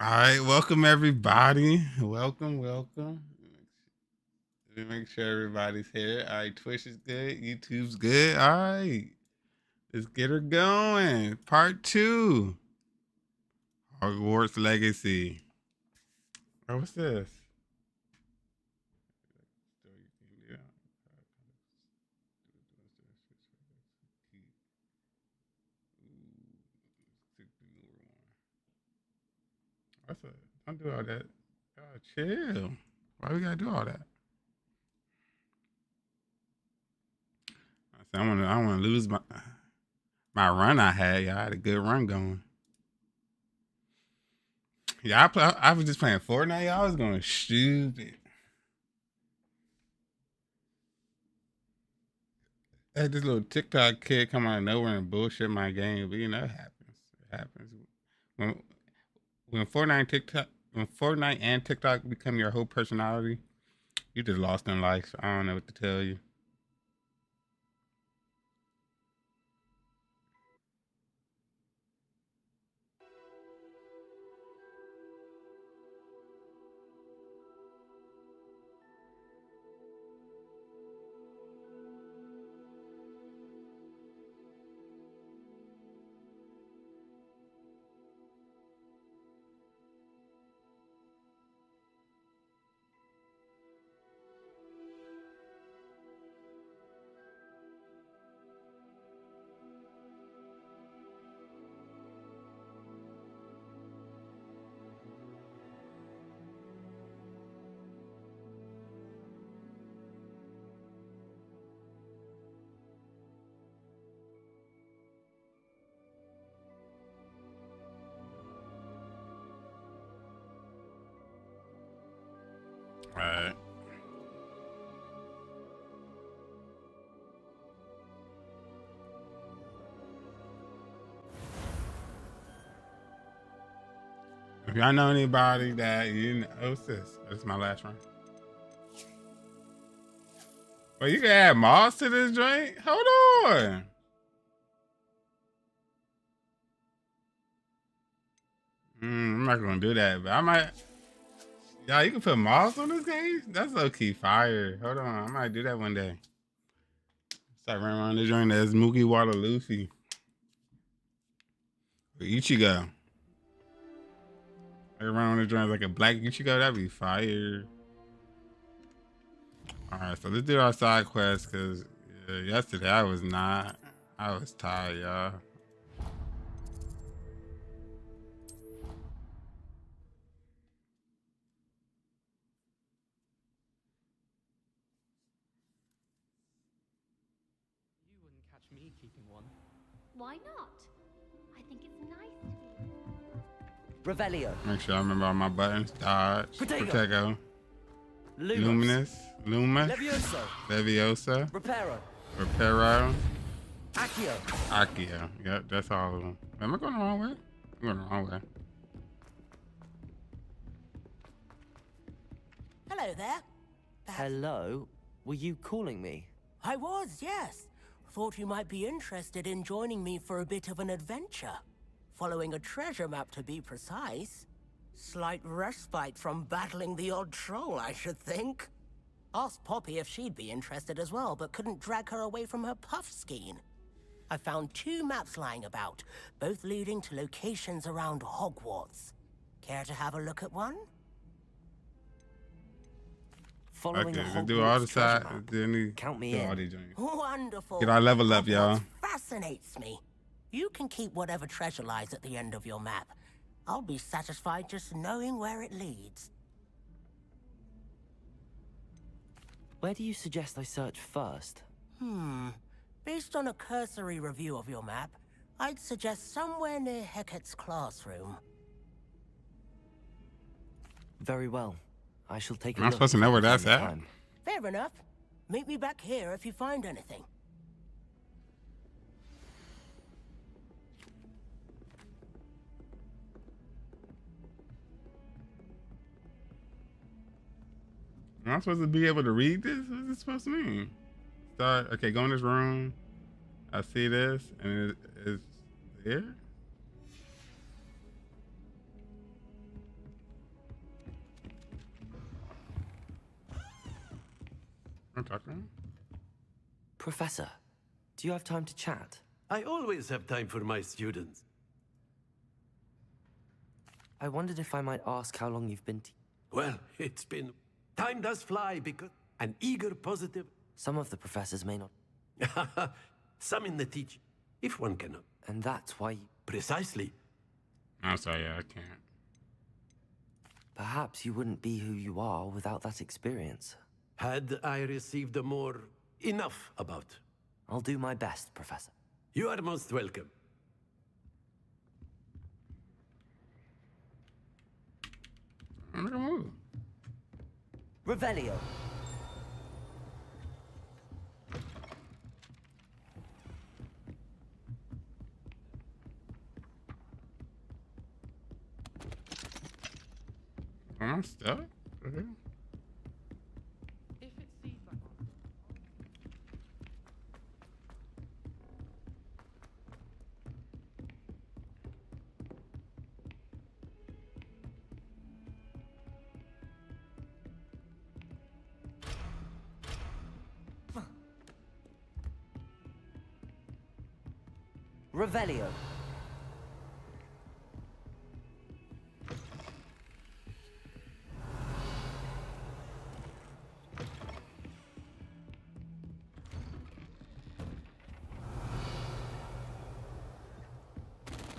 All right, welcome everybody. Welcome. Let me make sure everybody's here. All right, Twitch is good. YouTube's good. All right, let's get her going. Part 2. Hogwarts Legacy. Oh, what's this? What's up? Don't do all that. Oh, chill. Why we gotta do all that? I want to lose my run I had. Y'all had a good run going. Yeah, I was just playing Fortnite. Y'all was going stupid. Had this little TikTok kid come out of nowhere and bullshit my game, but it happens. It happens. When when Fortnite and TikTok become your whole personality, you just lost in life. So I don't know what to tell you. All right. If y'all know anybody that what's this? This is my last run. Well, you can add mods to this joint. Hold on. I'm not gonna do that, but I might. Y'all, you can put mods on this game. That's low key fire. Hold on, I might do that one day. Start running around the joint as Mookie Water Luffy or Ichigo. I run around the joint like a black Ichigo. That'd be fire. All right, so let's do our side quest because yesterday I was not. I was tired, y'all. You wouldn't catch me keeping one. Why not? I think it's nice to be. Revelio. Make sure I remember all my buttons. Dodge, Protego, Lumos. Luma, Levioso. Leviosa, Reparo. Reparo, Accio. Akio. Yep, that's all of them. Am I going the wrong way? I'm going the wrong way. Hello there. Hello? Were you calling me? I was, yes. Thought you might be interested in joining me for a bit of an adventure. Following a treasure map, to be precise. Slight respite from battling the odd troll, I should think. Asked Poppy if she'd be interested as well, but couldn't drag her away from her puff skein. I found 2 maps lying about, both leading to locations around Hogwarts. Care to have a look at one? Following Okay, a let's do all the Hogwarts treasure side. map. Then Count me do in. all these joints. Wonderful. Get our level up, y'all. Hogwarts fascinates me. You can keep whatever treasure lies at the end of your map. I'll be satisfied just knowing where it leads. Where do you suggest I search first? Based on a cursory review of your map, I'd suggest somewhere near Hecat's classroom. Very well. I shall take a Am I look. supposed to know where that's at? Time. Fair enough. Meet me back here if you find anything. Am I supposed to be able to read this? What's this supposed to mean? Start. Okay, go in this room. I see this, and it's here. I'm talking. Professor, do you have time to chat? I always have time for my students. I wondered if I might ask how long you've been Well, it's been... Time does fly because an eager, positive... Some of the professors may not, Some in the teach, if one cannot. and that's why you... Precisely. I'm sorry, I can't. Perhaps you wouldn't be who you are without that experience. Had I received a more... enough about... I'll do my best, Professor. You are most welcome. I'm gonna move. Revelio. Am I stuck? Okay. Revelio.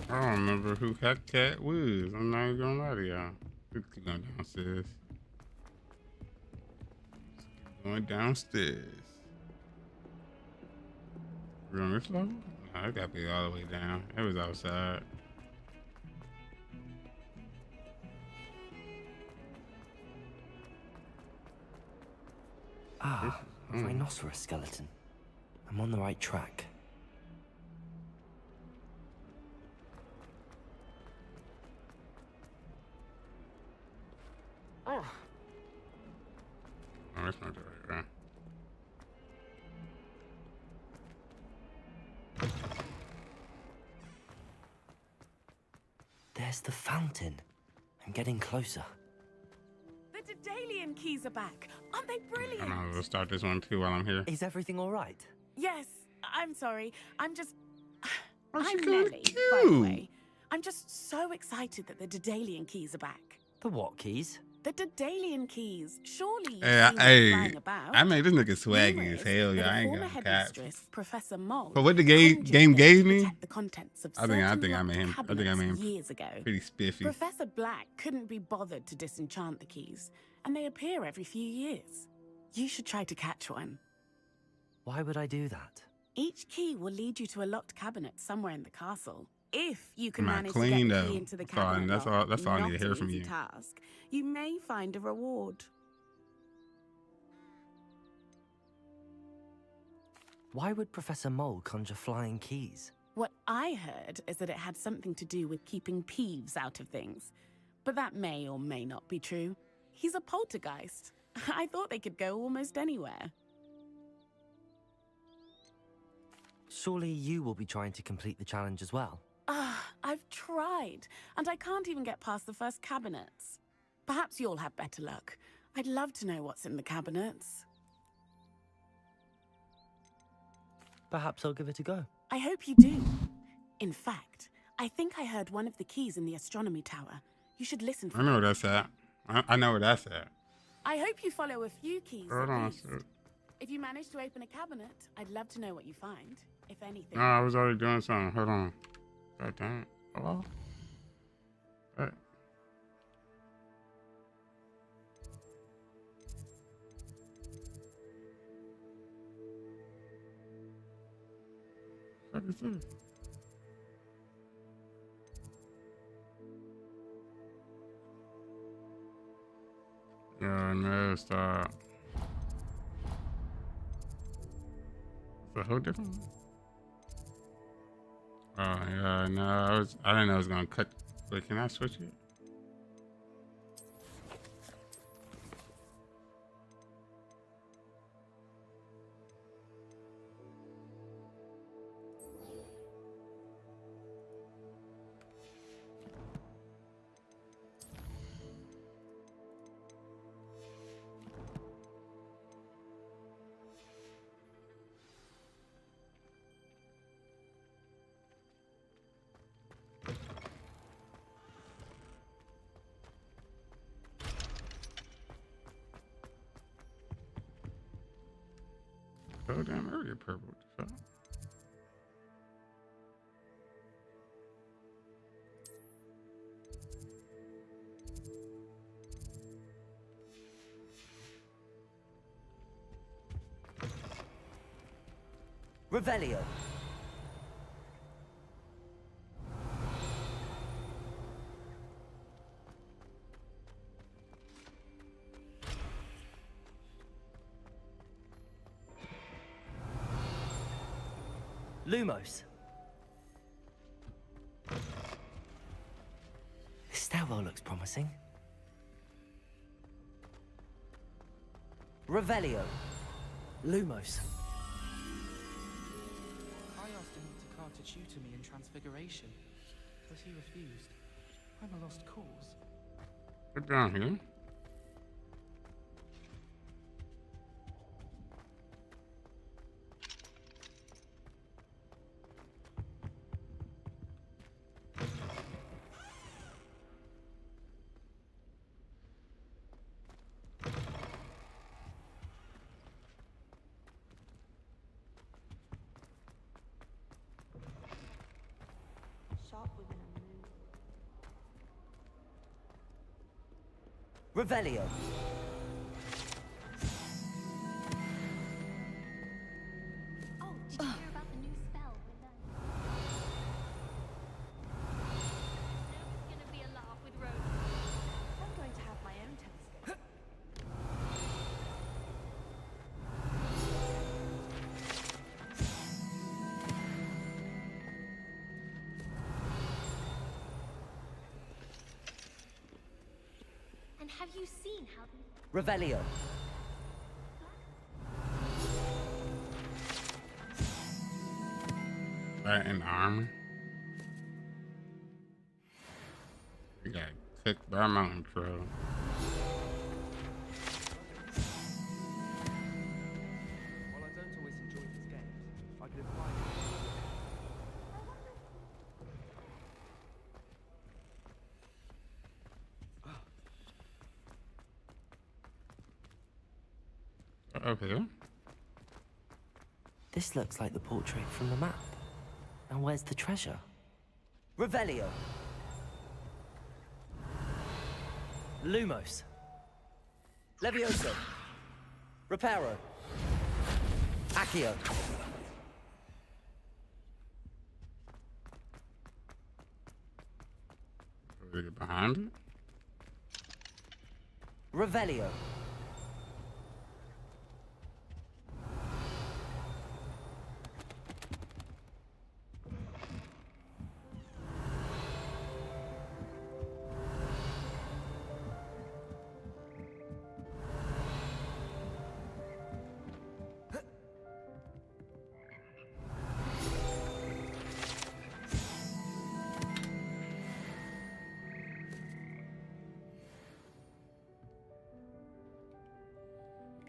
I don't remember who Cat was. I'm not even gonna lie to y'all. Let's keep going downstairs. Let's keep going downstairs. We're on this level? No, it gotta be all the way down. It was outside. Ah, a rhinoceros skeleton. I'm on the right track. Oh, that's not the right one. There's the fountain. I'm getting closer. The Daedalian keys are back. Aren't they I brilliant? know we'll start this one too while I'm here. Is everything all right? Yes, I'm sorry. I'm just... Oh, she I'm kinda Nelly, by the cute. way. I'm just so excited that the Daedalian keys are back. The what keys? The Daedalian keys. Surely you've Hey, seen them hey, flying about. I made this nigga swaggy Rumor as is hell, that y'all. a I ain't former gonna cap. headmistress, Professor Mole, But what the conjured game them gave to me, protect the contents of I think certain I made him. locked I think I cabinets made him years ago. pretty spiffy. Professor Black couldn't be bothered to disenchant the keys, and they appear every few years. You should try to catch one. Why would I do that? Each key will lead you to a locked cabinet somewhere in the castle. If you can Am I manage clean, to get the though? key into the That's all I- cabinet that's all- lock, that's all I need to not hear an from easy you. task, you may find a reward. Why would Professor Mole conjure flying keys? What I heard is that it had something to do with keeping Peeves out of things. But that may or may not be true. He's a poltergeist. I thought they could go almost anywhere. Surely you will be trying to complete the challenge as well. I've tried, and I can't even get past the first cabinets. Perhaps you'll have better luck. I'd love to know what's in the cabinets. Perhaps I'll give it a go. I hope you do. In fact, I think I heard one of the keys in the astronomy tower. You should listen for I know them. where that's at. I know where that's at. I hope you follow a few keys Hold at on. least. If you manage to open a cabinet, I'd love to know what you find, if anything. No, I was already doing something. Hold on. God damn it. Hello? Hey. What is this? Yeah, no, stop. It's a whole different one. Oh yeah, no, I didn't know it was gonna cut. Wait, can I switch it? whole damn area purple. What the fuck? Revelio. Lumos. This stairwell looks promising. Revelio. Lumos. I asked him to cast a tutor me in Transfiguration, but he refused. I'm a lost cause. Get down here. Sharp women are moved. Revelio. Oh, did you hear about the new spell we're learning? There's gonna be a laugh with Rose. I'm going to have my own telescope. And have you seen how these Revelio. Right in the armor. We got cooked by Mountain Pro. While I don't always enjoy his games, I could admire him. Over here. This looks like the portrait from the map. And where's the treasure? Revelio. Lumos. Levioso. Reparo. Accio. Over here behind it. Revelio.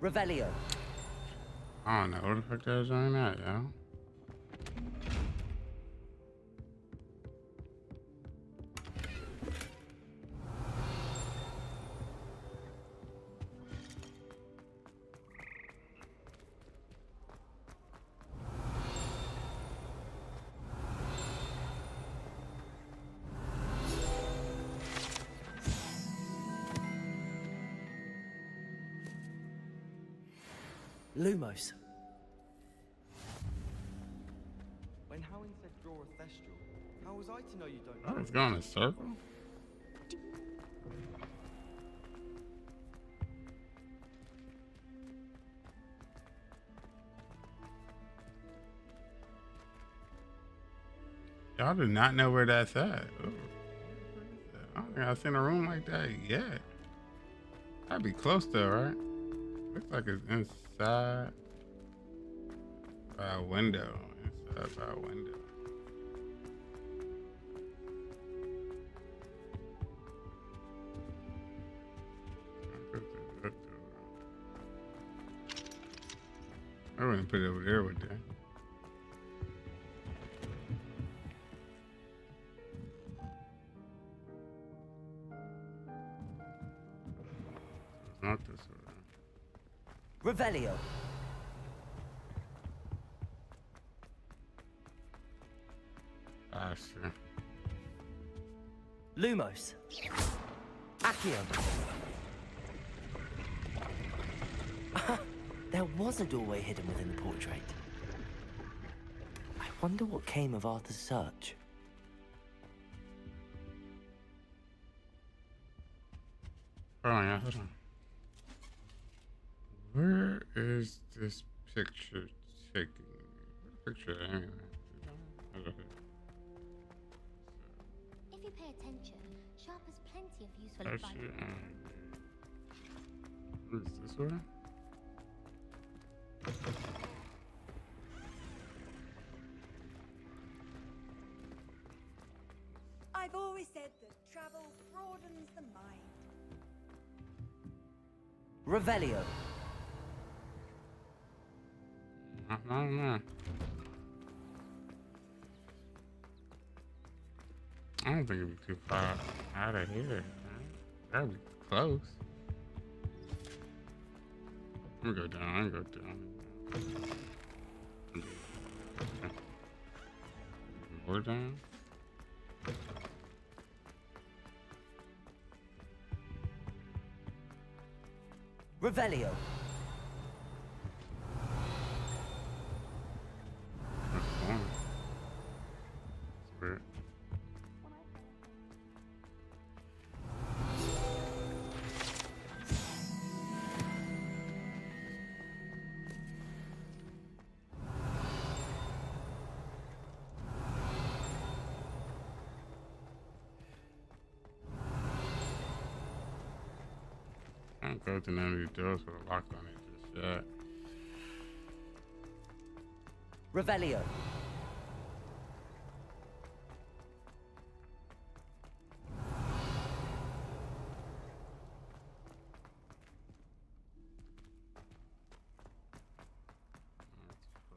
Revelio. I don't know where the fuck that was on that, yo. Lumos. When Howin said draw a thestral, how was I to know you don't I know? was going in a circle. Y'all do not know where that's at. Ooh. I don't think I've seen a room like that yet. That'd be close though, right? Looks like it's inside by a window. Inside by a window. I wouldn't put it over there with that. It's not this way. Revelio. Gotcha. Lumos. Accio. There was a doorway hidden within the portrait. I wonder what came of Arthur's search. Hold on, yeah, hold on. Where is this picture taking me? What picture anyway? If you pay attention, Sharp has plenty of useful That's advice. it. What is this one? I've always said that travel broadens the mind. Revelio. No. I don't think it'd be too far out of here. Man. That'd be close. I'm gonna go down. I'm gonna go down. More down. Revelio. That's one. That's weird. I don't go to none of these doors with a lock on it just yet. Revelio.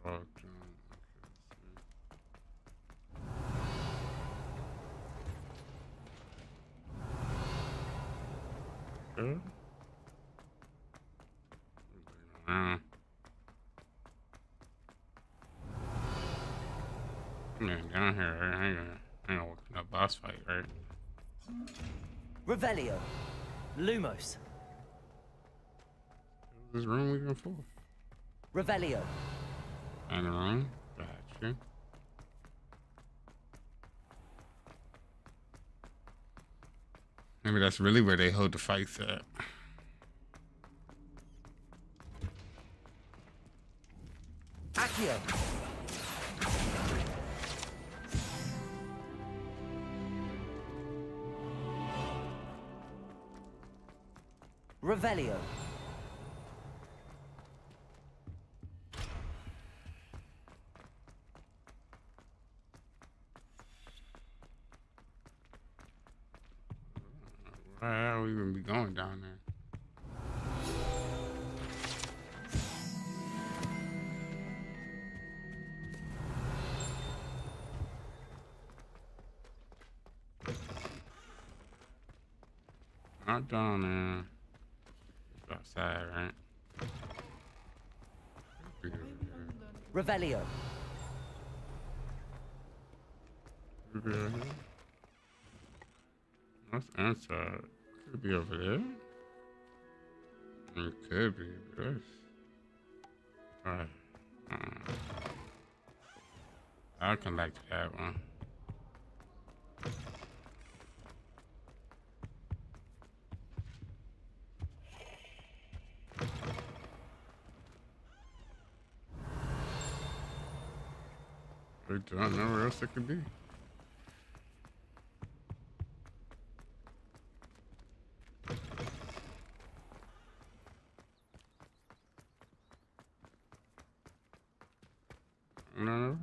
Frog jump. Okay, let's see. Good. Man, down here, right? I ain't gonna work in a boss fight, right? Revelio. Lumos. What's this room looking for? Revelio. And room? Gotcha. Maybe that's really where they hold the fights at. Accio. Revelio. Why are we even be going down there? Not down there. It's outside, right? Could be over Revelio. there. Could be over here. What's inside? Could be over there. It could be this. Alright. I'll come back to that one. We don't know where else it could be. No.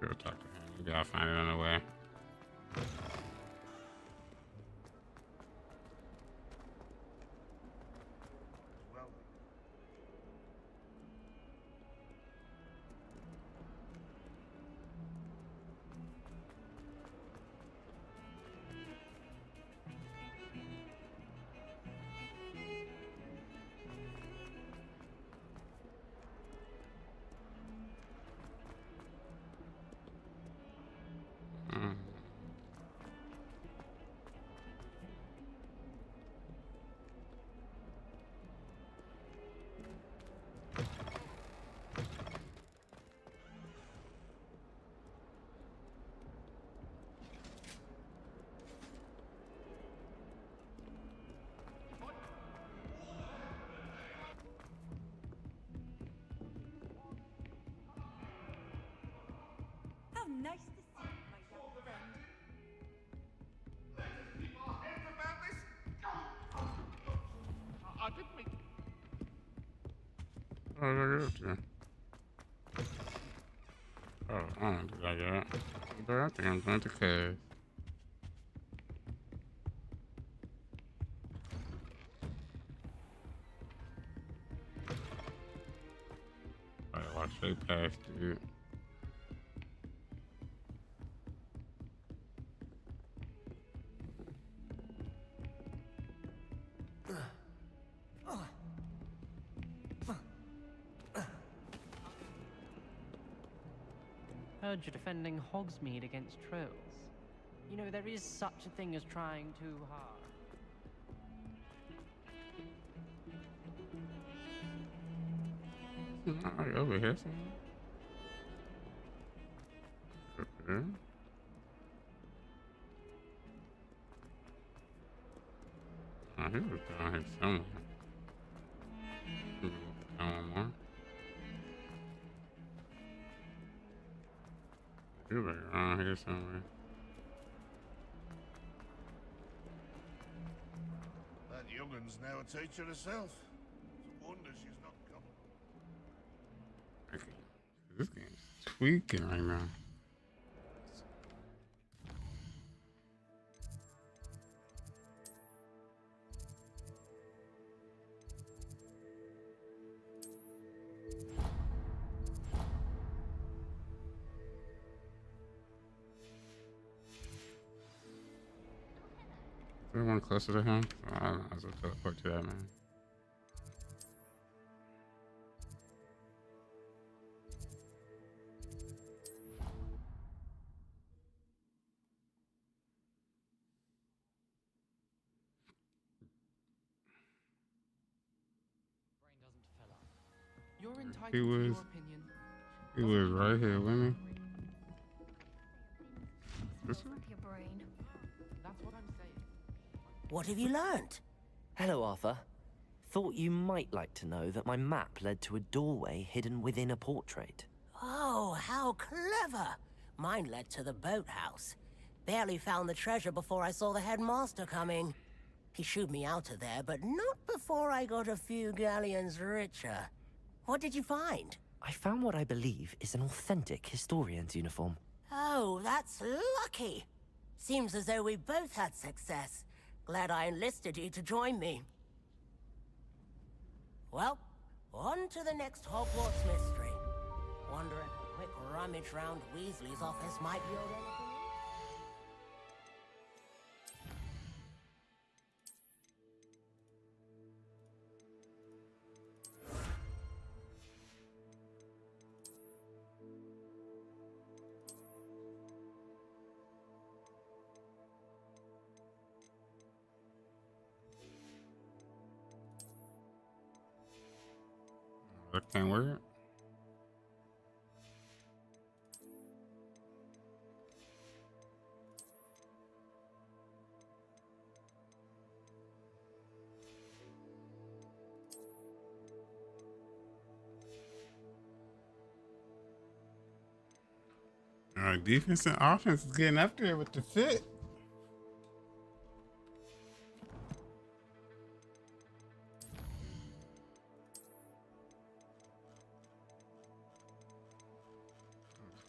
Go talk to him. Maybe I'll find it on the way. Oh, look at that. Oh, I don't do that yet. But I think I'm going to cuz. Alright, watch they pass, dude. Heard you're defending Hogsmeade against trolls. You know, there is such a thing as trying too hard. Alright, over here somewhere. Okay. Oh, he was down here somewhere. Down one more. He was around here somewhere. That youngun's now a teacher herself. It's a wonder she's not come. Okay. This game's tweaking right now. Is there one closer to him? Oh, I don't know. I was gonna teleport to that man. You're entitled He to was. your opinion. He was right here with me. This Explode one? up your brain. That's what I'm saying. What have you learned? Hello, Arthur. Thought you might like to know that my map led to a doorway hidden within a portrait. Oh, how clever! Mine led to the boathouse. Barely found the treasure before I saw the headmaster coming. He shooed me out of there, but not before I got a few galleons richer. What did you find? I found what I believe is an authentic historian's uniform. Oh, that's lucky. Seems as though we both had success. Glad I enlisted you to join me. Well, on to the next Hogwarts mystery. Wondering a quick rummage round Weasley's office might yield anything? That can't work. All right, defense and offense is getting up there with the fit.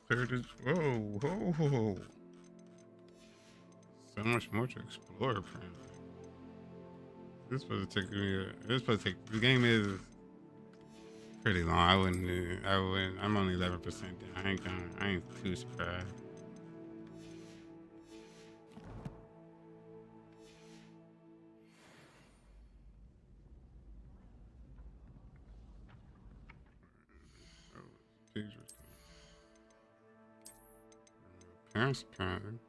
Clear this. Whoa, whoa, whoa. So much more to explore, apparently. This is supposed to take me. This supposed to take. The game is pretty long. I wouldn't do. I wouldn't. I'm only 11% down. I ain't too surprised. Oh, pictures. Parents, apparently.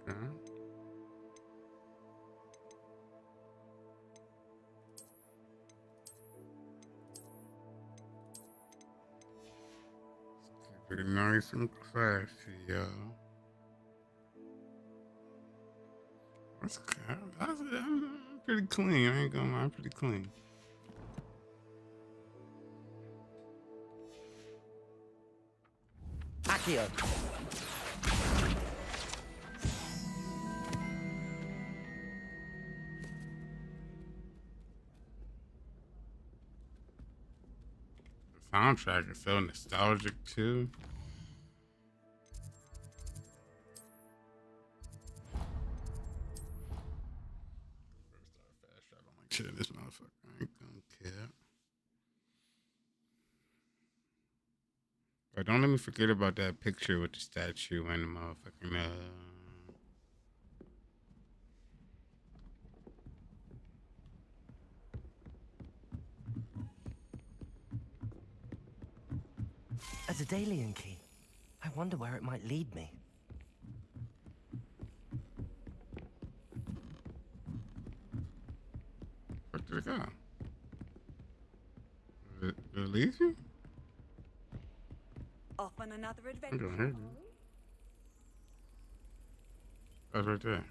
Okay. Very nice and classy, y'all. I'm pretty clean. I ain't gonna lie, I'm pretty clean. Here. The soundtrack is so nostalgic too. First start fast travel. I'm like, shit, this motherfucker ain't gonna care. But don't let me forget about that picture with the statue and the motherfucking A Daedalian key. I wonder where it might lead me. Where did it go? Did it leave you? Off on another I adventure. don't hear you. That's right there.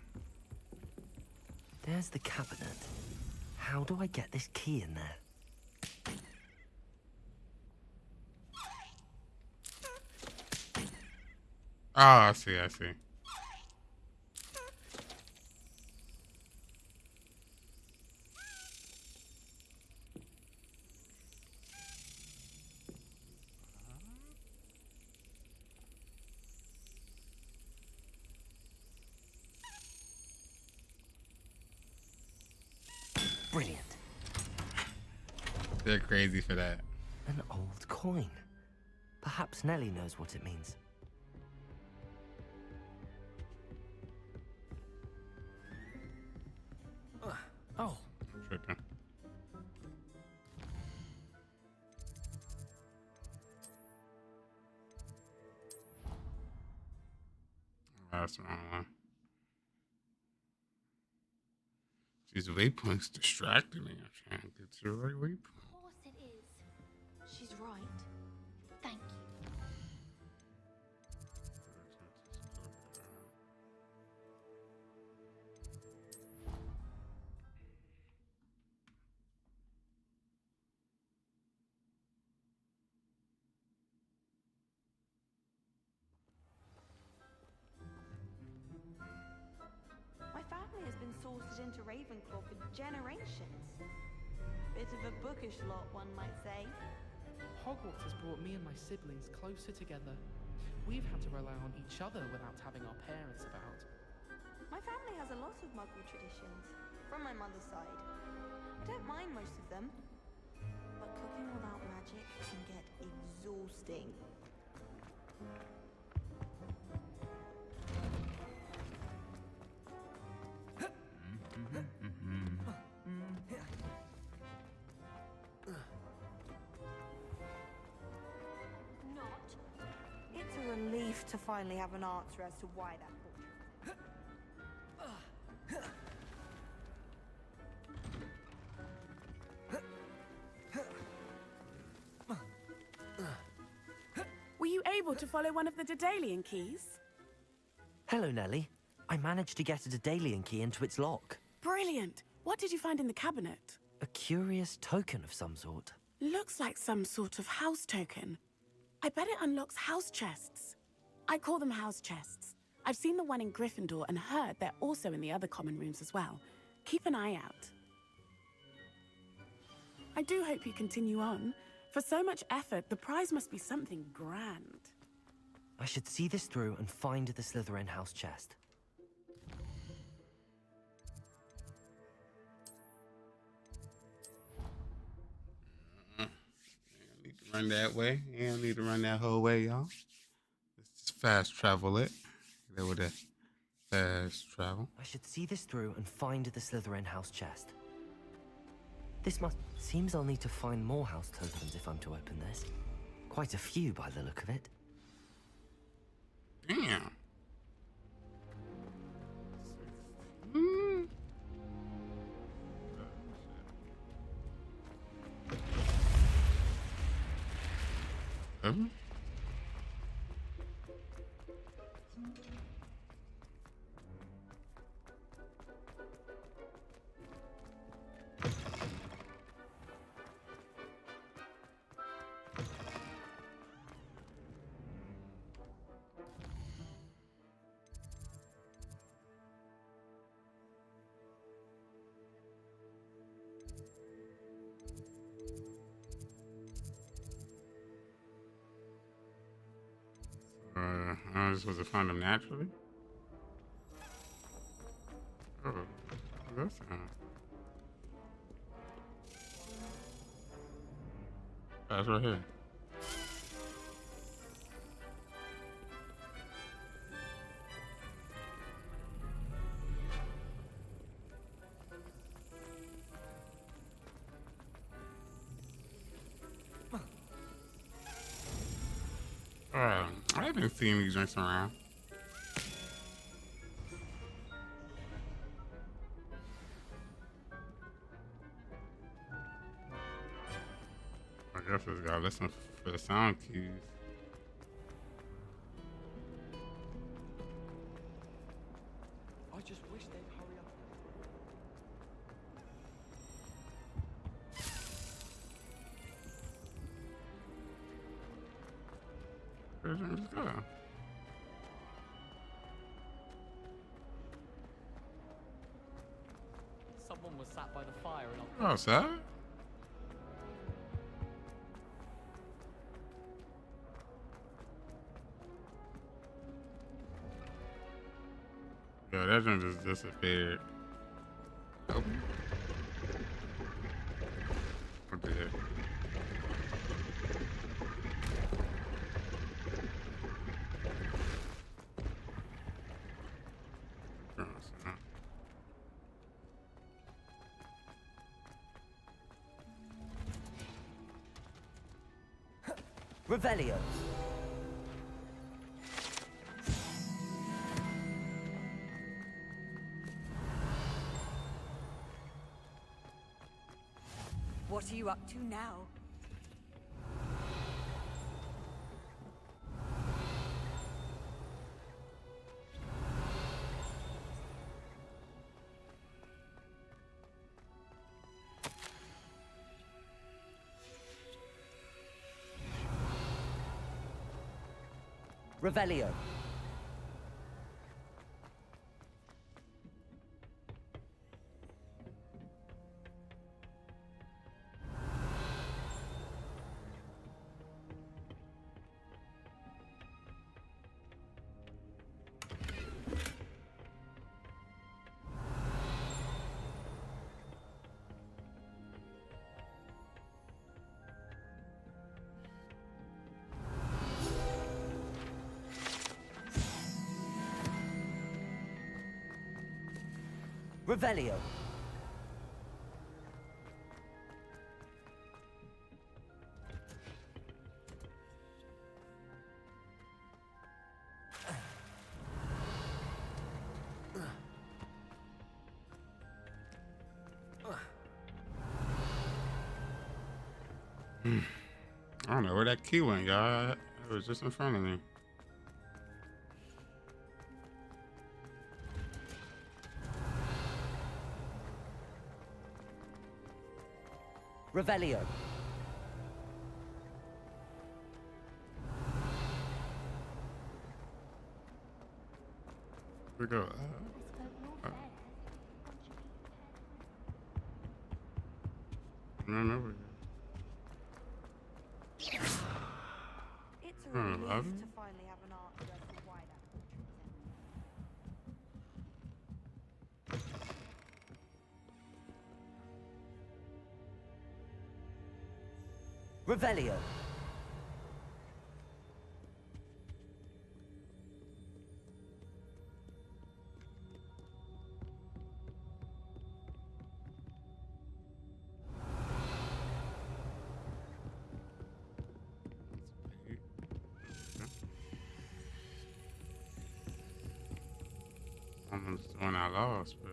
There's the cabinet. How do I get this key in there? Oh, I see, I see. Brilliant. They're crazy for that. An old coin. Perhaps Nellie knows what it means. Oh, Tripping. That's the wrong one. These waypoints distracted me. I'm trying to get to the right waypoint. Of course it is. She's right. Thank you. My family has been sorted into Ravenclaw for generations. Bit of a bookish lot, one might say. Hogwarts has brought me and my siblings closer together. We've had to rely on each other without having our parents about. My family has a lot of Muggle traditions, from my mother's side. I don't mind most of them, but cooking without magic can get exhausting. Not. It's a relief to finally have an answer as to why that portrait. Were you able to follow one of the Daedalian keys? Hello, Nellie. I managed to get a Daedalian key into its lock. Brilliant. What did you find in the cabinet? A curious token of some sort. Looks like some sort of house token. I bet it unlocks house chests. I call them house chests. I've seen the one in Gryffindor and heard they're also in the other common rooms as well. Keep an eye out. I do hope you continue on. For so much effort, the prize must be something grand. I should see this through and find the Slytherin house chest. I need to run that way. You don't need to run that whole way, y'all. Let's just fast travel it. There with that fast travel. I should see this through and find the Slytherin house chest. This must... Seems I'll need to find more house tokens if I'm to open this. Quite a few by the look of it. Damn. Oh. I was supposed to find them naturally. Oh, that's that's right here. I haven't seen these drinks around. I guess I just gotta listen for the sound cues. I just wish they'd hurry up. Where's it just go? Someone was sat by the fire and Oh, outside? Yo, that drink just disappeared. Oh. What the heck? Revelio. What are you up to now? Revelio. Revelio. I don't know where that key went, y'all. It was just in front of me. Revelio. Here we go. No, no, It's a relief to finally have an art directed why that Revelio. Almost the one I lost, but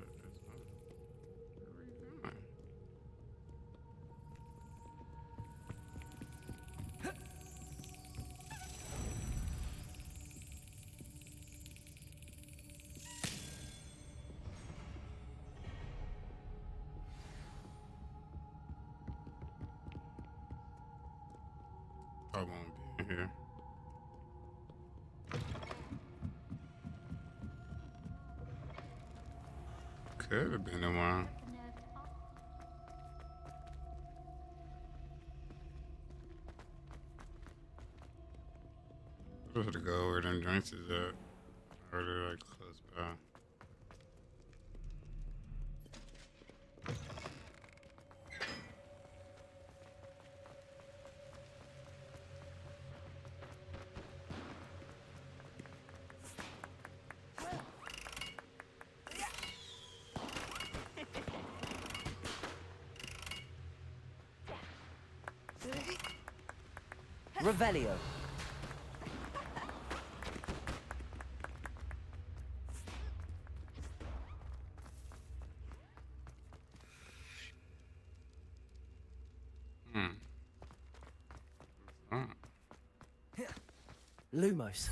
I won't be in here. Could have been the one. supposed to go where them joints is at. Or they're like close by. Revelio. Lumos.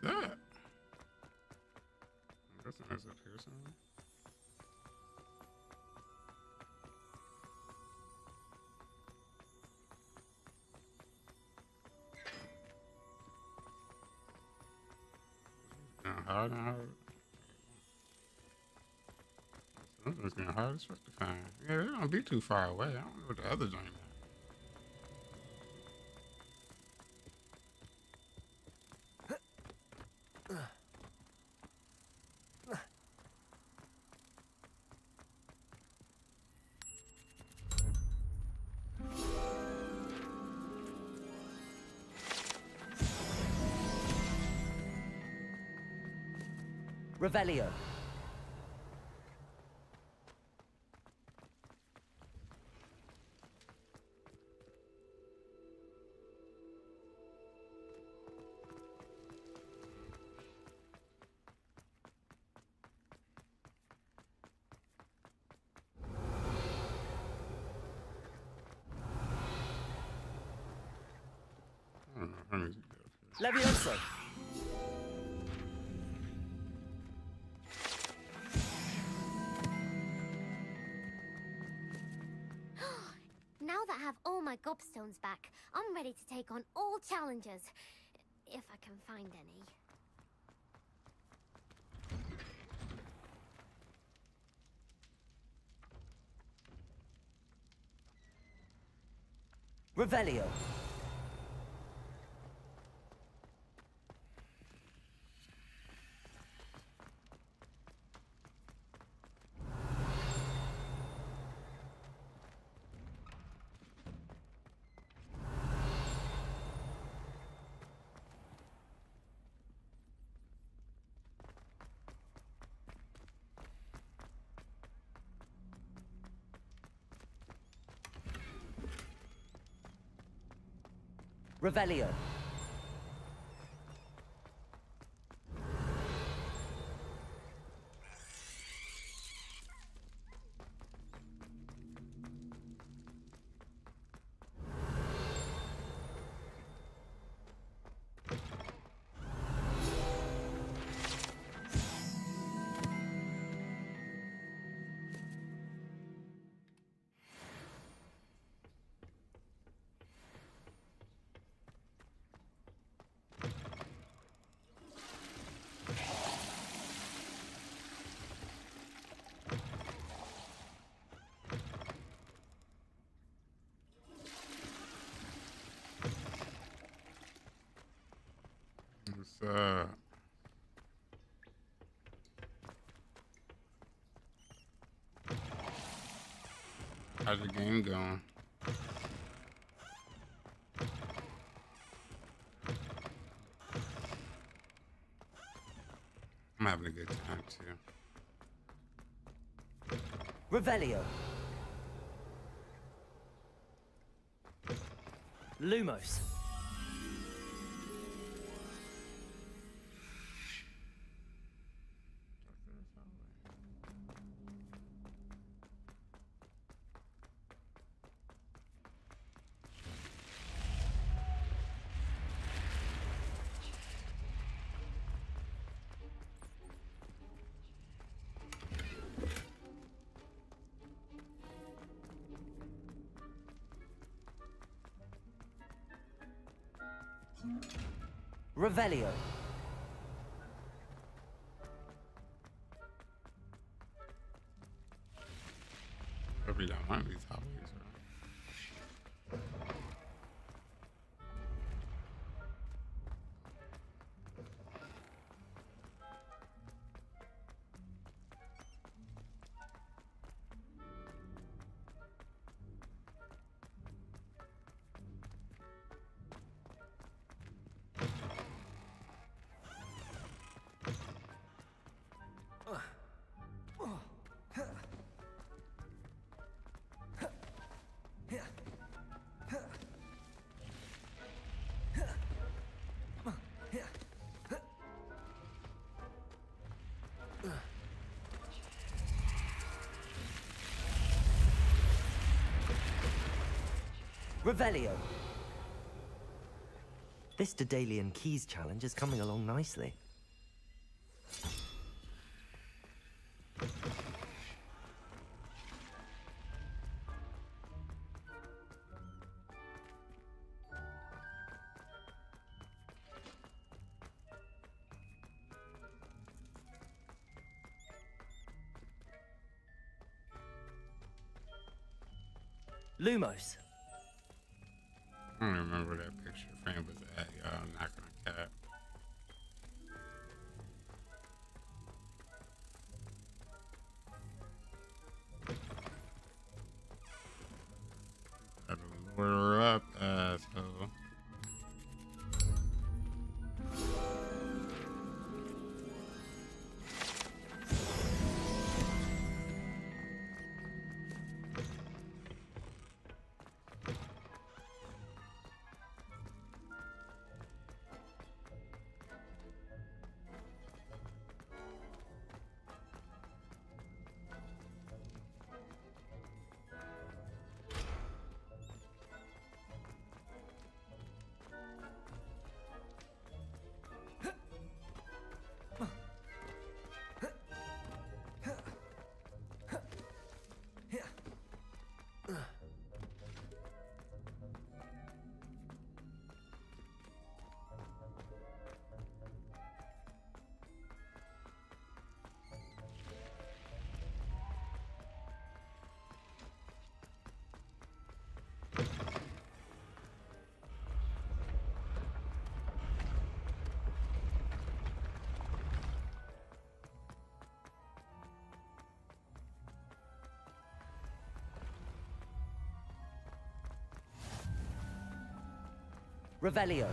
That? I'm guessing that's up here somewhere. Hard and hard. Something's getting hard as fuck to find. Yeah, they don't be too far away. I don't know what the other joint is. Revelio. I don't know. Let me see. Levioso. Now that I have all my gobstones back, I'm ready to take on all challenges. If I can find any. Revelio. Revelio. It's how's the game going? I'm having a good time too. Revelio. Lumos. Revelio. Probably down one of these hallways, right? Revelio. This Daedalian Keys challenge is coming along nicely. Lumos. I don't remember where that picture frame was at, y'all. I'm not gonna cap. Gotta lure her up, asshole. Revelio.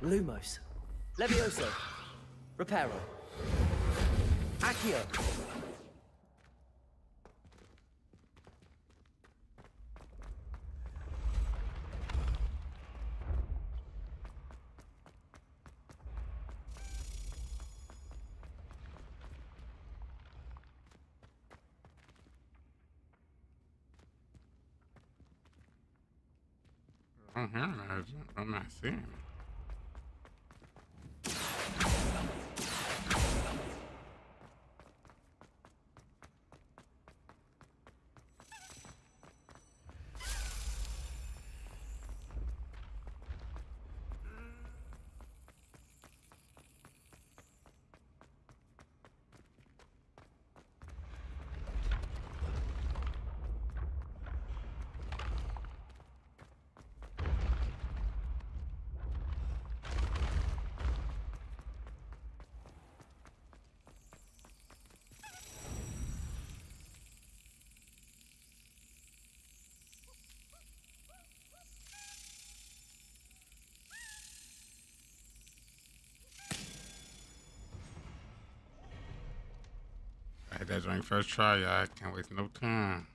Lumos. Levioso. Reparo. Accio. I'm not seeing it. I had that joint first try, y'all. Can't waste no time.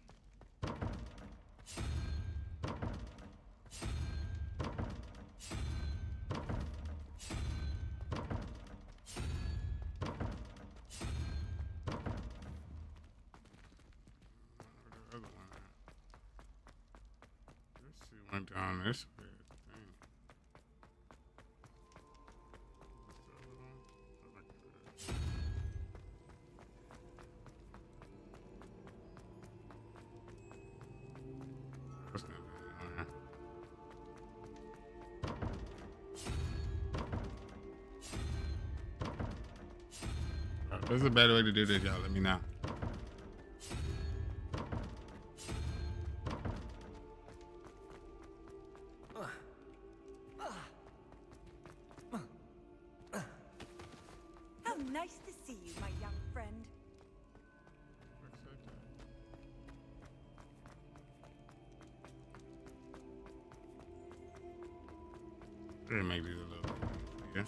Let's see, went down this way. There's a better way to do this, y'all. Let me know. How nice to see you, my young friend. Let me make these a little bit bigger.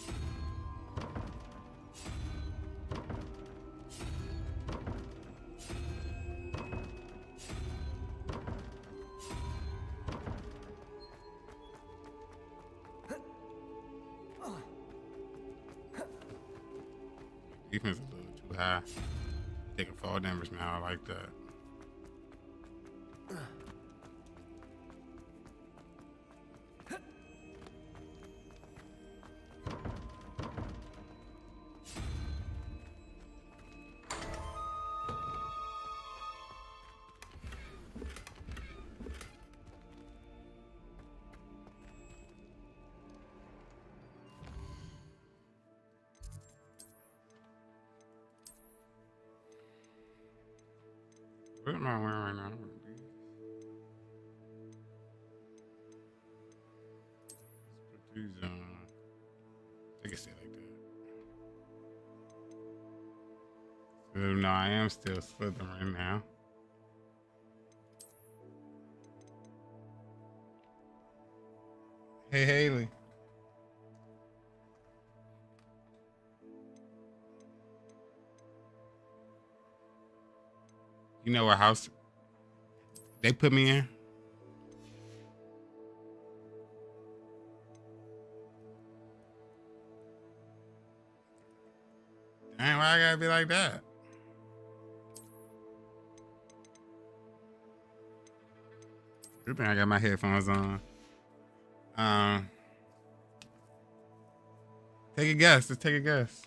Defense is a little too high. Taking fall damage now. I like that. What am I wearing right now? Let's put these on. I can say like that. So no, I am still slithering right now. Hey, Haley. You know what house they put me in? Dang, why I gotta be like that? Good thing I got my headphones on. Take a guess. Let's take a guess.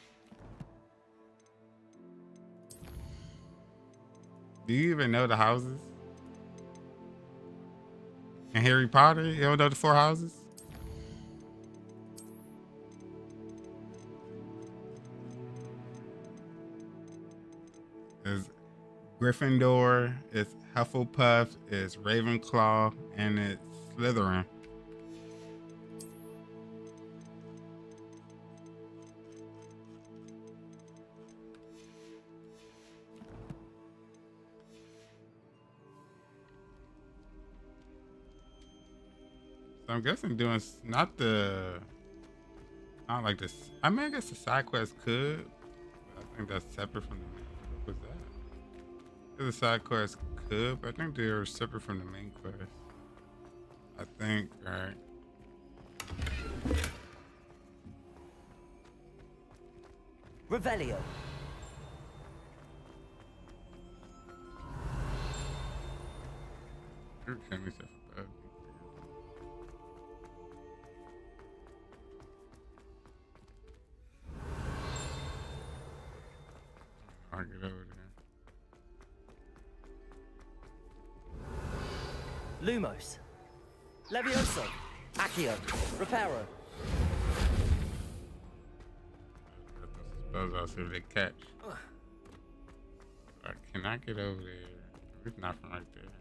Do you even know the houses? And Harry Potter? You don't know the 4 houses? It's Gryffindor, it's Hufflepuff, it's Ravenclaw, and it's Slytherin. So I'm guessing doing not like this. I mean, I guess the side quest could. But I think that's separate from the main. What was that? The side quest could, but I think they're separate from the main quest. I think, right? Revelio. You're killing yourself. I'll get over there. Lumos. Levioso. Accio. Reparo. Suppose I'll see if they catch. I cannot get over there. It's not from right there.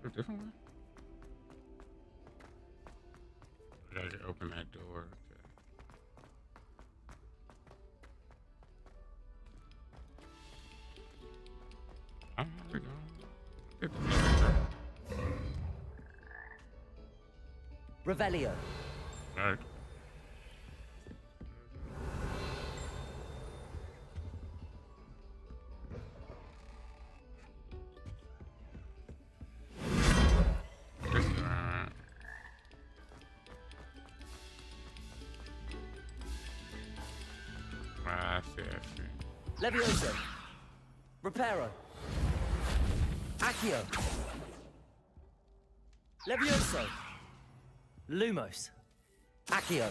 A different way? I gotta open that door. Okay. There we go. Get this Revelio. Alright. I see. Levioso. Reparo. Accio. Levioso. Lumos. Accio.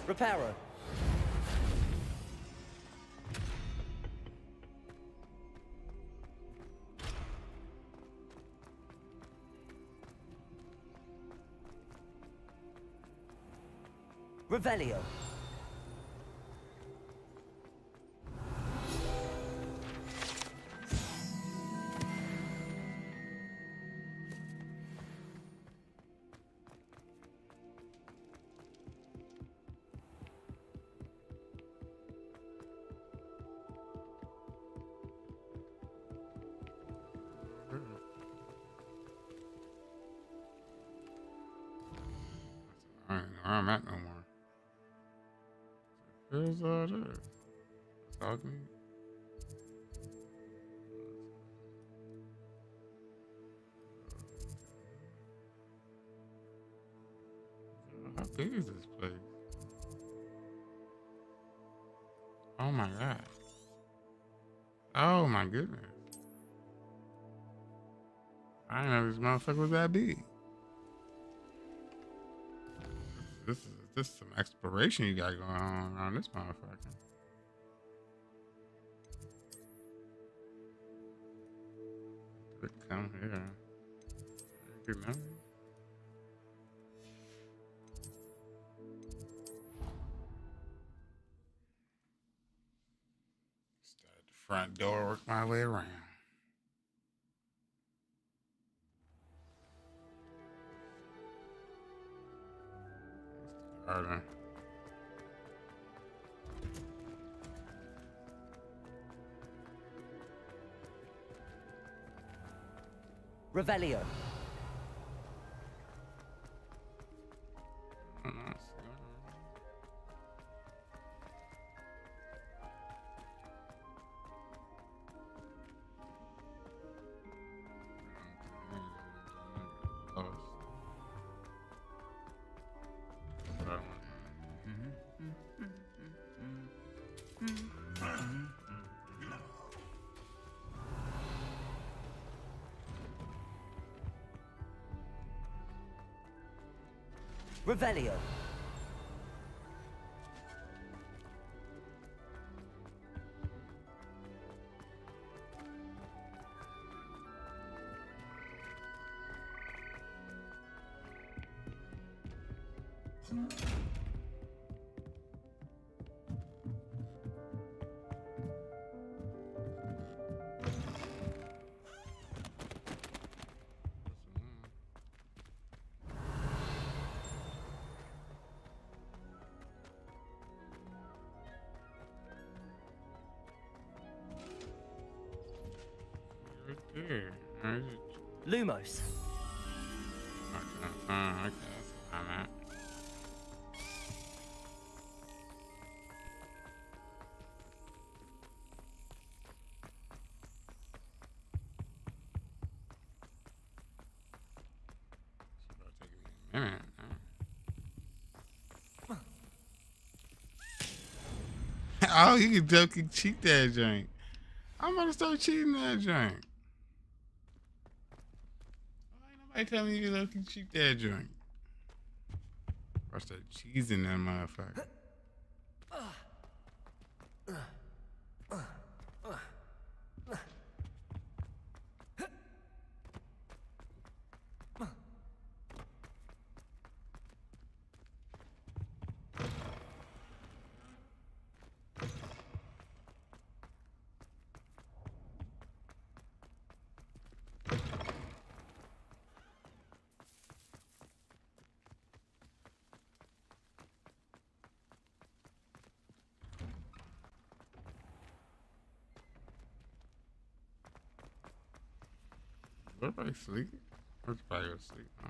Reparo. Revelio. I ain't know where I'm at no more. Here's all this. That's all I need. How big is this place? Oh my god. Oh my goodness. I didn't know this motherfucker was that big. This is some exploration you got going on around this motherfucker. Come here. Good enough. Start at the front door, work my way around. Garden. Revelio. Revelio. Here. Lumos. Okay, that's where I'm at. Minute. Oh, you can joke cheat that joint. I'm about to start cheating that joint. Nobody tell me you can cheat that joint. I start cheesing that motherfucker. Everybody sleep? Everybody go sleep, huh?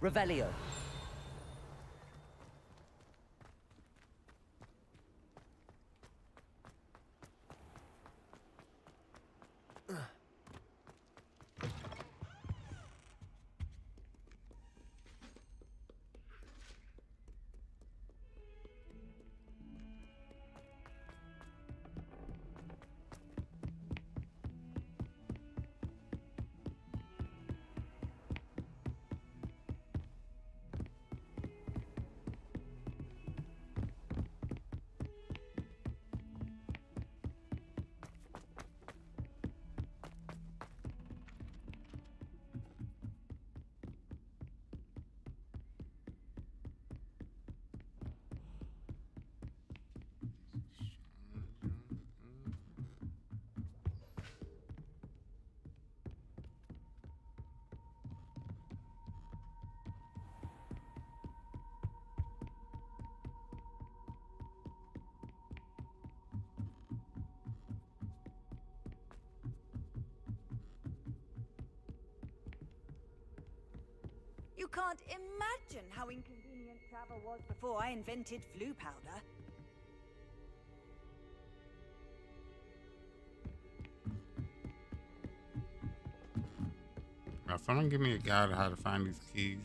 Revelio. You can't imagine how inconvenient travel was before I invented flu powder. Now, someone give me a guide on how to find these keys,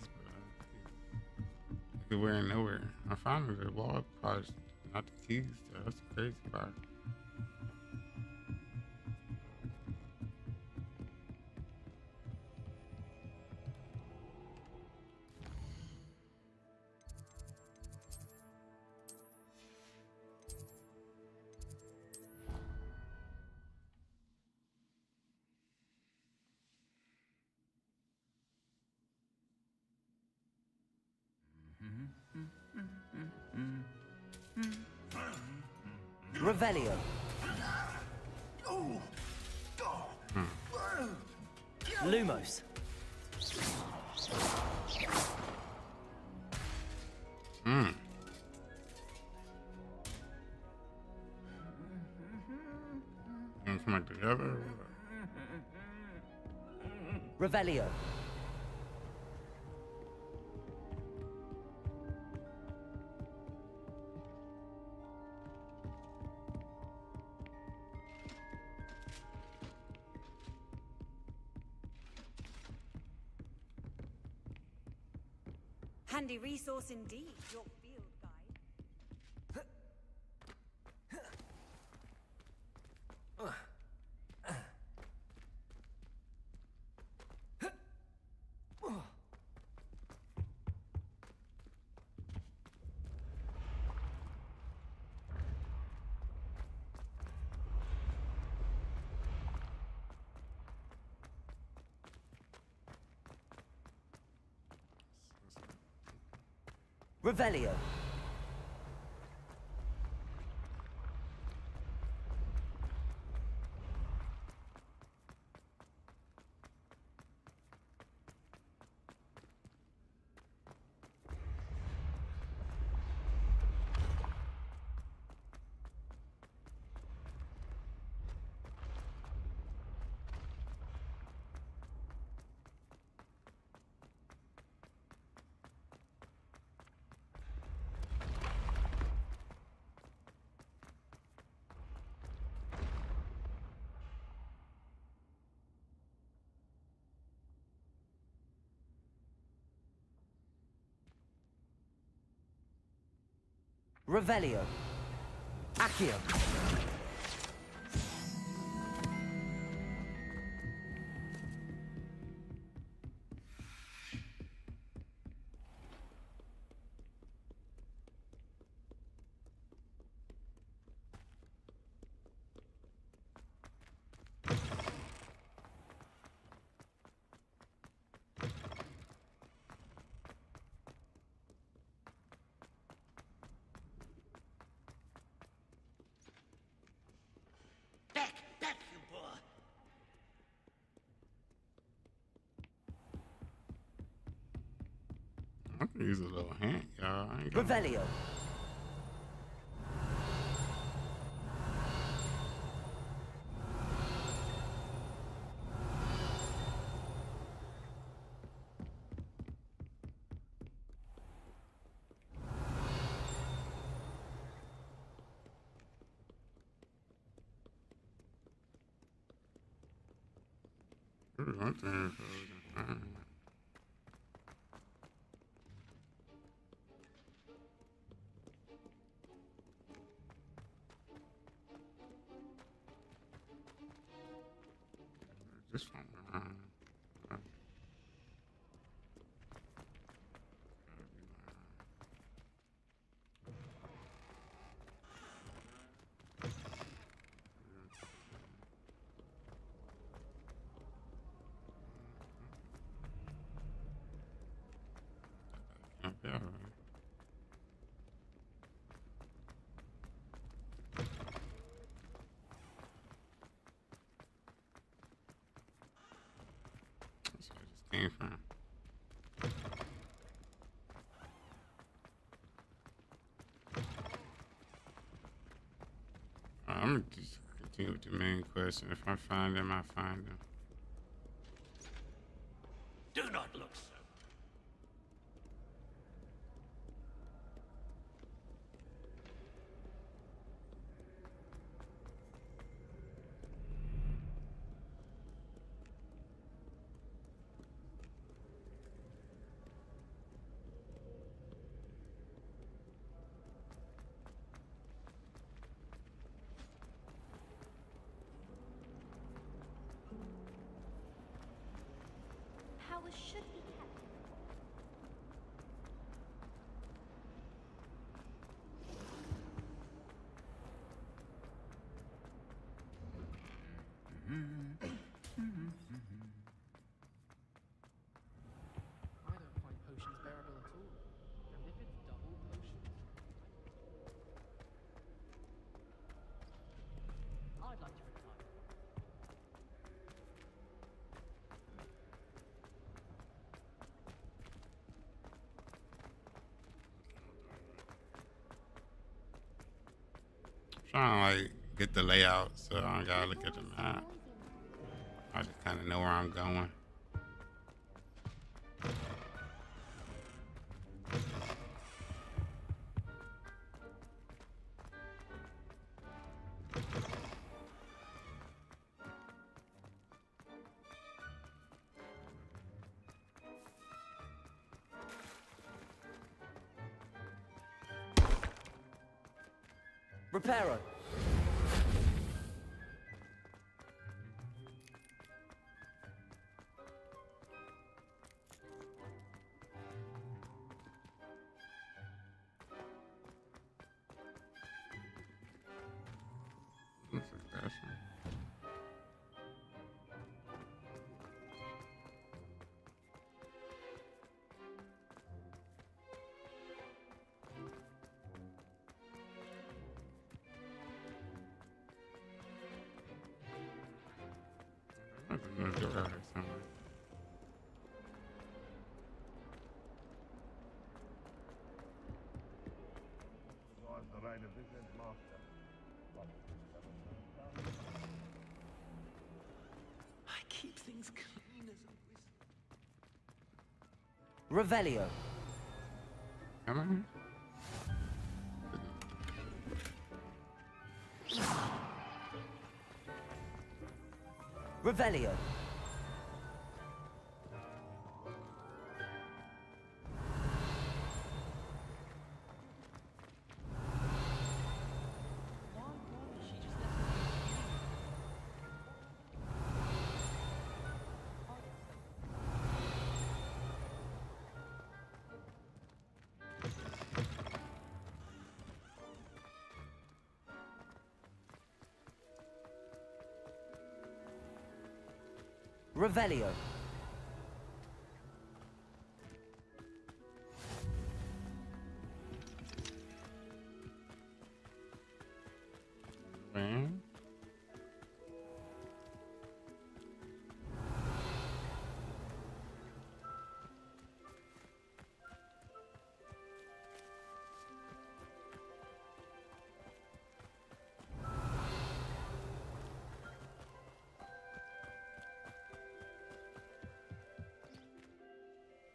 bro. We're in nowhere. I found the wall parts, not the keys. Though. That's the crazy part. Revelio. Lumos. Come back together. Revelio. Handy resource indeed, your field guide. Revelio. Revelio. Accio. Back, you boy! I can use a little hint, y'all. I ain't got Revelio. one thing. This one. Yeah. That's where I just came from. I'm gonna just continue with the main question. If I find them, I find them. Do not look so. powers should be kept. I don't find potions bearable at all. And if it's double potions, I'd like to retire. Trying to like get the layout, so I don't gotta look at the map. I just kind of know where I'm going. Reparo. I keep things clean as a wizard. Revelio. Come on. Revelio. Revelio. Man.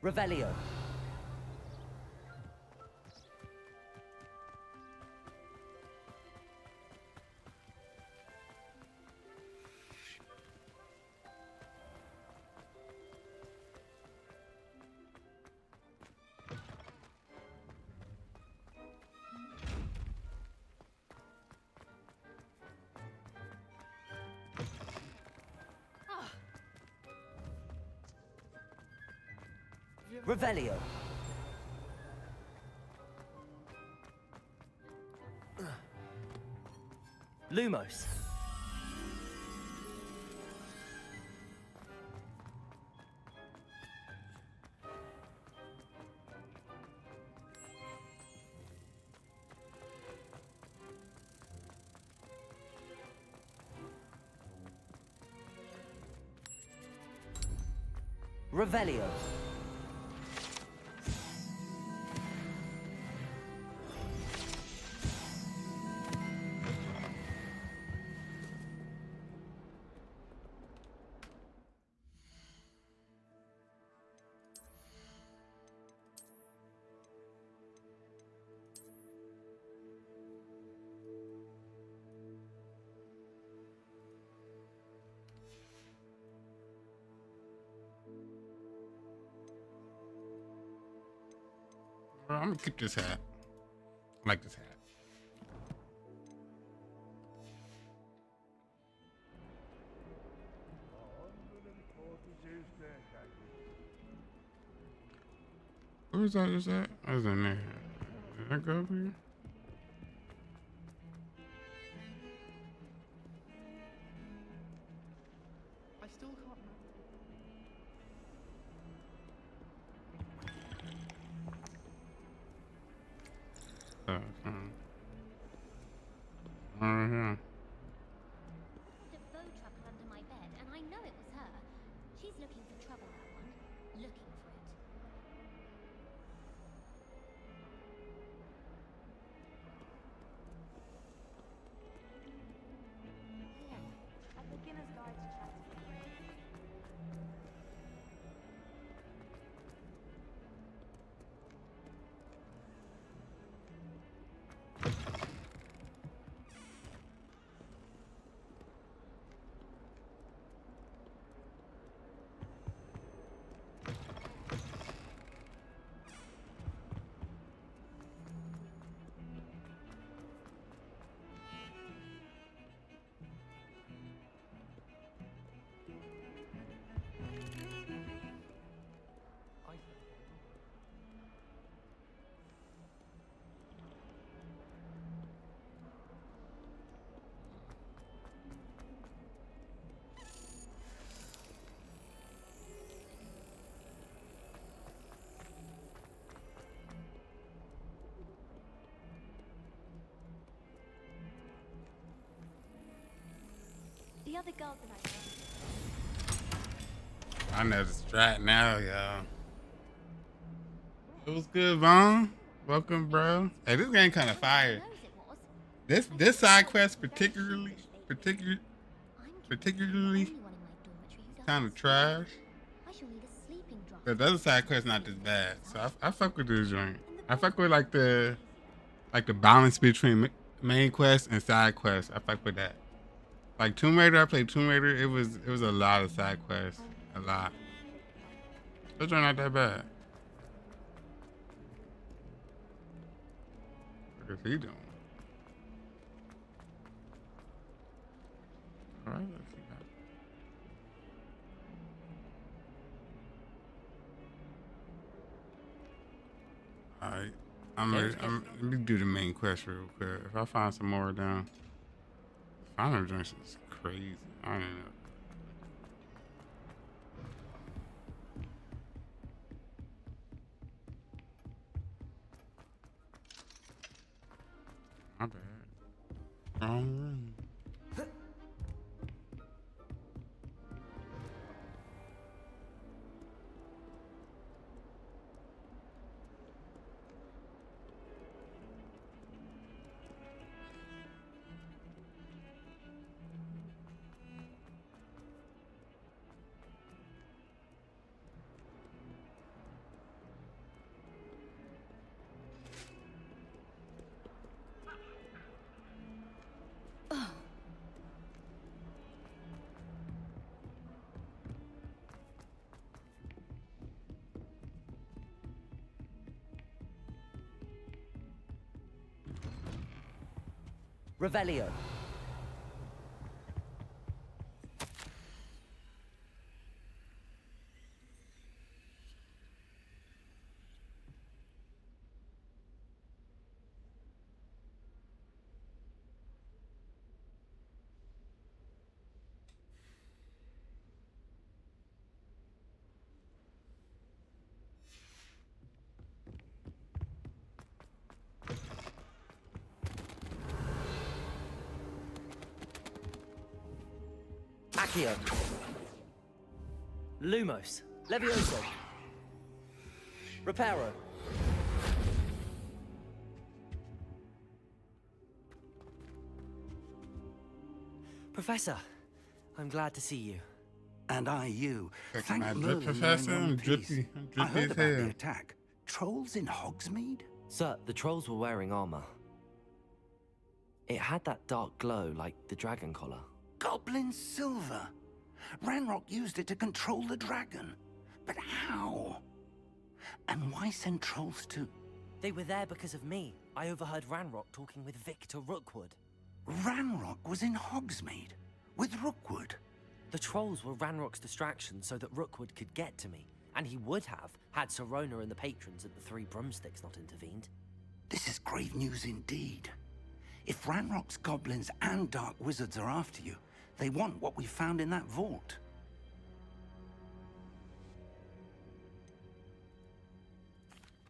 Revelio. Revelio. Lumos. Revelio. I'm gonna keep this hat. I like this hat. Where's that? Is that? I was in there. Did I go over here? I still can't remember. Right here. The bow truckle under my bed, and I know it was her. She's looking for trouble, that one. Looking for it. Here, a beginner's guide to transfiguration. The other girls and I know the strat now, y'all. It was good, Vaughn. Welcome, bro. Hey, this game kind of fire. This side quest particularly kind of trash. But the other side quest not this bad. So I fuck with this joint. I fuck with like the balance between main quest and side quest. I fuck with that. Like Tomb Raider, I played Tomb Raider. It was a lot of side quests, a lot. Those are not that bad. What is he doing? All right, let's see that. All right, let me do the main quest real quick. If I find some more down, final joints is crazy. I don't know. My bad. Wrong room. Revelio. Accio. Lumos. Levioso. Reparo. Professor, I'm glad to see you. And I you. Thank my Merlin, drip, Professor. you're in I'm one drippy. piece. I'm I drippy heard as about hell. the attack. Trolls in Hogsmeade? Sir, the trolls were wearing armor. It had that dark glow like the dragon collar. Goblin silver. Ranrock used it to control the dragon. But how? And why send trolls to... They were there because of me. I overheard Ranrock talking with Victor Rookwood. Ranrock was in Hogsmeade with Rookwood. The trolls were Ranrock's distraction so that Rookwood could get to me. And he would have had Serona and the patrons at the Three Broomsticks not intervened. This is grave news indeed. If Ranrock's goblins and dark wizards are after you, they want what we found in that vault.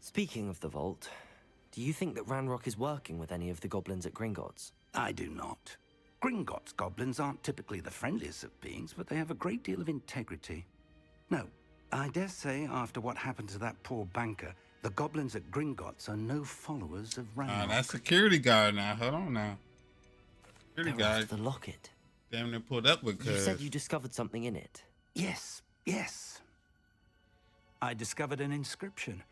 Speaking of the vault, do you think that Ranrock is working with any of the goblins at Gringotts? I do not. Gringotts goblins aren't typically the friendliest of beings, but they have a great deal of integrity. No, I dare say after what happened to that poor banker, the goblins at Gringotts are no followers of Ranrock. That's security guard now. Hold on now. Security guard. The locket. Damn, they pulled up because... You said you discovered something in it. Yes, yes. I discovered an inscription.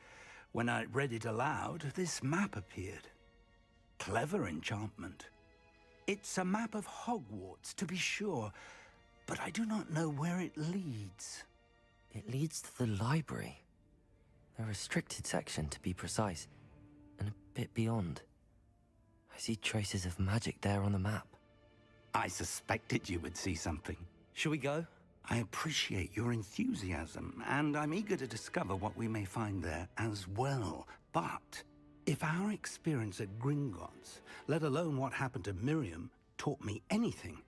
When I read it aloud, this map appeared. Clever enchantment. It's a map of Hogwarts, to be sure, but I do not know where it leads. It leads to the library. A restricted section, to be precise, and a bit beyond. I see traces of magic there on the map. I suspected you would see something. Shall we go? I appreciate your enthusiasm, and I'm eager to discover what we may find there as well. But if our experience at Gringotts, let alone what happened to Miriam, taught me anything,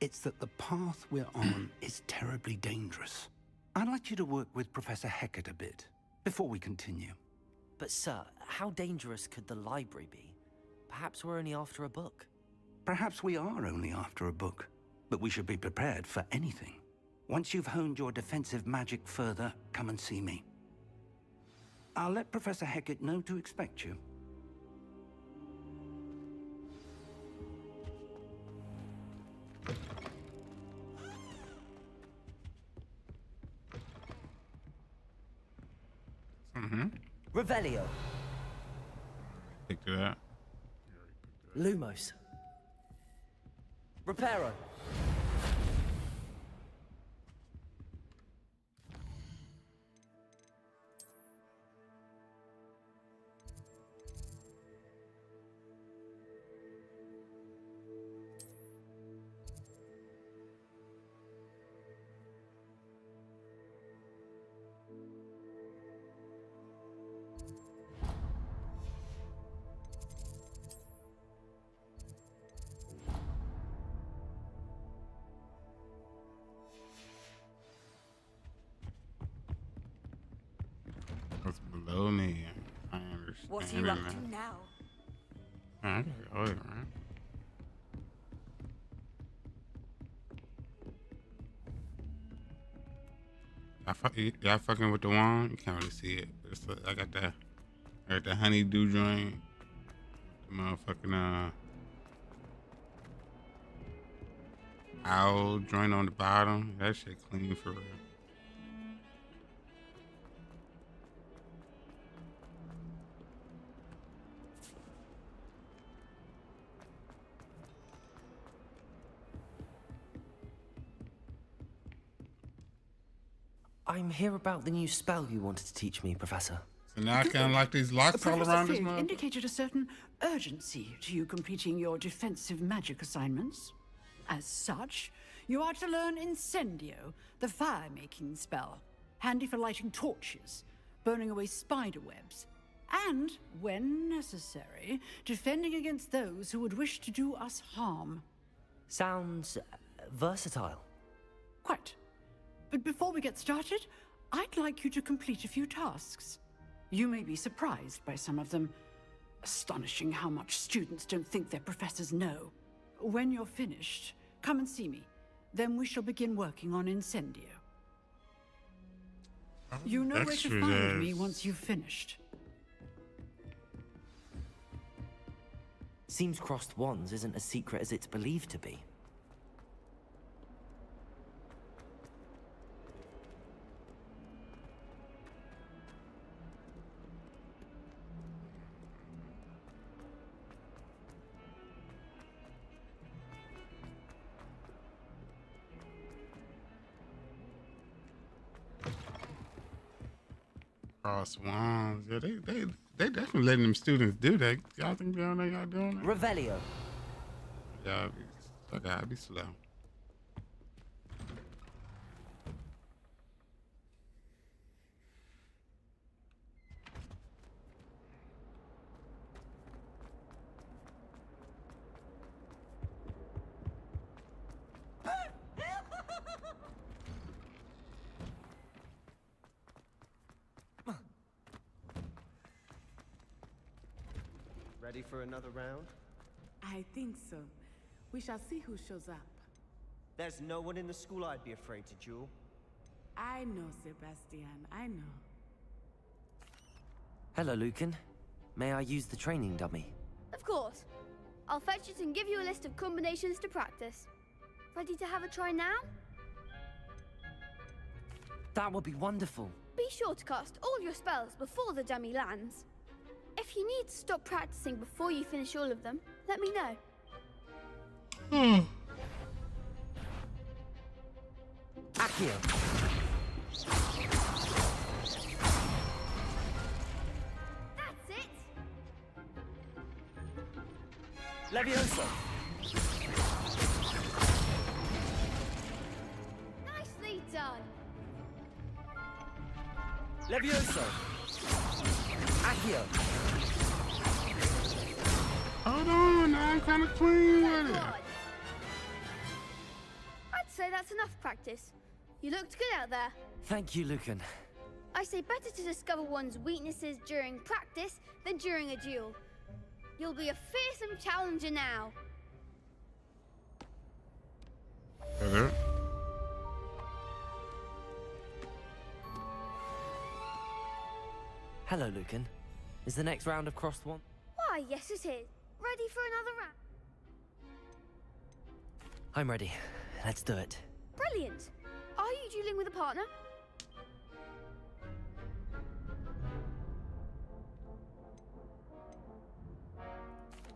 it's that the path we're on is terribly dangerous. I'd like you to work with Professor Hecat a bit, before we continue. But sir, how dangerous could the library be? Perhaps we're only after a book. Perhaps we are only after a book, but we should be prepared for anything. Once you've honed your defensive magic further, come and see me. I'll let Professor Hecat know to expect you. Revelio. Picked it up. Lumos. Reparo. What's below me? I understand. What are you up to now? I gotta go there, right? Y'all fucking with the wand? You can't really see it. But it's I got the honeydew joint. The motherfucking owl joint on the bottom. That shit clean for real. I'm here about the new spell you wanted to teach me, Professor. So now I can unlock these locks all around this Field motherfucker? indicated a certain urgency to you completing your defensive magic assignments. As such, you are to learn Incendio, the fire-making spell, handy for lighting torches, burning away spider webs, and, when necessary, defending against those who would wish to do us harm. Sounds versatile. Quite. But before we get started, I'd like you to complete a few tasks. You may be surprised by some of them. Astonishing how much students don't think their professors know. When you're finished, come and see me. Then we shall begin working on Incendio. You know where to find me once you've finished. Seems crossed wands isn't as secret as it's believed to be. Cross wands. Yeah, they definitely letting them students do that. Y'all think y'all doing that? Revelio. Y'all gotta be slow. Ready for another round? I think so. We shall see who shows up. There's no one in the school I'd be afraid to duel. I know, Sebastian. I know. Hello, Lucan. May I use the training dummy? Of course. I'll fetch it and give you a list of combinations to practice. Ready to have a try now? That would be wonderful. Be sure to cast all your spells before the dummy lands. If you need to stop practicing before you finish all of them, let me know. Accio. That's it! Levioso. Nicely done! Levioso. Accio. Hold on, I'm kind of clean with it. I'd say that's enough practice. You looked good out there. Thank you, Lucan. I say better to discover one's weaknesses during practice than during a duel. You'll be a fearsome challenger now. Hello? Hello, Lucan. Is the next round of Crossed One? Why, yes it is. Ready for another round? I'm ready. Let's do it. Brilliant. Are you dueling with a partner?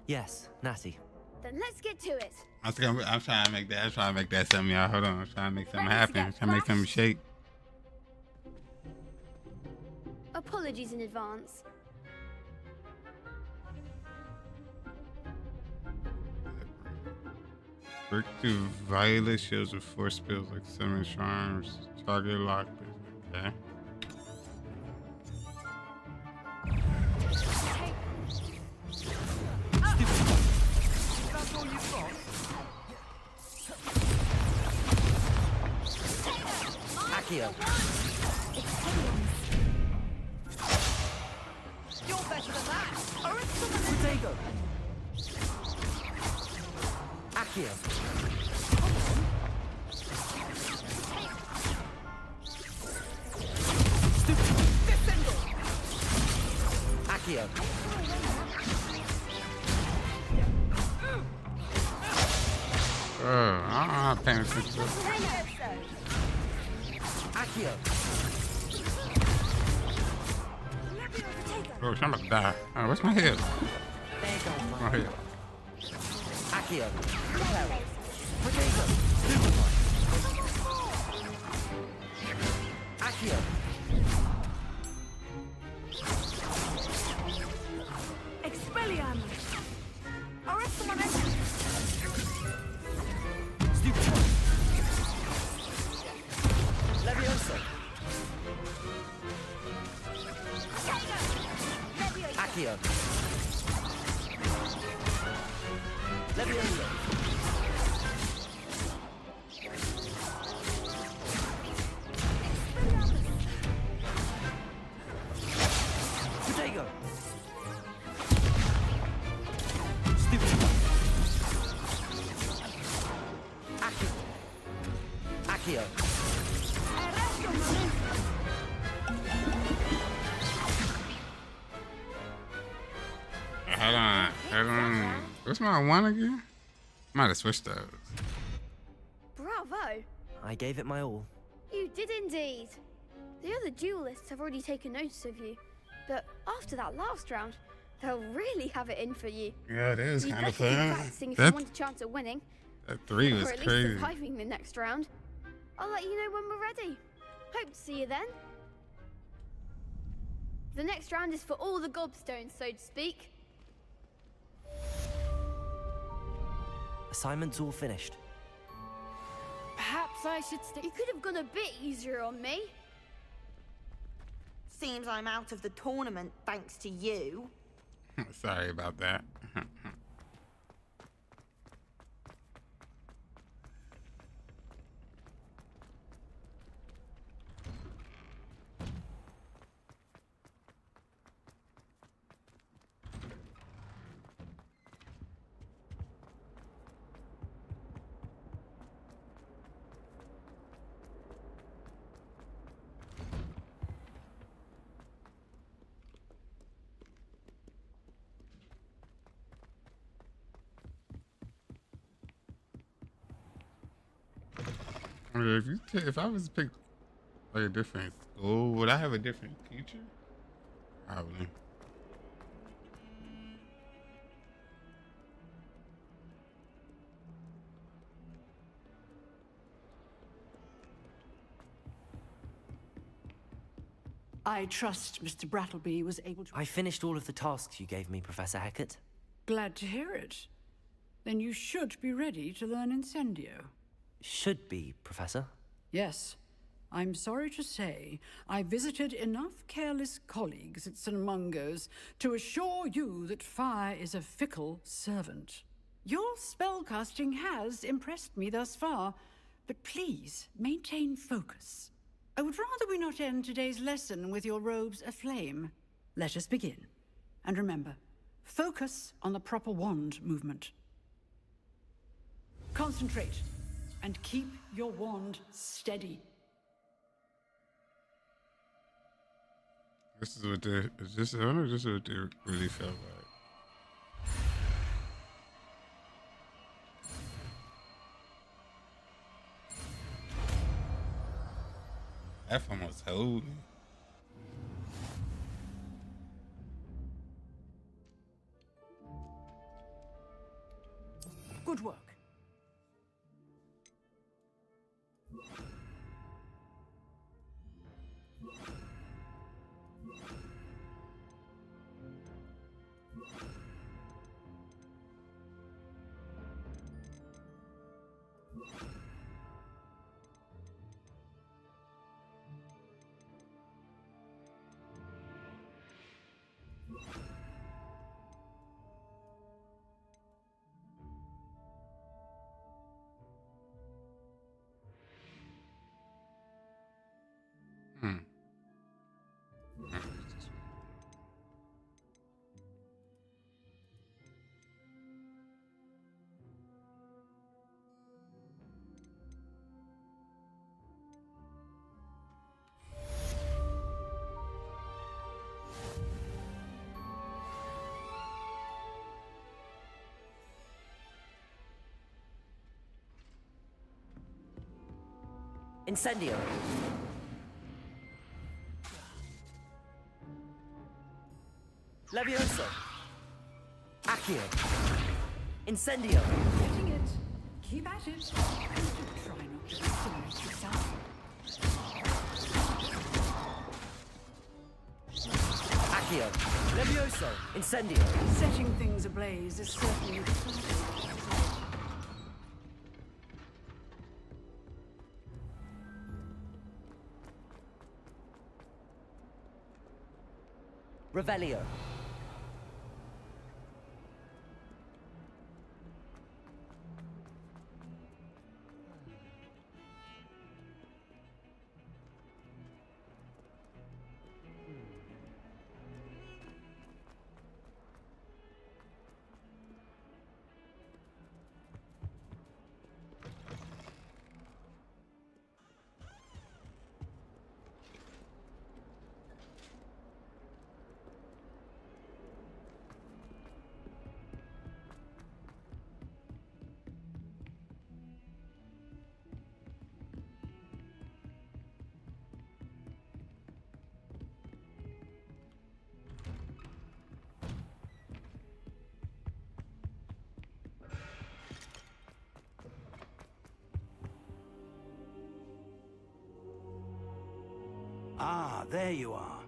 Yes, Natty. Then let's get to it. I'm trying to make that. I'm trying to make that something, y'all. Hold on. I'm trying to make something Ready to happen. get I'm trying to make something shake. Apologies in advance. Break through violet shields with force spells like summon charms. Target locked. Okay. That's all you've got? Accio. You're better than that. Protego. Accio. Accio. I'm not paying attention to it. Accio. Oh, I'm about to die. Oh, where's my head? There you go. My head. Accio. Accio. Expelliarmus! Levioso. Accio. Levioso. Protego. Stupid. Accio. Accio. Hold on. Hold on. What's my one again? Might have switched those. Bravo! I gave it my all. You did indeed. The other duelists have already taken notice of you, but after that last round, they'll really have it in for you. Yeah, that was You'd kind of better keep fun. practicing if you want a chance at winning. That 3 was or at crazy. least surviving the next round. I'll let you know when we're ready. Hope to see you then. The next round is for all the gobstones, so to speak. Assignment's all finished. Perhaps I should stay. You could have gone a bit easier on me. Seems I'm out of the tournament thanks to you. Sorry about that. If if I was to pick like a different school, would I have a different teacher? Probably. I trust Mr. Brattleby was able to... I finished all of the tasks you gave me, Professor Hecat. Glad to hear it. Then you should be ready to learn Incendio. Should be, Professor. Yes. I'm sorry to say, I visited enough careless colleagues at St. Mungo's to assure you that fire is a fickle servant. Your spellcasting has impressed me thus far, but please maintain focus. I would rather we not end today's lesson with your robes aflame. Let us begin. And remember, focus on the proper wand movement. Concentrate, and keep your wand steady. This is what they. Is this? I wonder if this is what they really felt like. That almost told me. Good work. Hmm. Incendio. Levioso. Accio. Incendio. Getting it. Keep at it. Try not to incinerate yourself. Accio. Levioso. Incendio. Setting things ablaze is certainly the first. Revelio. Ah, there you are.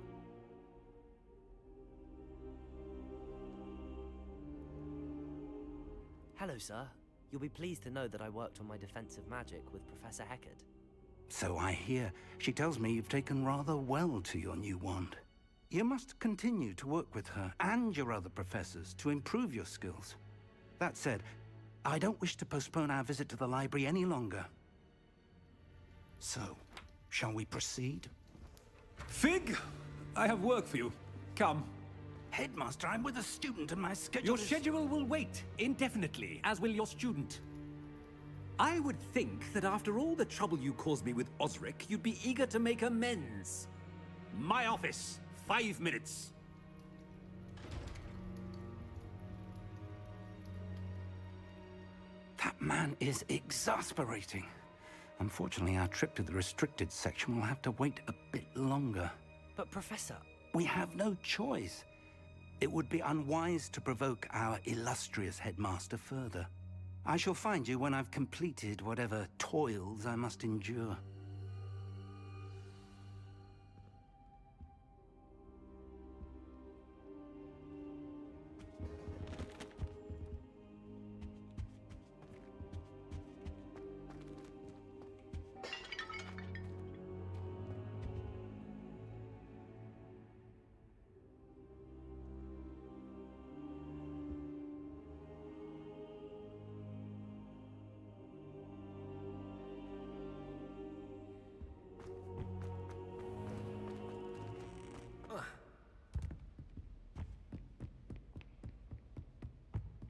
Hello, sir. You'll be pleased to know that I worked on my defensive magic with Professor Hecat. So I hear. She tells me you've taken rather well to your new wand. You must continue to work with her and your other professors to improve your skills. That said, I don't wish to postpone our visit to the library any longer. So, shall we proceed? Fig, I have work for you. Come. Headmaster, I'm with a student and my schedule Your is... schedule will wait indefinitely, as will your student. I would think that after all the trouble you caused me with Osric, you'd be eager to make amends. My office, 5 minutes. That man is exasperating. Unfortunately, our trip to the restricted section will have to wait a bit longer. But Professor... We have no choice. It would be unwise to provoke our illustrious headmaster further. I shall find you when I've completed whatever toils I must endure.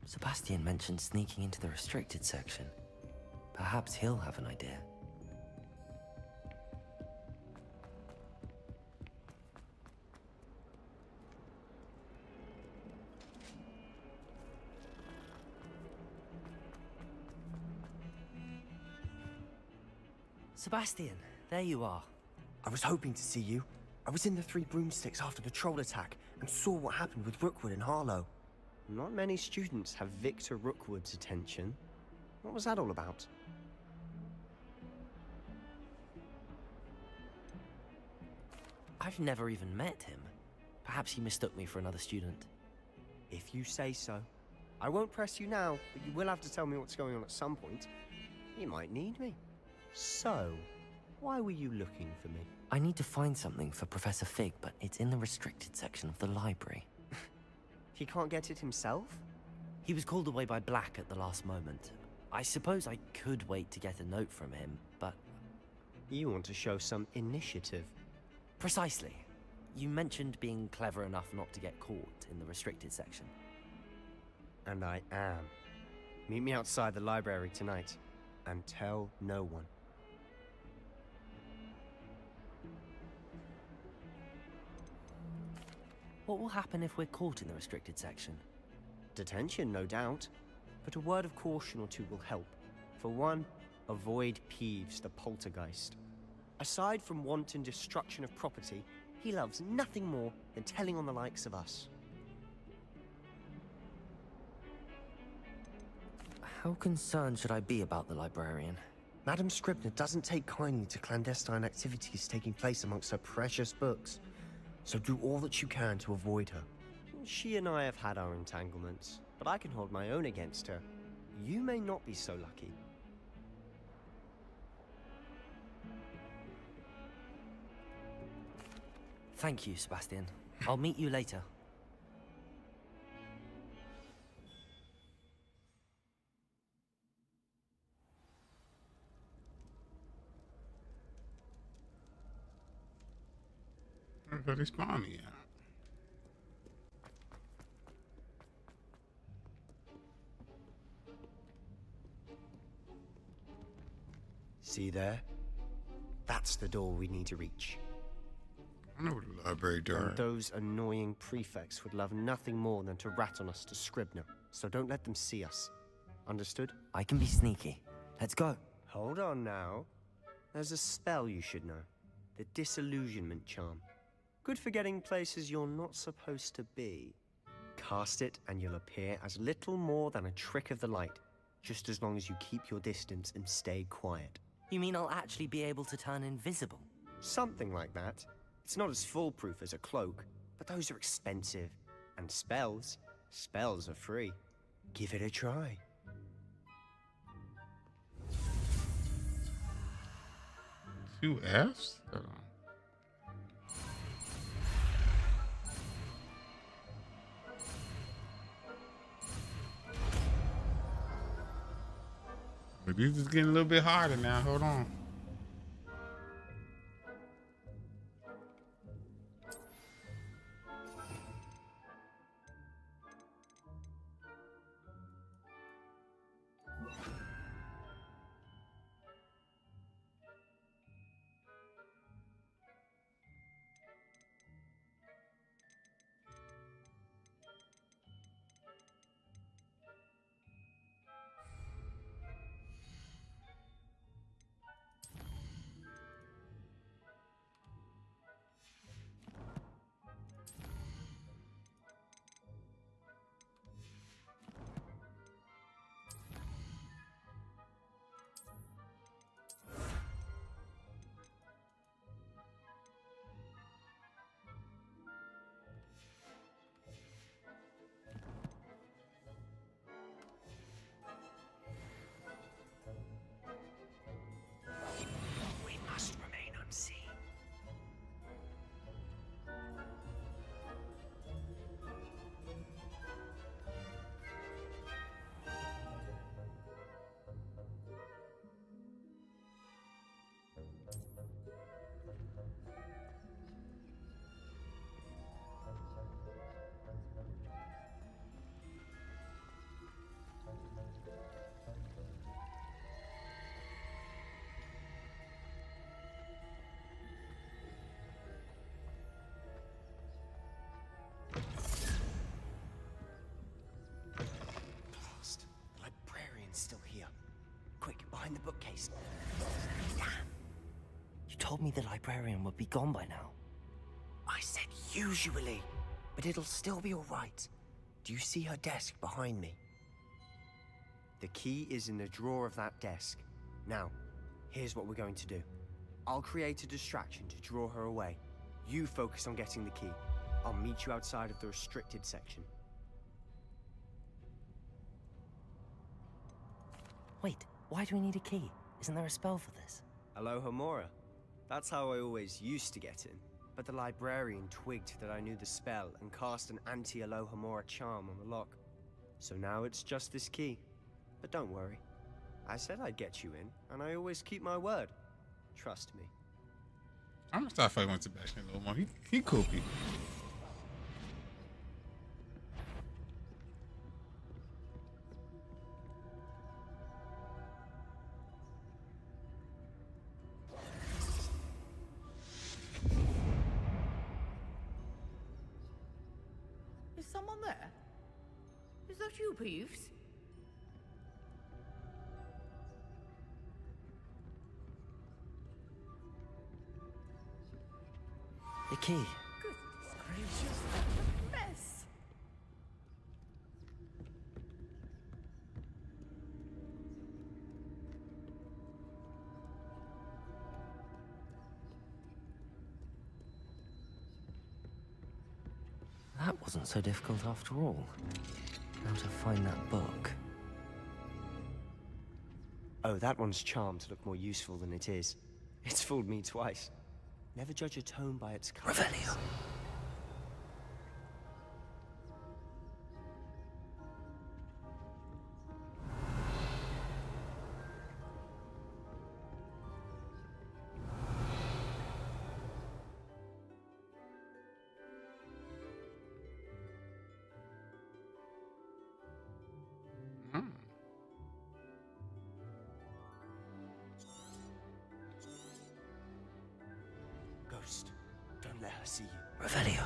Sebastian mentioned sneaking into the restricted section. Perhaps he'll have an idea. Sebastian, there you are. I was hoping to see you. I was in the Three Broomsticks after the troll attack and saw what happened with Rookwood and Harlow. Not many students have Victor Rookwood's attention. What was that all about? I've never even met him. Perhaps he mistook me for another student. If you say so. I won't press you now, but you will have to tell me what's going on at some point. You might need me. So, why were you looking for me? I need to find something for Professor Fig, but it's in the restricted section of the library. He can't get it himself? He was called away by Black at the last moment. I suppose I could wait to get a note from him, but... You want to show some initiative. Precisely. You mentioned being clever enough not to get caught in the restricted section. And I am. Meet me outside the library tonight, and tell no one. What will happen if we're caught in the restricted section? Detention, no doubt. But a word of caution or two will help. For one, avoid Peeves, the poltergeist. Aside from wanton destruction of property, he loves nothing more than telling on the likes of us. How concerned should I be about the librarian? Madame Scribner doesn't take kindly to clandestine activities taking place amongst her precious books. So do all that you can to avoid her. She and I have had our entanglements, but I can hold my own against her. You may not be so lucky. Thank you, Sebastian. I'll meet you later. Where they spawn me at? See there? That's the door we need to reach. I know the library door. And those annoying prefects would love nothing more than to rat on us to Scribner, so don't let them see us. Understood? I can be sneaky. Let's go. Hold on now. There's a spell you should know. The Disillusionment Charm. Good for getting places you're not supposed to be. Cast it and you'll appear as little more than a trick of the light, just as long as you keep your distance and stay quiet. You mean I'll actually be able to turn invisible? Something like that. It's not as foolproof as a cloak, but those are expensive. And spells are free. Give it a try. Two Fs? Hold on. But these is getting a little bit harder now. Hold on. case. Damn. You told me the librarian would be gone by now. I said usually, but it'll still be all right. Do you see her desk behind me? The key is in the drawer of that desk. Now, here's what we're going to do. I'll create a distraction to draw her away. You focus on getting the key. I'll meet you outside of the restricted section. Wait, why do we need a key? Isn't there a spell for this? Alohomora. That's how I always used to get in. But the librarian twigged that I knew the spell and cast an anti-Alohomora charm on the lock. So now it's just this key. But don't worry. I said I'd get you in, and I always keep my word. Trust me. I'm gonna start fucking with Sebastian a little more. He cool people. Is someone there? Is that you, Peeves? The key. Goodness gracious, what a mess! That wasn't so difficult after all. Now to find that book. Oh, that one's charmed to look more useful than it is. It's fooled me twice. Never judge a tome by its colors. Revelio. Ghost, don't let her see you. Revelio.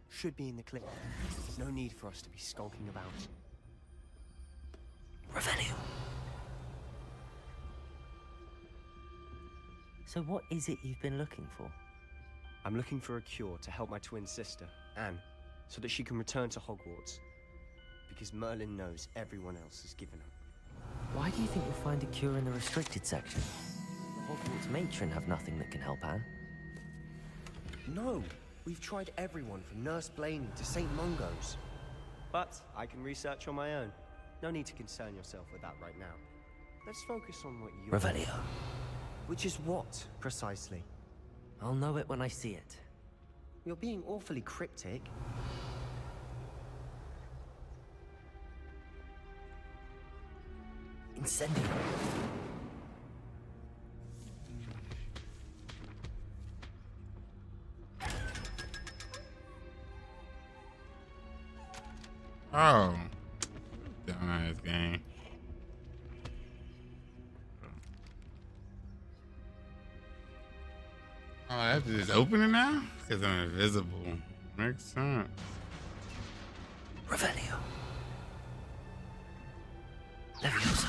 Should be in the clip. There's no need for us to be skulking about. Revelio. So what is it you've been looking for? I'm looking for a cure to help my twin sister, Anne, so that she can return to Hogwarts. Because Merlin knows everyone else has given up. Why do you think you'll find a cure in the restricted section? The Hogwarts matron have nothing that can help Anne. No! We've tried everyone from Nurse Blaney to St. Mungo's. But I can research on my own. No need to concern yourself with that right now. Let's focus on what you... Revelio. Which is what, precisely? I'll know it when I see it. You're being awfully cryptic. Incendio. Oh, dumbass game. Oh, I have to just open it now? Because I'm invisible. Makes sense. Revelio. Leviosa.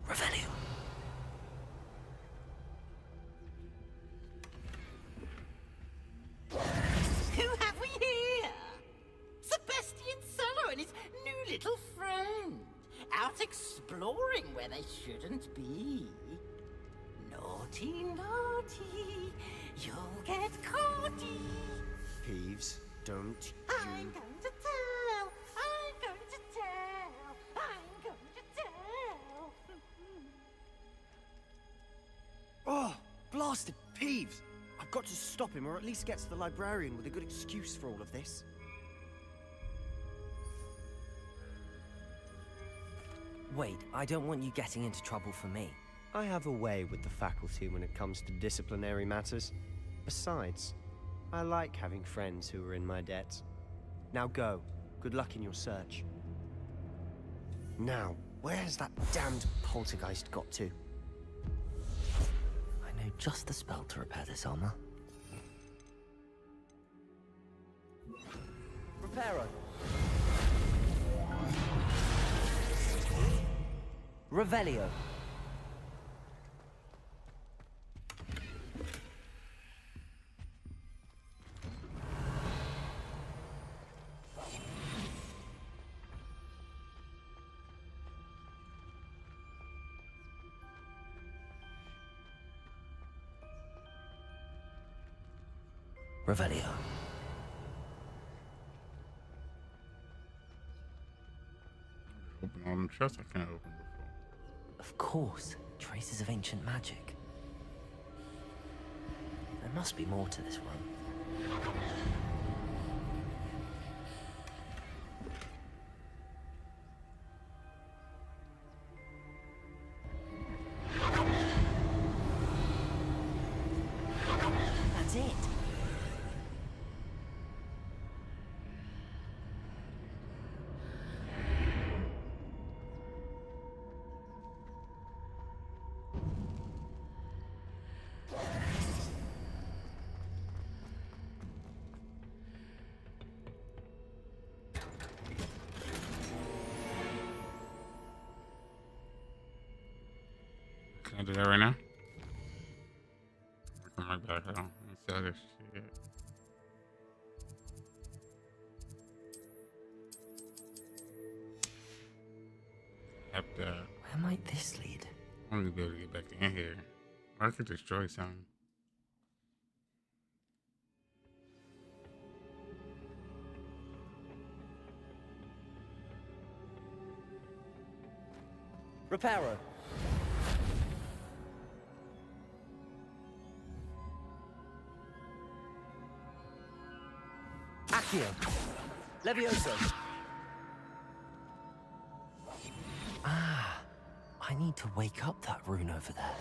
Revelio. Who have we here? Sebastian Cello and his new little friend. Out exploring where they shouldn't be. Naughty, naughty. You'll get caughty. Peeves, don't I'm going to tell. I'm going to tell. I'm going to tell. Oh, blasted Peeves! I've got to stop him, or at least get to the librarian with a good excuse for all of this. Wait, I don't want you getting into trouble for me. I have a way with the faculty when it comes to disciplinary matters. Besides, I like having friends who are in my debt. Now go. Good luck in your search. Now, where's that damned poltergeist got to? I know just the spell to repair this armor. Reparo. Revelio. Revelio. Open all them chests I can't open before. Of course, traces of ancient magic. There must be more to this run. That's it. Can I do that right now? I'll come right back. Hold on. Let me sell this shit. Have to. Where might this lead? I want to be able to get back in here. Or I could destroy something. Reparo. Accio. Levioso. Ah, I need to wake up that rune over there.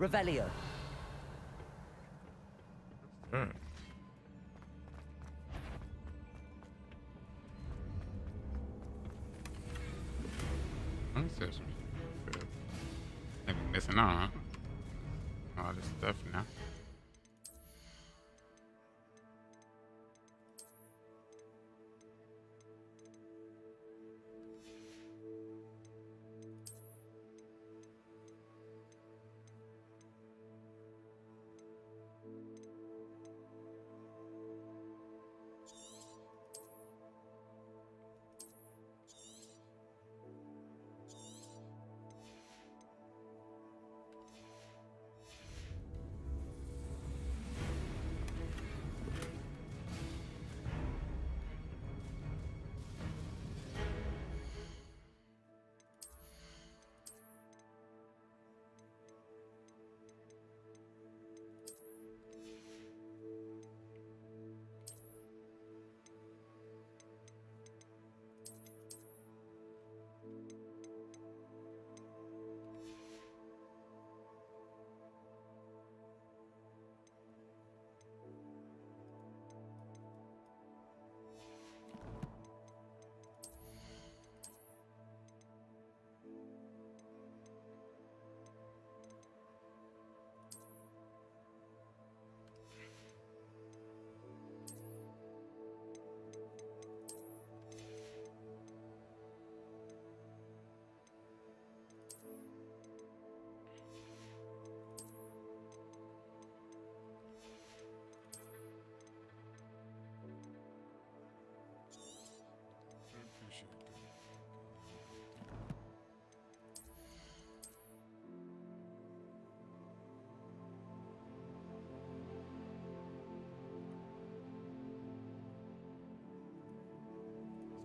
Revelio. Ancestors. I've been missing out on all this stuff now.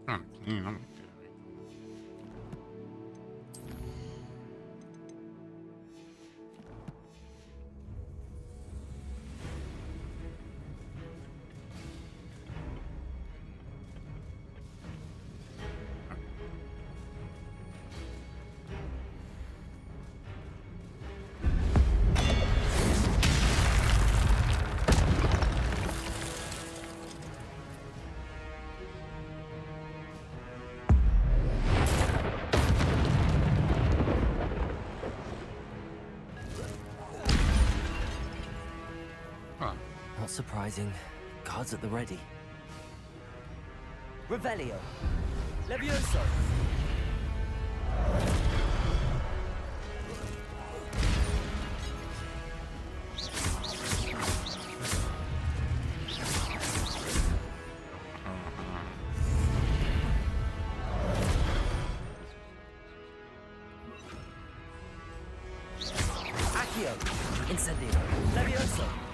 Trying to clean. I'm Not surprising. Guards at the ready. Revelio. Levioso. Accio. Incendio. Levioso.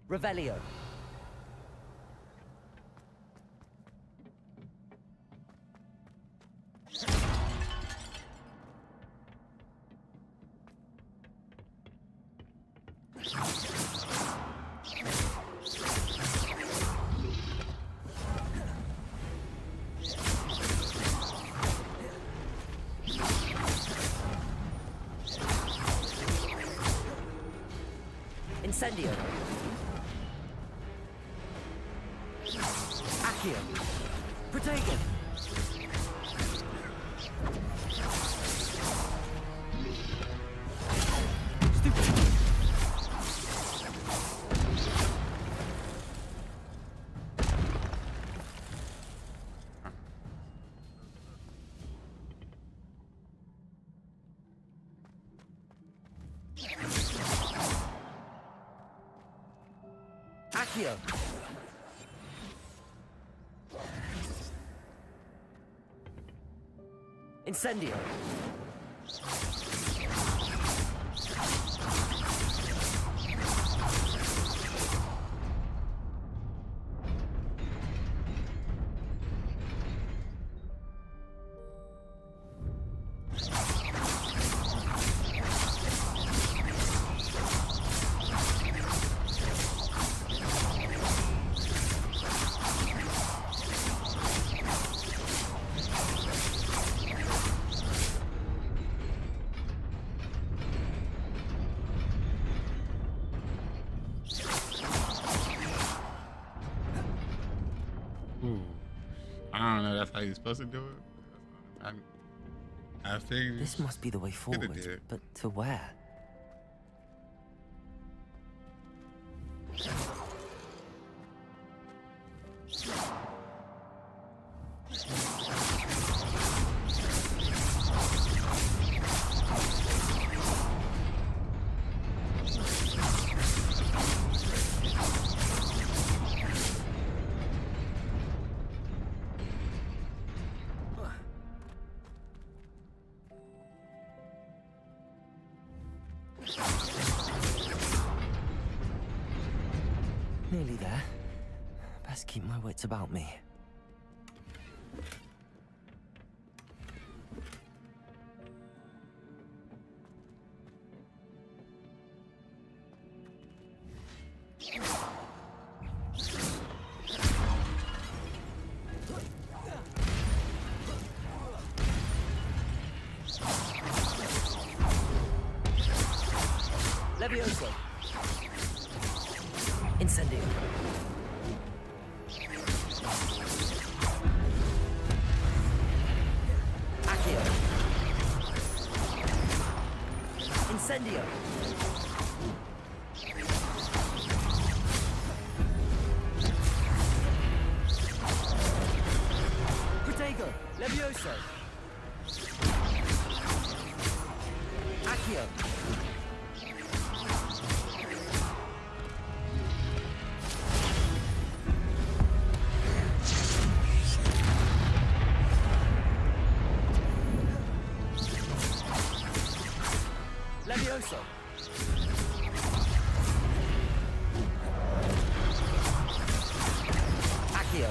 Revelio. Incendio. Accio. Protego. Accio. Incendio. I don't know. That's how you're supposed to do it. I figured This must be the way forward, but to where? Nearly there. Best keep my wits about me. Levioso. Incendio. Accio. Incendio. Protego. Levioso. Accio. Levioso. Accio.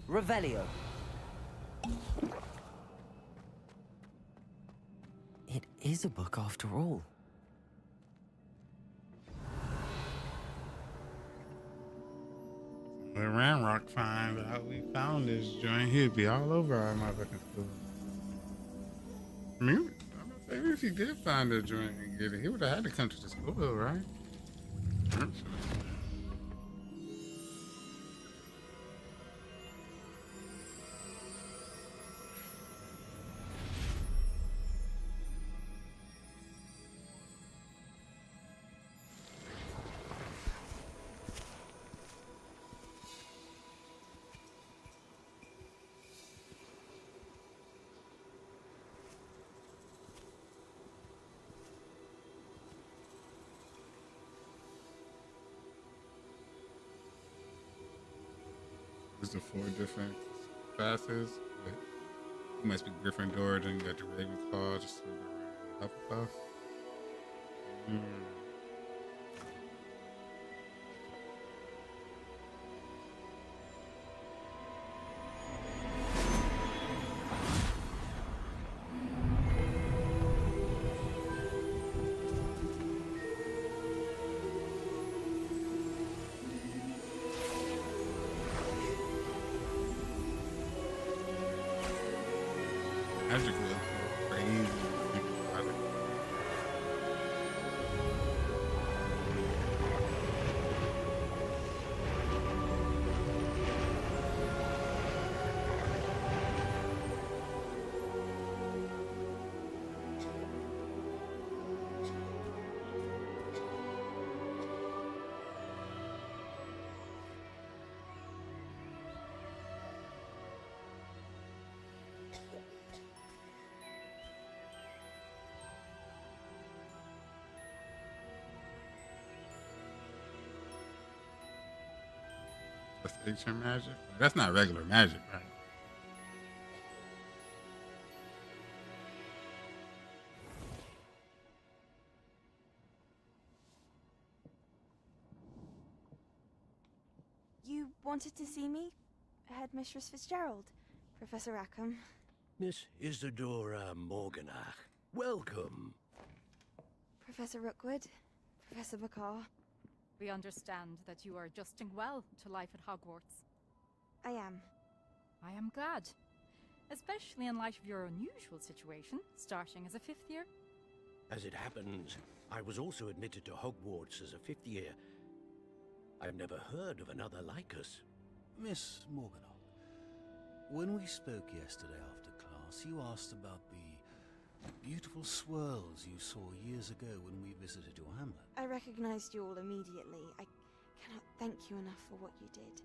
Revelio. It is a book after all. When Ramrock finds out we found this joint, he'd be all over our motherfucking school. I mean, I'm gonna say if he did find a joint and get it, he would have had to come to the school, right? There's the 4 different classes. Like, you must be Gryffindor, then you got the Ravenclaw, just Hufflepuff. Magic was crazy. That's ancient magic. That's not regular magic, right? You wanted to see me? Headmistress Fitzgerald, Professor Rackham. Miss Isadora Morganach, welcome. Professor Rookwood, Professor McCaw. We understand that you are adjusting well to life at Hogwarts. I am. I am glad. Especially in light of your unusual situation, starting as a 5th year. As it happens, I was also admitted to Hogwarts as a 5th year. I've never heard of another like us. Miss Morganach, when we spoke yesterday after class, you asked about the beautiful swirls you saw years ago when we visited your hamlet. I recognized you all immediately. I cannot thank you enough for what you did.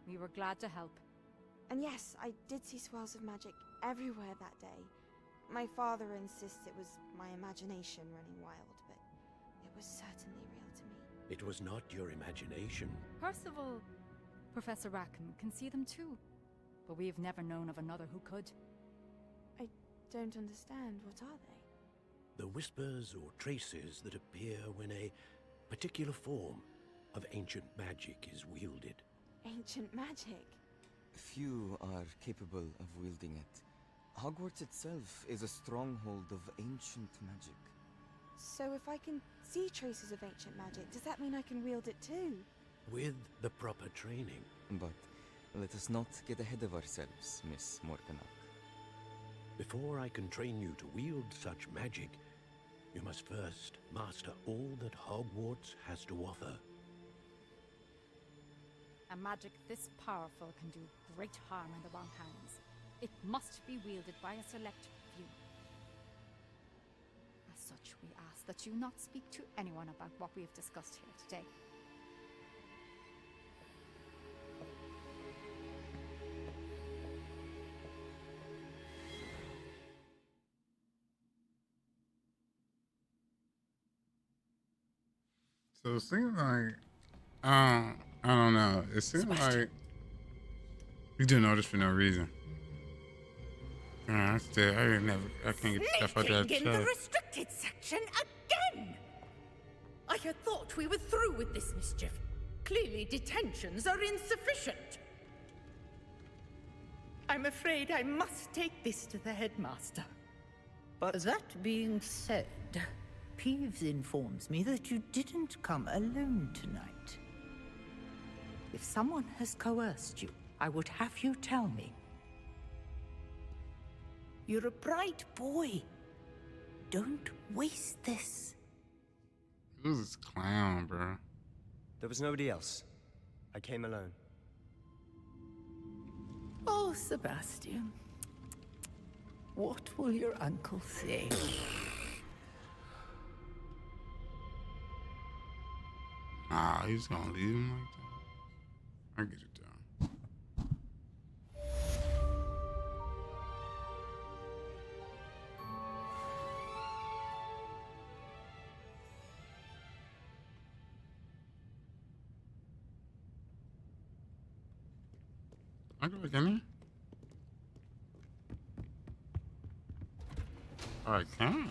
We were glad to help. And yes, I did see swirls of magic everywhere that day. My father insists it was my imagination running wild, but it was certainly real to me. It was not your imagination. Percival, Professor Rackham can see them too. But we have never known of another who could. I don't understand. What are they? The whispers or traces that appear when a particular form of ancient magic is wielded. Ancient magic? Few are capable of wielding it. Hogwarts itself is a stronghold of ancient magic. So if I can see traces of ancient magic, does that mean I can wield it too? With the proper training. But let us not get ahead of ourselves, Miss Morganach. Before I can train you to wield such magic, you must first master all that Hogwarts has to offer. A magic this powerful can do great harm in the wrong hands. It must be wielded by a select few. As such, we ask that you not speak to anyone about what we have discussed here today. So it seems like, I don't know. It seems like You doing all this for no reason. I can't get the stuff out of that Sneaking in the chest. restricted section again! I had thought we were through with this mischief. Clearly detentions are insufficient. I'm afraid I must take this to the headmaster. But that being said, Peeves informs me that you didn't come alone tonight. If someone has coerced you, I would have you tell me. You're a bright boy. Don't waste this. Who's this clown, bro? There was nobody else. I came alone. Oh, Sebastian. What will your uncle say? Ah, he's gonna leave him like that. I get it done. I go back in there? Oh, I can.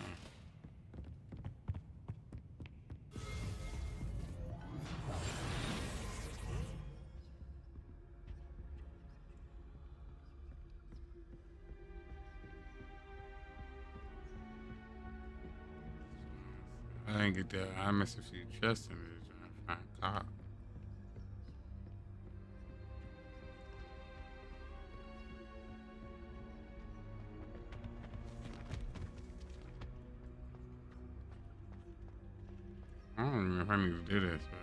I didn't get that. I missed a few chests in this. I find cop. I don't even know if I need to do this, but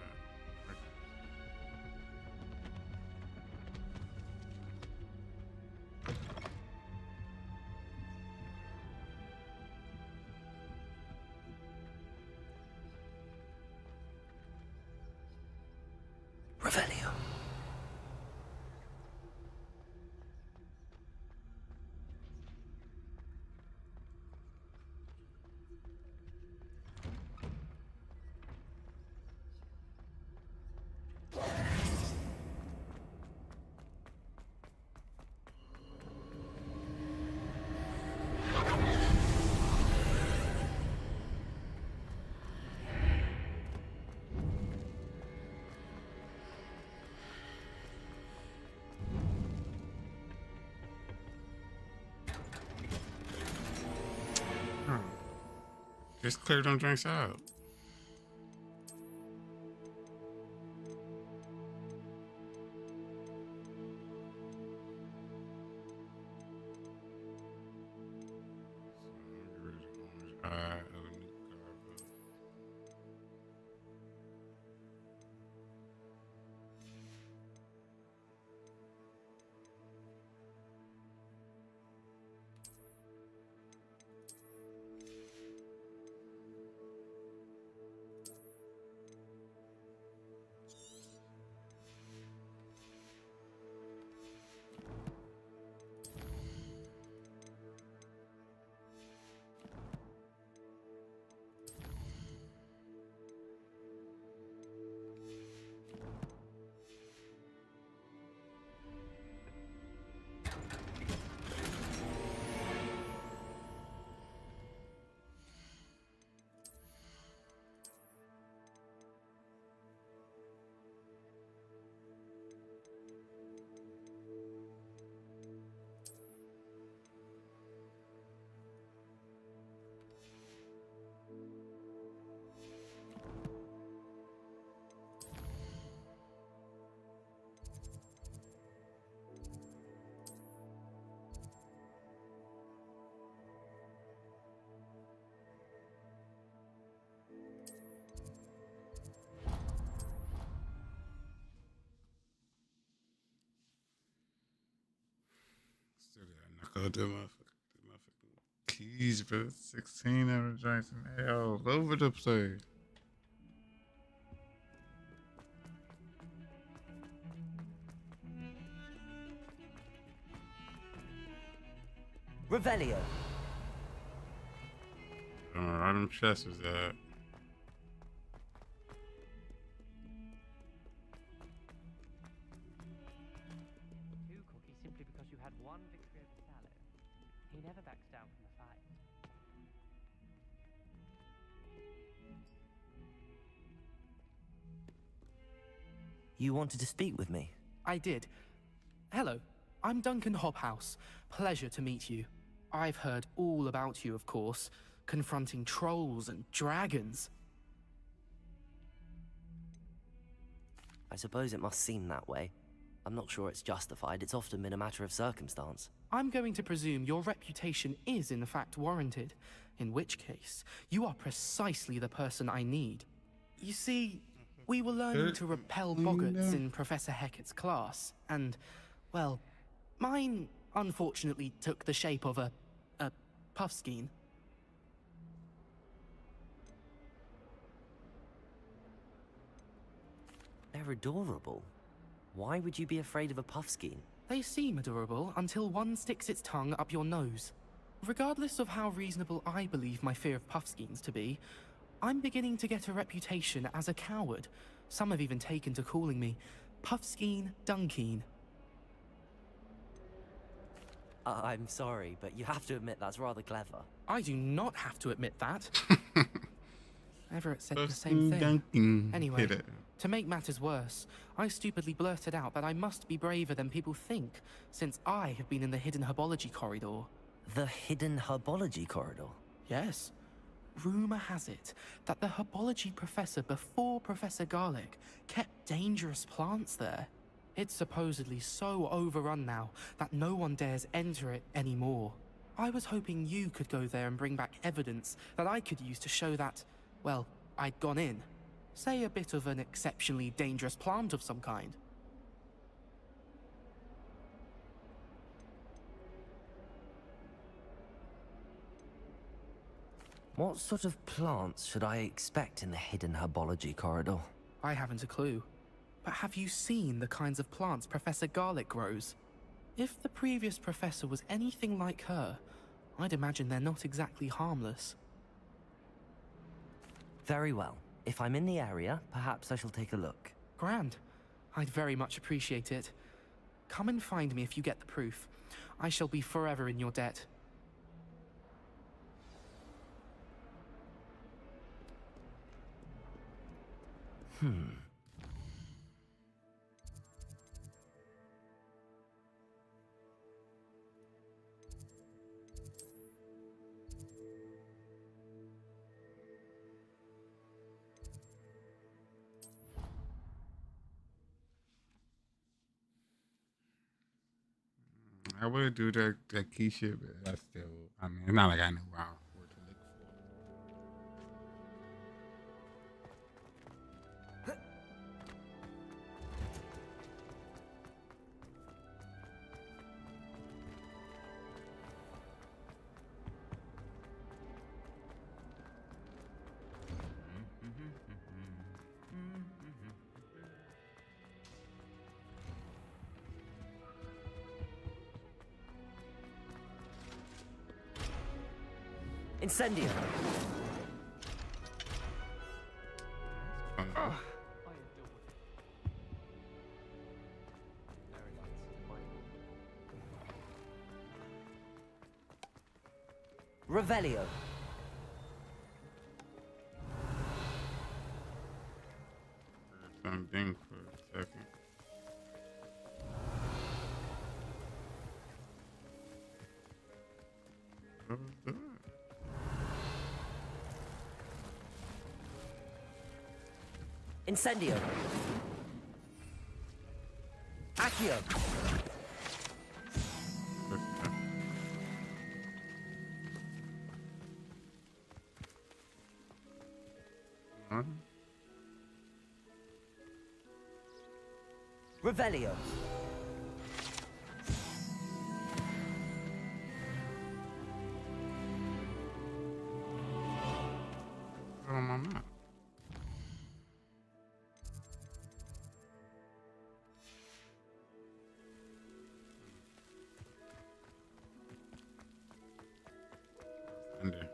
Revelio. just clear them drinks out. Still gotta knock out them motherfucking keys, bro. 16 of the joints in hell all over the place. Revelio. I don't know how them chests was at. one victory over Sallow. He never backs down from the fight. You wanted to speak with me? I did. Hello, I'm Duncan Hobhouse. Pleasure to meet you. I've heard all about you, of course, confronting trolls and dragons. I suppose it must seem that way. I'm not sure it's justified. It's often been a matter of circumstance. I'm going to presume your reputation is in fact warranted, in which case, you are precisely the person I need. You see, we were learning to repel boggarts in Professor Hecat's class, and, well, mine unfortunately took the shape of a puffskein. They're adorable. Why would you be afraid of a puffskein? They seem adorable until one sticks its tongue up your nose. Regardless of how reasonable I believe my fear of puffskeins to be, I'm beginning to get a reputation as a coward. Some have even taken to calling me Puffskein Dunkeen. I'm sorry, but you have to admit that's rather clever. I do not have to admit that. Everett said the same thing. Dunking. Anyway, to make matters worse, I stupidly blurted out that I must be braver than people think, since I have been in the hidden herbology corridor. The hidden herbology corridor? Yes. Rumor has it that the herbology professor before Professor Garlic kept dangerous plants there. It's supposedly so overrun now that no one dares enter it anymore. I was hoping you could go there and bring back evidence that I could use to show that, well, I'd gone in. Say a bit of an exceptionally dangerous plant of some kind. What sort of plants should I expect in the hidden herbology corridor? I haven't a clue. But have you seen the kinds of plants Professor Garlic grows? If the previous professor was anything like her, I'd imagine they're not exactly harmless. Very well. If I'm in the area, perhaps I shall take a look. Grand. I'd very much appreciate it. Come and find me if you get the proof. I shall be forever in your debt. I would do that key shit, but I still, I mean, it's not like I know where to look for. Incendio! Revelio. Something for a second. What was that? Incendio. Accio. Revelio. On my map. Under.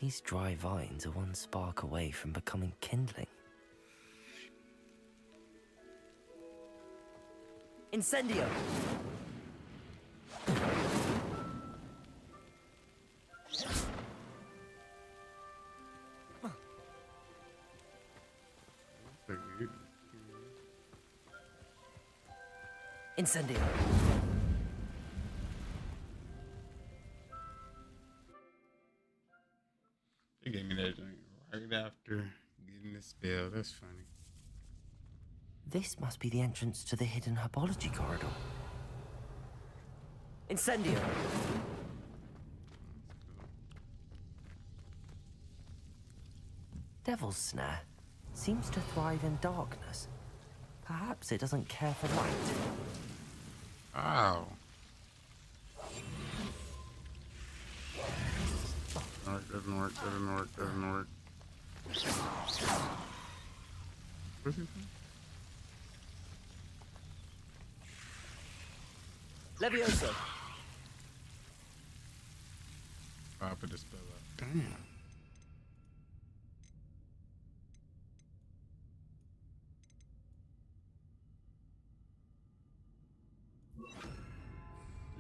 These dry vines are one spark away from becoming kindling. Incendio! Incendio! They gave me that drink right after getting the spell. That's funny. This must be the entrance to the hidden herbology corridor. Incendio! Devil's Snare seems to thrive in darkness. Perhaps it doesn't care for light. Wow. Doesn't work. What's he saying? Levioso! Oh, I put the spell up. Damn.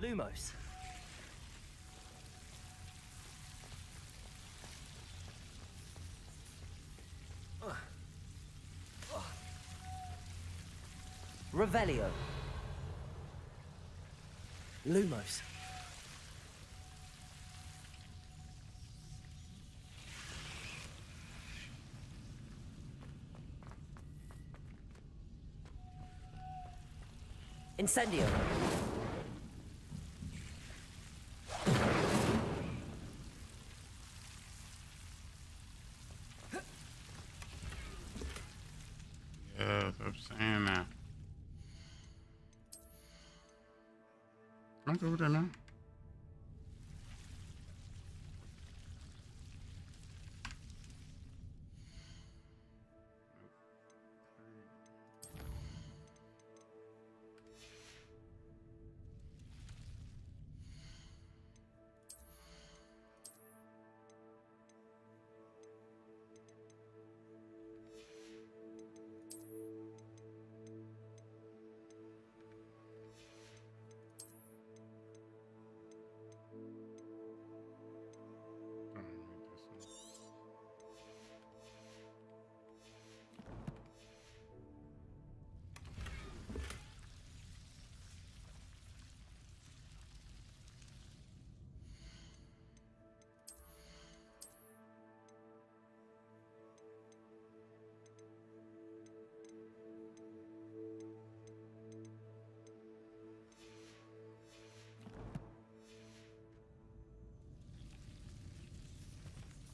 Lumos. Revelio. Lumos. Incendio. Yes, I'm saying that. I'm good with that now.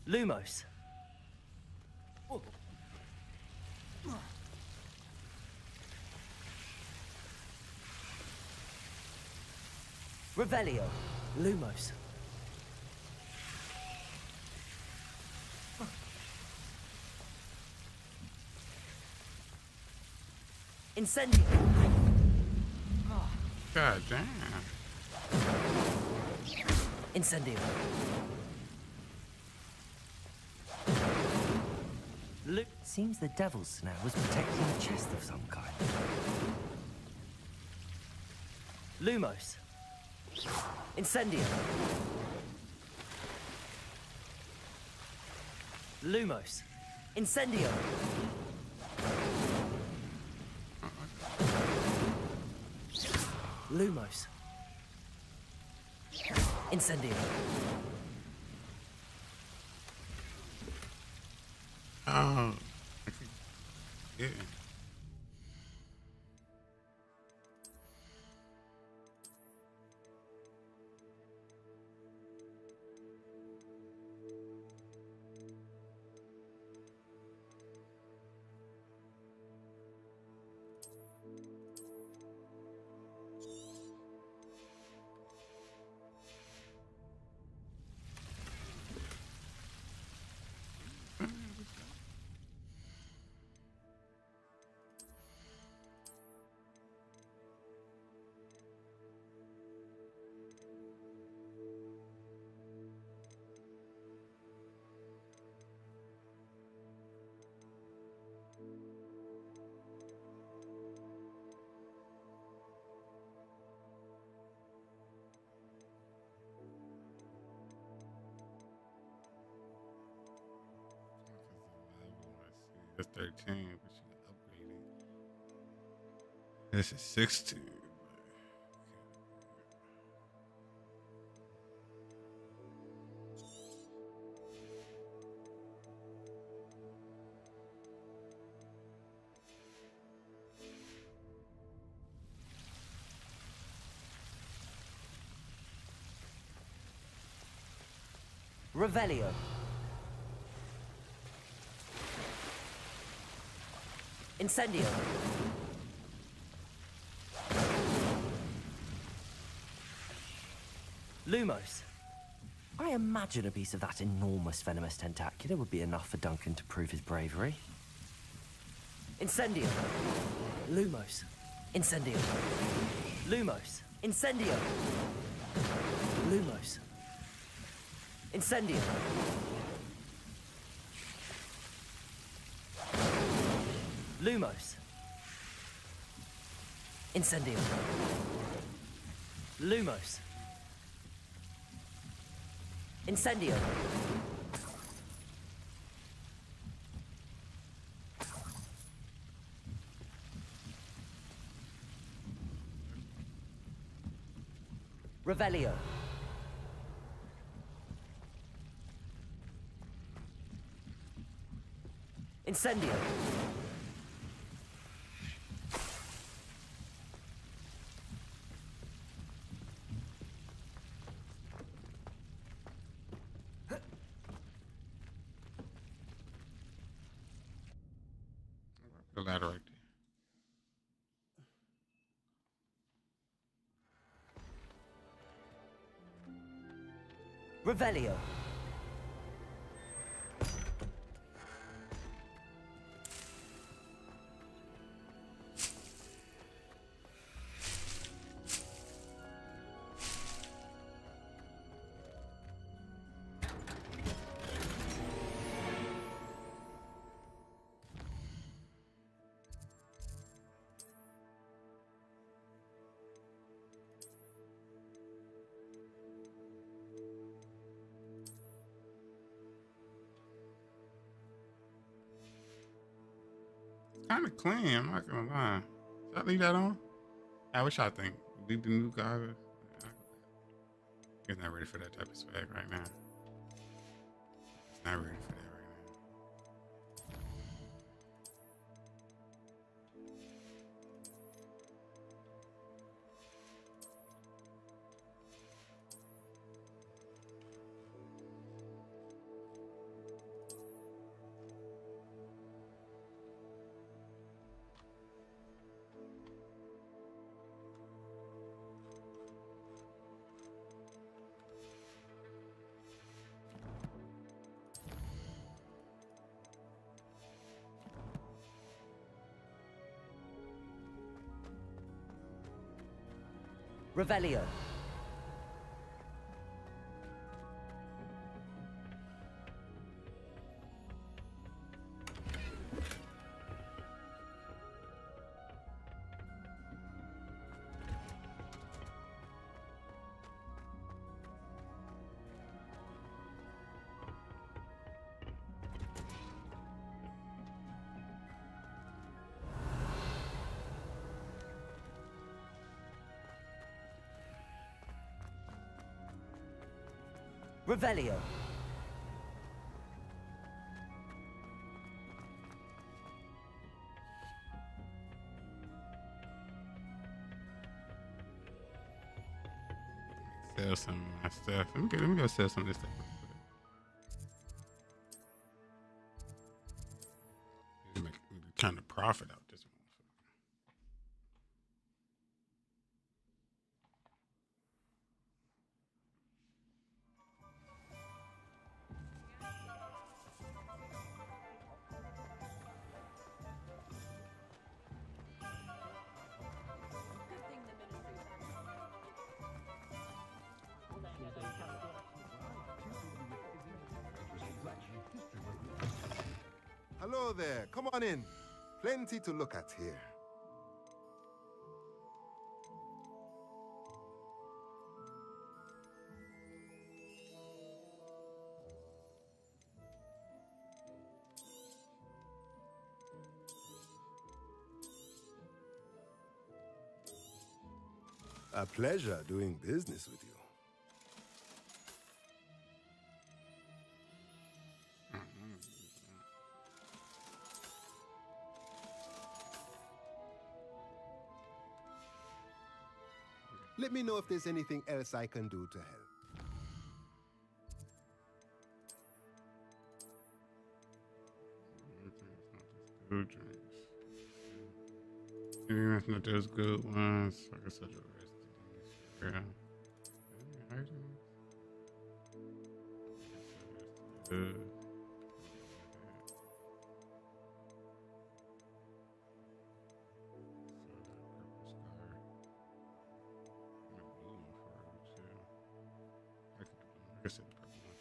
Lumos. Revelio. Lumos. Incendio. God damn. Incendio. Seems the Devil's Snare was protecting a chest of some kind. Lumos. Incendio. Lumos. Incendio. Lumos. Incendio. Oh. Yeah. 13, but she upgraded. This is 16. Revelio. Incendio. Lumos. I imagine a piece of that enormous venomous tentacular would be enough for Duncan to prove his bravery. Incendio. Lumos. Incendio. Lumos. Incendio. Lumos. Incendio. Lumos. Incendio. Lumos. Incendio. Revelio. Incendio. The ladder right there. Revelio. Kind of clean, I'm not gonna lie. Should I leave that on? I wish I think. Leave the new guy. He's not ready for that type of swag right now. He's not ready for that right now. Revelio. Revelio. Sell some of my stuff. Let me go sell some of this stuff. Make kind of profit out this one. Hello there, come on in. Plenty to look at here. A pleasure doing business with you. Let me know if there's anything else I can do to help. Good drinks. Maybe that's not those good ones. Like I said, the rest of these. Yeah. Good. I said the purple one.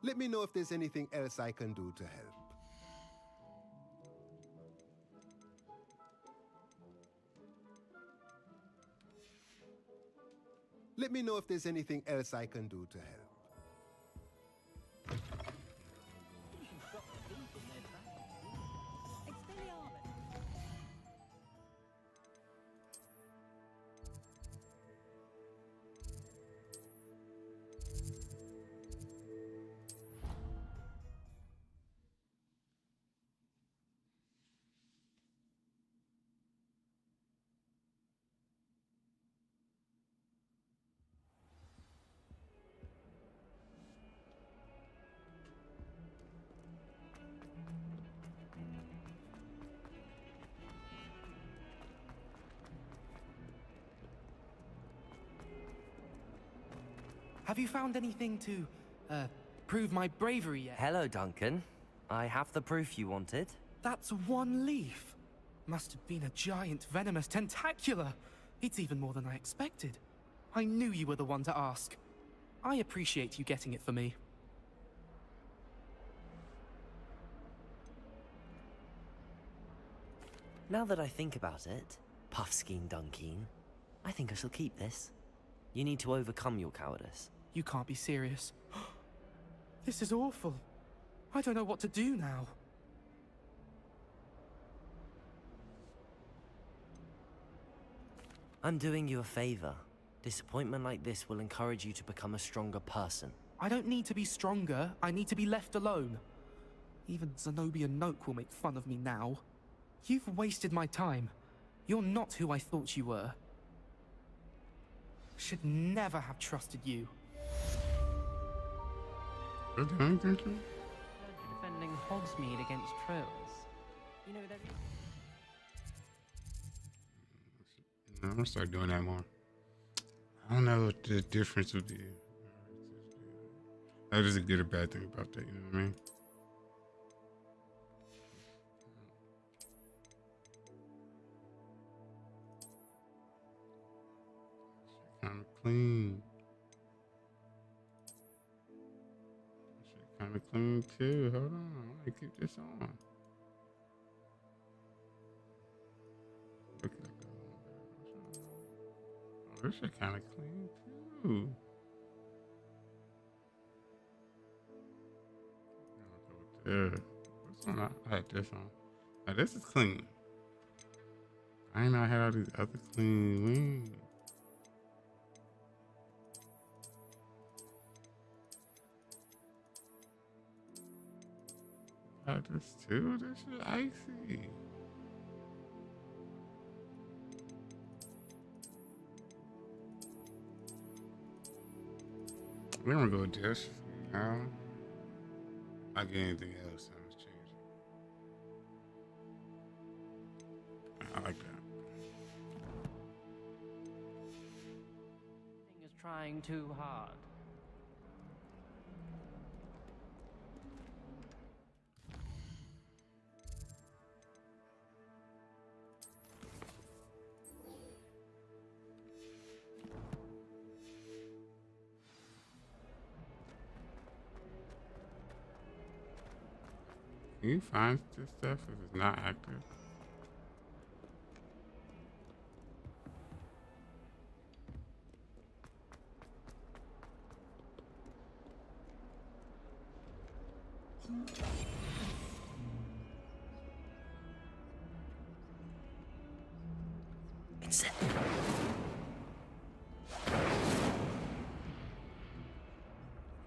Let me know if there's anything else I can do to help. Let me know if there's anything else I can do to help. Have you found anything to, prove my bravery yet? Hello, Duncan. I have the proof you wanted. That's one leaf. Must have been a giant venomous tentacula. It's even more than I expected. I knew you were the one to ask. I appreciate you getting it for me. Now that I think about it, Puffskein Dunkeen, I think I shall keep this. You need to overcome your cowardice. You can't be serious. This is awful. I don't know what to do now. I'm doing you a favor. Disappointment like this will encourage you to become a stronger person. I don't need to be stronger, I need to be left alone. Even Zenobia Noak will make fun of me now. You've wasted my time. You're not who I thought you were. Should never have trusted you. Defending Hogsmeade against trolls. You know, there is... I'm gonna start doing that more. I don't know what the difference would be. That is a good or bad thing about that, you know what I mean? Kind of clean. Kind of clean too. Hold on, I want to keep this on. Look at that. Oh, this shit kind of clean too. What's on? I had this on. Now this is clean. I ain't know I had all these other clean wings. This too. This shit icy. We're gonna go with this for now. I'll get anything else. I'm just changing. I like that. trying too hard. Can you find this stuff if it's not active?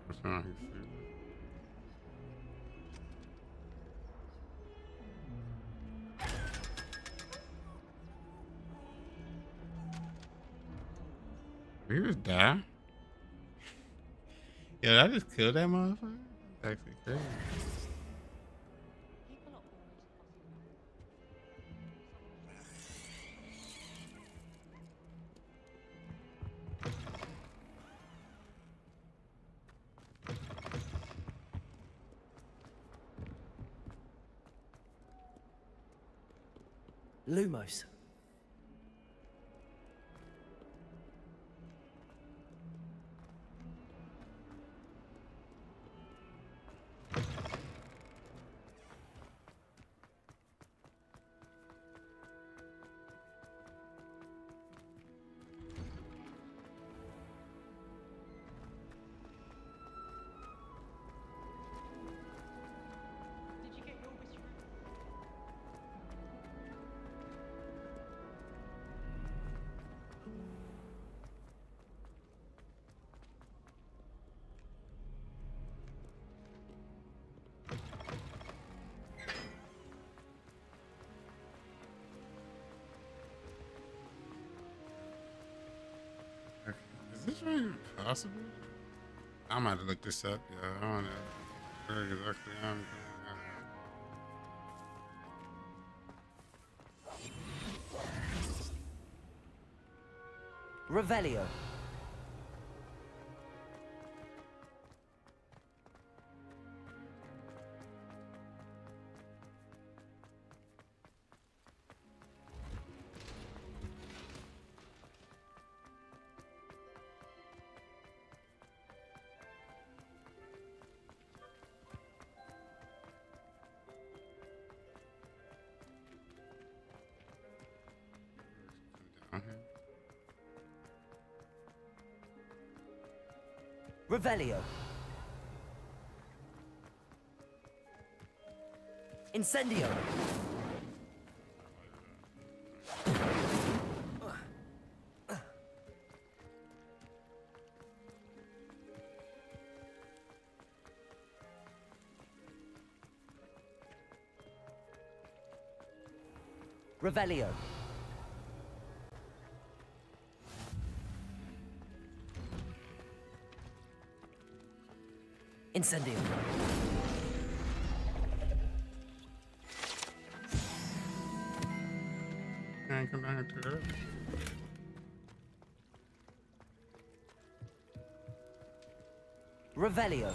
What's wrong? He just die? Yeah, I just killed that motherfucker? That's actually crazy. Lumos. Is this really possible? I'm about to look this up, yeah. I don't know. Where exactly I'm Revelio. Revelio. Incendio. Revelio. Incendio. Can't come down here too early. Revelio.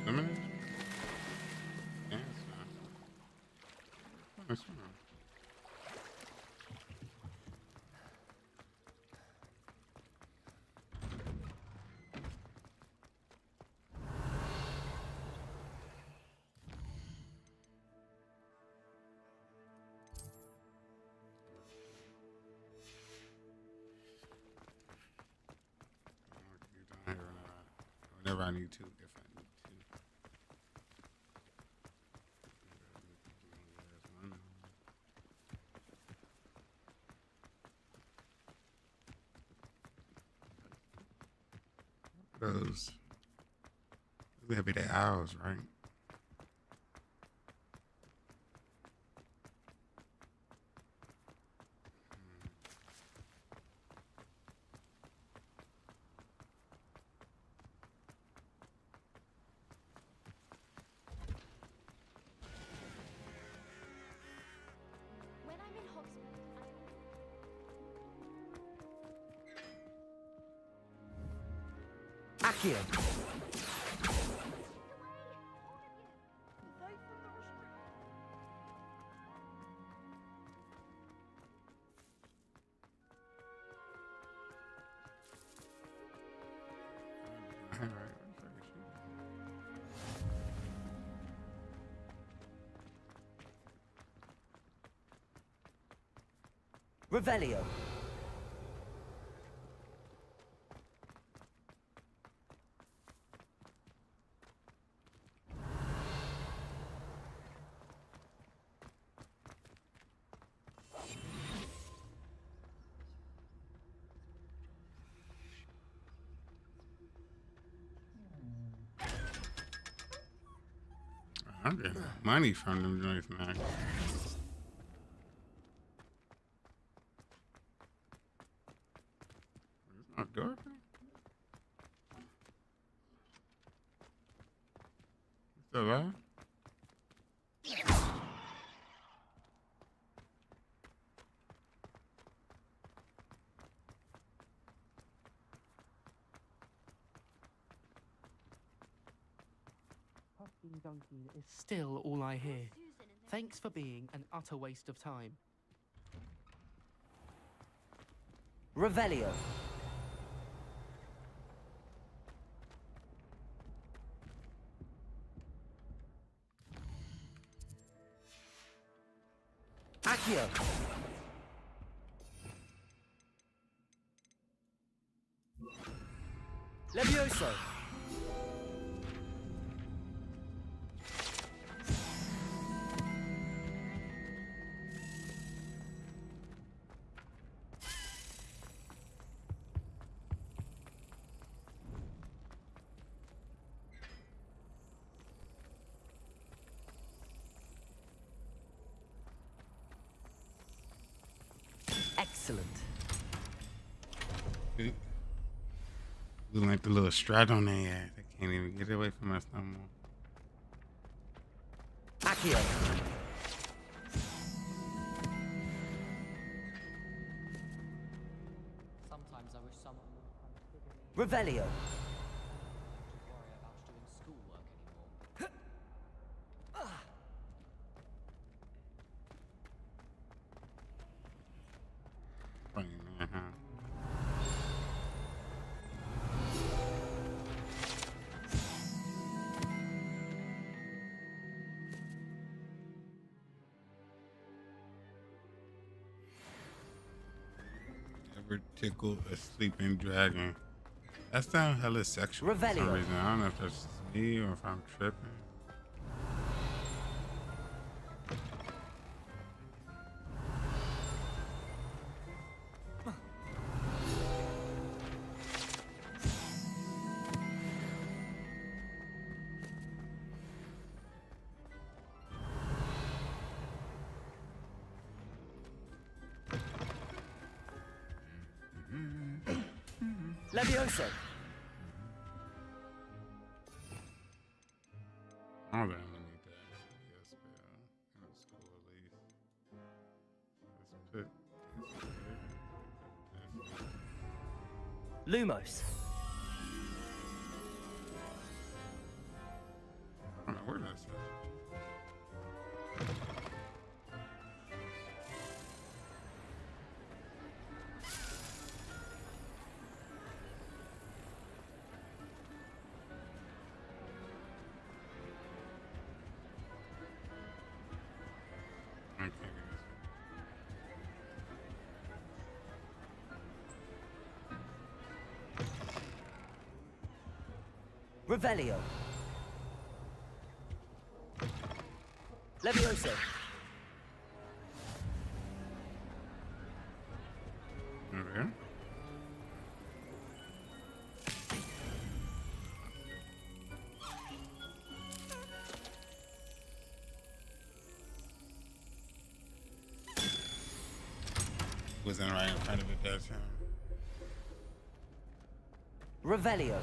Swimming? Yeah, it's not. Swim. Whenever I need to, if I need to. Those gotta be the owls, right? When I'm Accio. Revelio. I'm getting money from them joints now. Is my door open? Still alive? Puffing Dunking is still all I hear. Thanks for being an utter waste of time. Revelio. Accio. Levioso. Excellent. We like the little strut on their ass. They can't even get away from us no more. Accio. Sometimes I wish someone would come and figure me Revelio. worry about doing schoolwork anymore. Funny, man, huh? Ever tickle a sleeping dragon? That sounds hella sexual for some Revelio. reason. I don't know if that's me or if I'm tripping. Levioso. I don't really need that. Yeah, spell. That's cool, at least. Let's put Lumos. I don't know where that's at. Revelio. Levioso. Okay. Wasn't right in front of it that time. Revelio.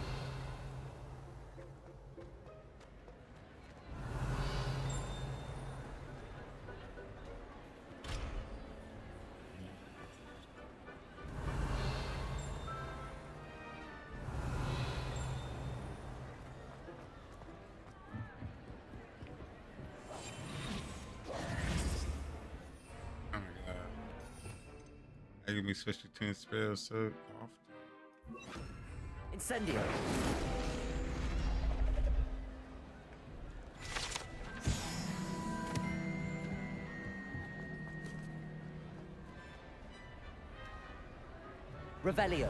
making me switch between spells so often. Incendio. Revelio.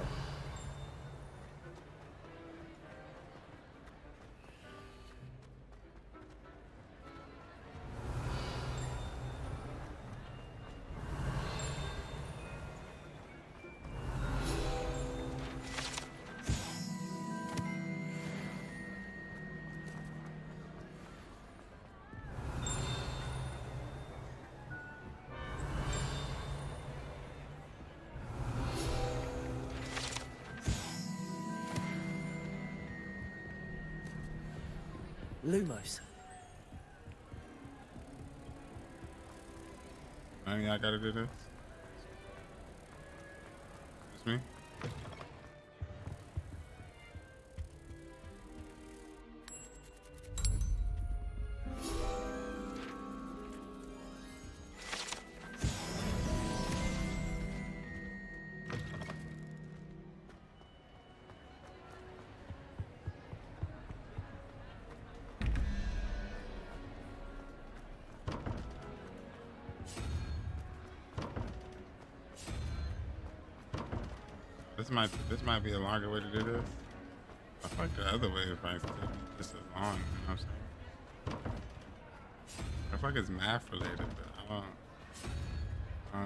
Lumos. I mean, I gotta do this. It's me. This might be a longer way to do this. I feel like the other way is probably still be just as long. You know what I'm saying? I feel like it's math related, but I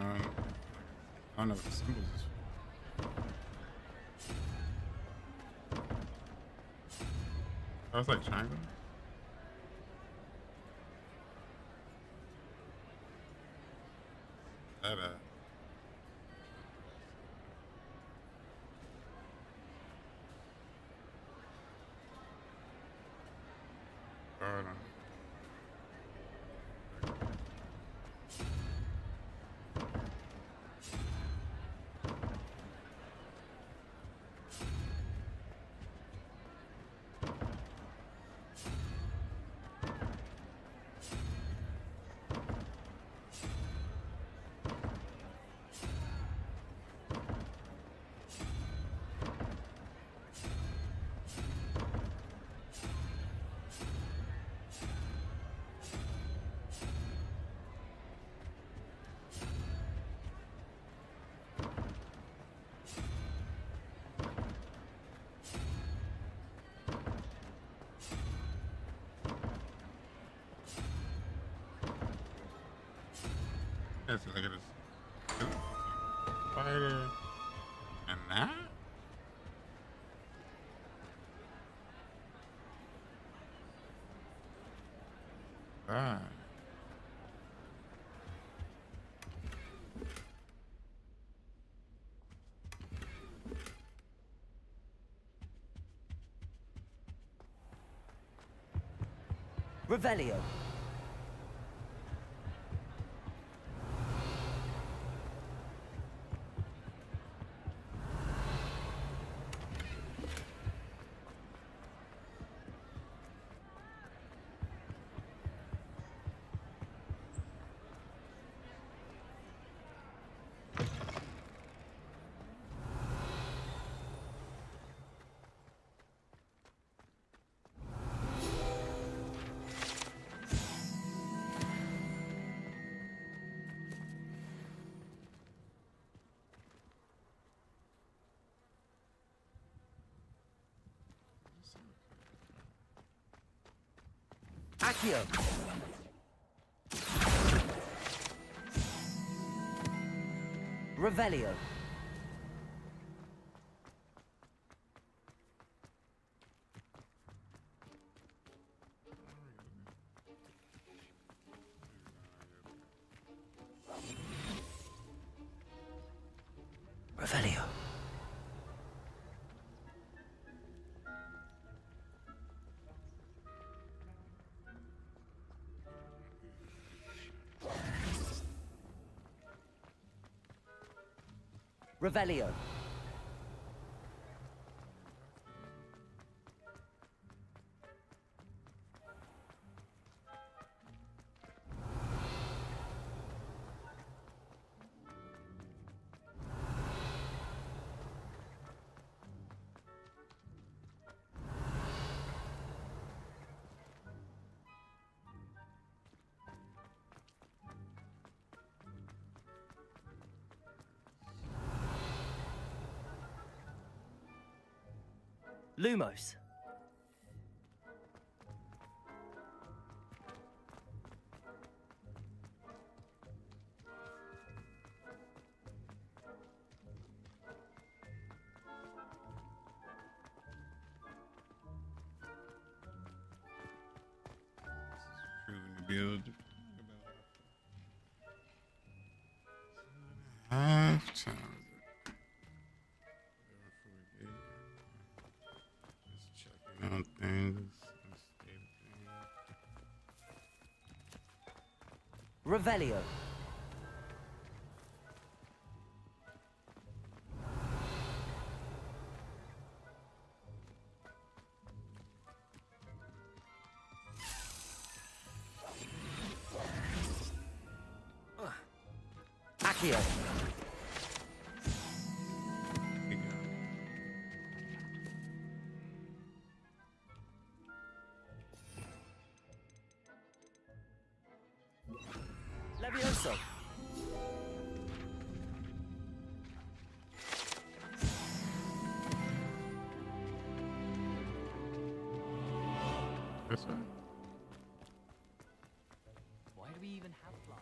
don't know what the symbols is for. Oh, it's like triangle. That hold on. Let's look at this. Spider. And that? Ah. Revelio. Accio. Revelio. Revelio. Revelio. Lumos. Build. Half time. Just checking on things. Revelio. Accio. Levioso. This way. Why do we even have flying?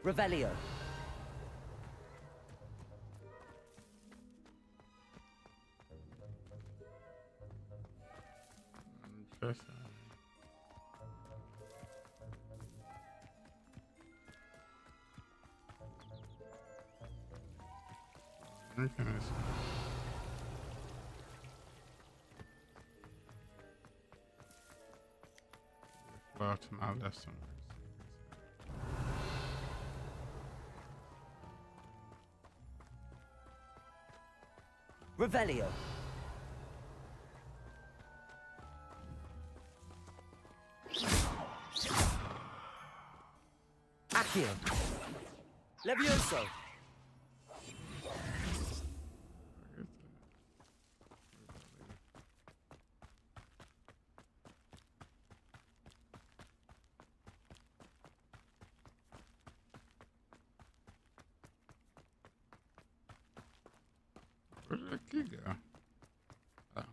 Revelio. Interesting. Okay. Fly to my left somewhere. Revelio. Accio. Levioso. Where did that key go? Oh.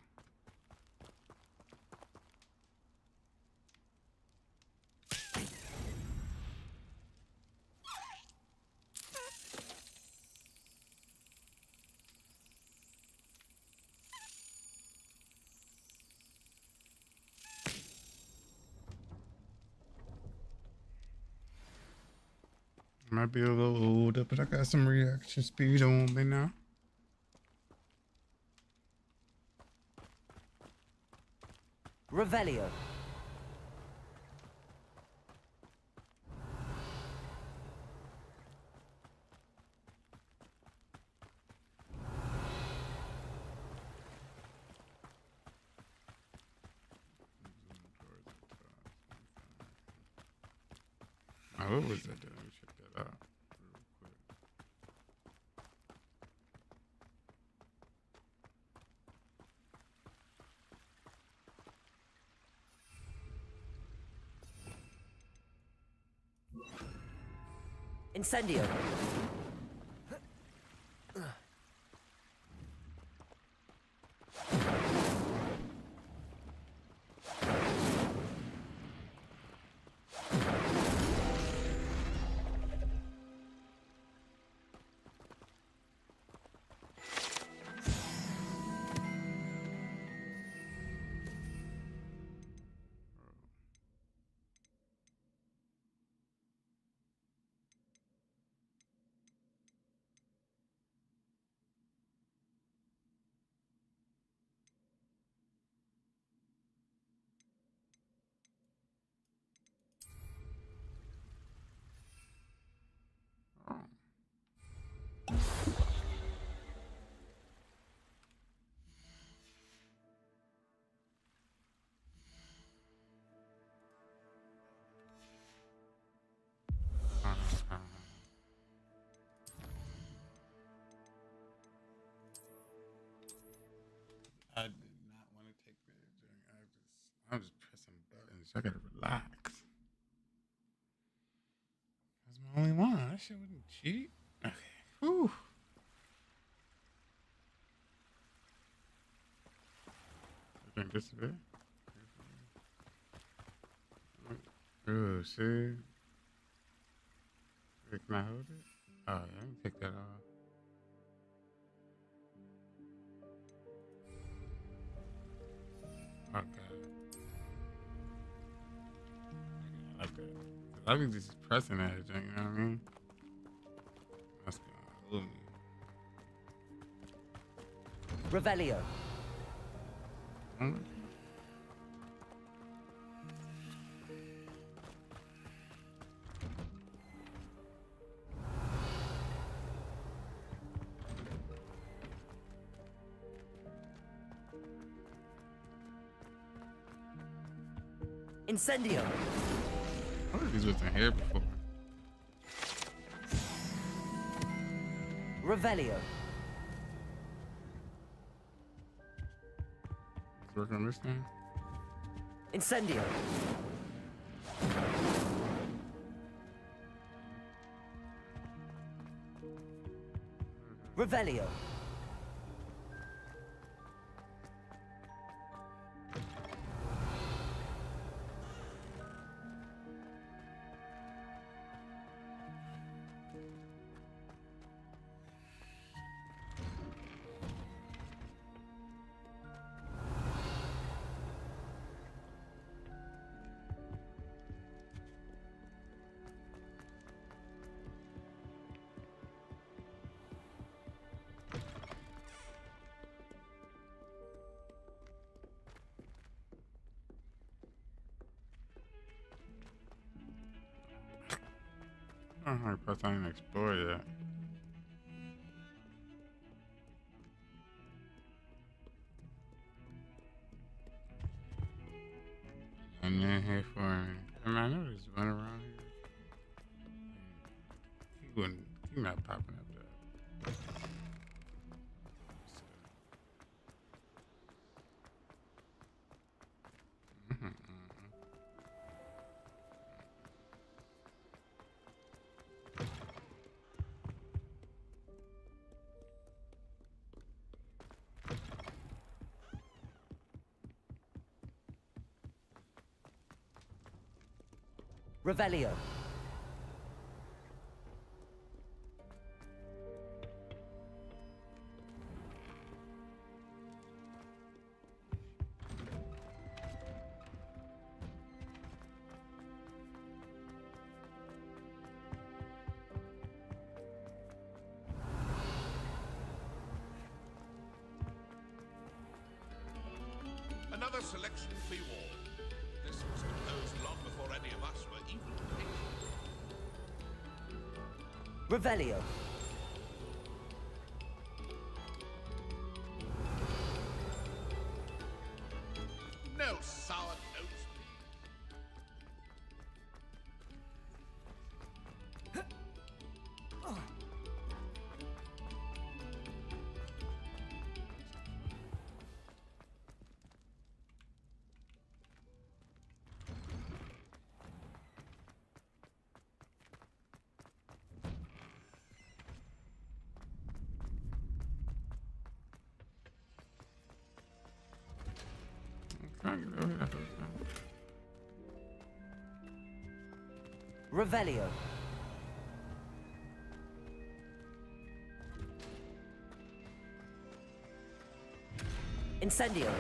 Might be a little older, but I got some reaction speed on me now. Revelio. Oh, what was that doing? Let me check that out real quick. Incendio. I did not want to take that during. I'm just pressing buttons. I gotta relax. shit wouldn't cheat. Okay. Whew. I think this is it. Oh, see? Wait, can I hold it? Oh, yeah, I can take that off. Okay. I like that. I be just pressing that thing, you know what I mean? That's gonna hold me. Revelio. Incendio. I thought these wasn't here before. Revelio. It's working on this thing? Incendio. Revelio. I don't know how to press on and explore yet. And then here for me. I mean, I know there's one around here. He not popping up though. Revelio. Another selection for you all. This was composed long before any of us were even capable. Revelio. No sour notes, Revelio. Incendio.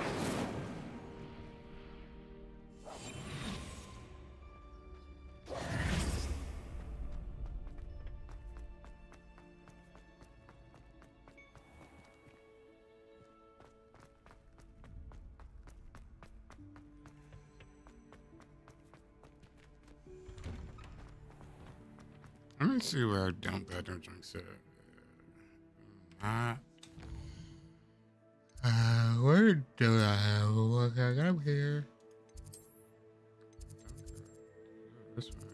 Let me see where I don't bedroom drink set up. Where do I have a look? I got here. This one.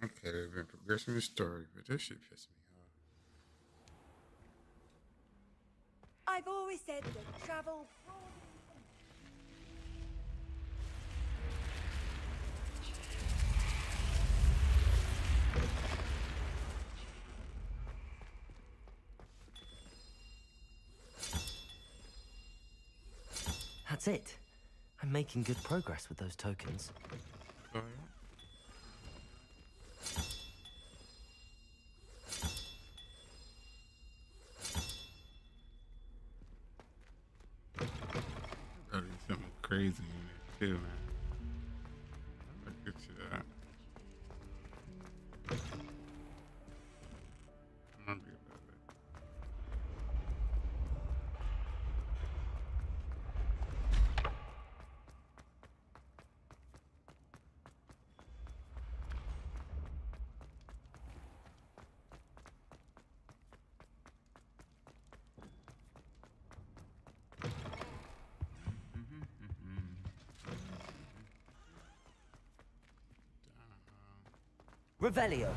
Okay, they've been progressing the story, but this shit pissed me off. I've always said that travel. That's it. I'm making good progress with those tokens. Gotta be something crazy in there too, man. I'll get you that. I'm gonna be about it. Revelio.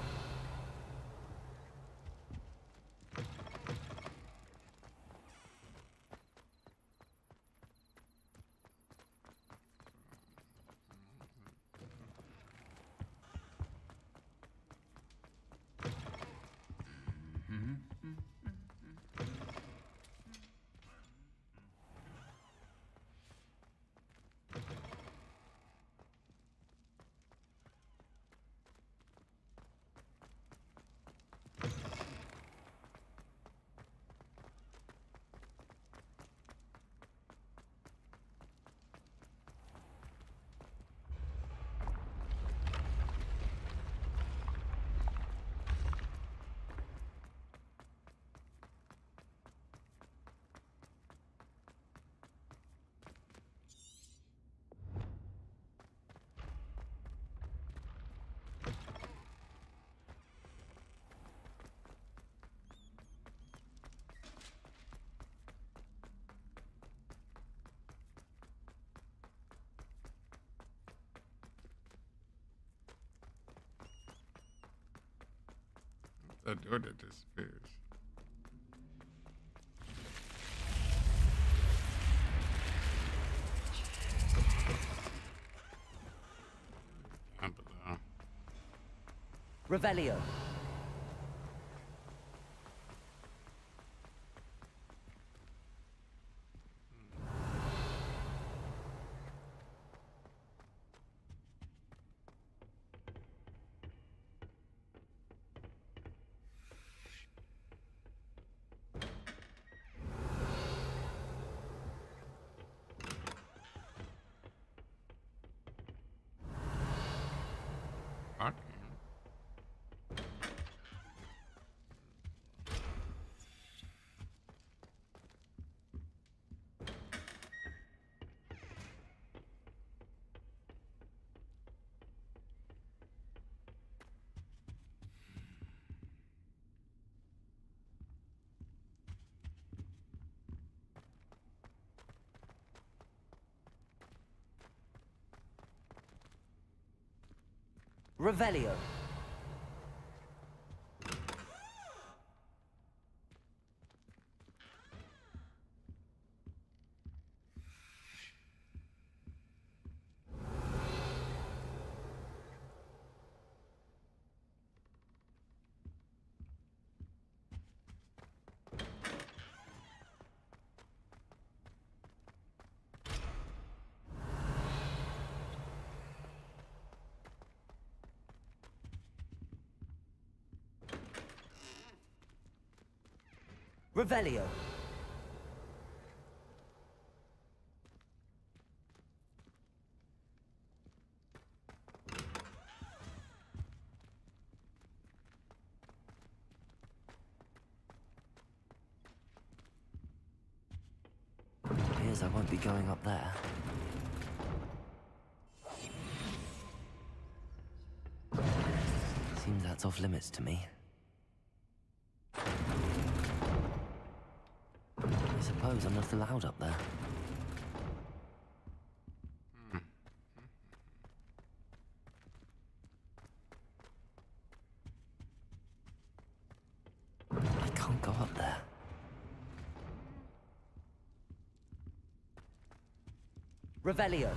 The door that disappears. Down below. Revelio. Revelio. Revelio. Appears I won't be going up there. Seems that's off limits to me. I suppose I'm not allowed up there. I can't go up there. Revelio.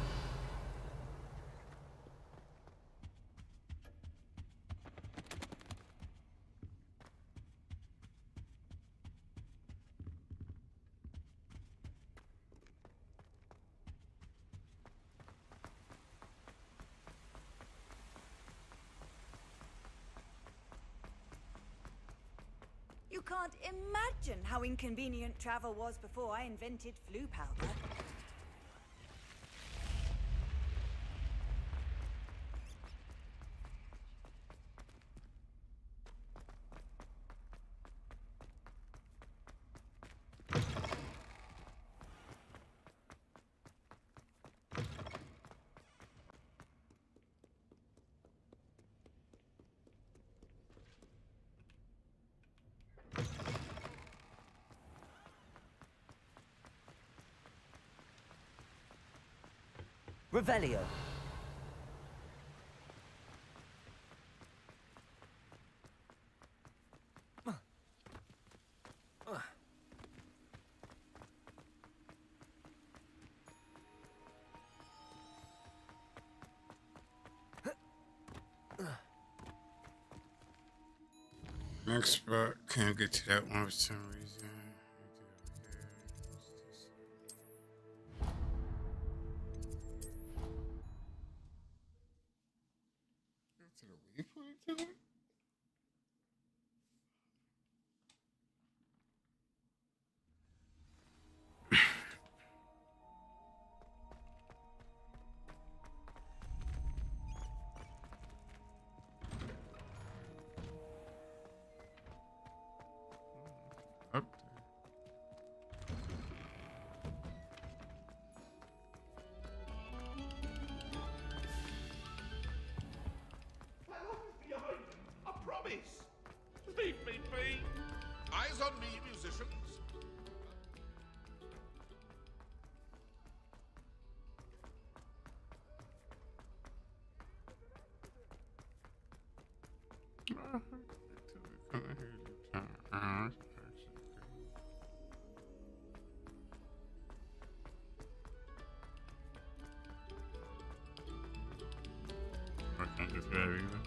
You can't imagine how inconvenient travel was before I invented flu powder. Revelio. Next spot, can't get to that one for some reason. Go to the waypoint to it? Up Behind them, I promise. Leave me be. Eyes on me, musicians. I can't get that either.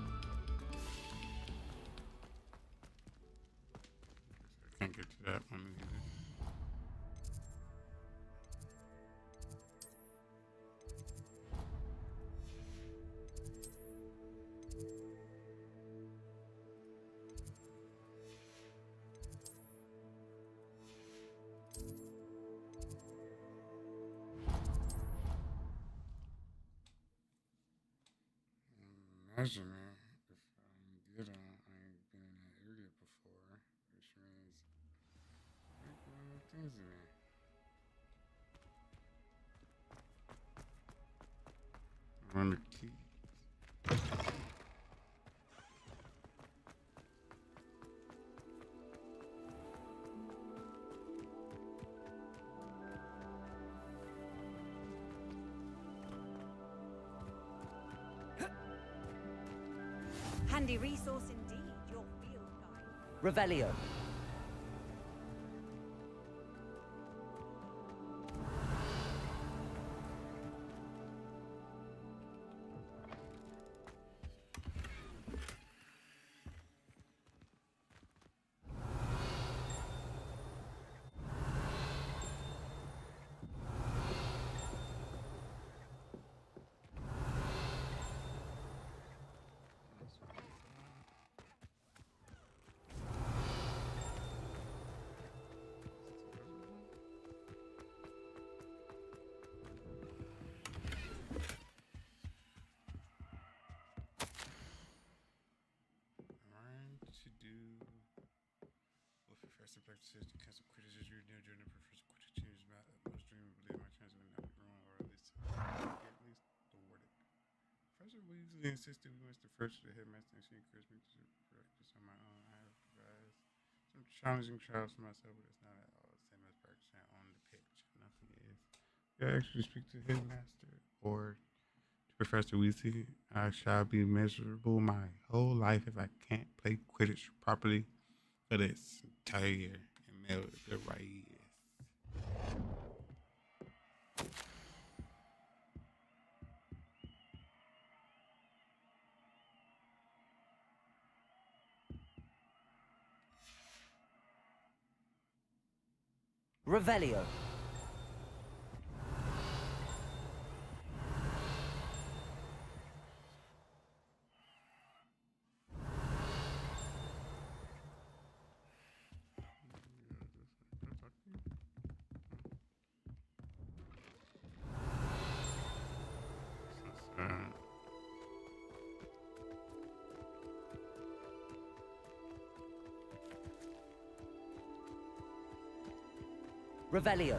I can't get to that one either. Imagine if I'm good on, I ain't been in that area before, which means I can do things in there. Run the key. Handy resource indeed, your field guide. Revelio. To do with Professor Black says to cancel Quidditch as you're near during the Professor Quidditch changes my utmost dream of believe my chance will not be wrong or at least thwarted. Professor Weasley insisted we must defer to the headmaster and she encouraged me to practice on my own. I have devised some challenging trials for myself, but it's not at all the same as practicing on the pitch. Nothing is. You actually speak to the headmaster or Professor Weasley, I shall be miserable my whole life if I can't play Quidditch properly for this entire year. And Mel, the right is. Revelio. Revelio.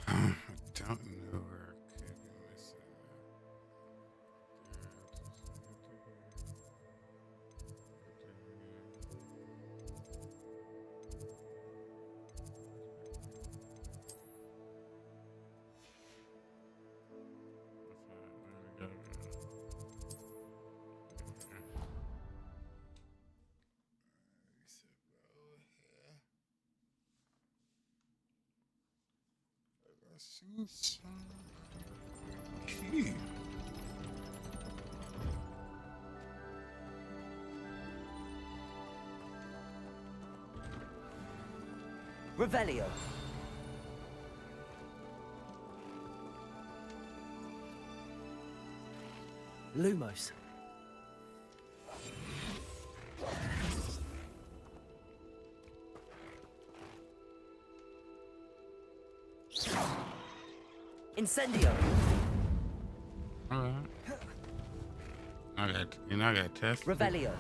I don't know where I could be missing. I see some key. Revelio. Lumos. Incendio. Alright. I got test. Revelio.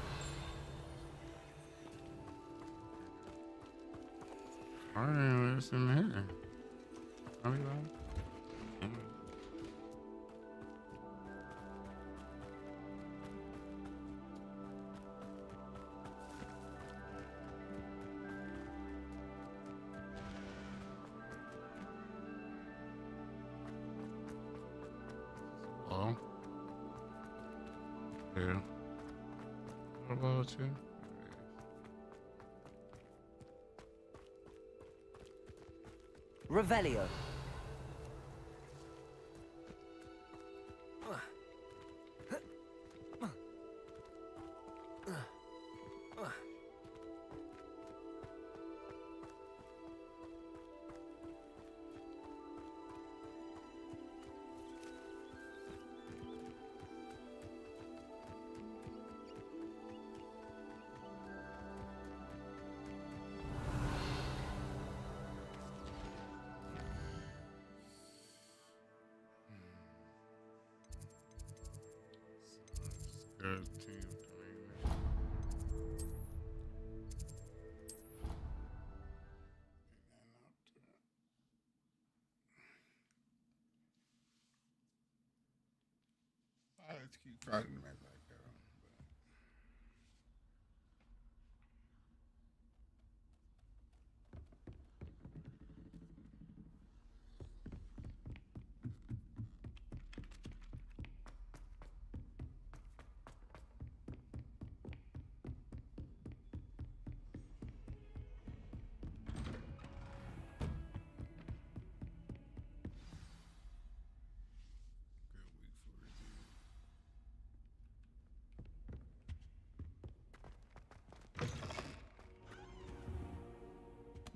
Alright, what's in here? Are we live? Oh. Yeah. What about you? Revelio. Good team. Let's keep fighting them like that.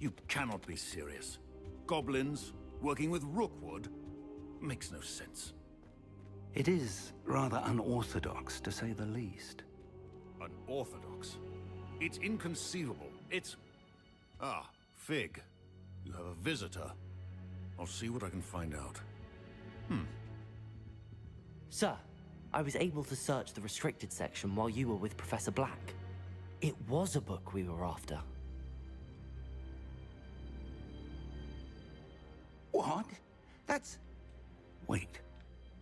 You cannot be serious. Goblins working with Rookwood makes no sense. It is rather unorthodox, to say the least. Unorthodox? It's inconceivable. It's... Ah, Fig. You have a visitor. I'll see what I can find out. Sir, I was able to search the restricted section while you were with Professor Black. It was a book we were after. What? That's... Wait.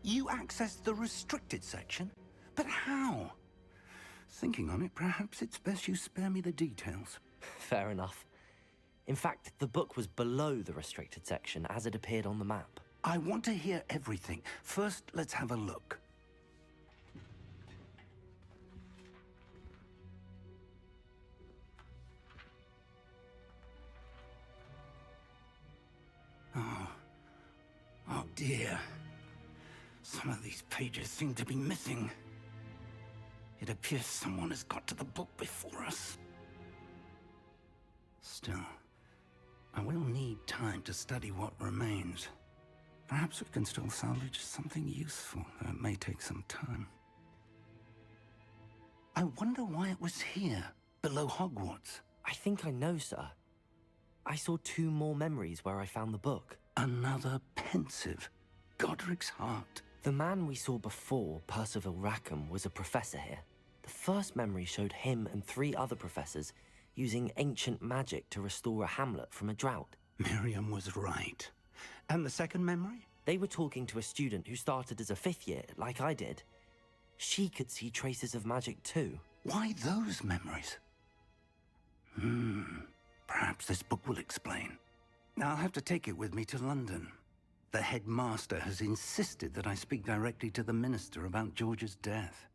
You accessed the restricted section? But how? Thinking on it, perhaps it's best you spare me the details. Fair enough. In fact, the book was below the restricted section as it appeared on the map. I want to hear everything. First, let's have a look. Oh dear. Some of these pages seem to be missing. It appears someone has got to the book before us. Still, I will need time to study what remains. Perhaps we can still salvage something useful, though it may take some time. I wonder why it was here, below Hogwarts. I think I know, sir. I saw 2 more memories where I found the book. Another pensive. Godric's heart. The man we saw before, Percival Rackham, was a professor here. The first memory showed him and 3 other professors using ancient magic to restore a hamlet from a drought. Miriam was right. And the second memory? They were talking to a student who started as a 5th year, like I did. She could see traces of magic too. Why those memories? Perhaps this book will explain. I'll have to take it with me to London. The headmaster has insisted that I speak directly to the minister about George's death.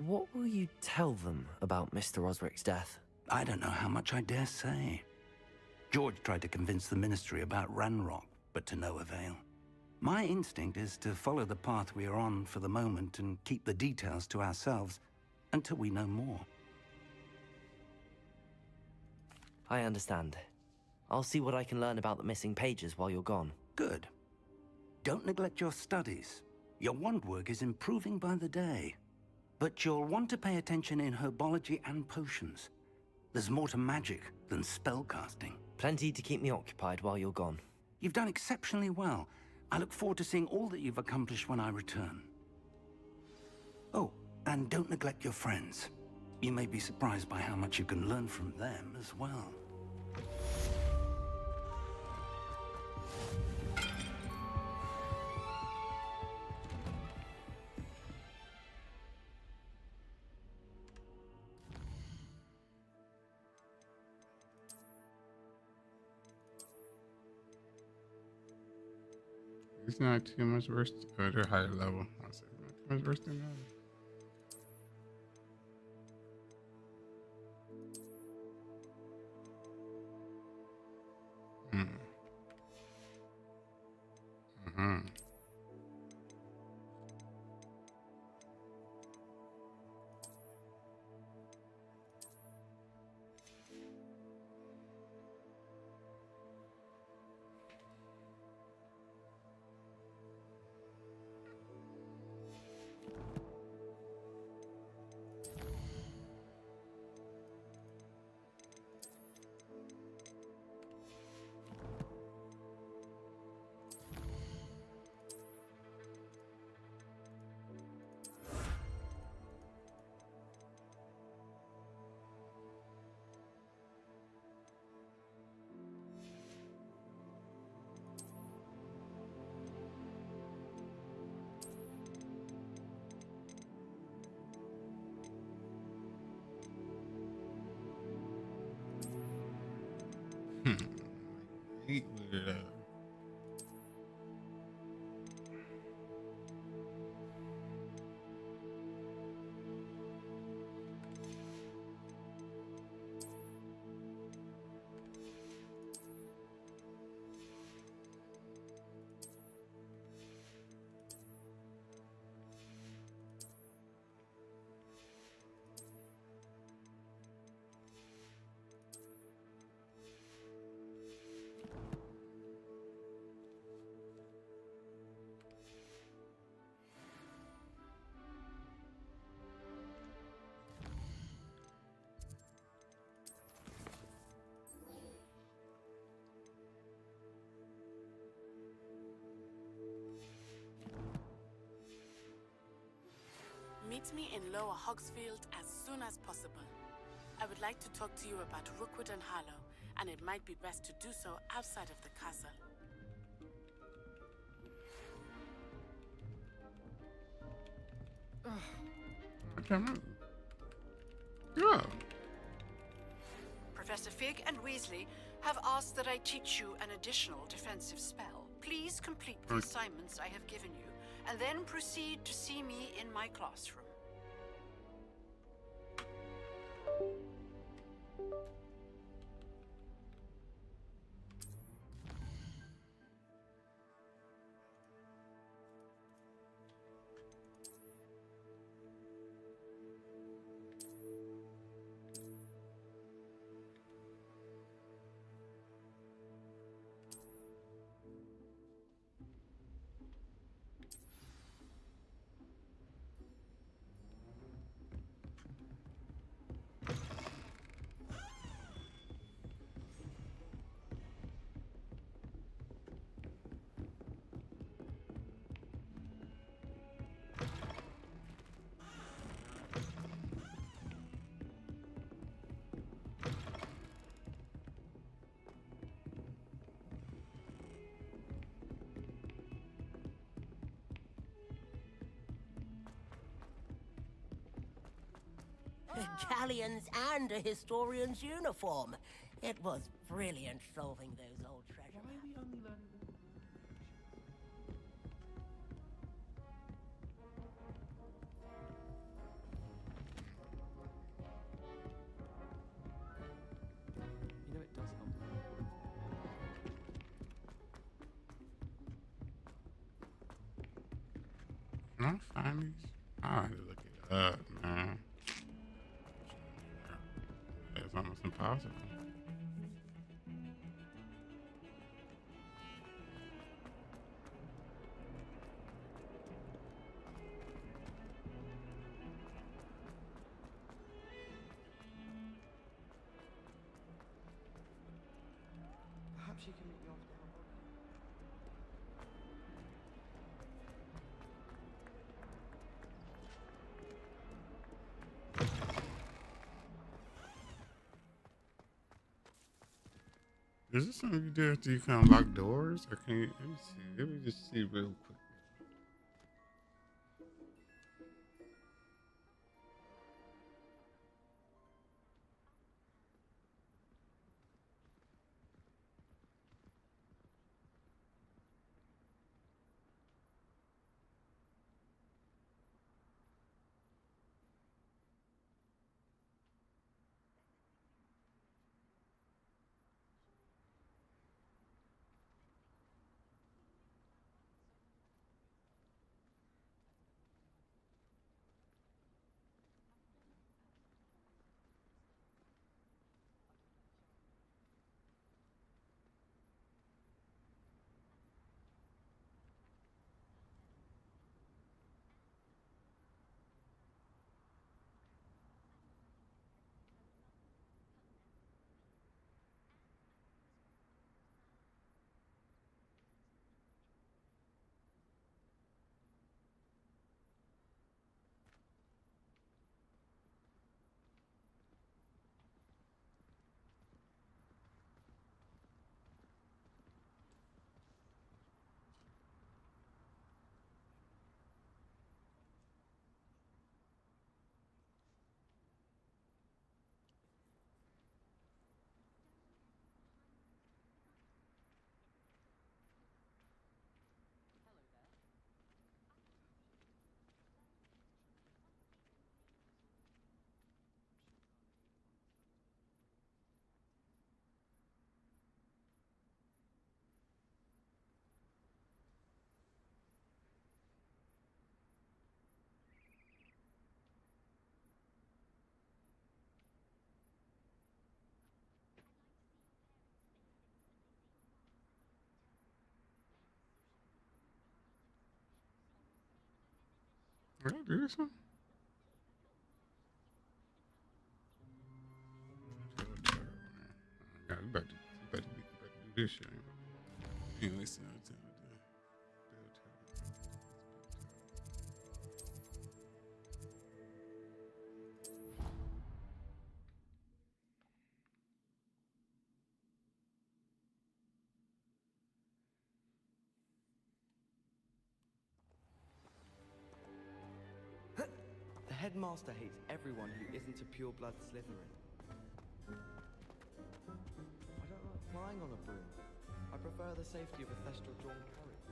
What will you tell them about Mr. Osric's death? I don't know how much I dare say. George tried to convince the ministry about Ranrock, but to no avail. My instinct is to follow the path we are on for the moment and keep the details to ourselves until we know more. I understand. I'll see what I can learn about the missing pages while you're gone. Good. Don't neglect your studies. Your wand work is improving by the day. But you'll want to pay attention in herbology and potions. There's more to magic than spellcasting. Plenty to keep me occupied while you're gone. You've done exceptionally well. I look forward to seeing all that you've accomplished when I return. Oh, and don't neglect your friends. You may be surprised by how much you can learn from them as well. It's not too much worse. Oh, they're higher level. I'll say not too much worse than that. Weirdo. Meet me in Lower Hogsfield as soon as possible. I would like to talk to you about Rookwood and Harlow, and it might be best to do so outside of the castle. Yeah. Professor Fig and Weasley have asked that I teach you an additional defensive spell. Please complete the assignments I have given you, and then proceed to see me in my classroom. galleons and a historian's uniform. It was brilliant solving those old treasure maps. You know, it does help. Can I find these? I had to look it up, man. It's almost impossible. Perhaps you can meet me after her. Is this something you do after you can unlock doors? Or can you, let me see. Let me just see real quick. Did I do this one? God, we about to do this shit. Anyway, so The headmaster hates everyone who isn't a pure-blood Slytherin. I don't like flying on a broom. I prefer the safety of a thestral-drawn carriage.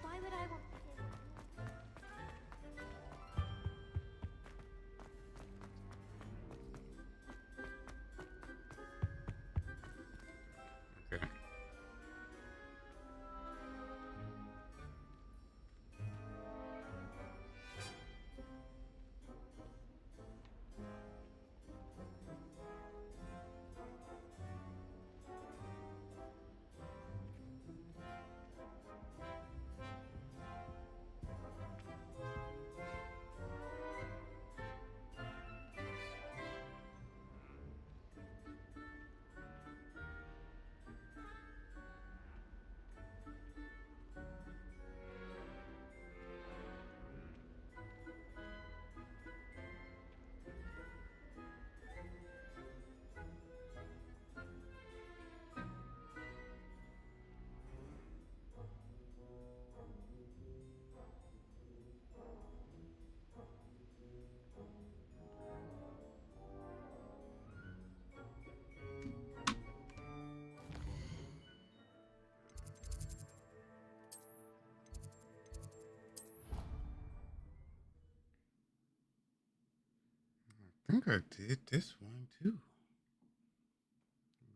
Why would I want okay. think I did this one too.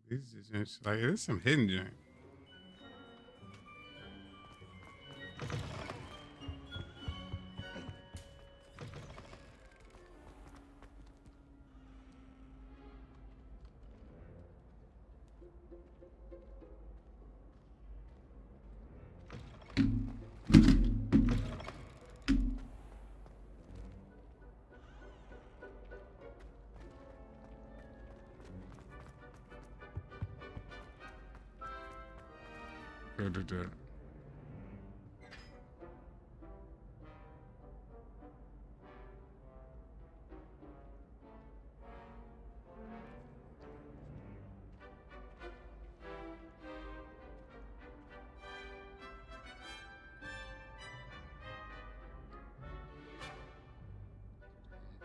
This is just like there's some hidden joint. Go to that.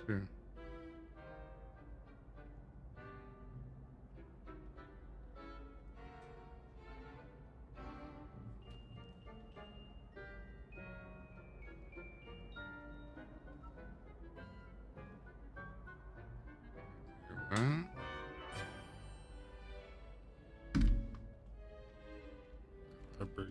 Sure. What? Upgrade.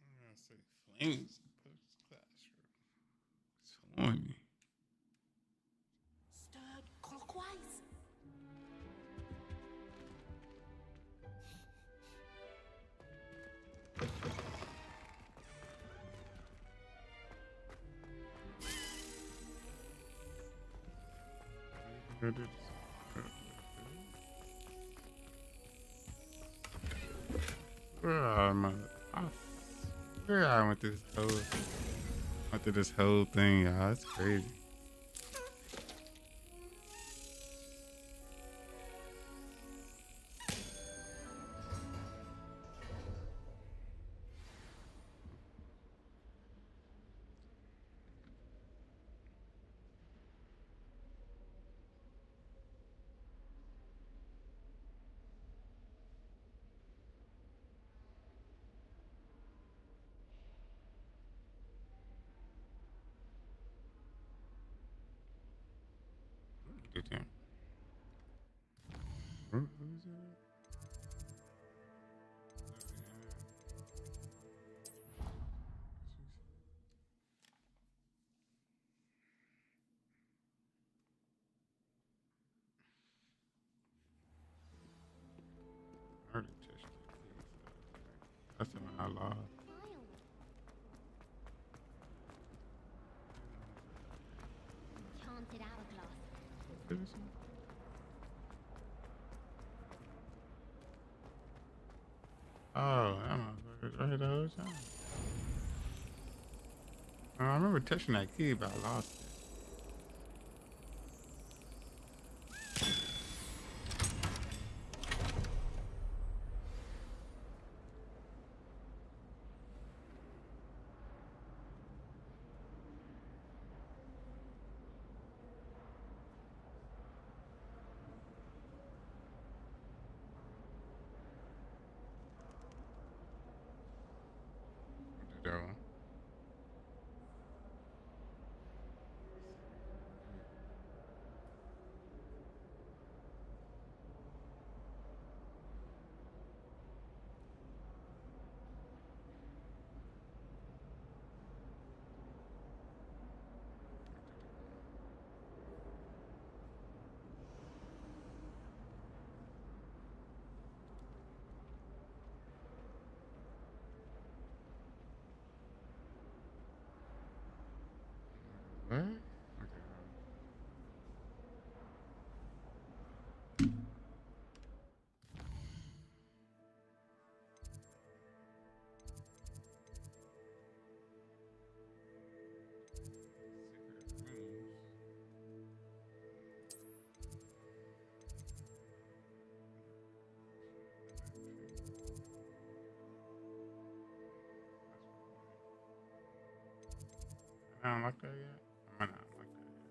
I'm gonna say flames post classroom. It's on me. Stirred clockwise. Where am I? Where I went through this whole thing, y'all. That's crazy. Good damn. Who's that? I already touched it. That's the one I lost. Enchanted hourglass. Citizen? Oh, that motherfucker's right the whole time. I remember touching that key, but I lost it. What did that one? What? Okay. I don't like that yet. I might not like that yet.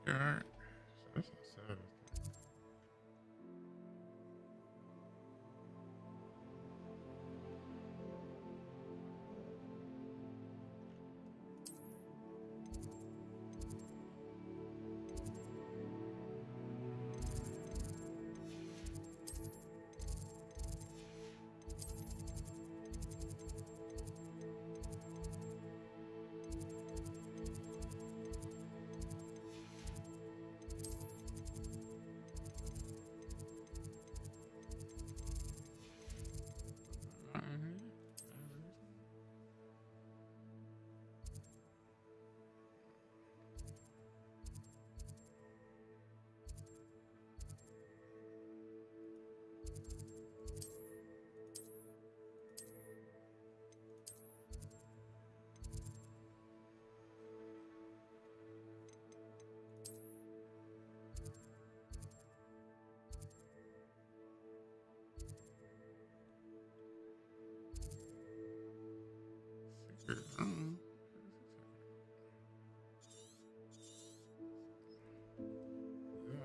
All right. That's what's up.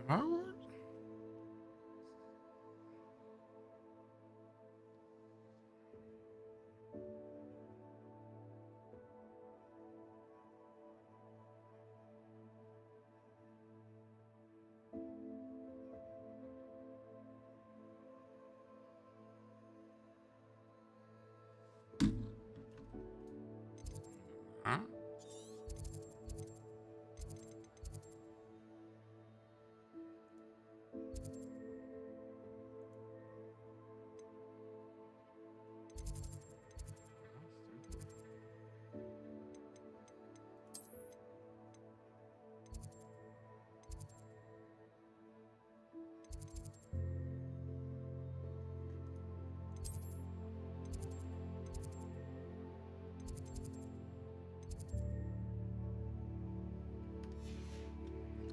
Hogwarts? Huh?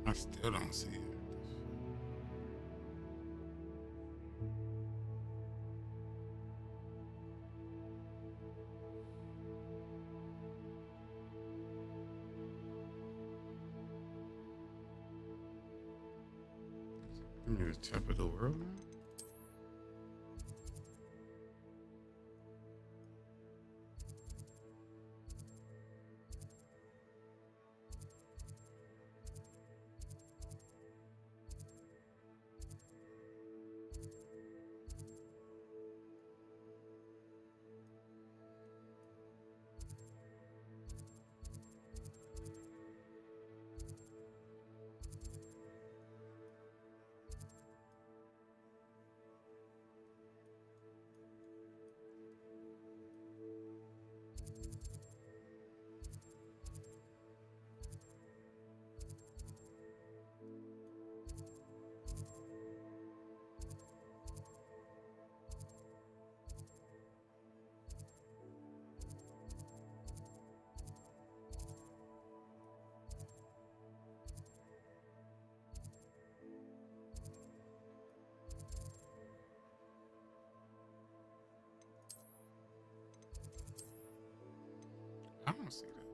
I still don't see it. You're the top of the world now? I don't see that.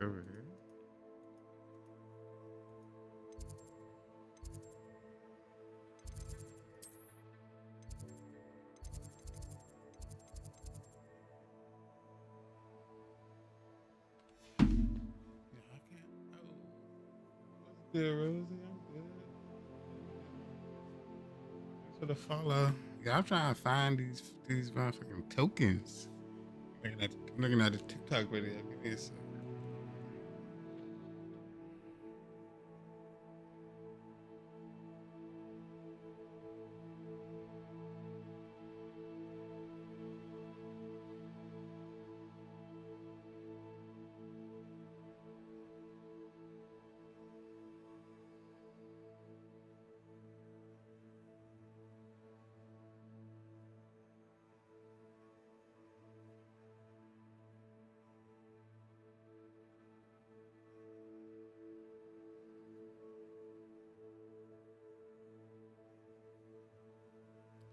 Over here. Good, Rosie. I'm good. Thanks for the follow. Yeah, I'm trying to find these motherfucking tokens. I'm looking at the TikTok video. Give me a second.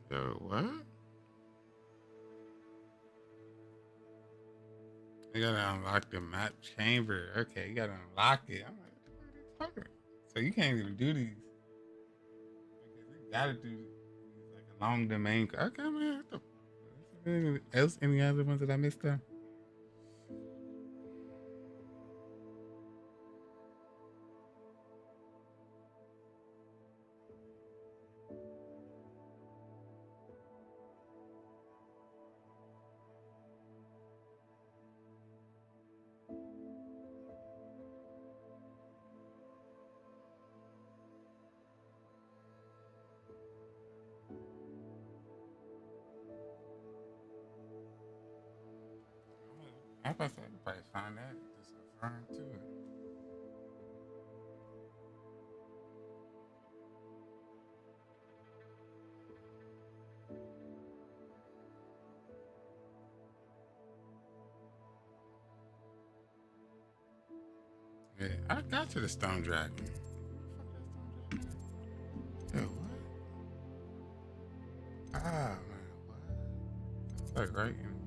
Yo, what? You gotta unlock the map chamber. Okay, you gotta unlock it. I'm like, what the fuck? So you can't even do these. Okay, you gotta do like along the main. Okay, man. What the, else? Any other ones that I missed out? I thought I could probably find that. Just referring to it. Yeah, I got to the Stone Dragon. Yeah, what? Ah, man, what? It's like right in.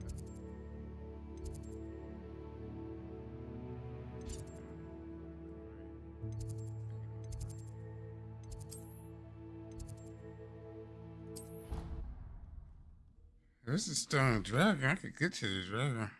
This is Stone Dragon. I could get to the dragon.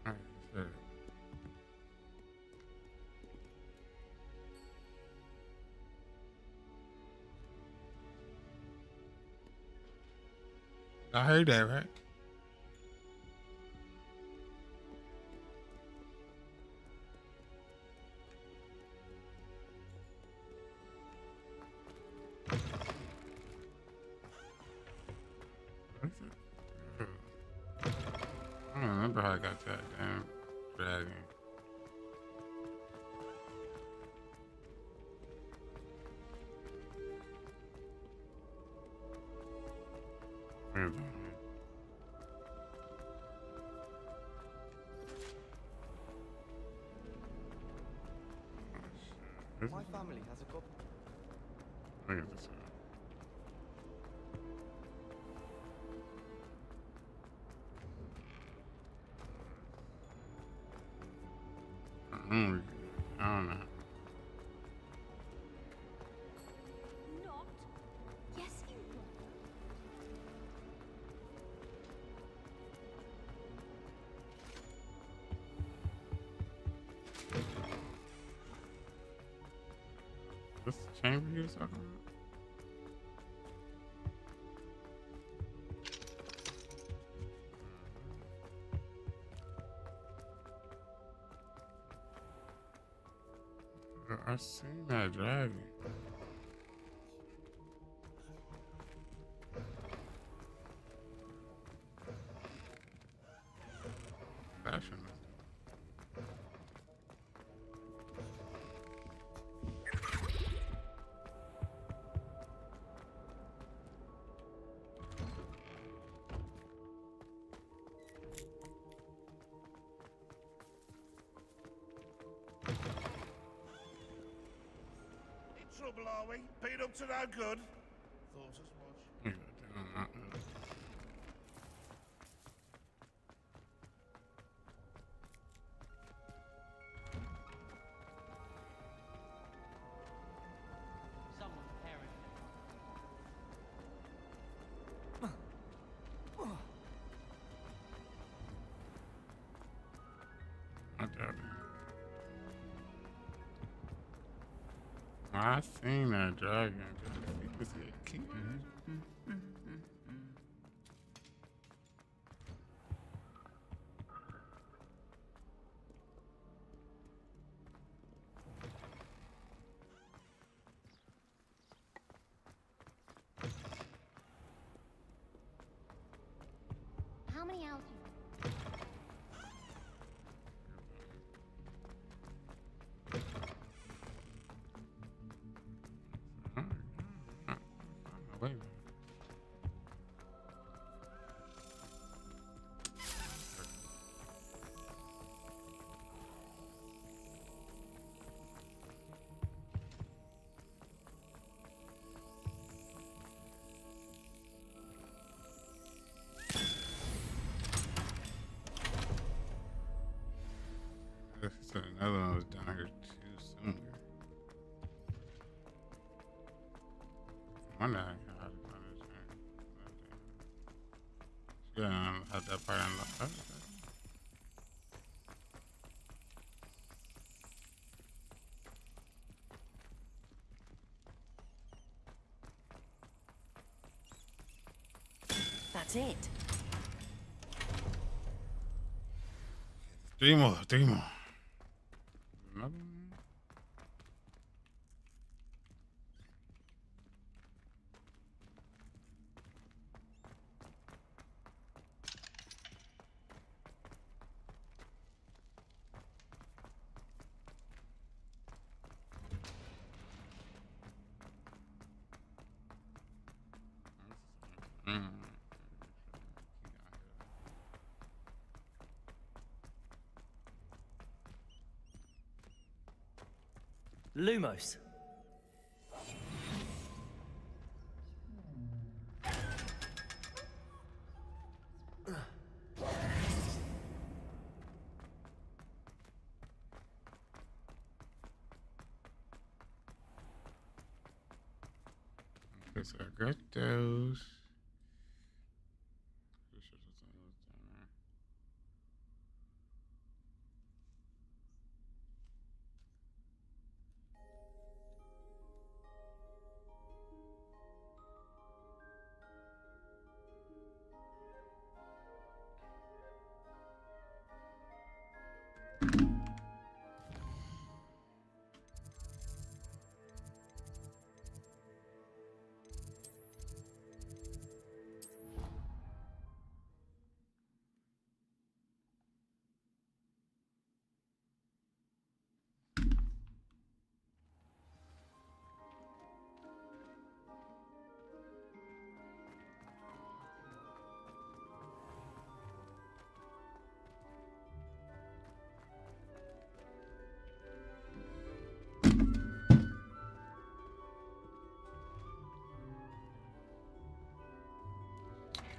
Alright, sure. I heard that, right? I don't remember how I got that damn dragon. My family has a goblin. Look at this. I don't know. Not? Yes, you were. This the chamber you was talking about? I seen that dragon. Fashion. Trouble, are we? Been up to no good? Thought as much. Someone's parent. I doubt it. I seen that dragon. Was it a key? How many hours you Wait a minute. wonder how to find this thing. Yeah, I had that part unlocked. Okay. That's it. Three more. Another one. Mm. Lumos. Okay, so I got those.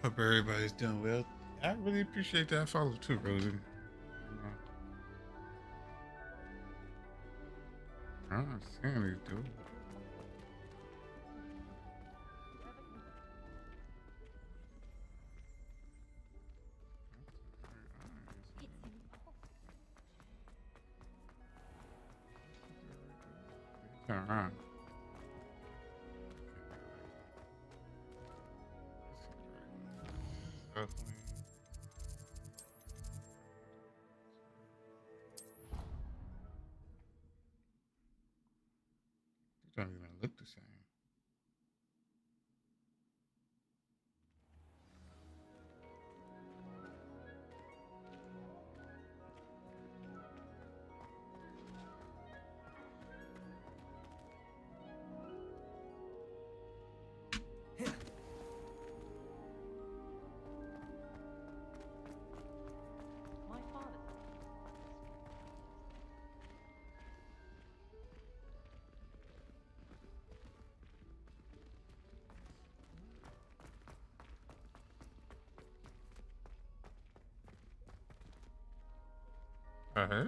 Hope everybody's doing well. I really appreciate that follow too, Rosie. I'm seeing these dudes. Turn around. Definitely. They don't even look the same. My father. Uh-huh.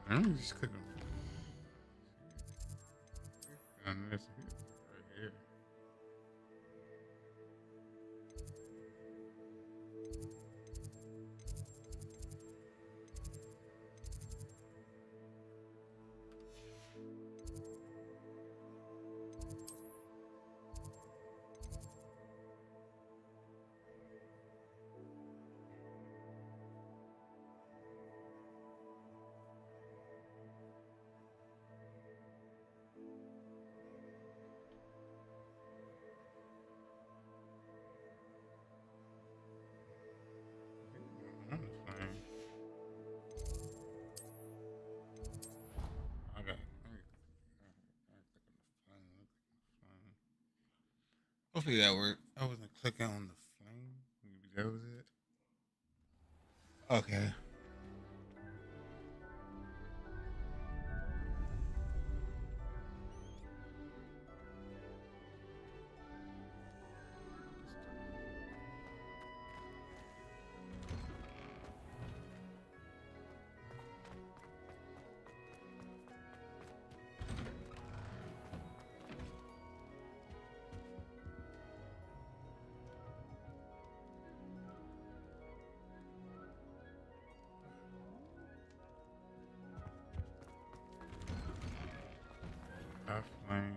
Let me just click on this here, right here. I'm just playing. Okay. Hopefully that worked. I wasn't clicking on the flame. Maybe that was it. Okay. same.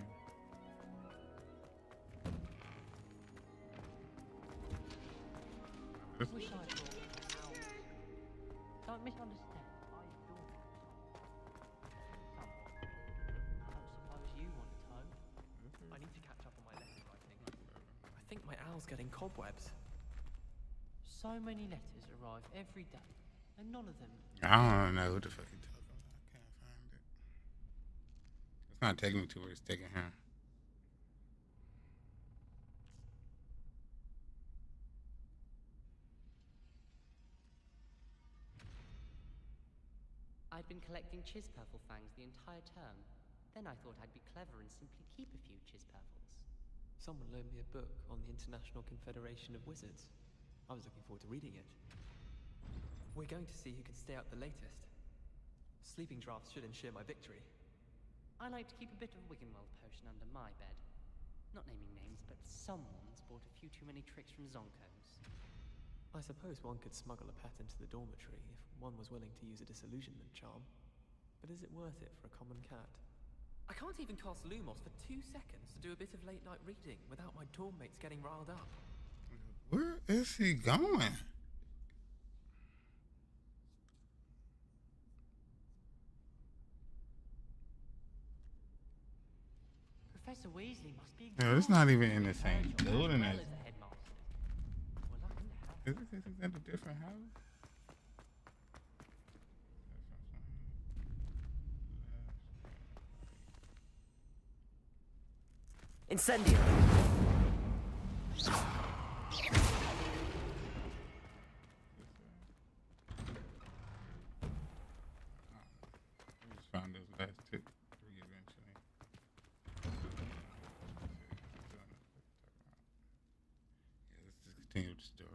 This Wish I brought an owl. Don't misunderstand. I adore owls. I don't suppose you want a toad? I need to catch up on my letter writing. I think my owl's getting cobwebs. So many letters arrive every day, and none of them. I don't know what the fuck he's talking about. I can't find it. It's not taking me to where it's taking him. I'd been collecting Chispurple fangs the entire term. Then I thought I'd be clever and simply keep a few Chispurples. Someone loaned me a book on the International Confederation of Wizards. I was looking forward to reading it. We're going to see who can stay up the latest. Sleeping drafts should ensure my victory. I like to keep a bit of Wiggenweld potion under my bed. Not naming names, but someone's bought a few too many tricks from Zonko's. I suppose one could smuggle a pet into the dormitory if one was willing to use a disillusionment charm. But is it worth it for a common cat? I can't even cast Lumos for 2 seconds to do a bit of late night reading without my dorm mates getting riled up. Where is he going? Professor Weasley must be. No, it's not even in the same building as. the headmaster. Well, I wouldn't have. Is it at a different house? Incendio! We just found those last 3 eventually. Yeah, let's just continue the story.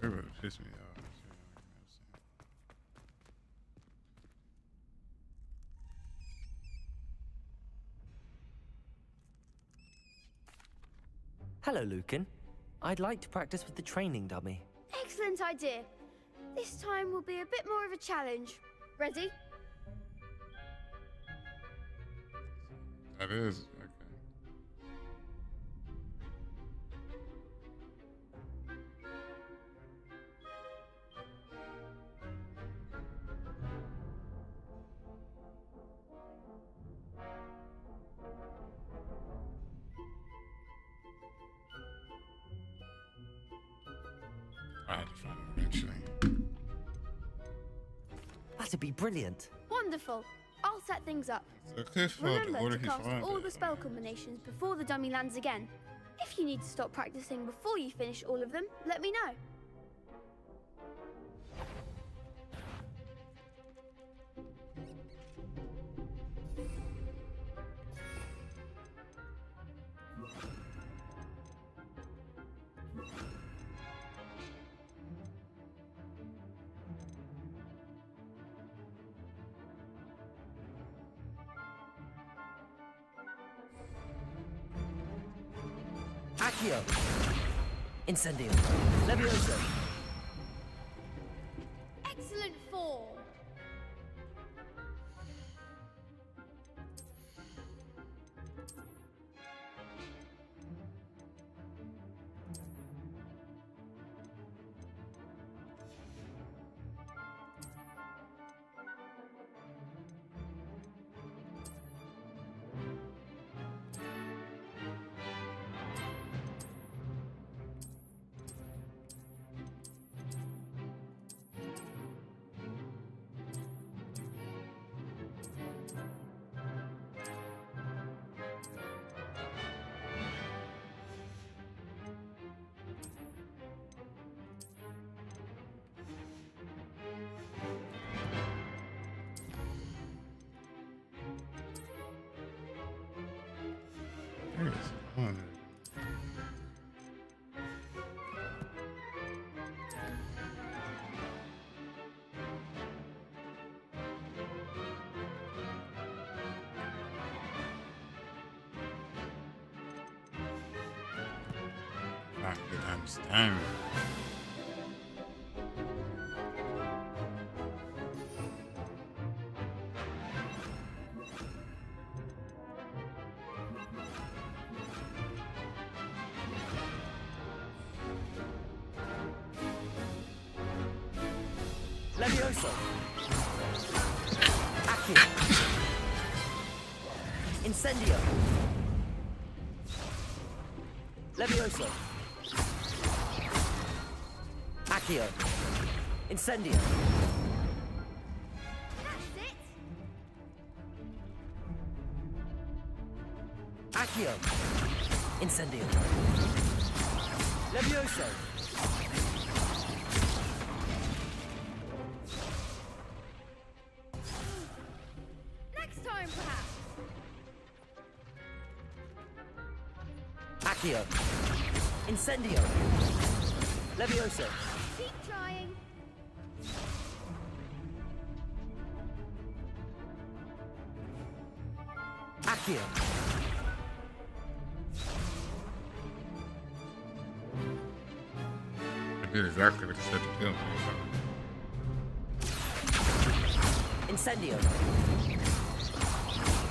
It really pissed me off. Hello, Lucan. I'd like to practice with the training dummy. Excellent idea. This time will be a bit more of a challenge. Ready? That is okay. I had to find it eventually. That'd be brilliant. Wonderful. I'll set things up. So Cliff told the order Remember to he cast found all it. the spell combinations before the dummy lands again. If you need to stop practicing before you finish all of them, let me know. Accio! Incendio! Levioso! Excellent form. There's one. I can understand. Levioso. Accio. Incendio. Levioso. Accio. Incendio. Accio. Incendio. Levioso. Next time, perhaps. Accio. Incendio. Levioso. Keep trying. Accio. I did exactly what you said to kill me. Incendio.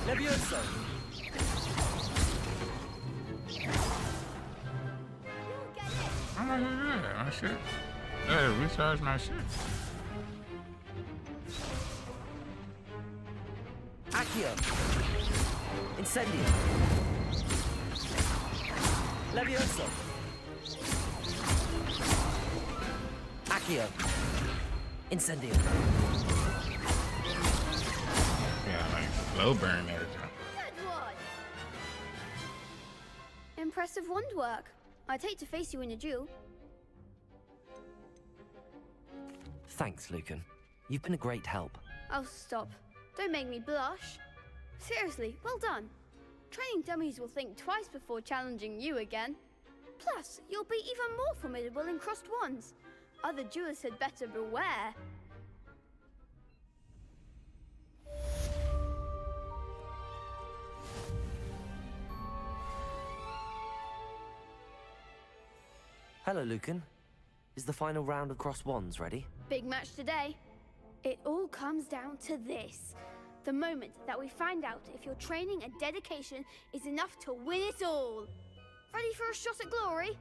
Levioso. I'm gonna do that. My shit. Hey, recharge my shit. Accio. Incendio. Levioso. Accio. Incendio. Yeah, like slow burn every time. Good one. Impressive wand work. I'd hate to face you in a duel. Thanks, Lucan. You've been a great help. Oh, stop. Don't make me blush. Seriously, well done. Training dummies will think twice before challenging you again. Plus, you'll be even more formidable in crossed wands. Other duelists had better beware. Hello, Lucan. Is the final round of crossed wands ready? Big match today. It all comes down to this. The moment that we find out if your training and dedication is enough to win it all. Ready for a shot at glory?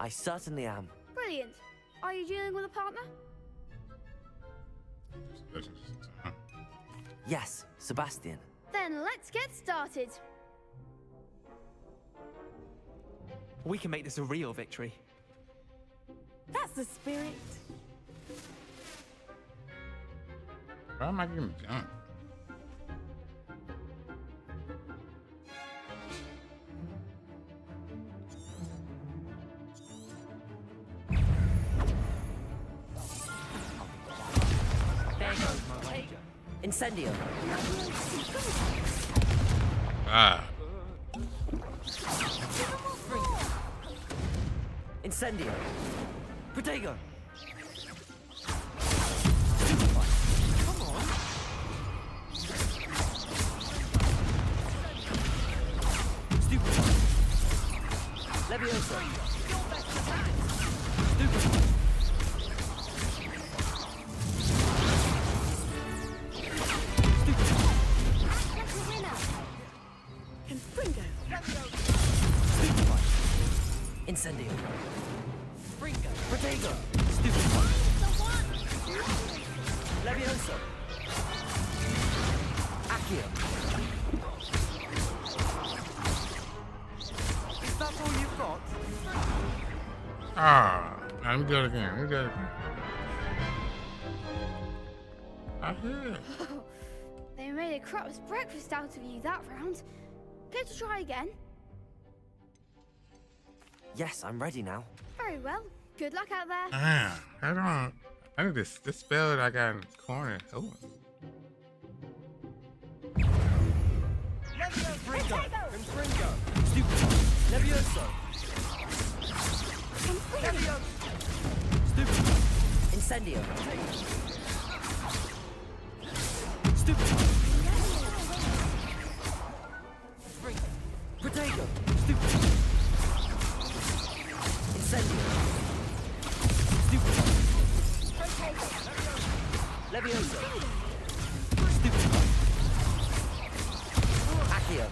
I certainly am. Brilliant. Are you dealing with a partner? Yes, Sebastian. Then let's get started. We can make this a real victory. That's the spirit. Why am I getting jumped? There goes my wager. Incendio. Ah. Incendio. Protego. Come on. Stupid. Levioso. Stupid. Incendio. Bringo. Protego. Stupid. Levioso. Accio. Is that all you've got? Ah, let me do it again. Let me do it again. I hear it. They made a crap's breakfast out of you that round. Care to try again? Yes, I'm ready now. Very well. Good luck out there. I need this spell that I got in the corner. Oh. Bringo. Bringo. Stupid. Levioso. Levioso. Stupid. Incendio. Stupid. Levioso. Stupid. Accio.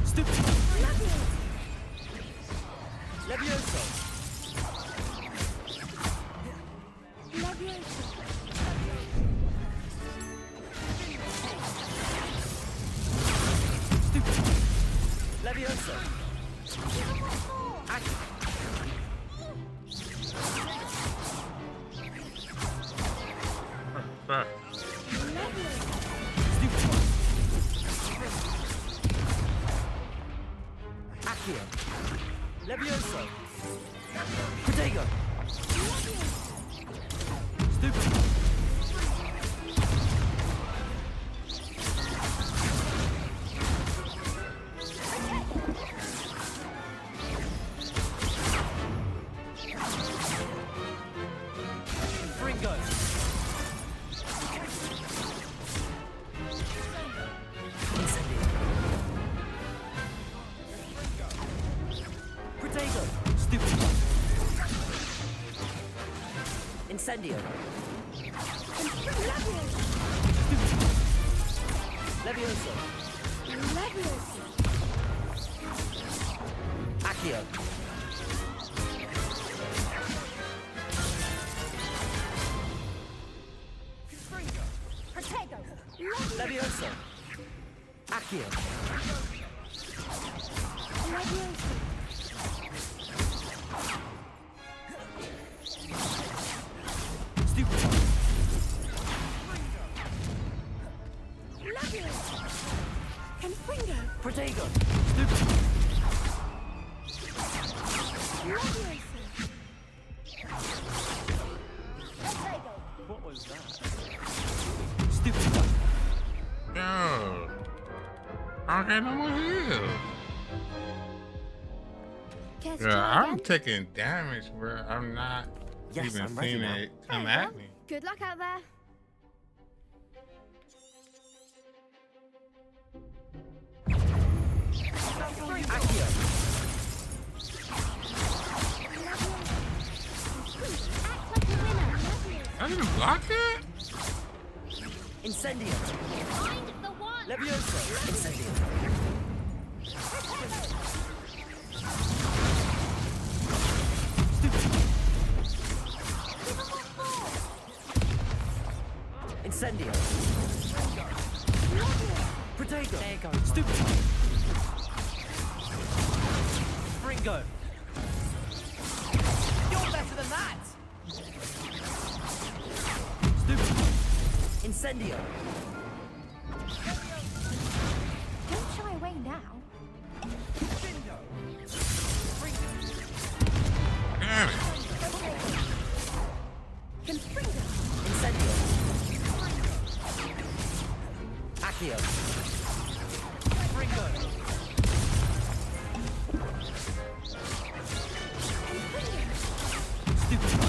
Stupid. Levioso. Levioso. Accio. Accio. Levioso. Protego. Stupid. Fringo. Incendio. Protego. Stupid. Incendio. Levioso. Accio. Levioso. Accio. Stupid. Protego. Stupid. What was that? Stupid. Yo. I don't have no more heals. Guess Yeah, try I'm again. taking damage where I'm not Yes, even I'm ready seeing now. it come Very at well. me. Good luck out there. Accio. I didn't block it? Incendio. Find the one. Levioso. Incendio. Incendio. Protego. There you go. Stupid. Fringo. You're better than that. Stupid. Incendio. Don't shy away now. Damn it. Incendio. Accio. Fringo. Stupid.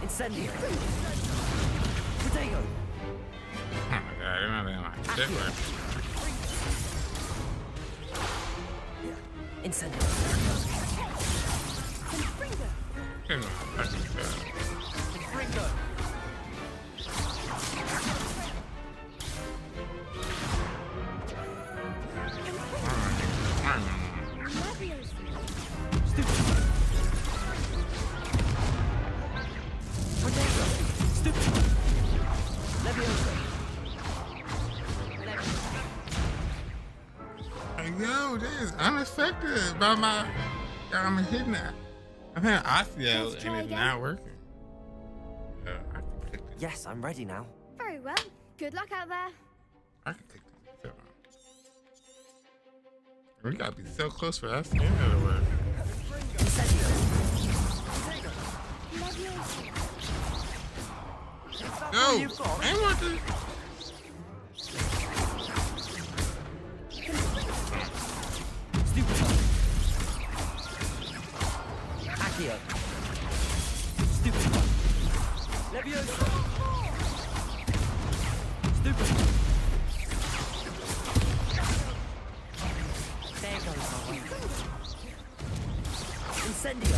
Incendio. Protego. Oh my god, you're not in my shit right. Incendio. Get my fucking shit. Fringo. Stupid. Protego. Stupid. Levioso. Yo, this is unaffected by my. I'm hitting that. I'm hitting Osseo Let's try and it's again. not working. Yeah, I can pick this. Yes, I'm ready now. Very well. Good luck out there. I can pick this up. We gotta be so close for us to work. Incendio. Yo, I want to. Stupid. Accio. Stupid. Levioso. Stupid. There goes my way. Incendio.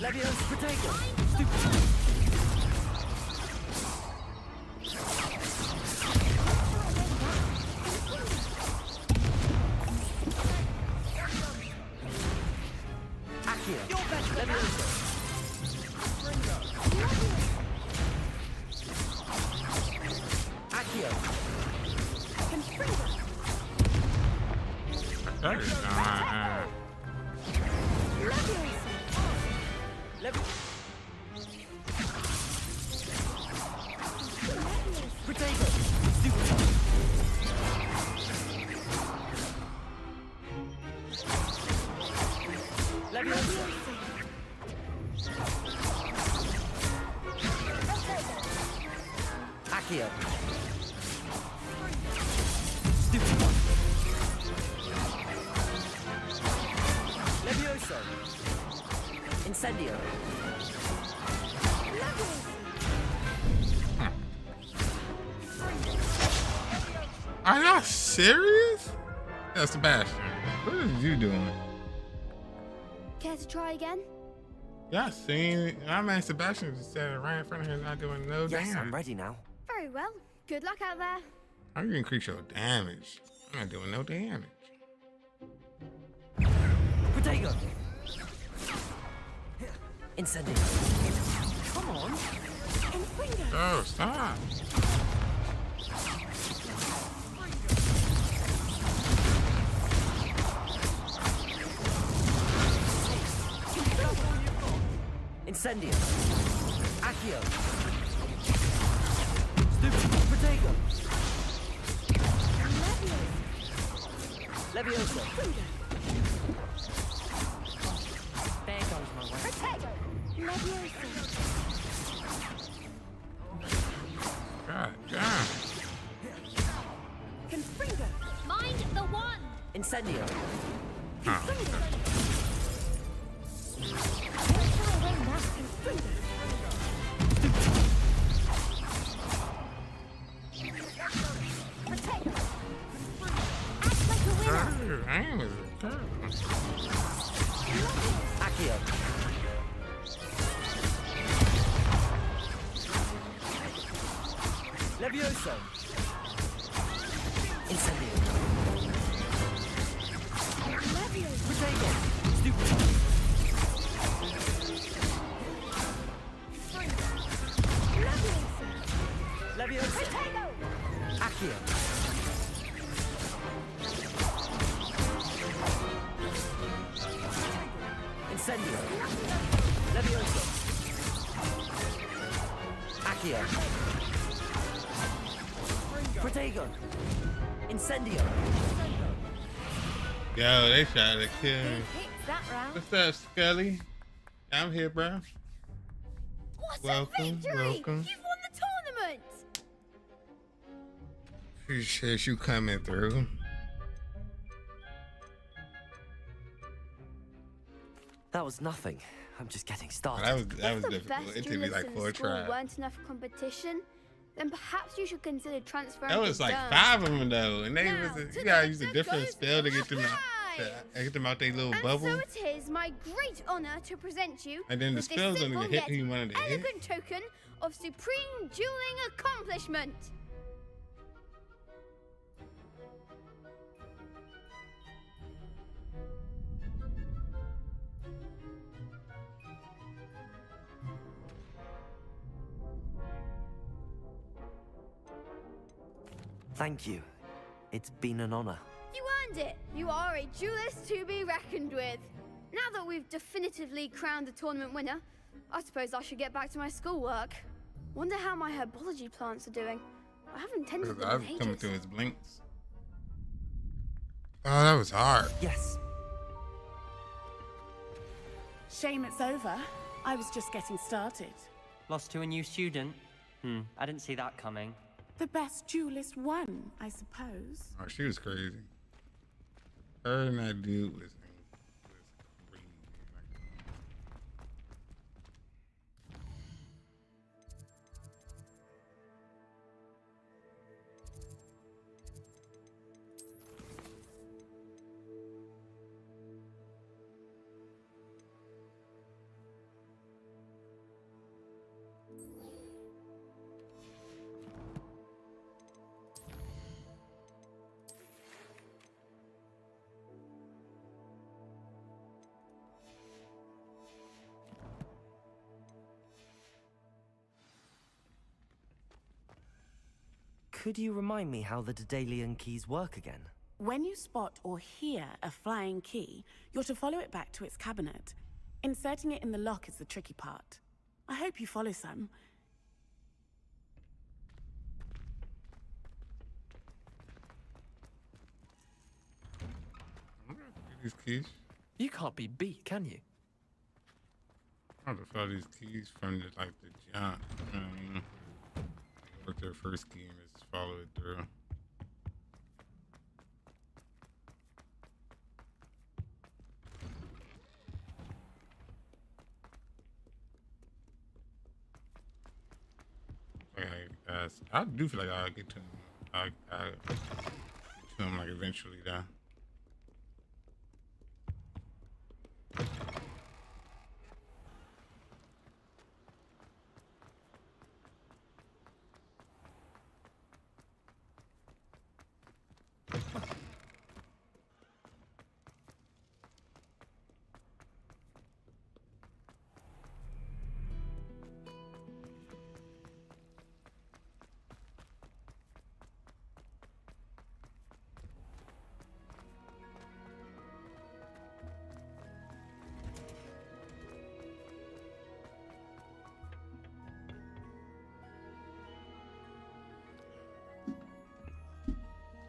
Leviosa Protego. Stupid. Accio. Leviosa. Accio. That is not. Potato. Stupid. Leviosa. Accio. Stupid one. Levioso. Incendio. Are y'all serious? Yeah, Sebastian, what is you doing? Care to try again? Y'all seen my man Sebastian just standing right in front of him, not doing no Yes, damage. I'm ready now. Very well. Good luck out there. How you increase your damage? I'm not doing no damage. Protego. Incendio. Come on. Oh, stop. Incendio. Accio. Stupid. Protego. Leviosa. There goes my way. God damn. Mind the one. Incendio. Aim is terrible. Accio. Levioso. Incendio. Protego. Stupid. Levioso. Accio. Incendio. Levioso. Accio. Protego. Incendio. Yo, they tried to kill me. Hits that round. What's up, Scully? I'm here, bro. What Welcome, a victory! welcome. You've won the tournament! Appreciate you coming through. That was nothing. I'm just getting started. That was If the difficult. best It took me duelists like in 4 the school tries. weren't enough for competition, then perhaps you should consider transferring That to was like Durham. 5 of them though, and they Now, was to you gotta the use a next different goes spell to get them out, five. get them out their little And bubble. so it is my great honor to present you And then the with this spells don't simple even hit yet who you wanted to hit. elegant token of supreme dueling accomplishment. Thank you. It's been an honor. You earned it. You are a duelist to be reckoned with. Now that we've definitively crowned the tournament winner, I suppose I should get back to my schoolwork. Wonder how my herbology plants are doing. I haven't tended I them was in coming ages. through his blinks. Oh, that was hard. Yes. Shame it's over. I was just getting started. Lost to a new student? I didn't see that coming. The best duelist won, I suppose. Oh, she was crazy. Her and that dude was crazy. Could you remind me how the Daedalian keys work again? When you spot or hear a flying key, you're to follow it back to its cabinet. Inserting it in the lock is the tricky part. I hope you follow some. These keys. You can't be beat, can you? I just saw these keys from the jump. What their first scheme is to follow it through. I do feel like I'll get to him. I get to him like eventually though.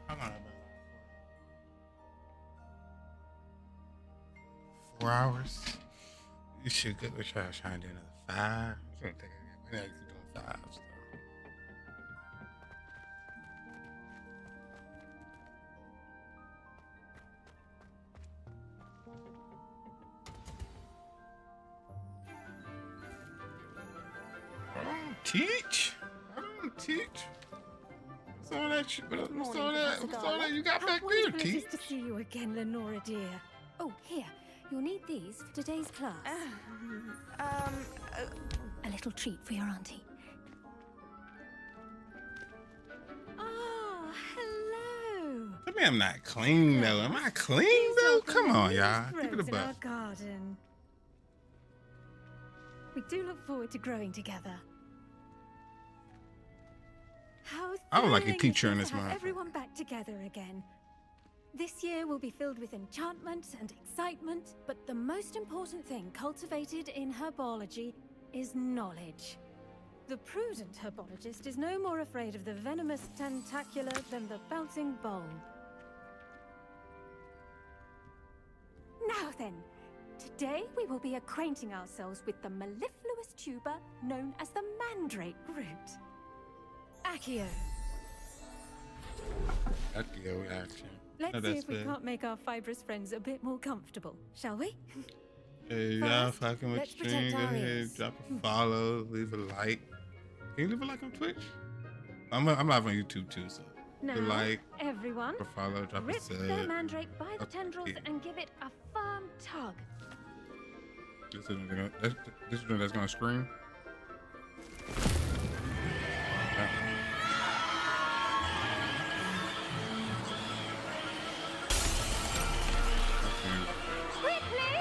How long have I been? 4 hours? You should go try to do another 5. It's gonna take a minute. Keep doing 5 stuff. I don't teach. What's all that shit? What's all that you got back there, teach? To see you again, Lenora dear. Oh, here. You'll need these for today's class. A little treat for your auntie. Oh, hello. Tell me I'm not clean though. Am I clean though? Come on, y'all. Give it a In our buck. garden. We do look forward to growing together. How I would like a thrilling teacher it in is this to have motherfucker. everyone back together again. This year will be filled with enchantment and excitement, but the most important thing cultivated in herbology is knowledge. The prudent herbologist is no more afraid of the venomous tentacula than the bouncing bulb. Now then, today we will be acquainting ourselves with the mellifluous tuber known as the mandrake root. Accio. Accio action. Let's No, see that's if we fair. can't make our fibrous friends a bit more comfortable, shall we? Hey, y'all First, fucking with let's the stream. protect Go our ahead, ears. drop a follow, leave a like. Can you leave a like on Twitch? I'm live on YouTube too, so Now, leave a like, everyone, drop a follow, drop a rip sub. the mandrake by the Okay. tendrils and give it a firm tug. This is that's gonna scream. Quickly!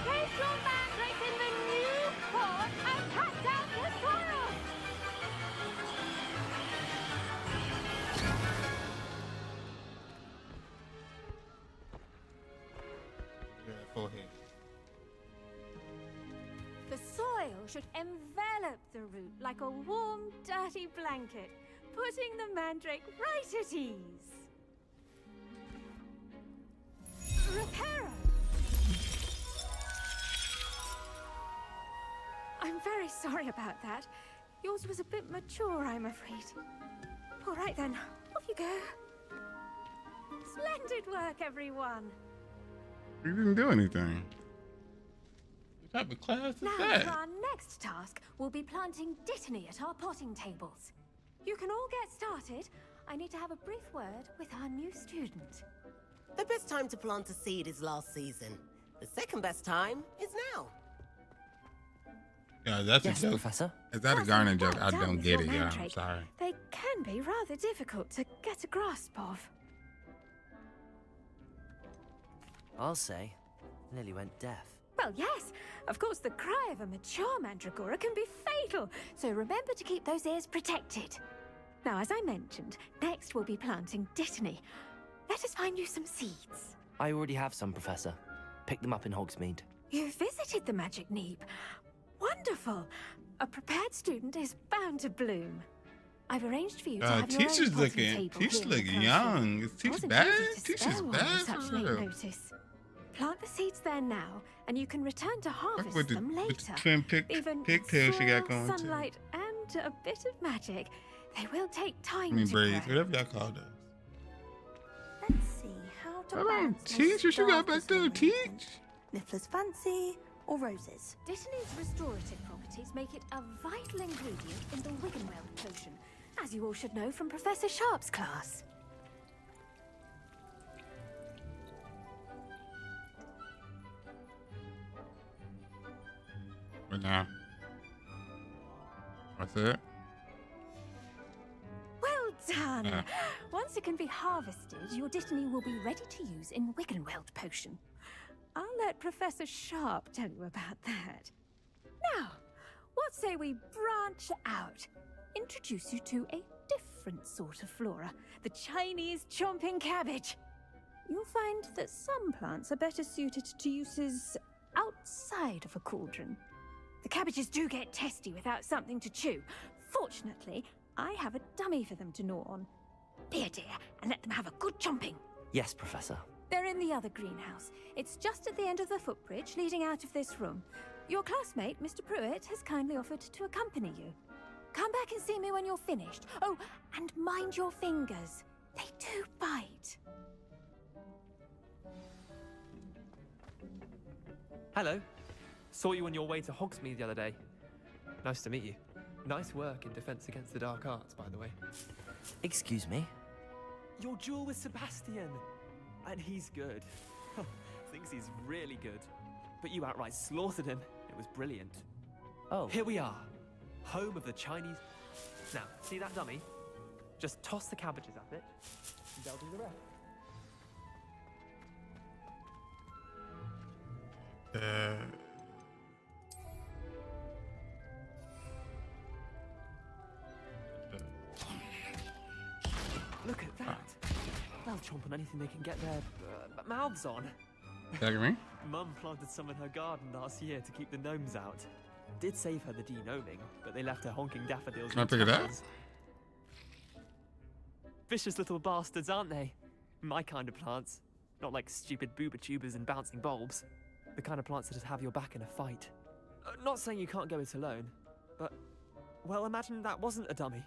Place your mandrake in the new pot and cut down the soil! Yeah, forehead. The soil should envelop the root like a warm, dirty blanket, putting the mandrake right at ease. Reparo! I'm very sorry about that. Yours was a bit mature, I'm afraid. All right then, off you go. Splendid work, everyone. You didn't do anything. What type of class is Now, that? for our next task, we'll be planting dittany at our potting tables. You can all get started. I need to have a brief word with our new student. The best time to plant a seed is last season. The second best time is now. Yeah, that's Yes, a joke. Professor. Is that a Well garden joke? I done don't with get your it, y'all. I'm mandrake. sorry. They can be rather difficult to get a grasp of. I'll say, nearly went deaf. Well, yes. Of course, the cry of a mature mandragora can be fatal, so remember to keep those ears protected. Now, as I mentioned, next we'll be planting Dittany. Let us find you some seeds. I already have some, Professor. Pick them up in Hogsmeade. You visited the Magic Neep. Wonderful. A prepared student is bound to bloom. I've arranged for you to have your own Teacher's potting looking. table Teacher's here in the looking classroom. young. Is teacher Wasn't bad? easy to Teacher's spare one bad with such for late real. notice. Plant the seeds there now, and you can return to harvest with the- them with later. the twin pigtails she got soil, going, too. sunlight, and a bit of magic. They will take I time mean to braids, grow. whatever y'all call those. Let's see how to All right, balance my teach. What you got staff back this there? morning. Teach. Niffler's fancy or roses? Dittany's restorative properties make it a vital ingredient in the Wiggenweld potion, as you all should know from Professor Sharp's class. What now? What's it? Well done! Yeah. Once it can be harvested, your Dittany will be ready to use in Wiggenweld potion. I'll let Professor Sharp tell you about that. Now, what say we branch out? Introduce you to a different sort of flora, the Chinese chomping cabbage. You'll find that some plants are better suited to uses outside of a cauldron. The cabbages do get testy without something to chew. Fortunately, I have a dummy for them to gnaw on. Be a dear and let them have a good chomping. Yes, Professor. They're in the other greenhouse. It's just at the end of the footbridge leading out of this room. Your classmate, Mr. Pruitt, has kindly offered to accompany you. Come back and see me when you're finished. Oh, and mind your fingers. They do bite. Hello. Saw you on your way to Hogsmeade the other day. Nice to meet you. Nice work in Defense Against the Dark Arts, by the way. Excuse me? Your duel with Sebastian. And he's good. Thinks he's really good. But you outright slaughtered him. It was brilliant. Oh. Here we are. Home of the Chinese... Now, see that dummy? Just toss the cabbages at it, and they'll do the rest. Look at that. They'll chomp on anything they can get their mouths on. That me? Mum planted some in her garden last year to keep the gnomes out. Did save her the de-gnoming, but they left her honking daffodils. Can I pick it up? Vicious little bastards, aren't they? My kind of plants. Not like stupid booba tubers and bouncing bulbs. The kind of plants that just have your back in a fight. Not saying you can't go it alone, but... Well, imagine that wasn't a dummy.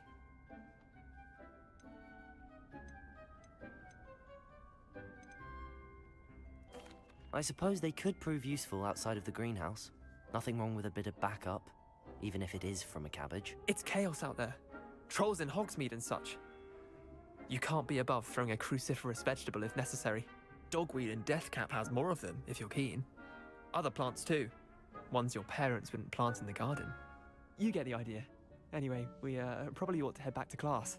I suppose they could prove useful outside of the greenhouse. Nothing wrong with a bit of backup, even if it is from a cabbage. It's chaos out there. Trolls in Hogsmeade and such. You can't be above throwing a cruciferous vegetable if necessary. Dogweed and deathcap has more of them, if you're keen. Other plants too. Ones your parents wouldn't plant in the garden. You get the idea. Anyway, we probably ought to head back to class.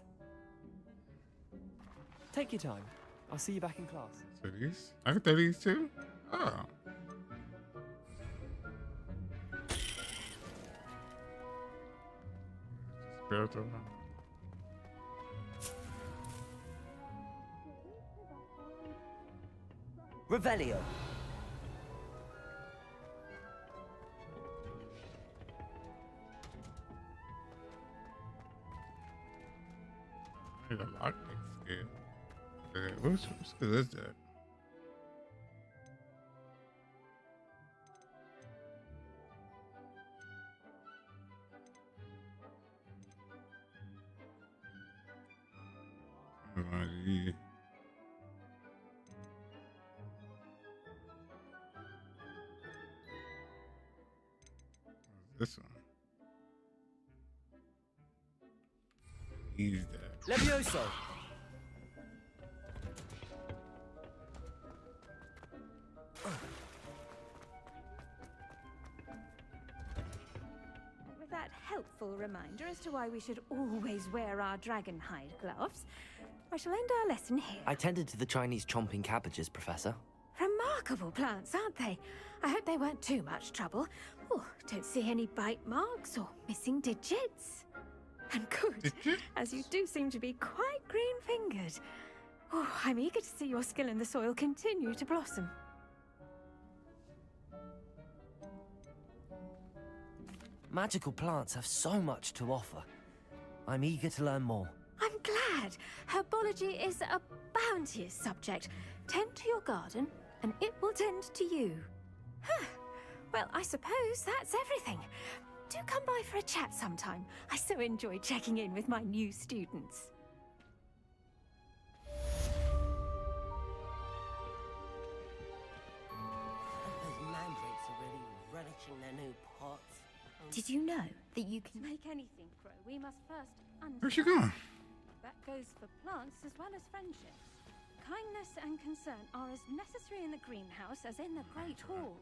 Take your time. I'll see you back in class. So these? I can throw these too? Oh. Spiritual. Revelio. I need a lockpick skill. Okay, what skill is that? This one. Use that. Levioso. With that helpful reminder as to why we should always wear our dragon hide gloves, I shall end our lesson here. I tended to the Chinese chomping cabbages, Professor. Remarkable plants, aren't they? I hope they weren't too much trouble. Oh, don't see any bite marks or missing digits. And good, as you do seem to be quite green-fingered. Oh, I'm eager to see your skill in the soil continue to blossom. Magical plants have so much to offer. I'm eager to learn more. I'm glad. Herbology is a bounteous subject. Tend to your garden, and it will tend to you. Huh. Well, I suppose that's everything. Do come by for a chat sometime. I so enjoy checking in with my new students. Those mandrakes are really relishing their new pots. Did you know that you can... To make anything grow, we must first understand. Where's she going? That goes for plants as well as friendships. Kindness and concern are as necessary in the greenhouse as in the Great Hall.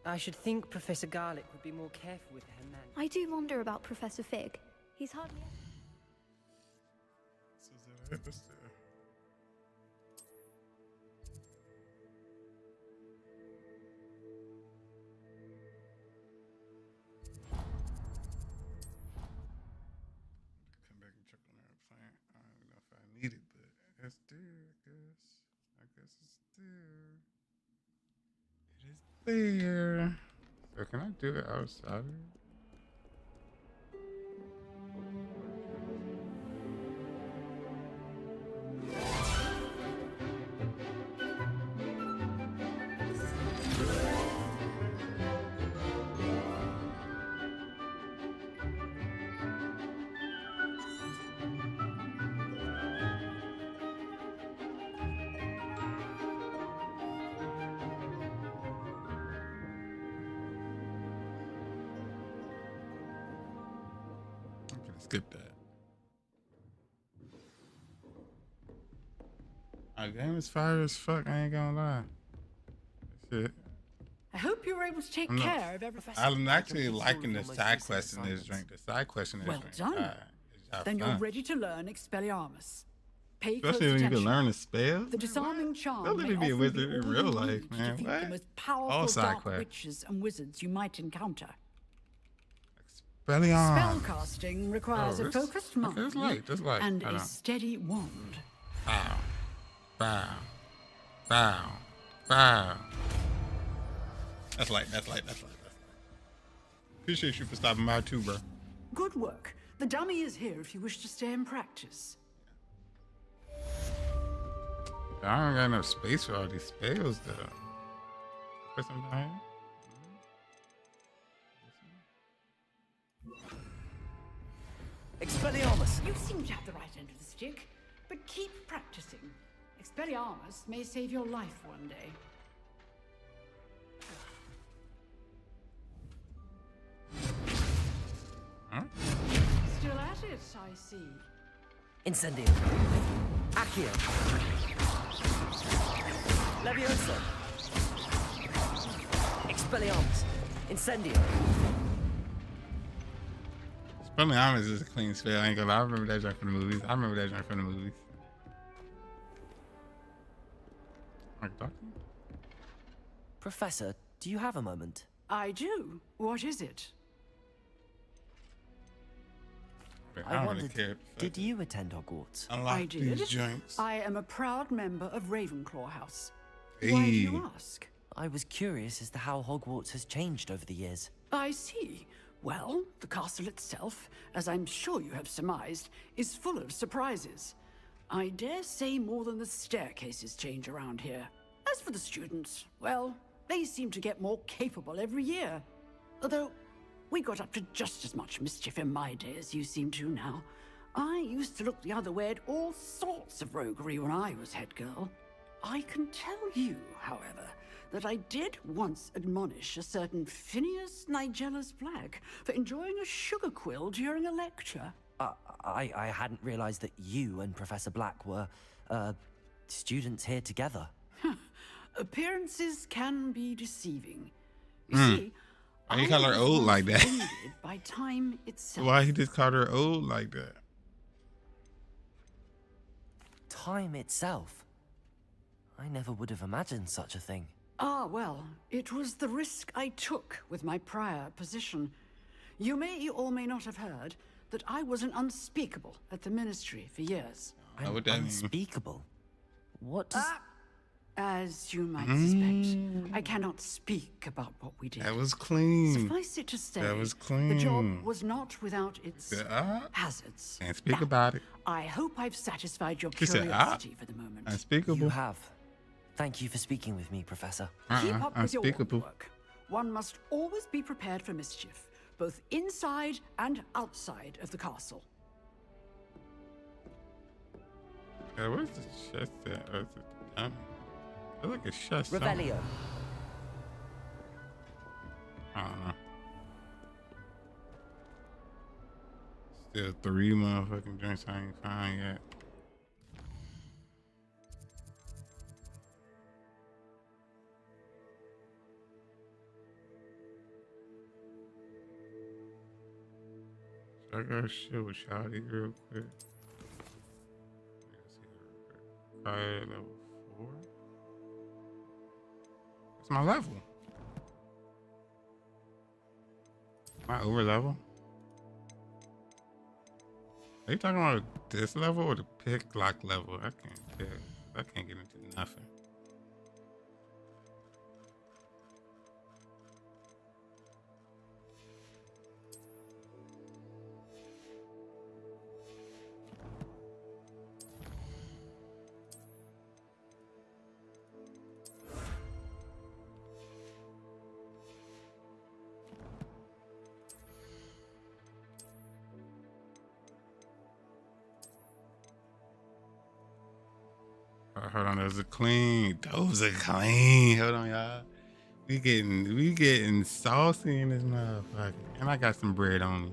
I should think Professor Garlic would be more careful with her man. I do wonder about Professor Fig. He's hardly... Come back and check on our plant. I don't even know if I need it, but it's there, I guess. I guess it's there. It is there. So can I do it outside? Skip that. Our game is fire as fuck. I ain't gonna lie. Shit. I hope you were able to take care of everything. I'm actually liking the side quest in this drink. The side quest in this Well drink. done. Then you're ready to learn Expelliarmus. Pay close Especially when you attention. can learn the spells. The disarming charm They'll may let me be a often wizard in all real you life, need to man. defeat What? the most All powerful side dark quests. witches and wizards you might encounter. Expelliarmus. Spellcasting requires a it's- focused mind it's light, that's light. and Hold a on. steady wand. Bow. Bow. Bow. Bow. That's light. That's light. That's light. That's light. Appreciate you for stopping by too, bro. Good work. The dummy is here if you wish to stay and practice. I don't got enough space for all these spells, though. Put some down here. Expelliarmus! You seem to have the right end of the stick, but keep practicing. Expelliarmus may save your life one day. Huh? Still at it, I see. Incendio. Accio. Levioso. Expelliarmus. Incendio. Expelliarmus is a clean spell. I ain't gonna lie. I remember that joint from the movies. Like, doctor? Professor, do you have a moment? I do. What is it? I I don't wondered, really care. did you attend Hogwarts? Unlock I did. these joints. I am a proud member of Ravenclaw House. Why do you ask? I was curious as to how Hogwarts has changed over the years. I see. Well, the castle itself, as I'm sure you have surmised, is full of surprises. I dare say more than the staircases change around here. As for the students, well, they seem to get more capable every year. Although, we got up to just as much mischief in my day as you seem to now. I used to look the other way at all sorts of roguery when I was head girl. I can tell you, however, that I did once admonish a certain Phineas Nigellus Black for enjoying a sugar quill during a lecture. I hadn't realized that you and Professor Black were, students here together. Appearances can be deceiving. You see, Why you call her was old once like that? offended by time itself. Why he just called her old like that? Time itself. I never would have imagined such a thing. Ah, well, it was the risk I took with my prior position. You may or may not have heard that I was an unspeakable at the Ministry for years. Unspeakable? What does... As you might suspect, I cannot speak about what we did. That was clean. Suffice it to say, That was clean. the job was not without its hazards. Can't speak about it. I hope I've satisfied your She said, curiosity for the moment. Unspeakable. You have. Thank you for speaking with me, Professor. Keep up with your unspeakable. work. One must always be prepared for mischief, both inside and outside of the castle. Yeah, where's the chest at? Oh, it's a dummy. I look like a chest. Revelio. I don't know. Still 3 motherfucking joints I ain't found yet. So I gotta shit with Shawty real quick. Let's see her real quick. Fire level 4. That's my level. Am I over level? Are you talking about this level or the pick lock level? I can't tell. I can't get into nothing. Hold on, those are clean. Those are clean. Hold on, y'all. We getting saucy in this motherfucker. And I got some bread on me.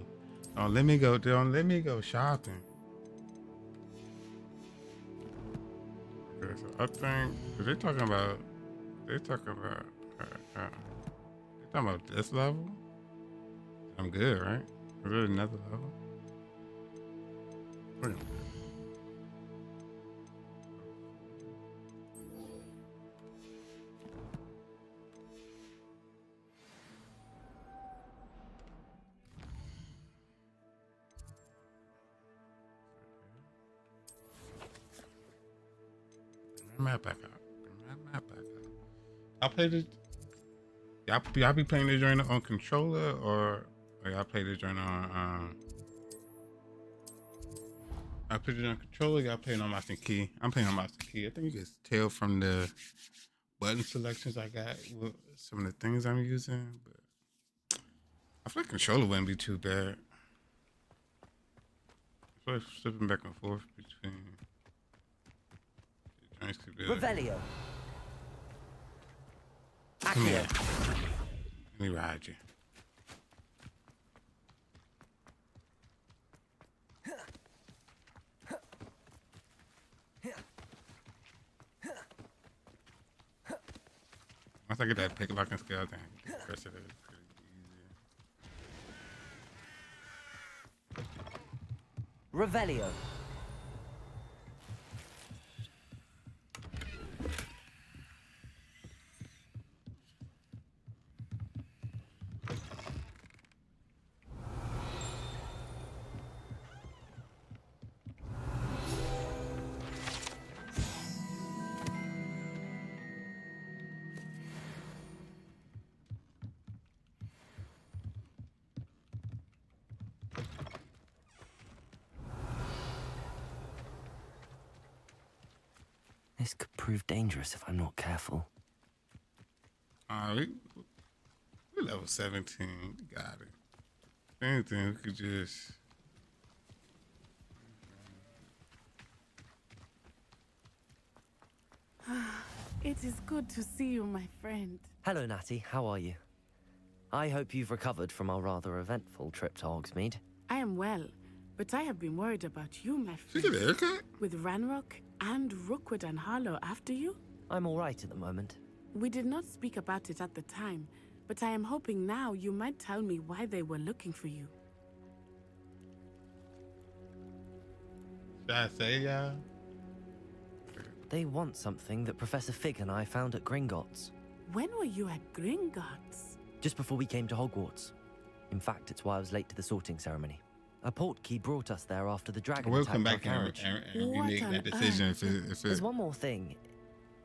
Don't let me go shopping. Okay, so I think they're talking about this level. I'm good, right? Is there another level? We're good. Map back up. Map back up. I'll play this. Y'all be playing this joint on controller or y'all play this joint on I put it on controller, y'all playing on mouse and key. I'm playing on mouse and key. I think you can tell from the button selections I got with some of the things I'm using, but I feel like controller wouldn't be too bad. I feel like flipping back and forth between Revelio. Come here. Let me ride you. Once I get that pick lock and skill, I think I can press it pretty easy. Revelio. This could prove dangerous if I'm not careful. We level 17. We got it. If anything, we could just... It is good to see you, my friend. Hello, Natty. How are you? I hope you've recovered from our rather eventful trip to Hogsmeade. I am well, but I have been worried about you, my friend. She get a haircut? With Ranrock and Rookwood and Harlow after you? I'm all right at the moment. We did not speak about it at the time, but I am hoping now you might tell me why they were looking for you. Should I say, They want something that Professor Fig and I found at Gringotts. When were you at Gringotts? Just before we came to Hogwarts. In fact, it's why I was late to the sorting ceremony. A portkey brought us there after the dragon We'll attacked come our back carriage. and remake that decision if it. There's one more thing.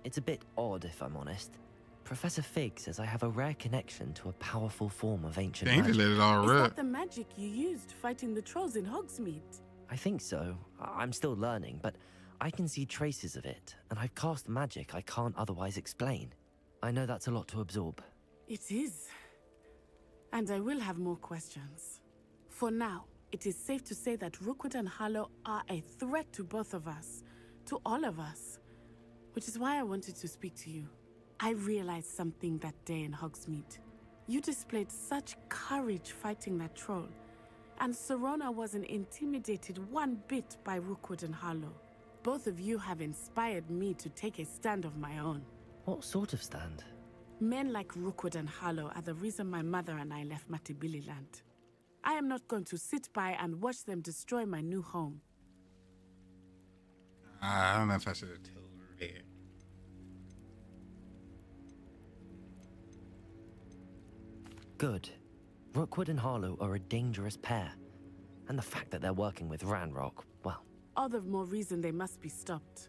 It's a bit odd, if I'm honest. Professor Fig says I have a rare connection to a powerful form of ancient Dang, magic. just let it all Is rip. that the magic you used fighting the trolls in Hogsmeade? I think so. I'm still learning, but I can see traces of it, and I've cast magic I can't otherwise explain. I know that's a lot to absorb. It is. And I will have more questions. For now, it is safe to say that Rookwood and Harlow are a threat to both of us. To all of us. Which is why I wanted to speak to you. I realized something that day in Hogsmeade. You displayed such courage fighting that troll. And Serona wasn't intimidated one bit by Rookwood and Harlow. Both of you have inspired me to take a stand of my own. What sort of stand? Men like Rookwood and Harlow are the reason my mother and I left Matibililand. I am not going to sit by and watch them destroy my new home. I don't know if I should have told her that. Good. Rookwood and Harlow are a dangerous pair. And the fact that they're working with Ranrock, well... All the more reason they must be stopped.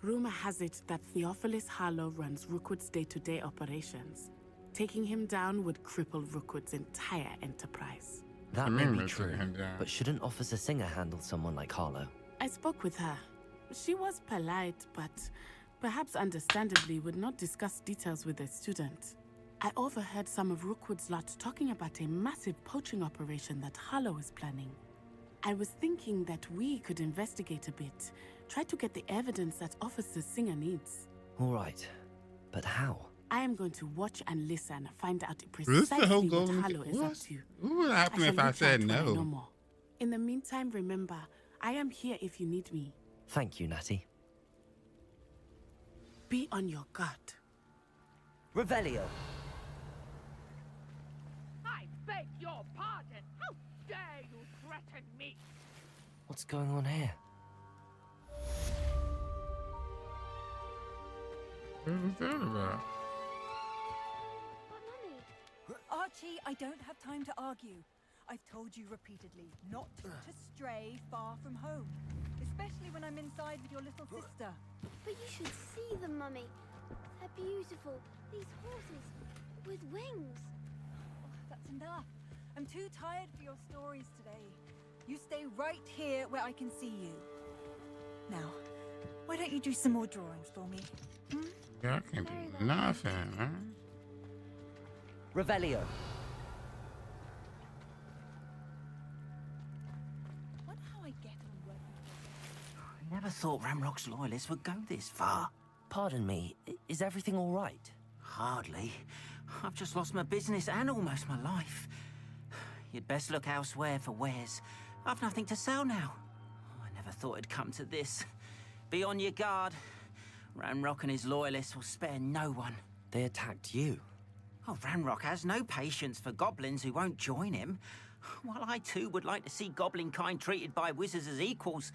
Rumor has it that Theophilus Harlow runs Rookwood's day-to-day operations. Taking him down would cripple Rookwood's entire enterprise. That may be true, but shouldn't Officer Singer handle someone like Harlow? I spoke with her. She was polite, but perhaps understandably would not discuss details with a student. I overheard some of Rookwood's lot talking about a massive poaching operation that Harlow is planning. I was thinking that we could investigate a bit, try to get the evidence that Officer Singer needs. All right, but how? I am going to watch and listen, find out This the precisely whole what golden- Harlow is up what? to. What would happen if shall I reach said out when I no? know more. In the meantime, remember, I am here if you need me. Thank you, Natty. Be on your guard. Revelio. I beg your pardon. How dare you threaten me? What's going on here? What was that about? Archie, I don't have time to argue. I've told you repeatedly not to stray far from home, especially when I'm inside with your little sister. But you should see them, Mummy. They're beautiful. These horses with wings. Oh, that's enough. I'm too tired for your stories today. You stay right here where I can see you. Now, why don't you do some more drawings for me? Yeah, I can't do nothing, huh? Revelio. Wonder how I get on working together. I never thought Ramrock's loyalists would go this far. Pardon me, is everything all right? Hardly. I've just lost my business and almost my life. You'd best look elsewhere for wares. I've nothing to sell now. I never thought it'd come to this. Be on your guard. Ranrock and his loyalists will spare no one. They attacked you. Oh, Ranrock has no patience for goblins who won't join him. While I too would like to see goblin kind treated by wizards as equals,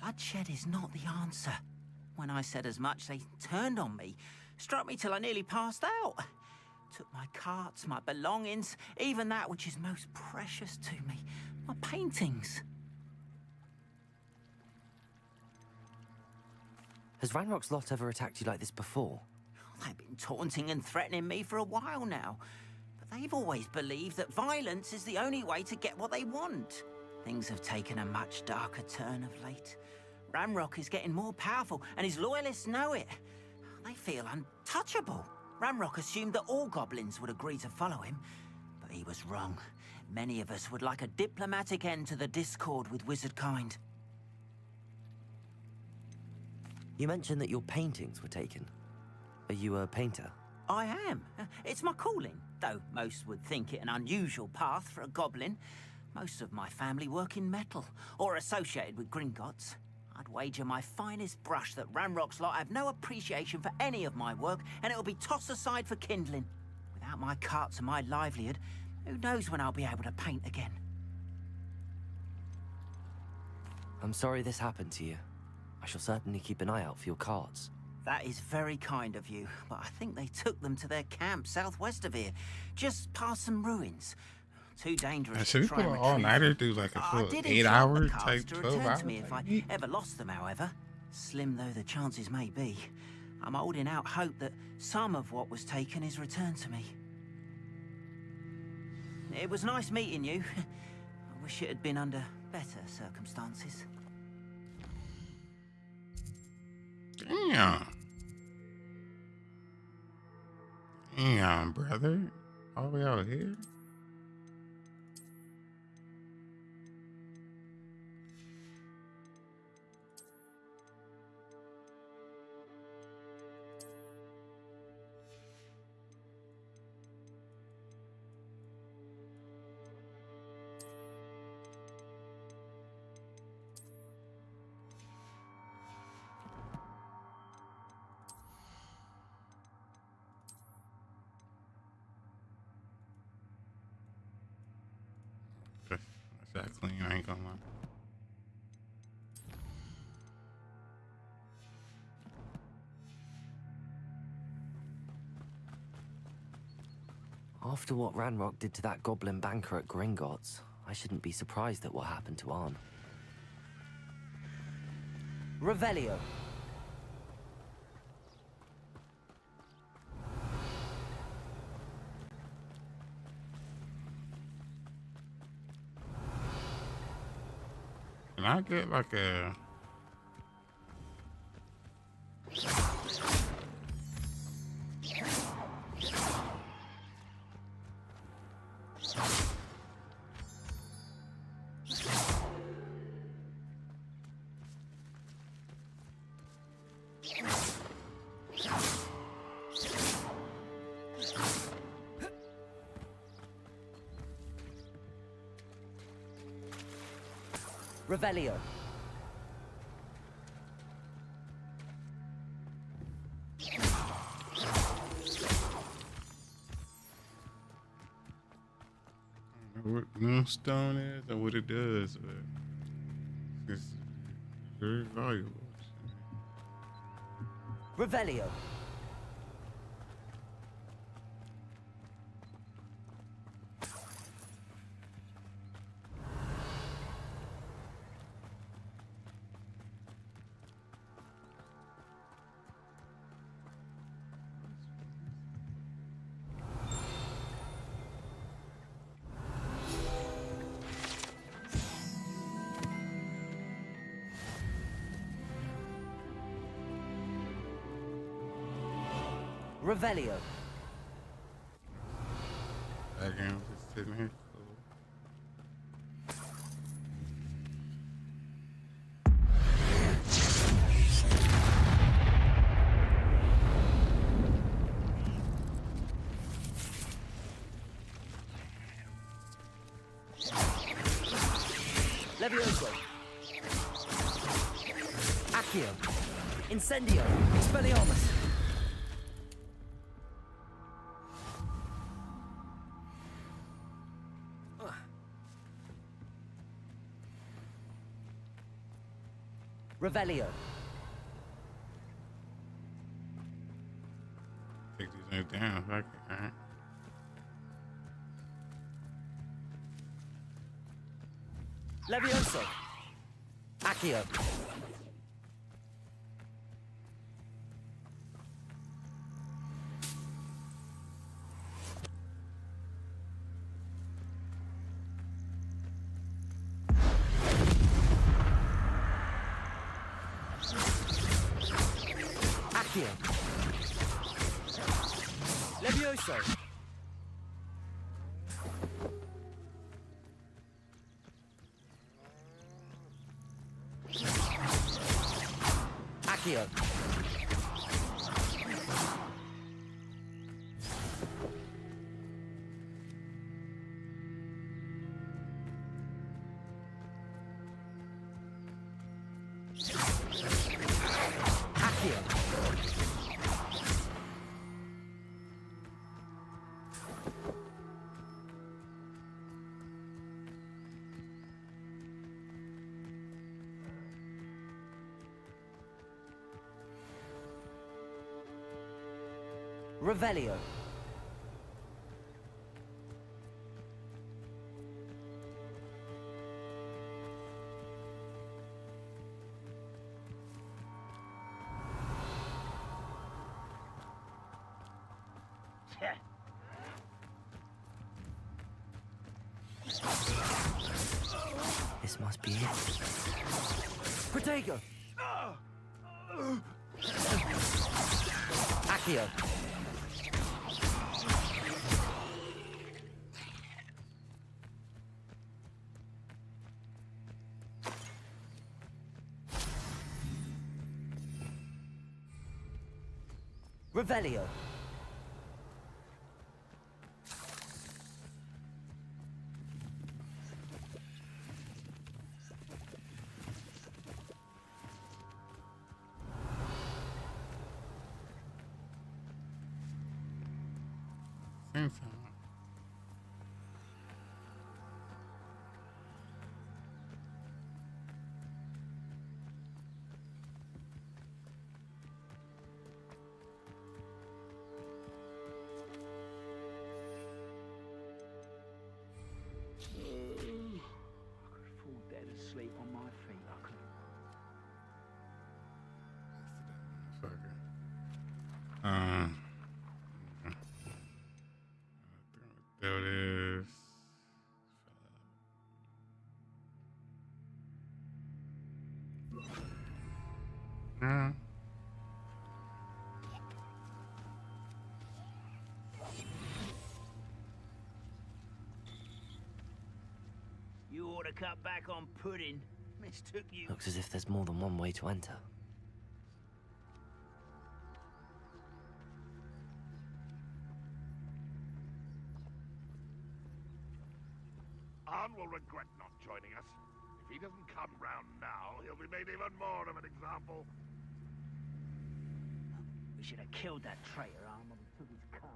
bloodshed is not the answer. When I said as much, they turned on me, struck me till I nearly passed out. Took my carts, my belongings, even that which is most precious to me, my paintings. Has Ranrock's lot ever attacked you like this before? They've been taunting and threatening me for a while now. But they've always believed that violence is the only way to get what they want. Things have taken a much darker turn of late. Ranrock is getting more powerful, and his loyalists know it. They feel untouchable. Ranrock assumed that all goblins would agree to follow him, but he was wrong. Many of us would like a diplomatic end to the discord with wizard kind. You mentioned that your paintings were taken. Are you a painter? I am. It's my calling, though most would think it an unusual path for a goblin. Most of my family work in metal, or associated with Gringotts. I'd wager my finest brush that Ranrock's lot have no appreciation for any of my work, and it'll be tossed aside for kindling. Without my carts and my livelihood, who knows when I'll be able to paint again? I'm sorry this happened to you. I shall certainly keep an eye out for your cards. That is very kind of you, but I think they took them to their camp southwest of here, just past some ruins. Too dangerous Should to we try put and an retrieve all-nighter them. through like a I full did 8 enchant hour the cards type, to 12 return hour to me if type I beat? ever lost them, however. Slim though the chances may be, I'm holding out hope that some of what was taken is returned to me. It was nice meeting you. I wish it had been under better circumstances. Damn. Damn, brother. All the way out here? That's that clean, I ain't gonna lie. After what Ranrock did to that goblin banker at Gringotts, I shouldn't be surprised at what happened to Arn. Revelio. Can I get like a... Revelio. what moonstone is or what it does, but it's very valuable. Revelio. Revelio. That game was just sitting here. Levioso. Accio. Incendio. Expelliarmus. Revelio. Take these things down. Fuck it, alright. Levioso. Accio. Accio. Levioso. Accio. Revelio. This must be it. Protego! Accio! Revelio! Same time. I could fall dead asleep on my feet. I could. There it is. You ought to cut back on pudding. Mistook you. Looks as if there's more than one way to enter. Arn will regret not joining us. If he doesn't come round now, he'll be made even more of an example. We should have killed that traitor Arn when we took his car.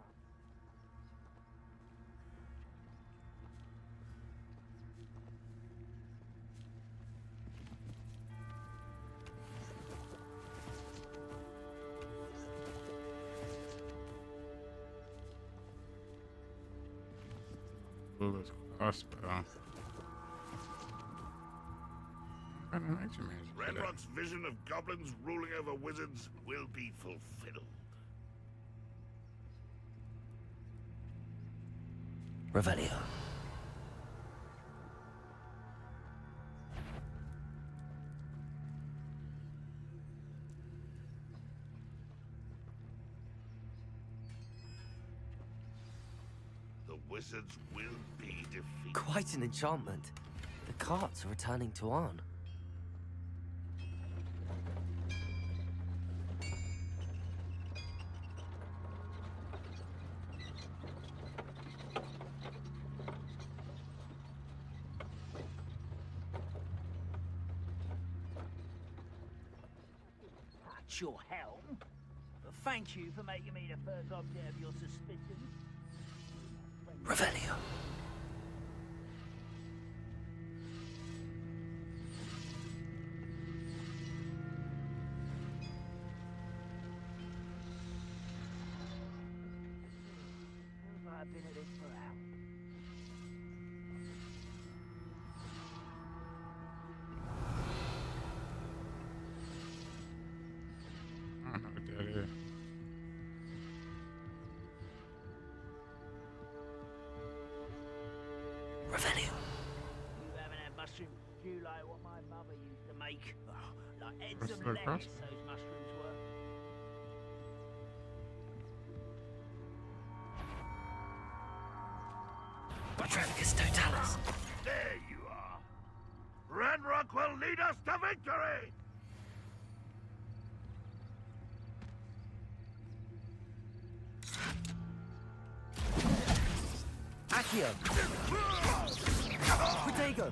Bullet's crossbow. I don't know, nature magic for that. Renrock's vision of goblins ruling over wizards will be fulfilled. Revelio. The wizards will be defeated. Quite an enchantment. The carts are returning to Arn. That's your helm. But thank you for making me the first object of your suspicions. Revelio. I've been at it for hours. I don't know what that is. Revelio. You haven't had mushroom stew like what my mother used to make. Oh, like heads What's of that lettuce, across? those mushrooms were. Quadrivicus totalis. There you are. Renrock will lead us to victory! Accio. Protego.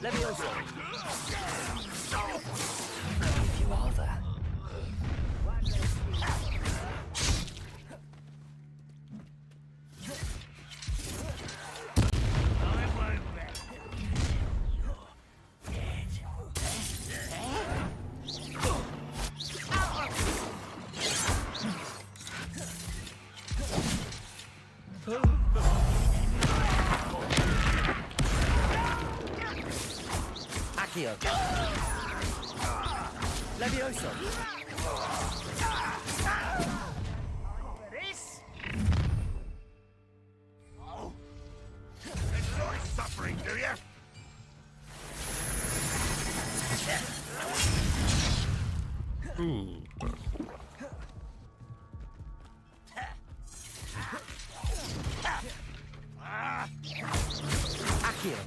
Levioso. If you are there. I won't bet. Accio. Levioso. This? Oh. Enjoy suffering, do you? Ooh. Accio.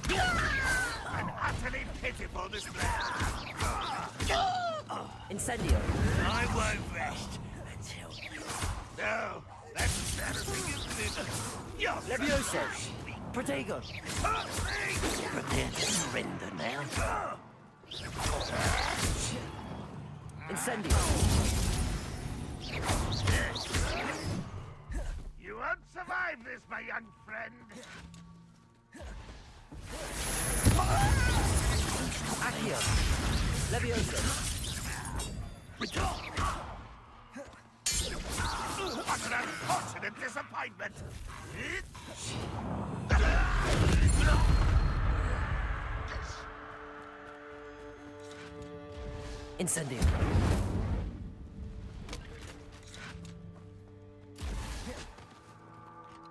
An utterly pitiful display. Incendio. I won't rest until you. No, that's everything you did. You're Levioso. Protego. Prepare to surrender now. Incendio. You won't survive this, my young friend. Accio. Levioso. What an unfortunate disappointment. Incendio.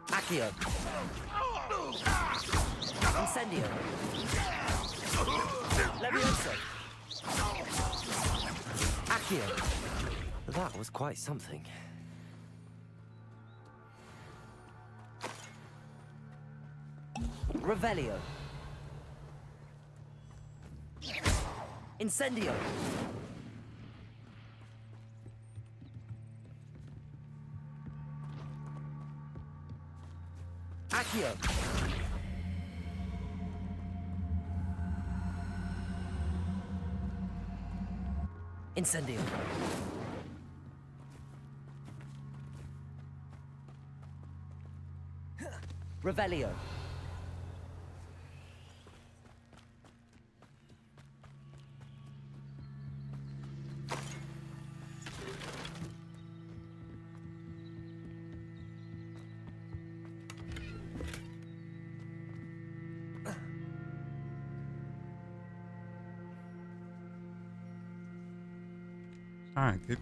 Accio. Incendio. Levioso. Accio. That was quite something. Revelio. Incendio. Accio. Incendio. Revelio. Alright, get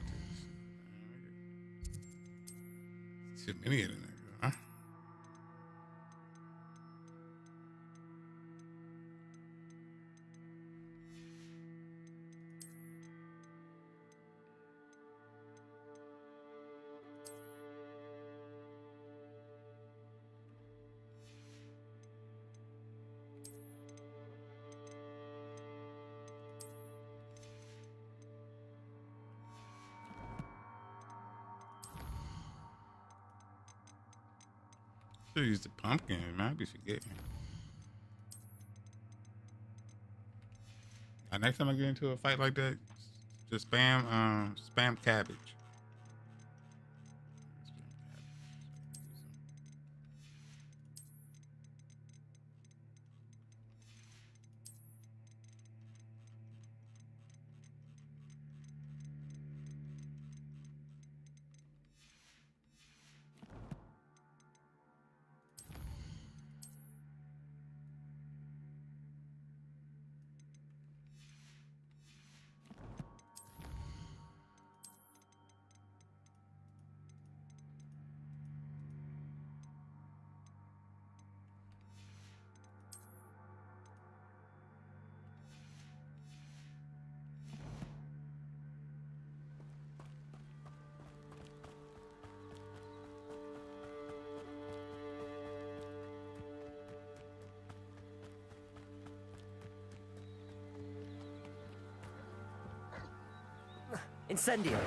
this. Too many of them, huh? Should use the pumpkin, man. I be forgetting. Next time I get into a fight like that, just spam cabbage. Incendio.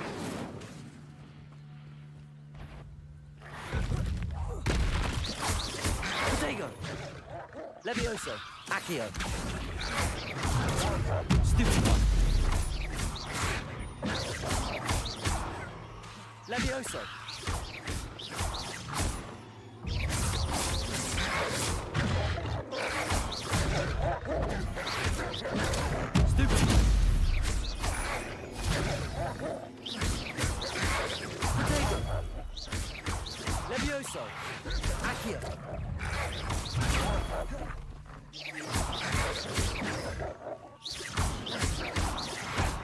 Protego. Levioso. Accio. Stupid one. Levioso. Stupid. Protego. Levioso. Levioso! Accio!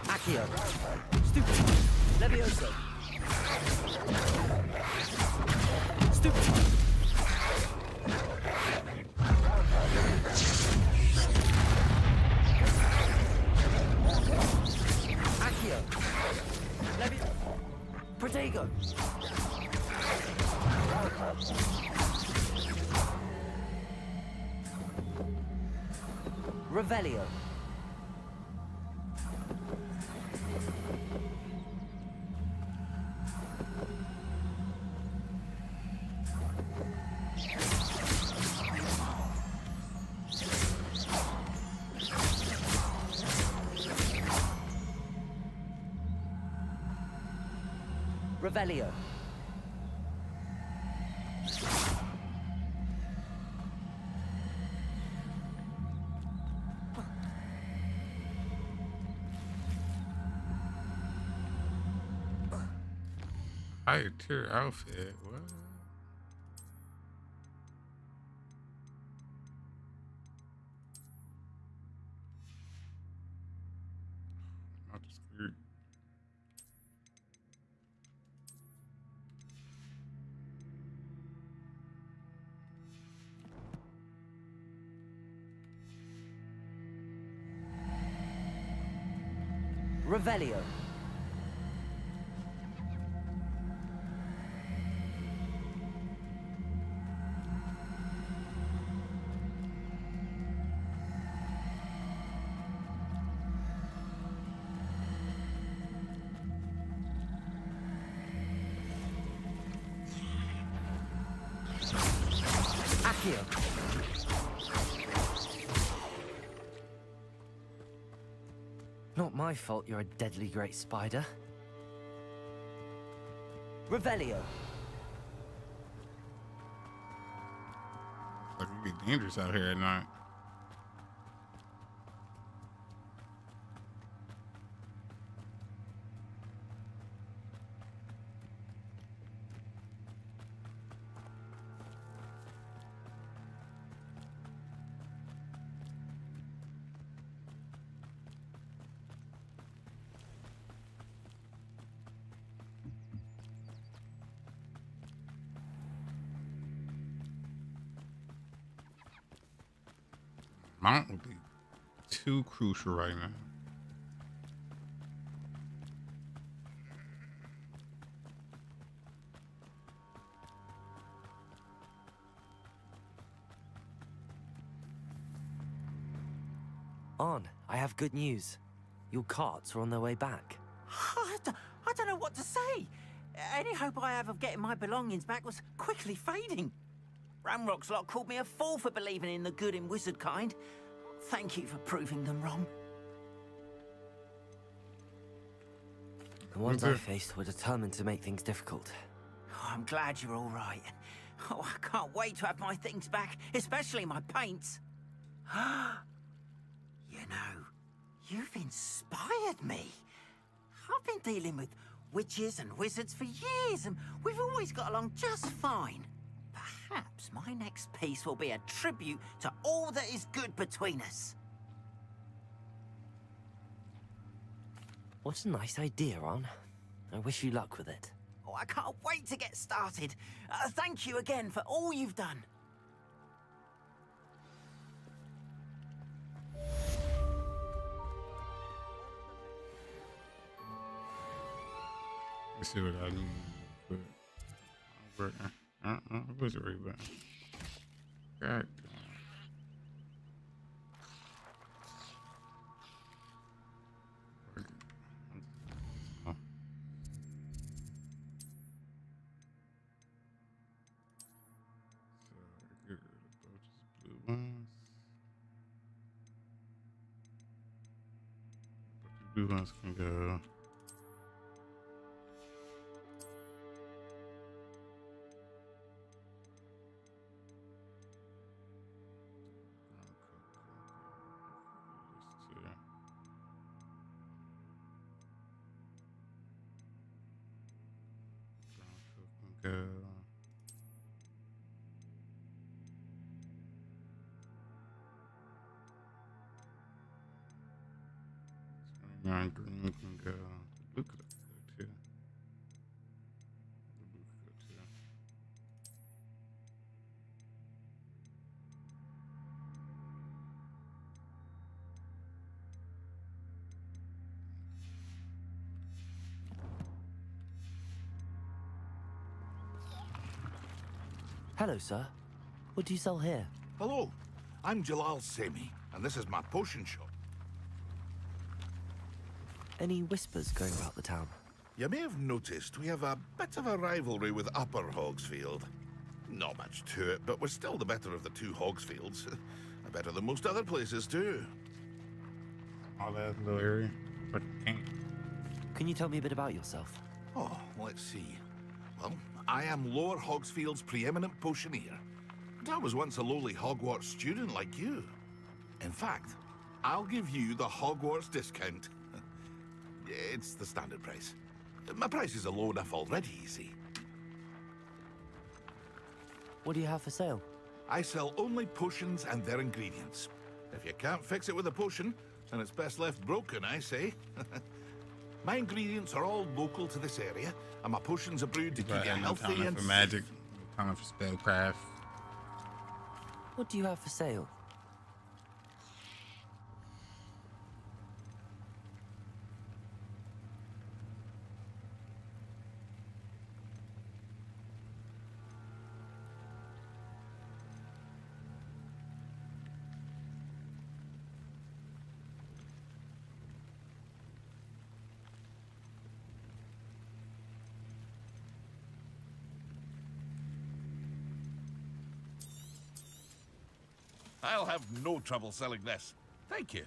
Accio! Stupid! Levioso! Stupid! Accio! Levioso! Protego! Revelio. Revelio. Higher tier outfit. What? Not just weird. Revelio. Accio. Not my fault you're a deadly great spider. Revelio. Like it be dangerous out here at night. Mount would be too crucial right now. On, I have good news. Your carts are on their way back. I don't know what to say. Any hope I have of getting my belongings back was quickly fading. Ramrock's lot called me a fool for believing in the good in wizard kind. Thank you for proving them wrong. The ones I faced were determined to make things difficult. Oh, I'm glad you're all right. Oh, I can't wait to have my things back, especially my paints. You know, you've inspired me. I've been dealing with witches and wizards for years, and we've always got along just fine. Perhaps my next piece will be a tribute to all that is good between us. What a nice idea, Ron. I wish you luck with it. Oh, I can't wait to get started. Thank you again for all you've done. Let's see what I need. But what's it right back? God. Blue ones can go. Go. Green can go. Blue could go too. Blue could go too. Hello, sir. What do you sell here? Hello, I'm Jalal Semi, and this is my potion shop. Any whispers going about the town? You may have noticed we have a bit of a rivalry with Upper Hogsfield. Not much to it, but we're still the better of the two Hogsfields. Better than most other places, too. All that little area. But can't. Can you tell me a bit about yourself? Oh, let's see. Well, I am Lower Hogsfield's preeminent potioneer. And I was once a lowly Hogwarts student like you. In fact, I'll give you the Hogwarts discount. It's the standard price. My prices are low enough already, you see. What do you have for sale? I sell only potions and their ingredients. If you can't fix it with a potion, then it's best left broken, I say. My ingredients are all local to this area, and my potions are brewed to keep you healthy and for magic, time for spellcraft. What do you have for sale? I'll have no trouble selling this. Thank you.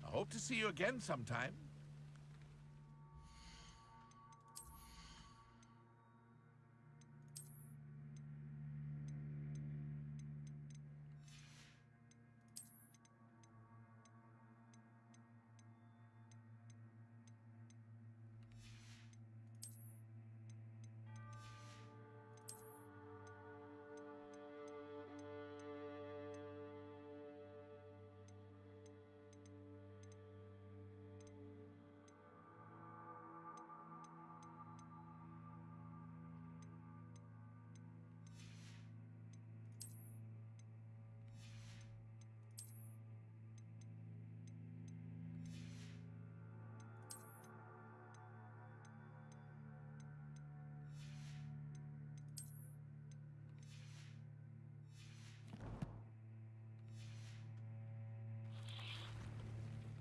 I hope to see you again sometime.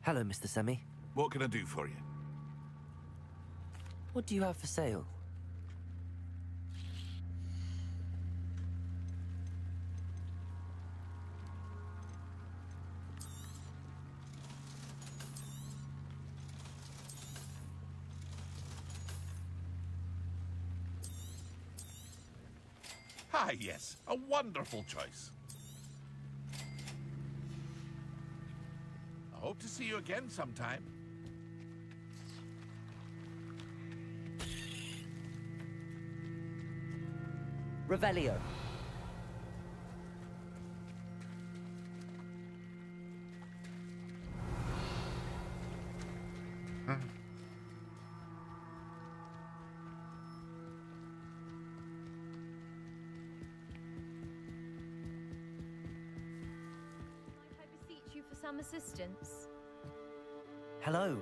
Hello, Mr. Semi. What can I do for you? What do you have for sale? Ah, yes, a wonderful choice. I hope to see you again sometime. Revelio. some assistance? Hello,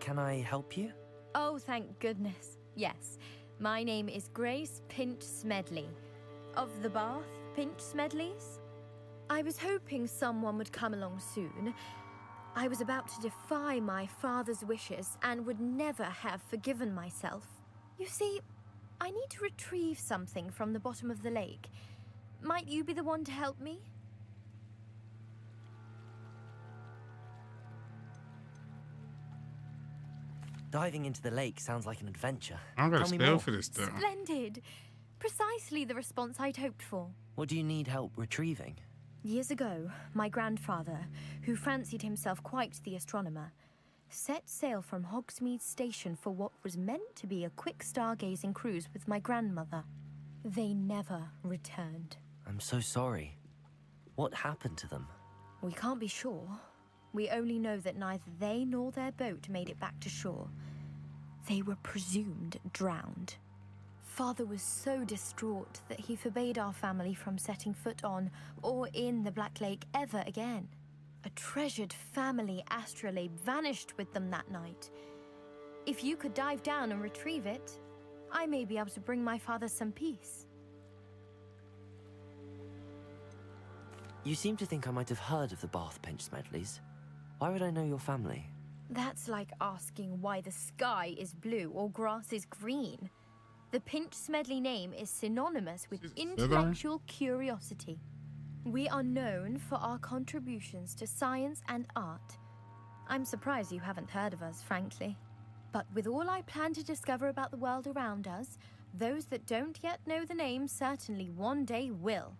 can I help you? Oh, thank goodness. Yes, my name is Grace Pinch Smedley, of the Bath Pinch Smedleys. I was hoping someone would come along soon. I was about to defy my father's wishes and would never have forgiven myself. You see, I need to retrieve something from the bottom of the lake. Might you be the one to help me? Diving into the lake sounds like an adventure. I'm gonna Tell me spell more. for this stuff. Splendid! Precisely the response I'd hoped for. What do you need help retrieving? Years ago, my grandfather, who fancied himself quite the astronomer, set sail from Hogsmeade Station for what was meant to be a quick stargazing cruise with my grandmother. They never returned. I'm so sorry. What happened to them? We can't be sure. We only know that neither they nor their boat made it back to shore. They were presumed drowned. Father was so distraught that he forbade our family from setting foot on or in the Black Lake ever again. A treasured family astrolabe vanished with them that night. If you could dive down and retrieve it, I may be able to bring my father some peace. You seem to think I might have heard of the Bath Pinch Smedleys. Why would I know your family? That's like asking why the sky is blue or grass is green. The Pinch Smedley name is synonymous with intellectual curiosity. We are known for our contributions to science and art. I'm surprised you haven't heard of us, frankly. But with all I plan to discover about the world around us, those that don't yet know the name certainly one day will.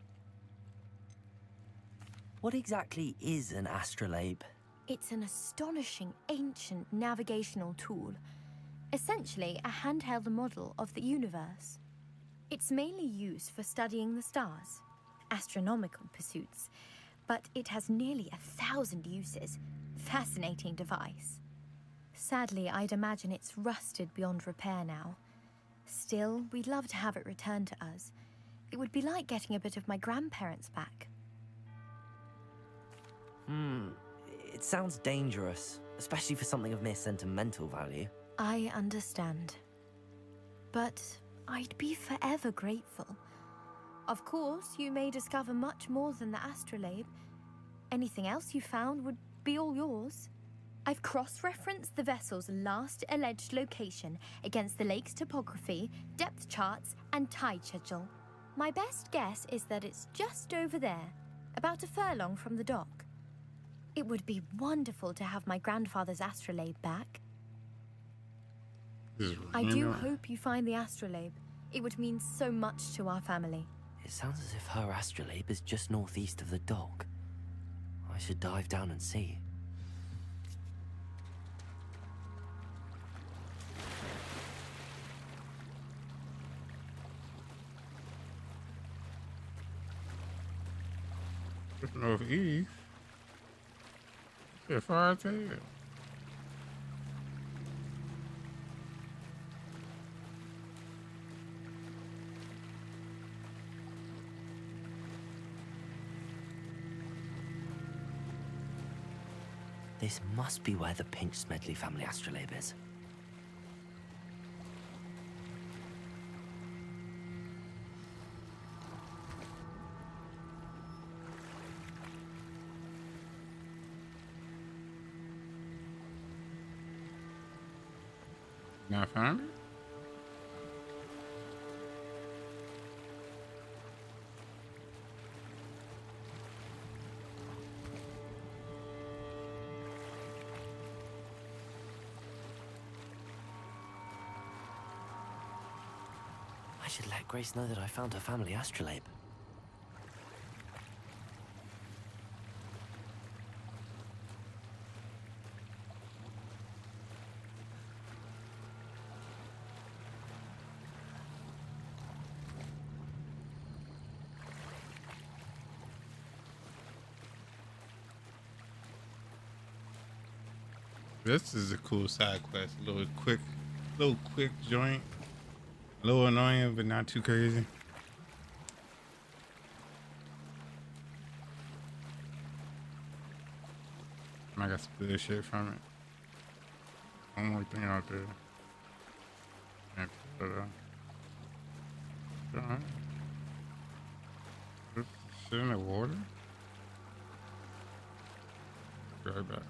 What exactly is an astrolabe? It's an astonishing ancient navigational tool. Essentially, a handheld model of the universe. It's mainly used for studying the stars, astronomical pursuits, but it has nearly 1,000 uses. Fascinating device. Sadly, I'd imagine it's rusted beyond repair now. Still, we'd love to have it returned to us. It would be like getting a bit of my grandparents back. It sounds dangerous, especially for something of mere sentimental value. I understand. But I'd be forever grateful. Of course, you may discover much more than the astrolabe. Anything else you found would be all yours. I've cross-referenced the vessel's last alleged location against the lake's topography, depth charts, and tide schedule. My best guess is that it's just over there, about a furlong from the dock. It would be wonderful to have my grandfather's astrolabe back. I do hope you find the astrolabe. It would mean so much to our family. It sounds as if her astrolabe is just northeast of the dock. I should dive down and see. Northeast? As far as hell. This must be where the Pinch Smedley family astrolabe is. Not found it? I should let Grace know that I found her family astrolabe. This is a cool side quest. A little quick joint. A little annoying, but not too crazy. And I got some good shit from it. One more thing out there. Can't pull it out. Alright. This shit in the water? Be right back.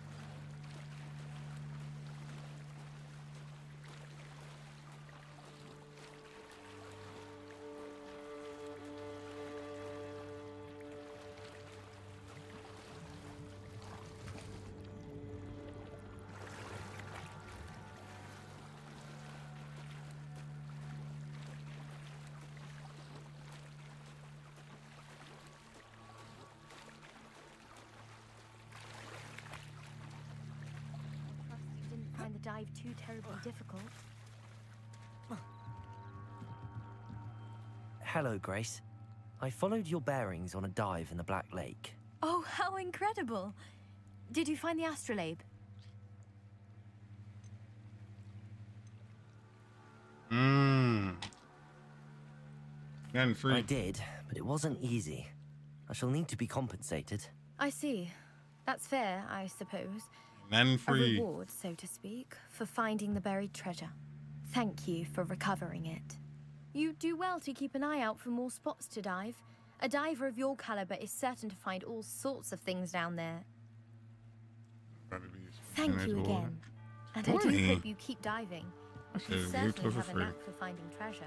Trust you didn't find the dive too terribly difficult. Hello, Grace. I followed your bearings on a dive in the Black Lake. Oh, how incredible! Did you find the astrolabe? Nothing free. I did, but it wasn't easy. I shall need to be compensated. I see. That's fair, I suppose. Nothing A free. reward, so to speak, for finding the buried treasure. Thank you for recovering it. You do well to keep an eye out for more spots to dive. A diver of your caliber is certain to find all sorts of things down there. Thank you again. And I do hope you keep diving. You certainly have a knack for finding treasure.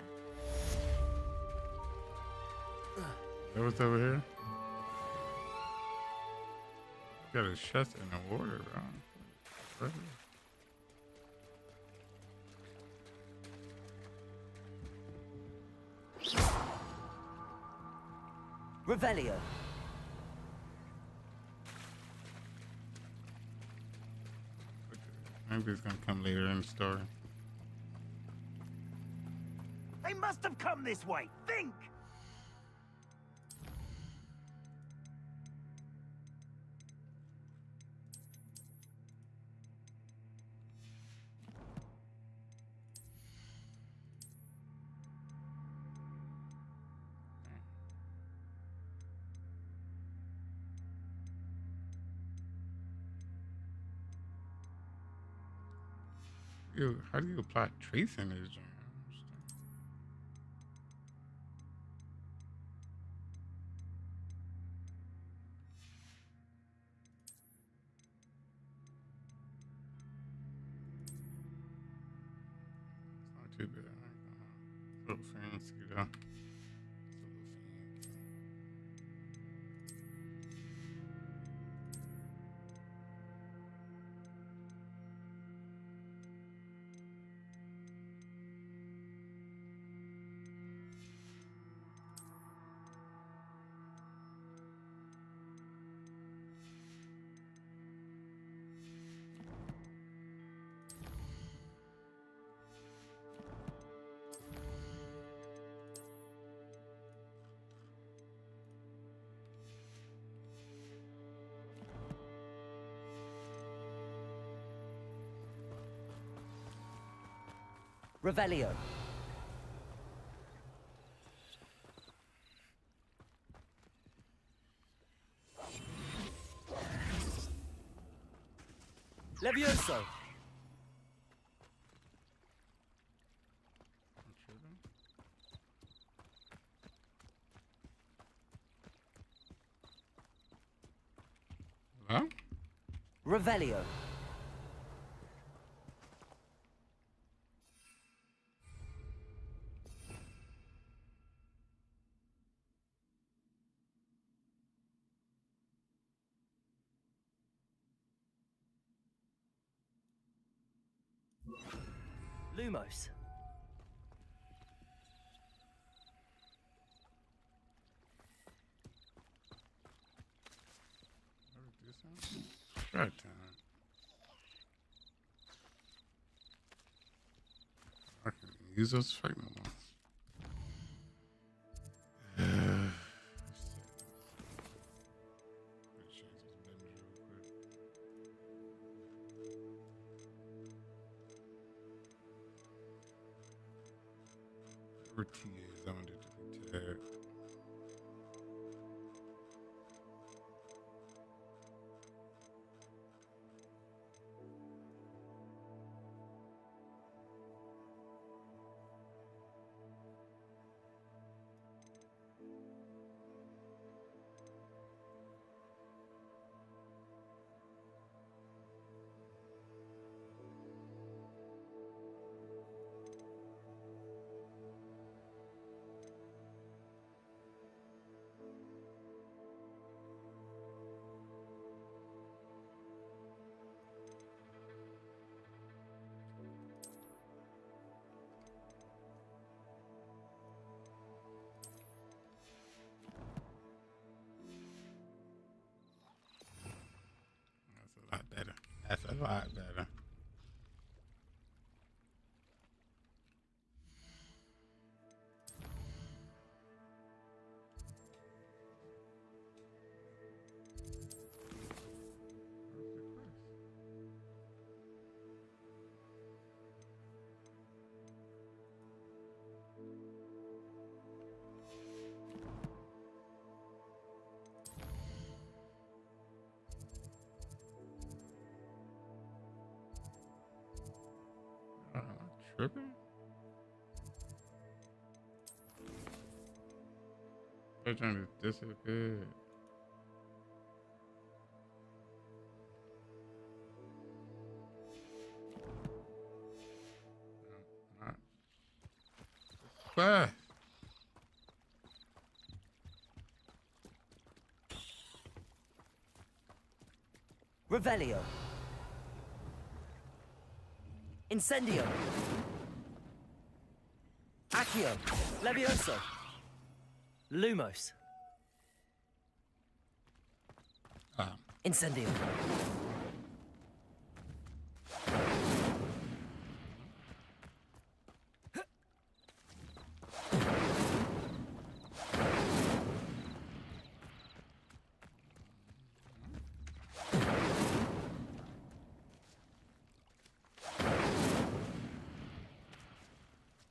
That was over here? Got a chest in the water, bro. Revelio. Maybe it's gonna come later in the story. They must have come this way. Think! Yo, how do you apply trace in this joint? It's not too bad. It's a little fancy though. Revelio. Levioso. Huh? Revelio. Lumos. Right time. I can use those fight no more. Whatever T is, I want it to be tagged. a lot better. Tripping? They're trying to disappear. Fast. Revelio. Incendio. Accio. Levioso. Lumos. Incendio.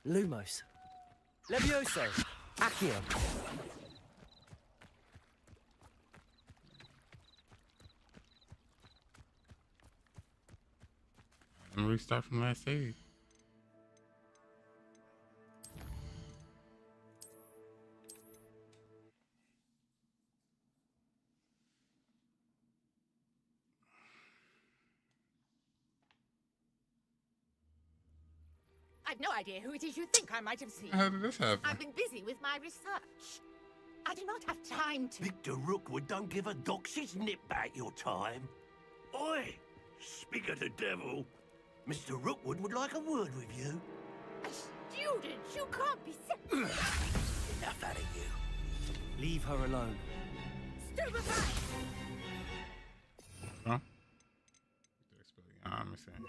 Lumos. Levioso. Accio. I'm gonna restart from last save. I've no idea who it is you think I might have seen. How did this happen? I've been busy with my research. I do not have time to... Victor Rookwood don't give a doxy's nip back your time. Oi! Speak of the devil. Mr. Rookwood would like a word with you. A student? You can't be... Enough out of you. Leave her alone. Stupefy! Huh? I'm saying.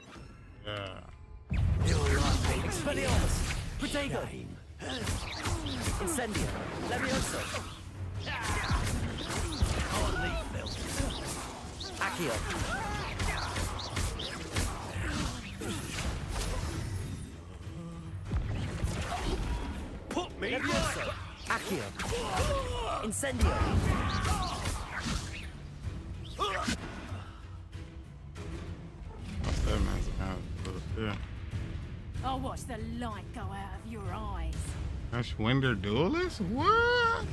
Yeah. Expelliarmus. Protego. Incendio. Levioso. Accio. Put me Levioso. Accio. Incendio. What's that man's account? Yeah. I'll watch the light go out of your eyes. Ashwinder Duelist? What?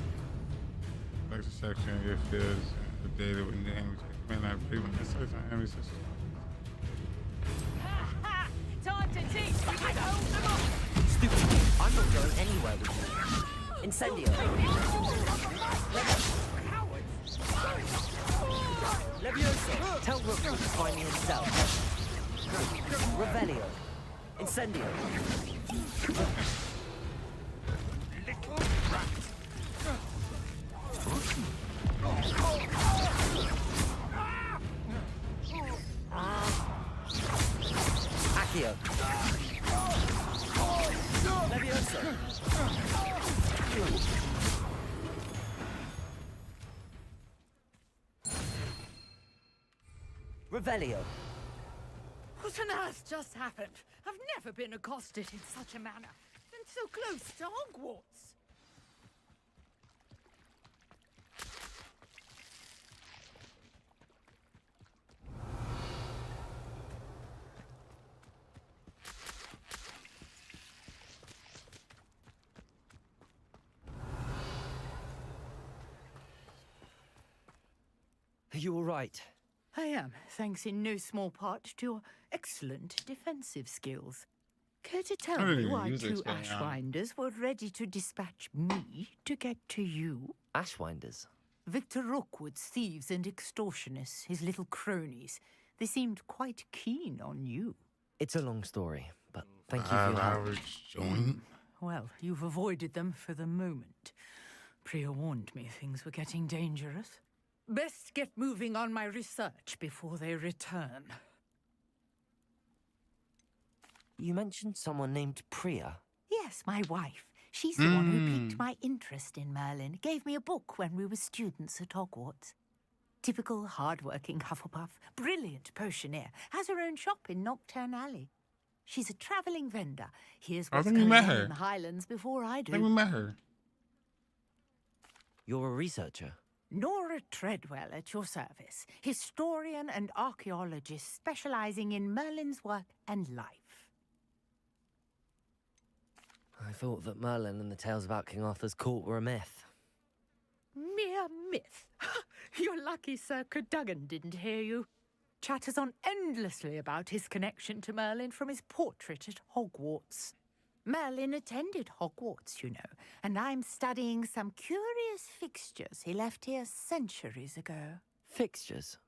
Like the section of your fields updated with new enemies. Man, I believe in this section of enemies. Time to teach! I hold them up! Stupid. I'm not going anywhere with you. Incendio. Levioso. Tell Rookwood to find me himself. Revelio. Incendio. Little rat! Accio. Levioso. Revelio. What on earth just happened? I've never been accosted in such a manner. And so close to Hogwarts. Are you all right? I am, thanks in no small part to your excellent defensive skills. Care to tell me why two Ashwinders were ready to dispatch me to get to you? Ashwinders? Victor Rookwood's thieves and extortionists, his little cronies. They seemed quite keen on you. It's a long story, but thank you for your help. Well, you've avoided them for the moment. Priya warned me things were getting dangerous. Best get moving on my research before they return. You mentioned someone named Priya. Yes, my wife. She's the one who piqued my interest in Merlin. Gave me a book when we were students at Hogwarts. Typical hard-working Hufflepuff, brilliant potioneer, has her own shop in Nocturne Alley. She's a travelling vendor. Here's what's going on in the Highlands before I do. I think we met her. You're a researcher? Nora Treadwell at your service. Historian and archaeologist specialising in Merlin's work and life. I thought that Merlin and the tales about King Arthur's court were a myth. Mere myth. You're lucky Sir Cadogan didn't hear you. Chatters on endlessly about his connection to Merlin from his portrait at Hogwarts. Merlin attended Hogwarts, you know, and I'm studying some curious fixtures he left here centuries ago. Fixtures?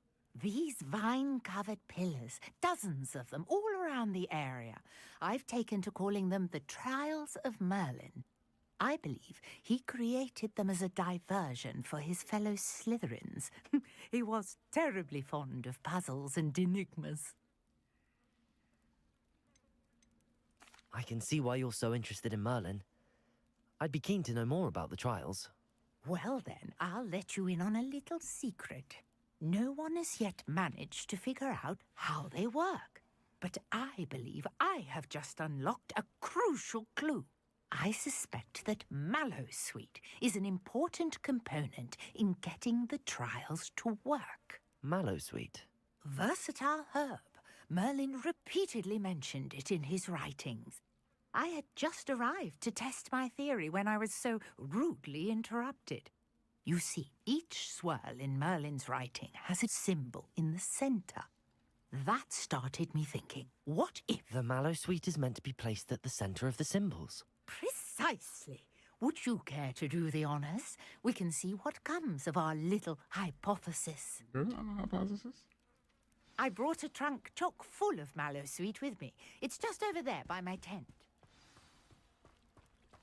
These vine-covered pillars, dozens of them, all around the area. I've taken to calling them the Trials of Merlin. I believe he created them as a diversion for his fellow Slytherins. He was terribly fond of puzzles and enigmas. I can see why you're so interested in Merlin. I'd be keen to know more about the trials. Well then, I'll let you in on a little secret. No one has yet managed to figure out how they work. But I believe I have just unlocked a crucial clue. I suspect that Mallowsweet is an important component in getting the trials to work. Mallowsweet? Versatile herb. Merlin repeatedly mentioned it in his writings. I had just arrived to test my theory when I was so rudely interrupted. You see, each swirl in Merlin's writing has a symbol in the centre. That started me thinking, what if... The Mallowsweet is meant to be placed at the centre of the symbols. Precisely. Would you care to do the honours? We can see what comes of our little hypothesis. Hypothesis? I brought a trunk chock full of Mallowsweet with me. It's just over there by my tent.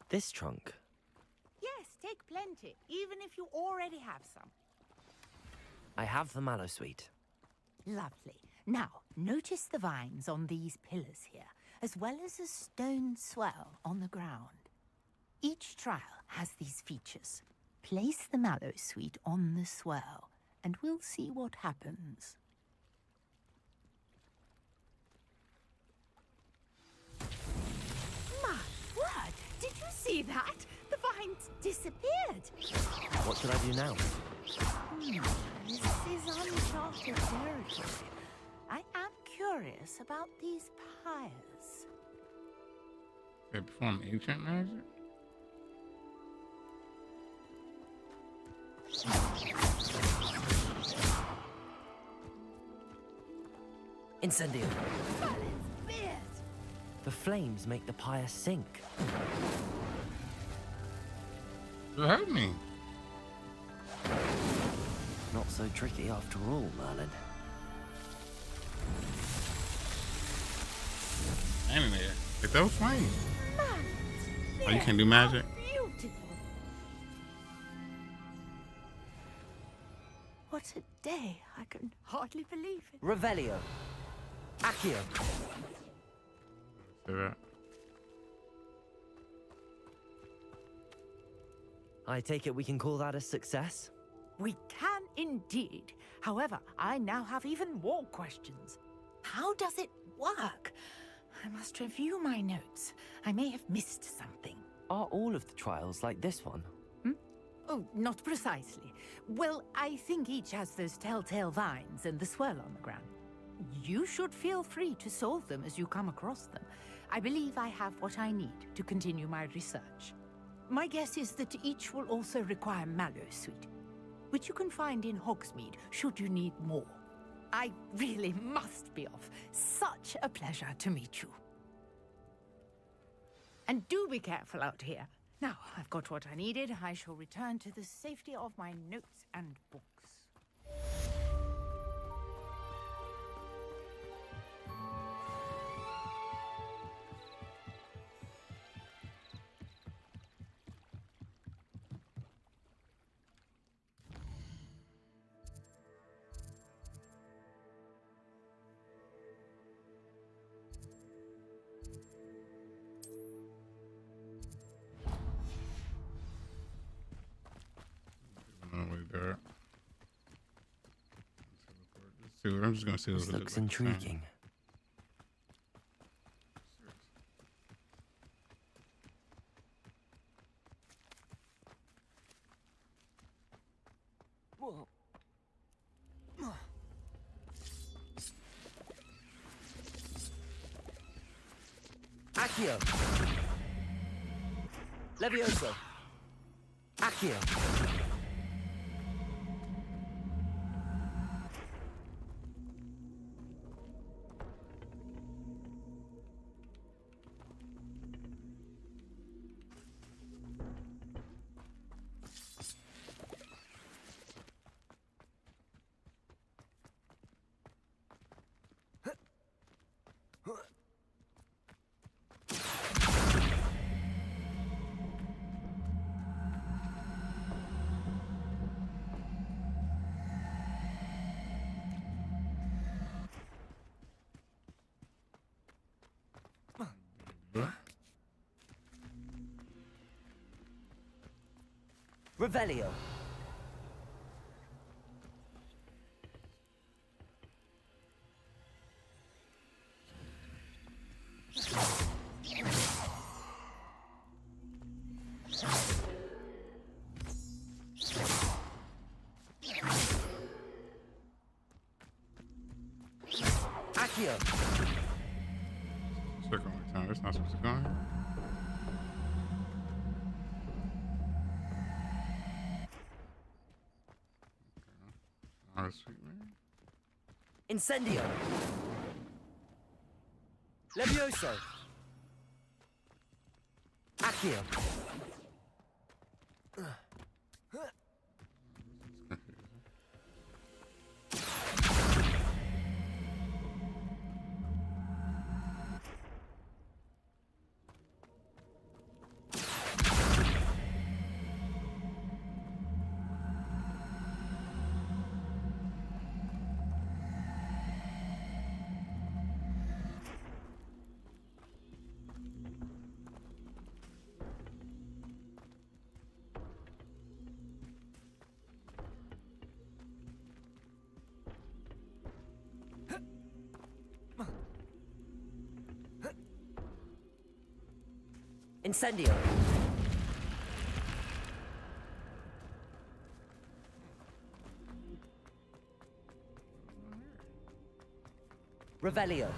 This trunk? Yes, take plenty, even if you already have some. I have the Mallowsweet. Lovely. Now, notice the vines on these pillars here, as well as a stone swell on the ground. Each trial has these features. Place the Mallowsweet on the swell, and we'll see what happens. My word! Did you see that? The vines disappeared. What should I do now? This is uncharted territory. I am curious about these pyres. They perform ancient magic? Incendio! The flames make the pyre sink. You hurt me. Not so tricky after all, Merlin. Standing there. Like those flames. Oh, you can't do magic? Beautiful. What a day. I can hardly believe it. Revelio. Accio. Say that. I take it we can call that a success? We can indeed. However, I now have even more questions. How does it work? I must review my notes. I may have missed something. Are all of the trials like this one? Oh, not precisely. Well, I think each has those telltale vines and the swirl on the ground. You should feel free to solve them as you come across them. I believe I have what I need to continue my research. My guess is that each will also require Mallowsweet, which you can find in Hogsmeade should you need more. I really must be off. Such a pleasure to meet you. And do be careful out here. Now, I've got what I needed. I shall return to the safety of my notes and books. I'm just gonna see what This it looks like intriguing. Accio. Levioso. Accio. Revelio. Accio. Circle like time. It's not supposed to go on here. Oh, sweet man. Incendio. Levioso. Accio. Incendio. Revelio.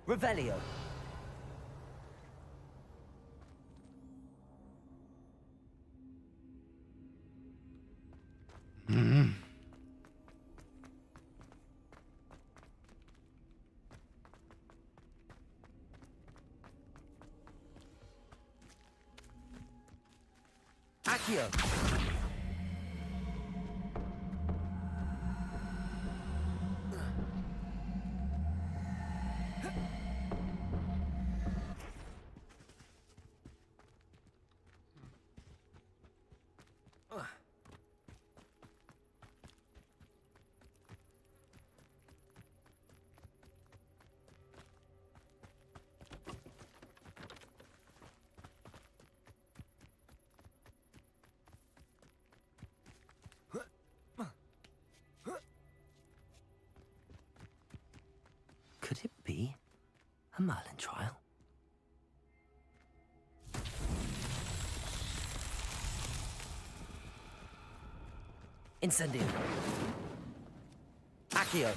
Revelio. Accio. Could it be a Merlin trial? Incendio. Accio.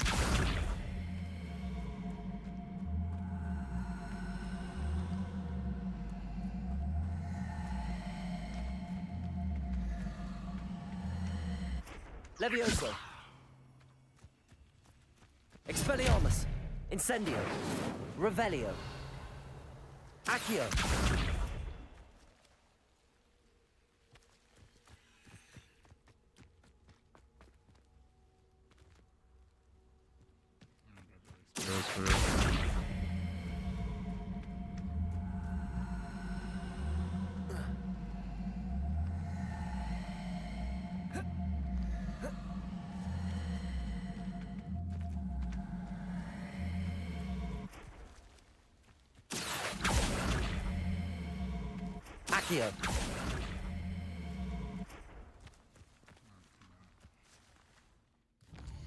Levioso. Expelliarmus. Incendio. Revelio. Accio. Here.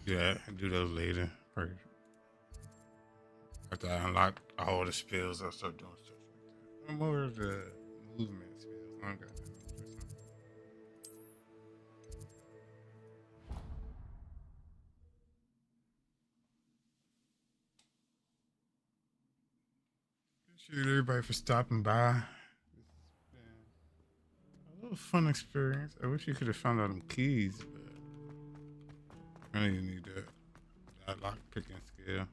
Yeah, I do those later. Right. After I unlock all the spells, I'll start doing stuff like that. More of the movement spells. I don't got that. Appreciate everybody for stopping by. It's been a little fun experience. I wish you could have found out them keys, but I don't even need that lock picking skill.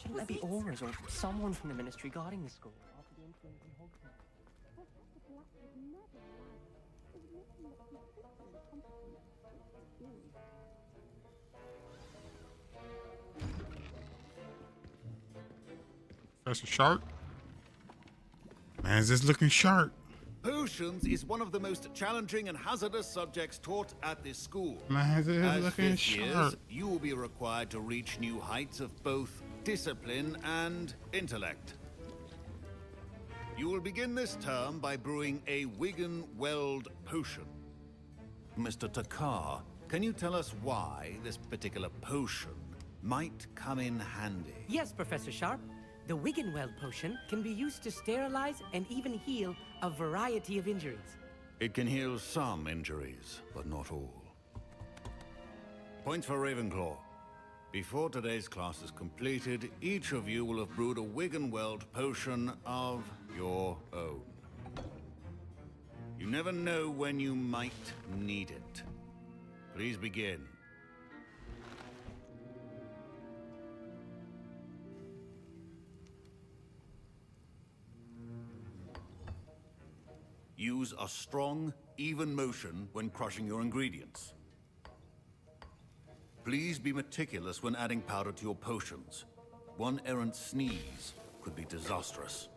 Shouldn't there be auras or someone from the ministry guarding the school after the incident in Hogwarts? Professor Sharp? Man, is this looking sharp? Potions is one of the most challenging and hazardous subjects taught at this school. Man, is it As looking fifth years, sharp? you will be required to reach new heights of both discipline and intellect. You will begin this term by brewing a Wigan-Weld potion. Mr. Takar, can you tell us why this particular potion might come in handy? Yes, Professor Sharp. The Wiggenweld potion can be used to sterilize and even heal a variety of injuries. It can heal some injuries, but not all. Points for Ravenclaw. Before today's class is completed, each of you will have brewed a Wiggenweld potion of your own. You never know when you might need it. Please begin. Use a strong, even motion when crushing your ingredients. Please be meticulous when adding powder to your potions. One errant sneeze could be disastrous.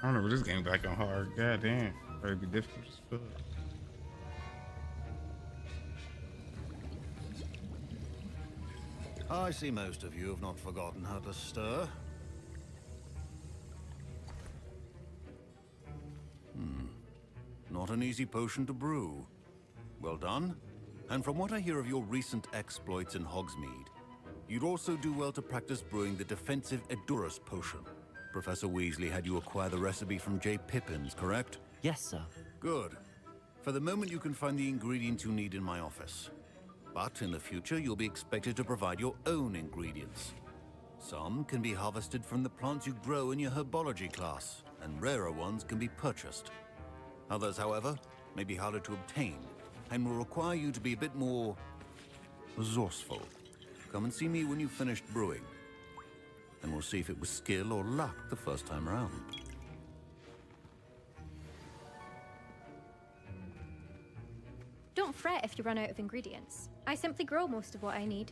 I don't know, but this game back on hard. God damn. Probably be difficult as fuck. I see most of you have not forgotten how to stir. Not an easy potion to brew. Well done. And from what I hear of your recent exploits in Hogsmeade, you'd also do well to practice brewing the defensive Edurus potion. Professor Weasley had you acquire the recipe from J. Pippins, correct? Yes, sir. Good. For the moment, you can find the ingredients you need in my office. But in the future, you'll be expected to provide your own ingredients. Some can be harvested from the plants you grow in your herbology class, and rarer ones can be purchased. Others, however, may be harder to obtain, and will require you to be a bit more resourceful. Come and see me when you've finished brewing, and we'll see if it was skill or luck the first time around. Don't fret if you run out of ingredients. I simply grow most of what I need.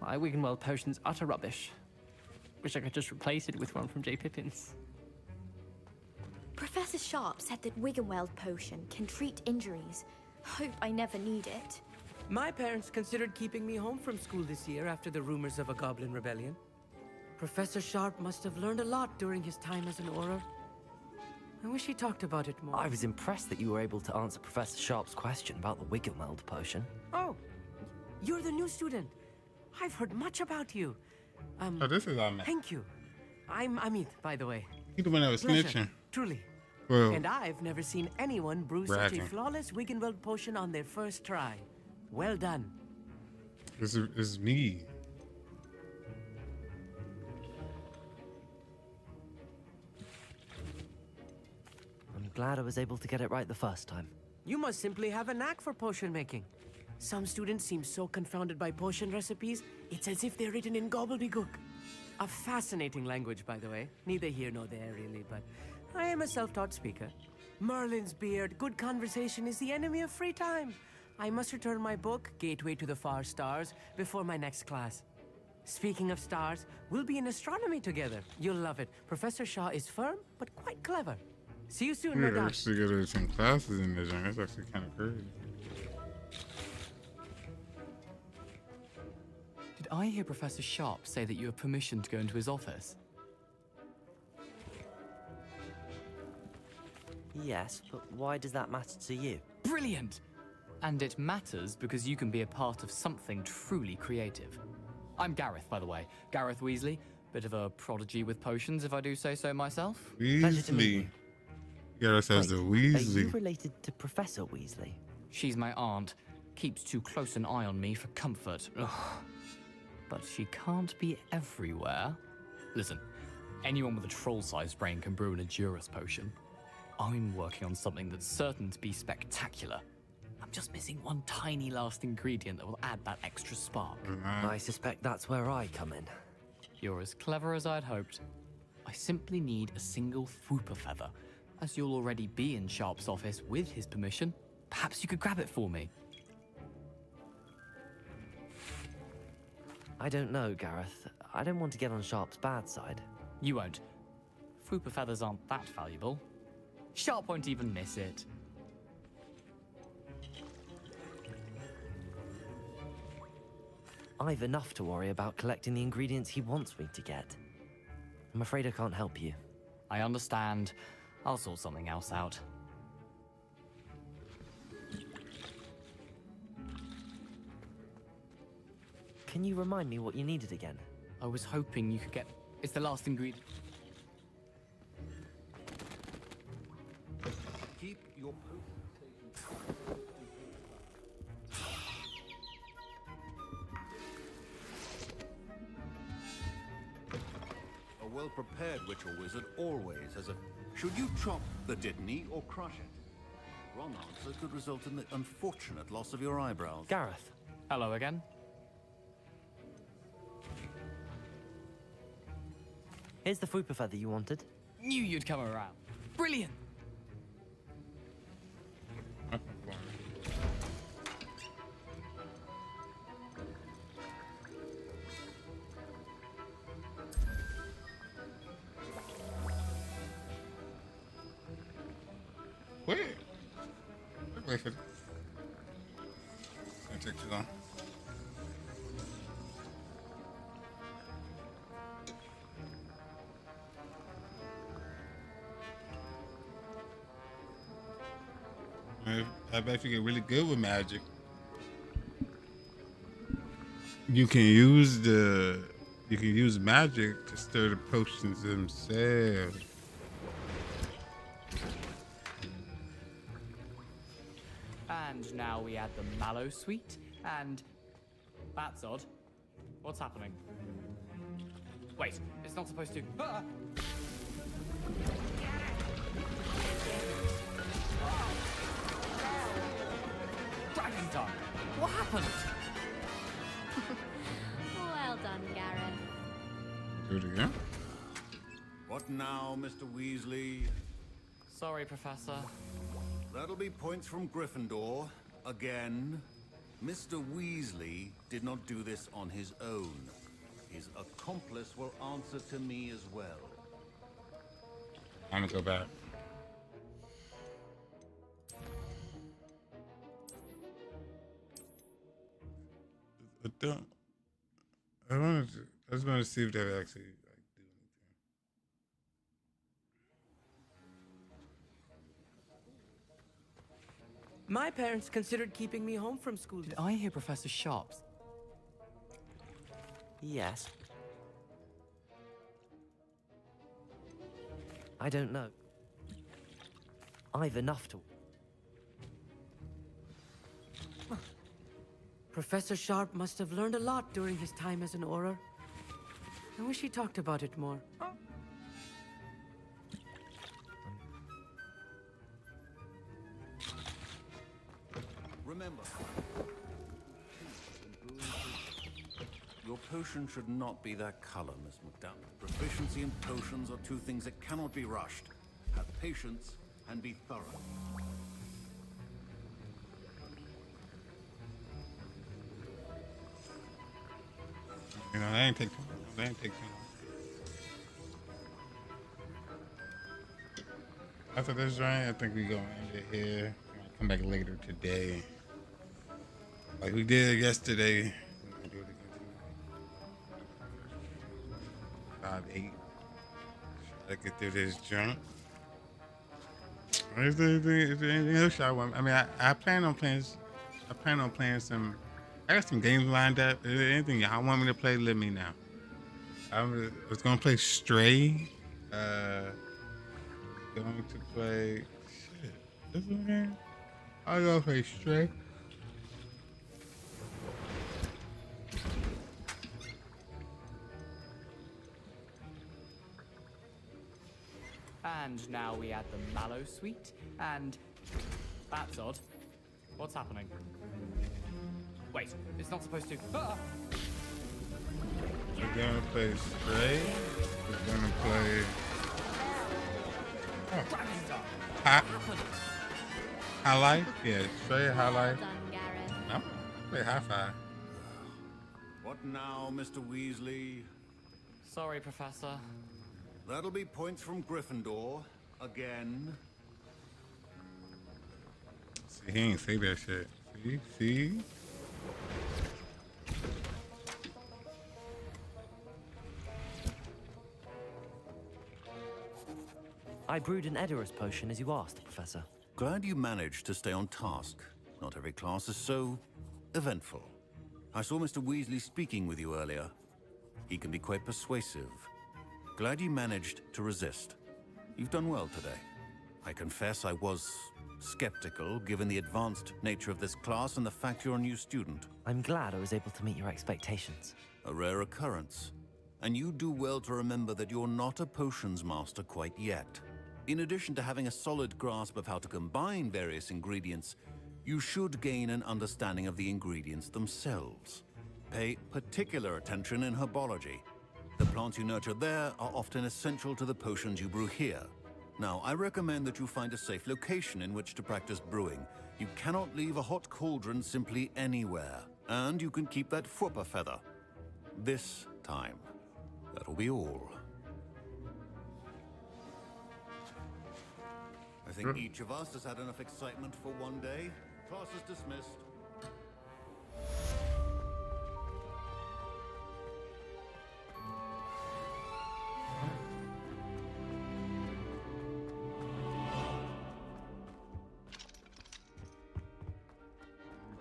My Wiggenweld potion's utter rubbish. Wish I could just replace it with one from J. Pippins. Professor Sharp said that Wiggenweld potion can treat injuries. Hope I never need it. My parents considered keeping me home from school this year after the rumors of a goblin rebellion. Professor Sharp must have learned a lot during his time as an Auror. I wish he talked about it more. I was impressed that you were able to answer Professor Sharp's question about the Wiggenweld potion. Oh, you're the new student. I've heard much about you. Oh, this is Amit. Thank you. I'm Amit, by the way. He the one that was Pleasure, snitching. truly. Well, And I've never seen anyone brew such bragging. a flawless Wiggenweld potion on their first try. Well done. This is me. I'm glad I was able to get it right the first time. You must simply have a knack for potion making. Some students seem so confounded by potion recipes, it's as if they're written in gobbledygook. A fascinating language, by the way. Neither here nor there, really, but I am a self-taught speaker. Merlin's beard, good conversation is the enemy of free time. I must return my book, Gateway to the Far Stars, before my next class. Speaking of stars, we'll be in astronomy together. You'll love it. Professor Shaw is firm, but quite clever. See you soon, We no doubt. actually go to some classes in this joint. That's actually kind of crazy. Did I hear Professor Sharp say that you have permission to go into his office? Yes, but why does that matter to you? Brilliant! And it matters because you can be a part of something truly creative. I'm Gareth, by the way. Gareth Weasley. Bit of a prodigy with potions, if I do say so myself. Weasley. Gareth says the Weasley. Are you related to Professor Weasley? She's my aunt. Keeps too close an eye on me for comfort. Ugh. But she can't be everywhere. Listen, anyone with a troll-sized brain can brew an Endurus potion. I'm working on something that's certain to be spectacular. I'm just missing one tiny last ingredient that will add that extra spark. I suspect that's where I come in. You're as clever as I'd hoped. I simply need a single Fwooper feather. As you'll already be in Sharp's office with his permission, perhaps you could grab it for me. I don't know, Gareth. I don't want to get on Sharp's bad side. You won't. Fwooper feathers aren't that valuable. Sharp won't even miss it. I've enough to worry about collecting the ingredients he wants me to get. I'm afraid I can't help you. I understand. I'll sort something else out. Can you remind me what you needed again? I was hoping you could get... It's the last ingredient. Keep your A well-prepared witch or wizard always has a... Should you chop the Dittany or crush it? Wrong answer could result in the unfortunate loss of your eyebrows. Gareth. Hello again. Here's the Fwooper feather you wanted. Knew you'd come around. Brilliant! Wait. Wait for this. Gonna take too long. I bet if you get really good with magic, you can use magic to stir the potions themselves. And now we add the mallow sweet, and... That's odd. What's happening? Wait, it's not supposed to... Ah! Dragon tongue! What happened? Well done, Gareth. Do it again? What now, Mr. Weasley? Sorry, Professor. That'll be points from Gryffindor. Again. Mr. Weasley did not do this on his own. His accomplice will answer to me as well. I'm gonna go back. I just want to see if they actually like do anything. My parents considered keeping me home from school. Did I hear Professor Sharp's? Yes. I don't know. I've enough to... Professor Sharp must have learned a lot during his time as an Auror. I wish he talked about it more. Remember. Your potion should not be that color, Miss McDowell. Proficiency and potions are two things that cannot be rushed. Have patience and be thorough. You know, they ain't take too long. They ain't take too long. After this joint, I think we gonna end it here. Come back later today. Like we did yesterday. We're gonna do it again tonight. 5-8. Try to get through this jump. Is there anything else y'all want? I mean, I plan on playing. I plan on playing some. I got some games lined up. Is there anything y'all want me to play? Let me know. I was gonna play Stray. Going to play. Shit. This is a game. I'm gonna play Stray. And now we add the Mallow Suite, and that's odd. What's happening? Wait, it's not supposed to. Ah! We're gonna play Stray. We're gonna play. Oh. High Life? Yeah, Stray, High Life. No, play High Five. What now, Mr. Weasley? Sorry, Professor. That'll be points from Gryffindor. Again. See, he ain't say that shit. See? I brewed an Edorus potion as you asked, Professor. Glad you managed to stay on task. Not every class is so eventful. I saw Mr. Weasley speaking with you earlier. He can be quite persuasive. Glad you managed to resist. You've done well today. I confess I was skeptical, given the advanced nature of this class and the fact you're a new student. I'm glad I was able to meet your expectations. A rare occurrence. And you do well to remember that you're not a potions master quite yet. In addition to having a solid grasp of how to combine various ingredients, you should gain an understanding of the ingredients themselves. Pay particular attention in herbology. The plants you nurture there are often essential to the potions you brew here. Now, I recommend that you find a safe location in which to practice brewing. You cannot leave a hot cauldron simply anywhere. And you can keep that Fwooper feather. This time. That'll be all. I think each of us has had enough excitement for one day. Class is dismissed.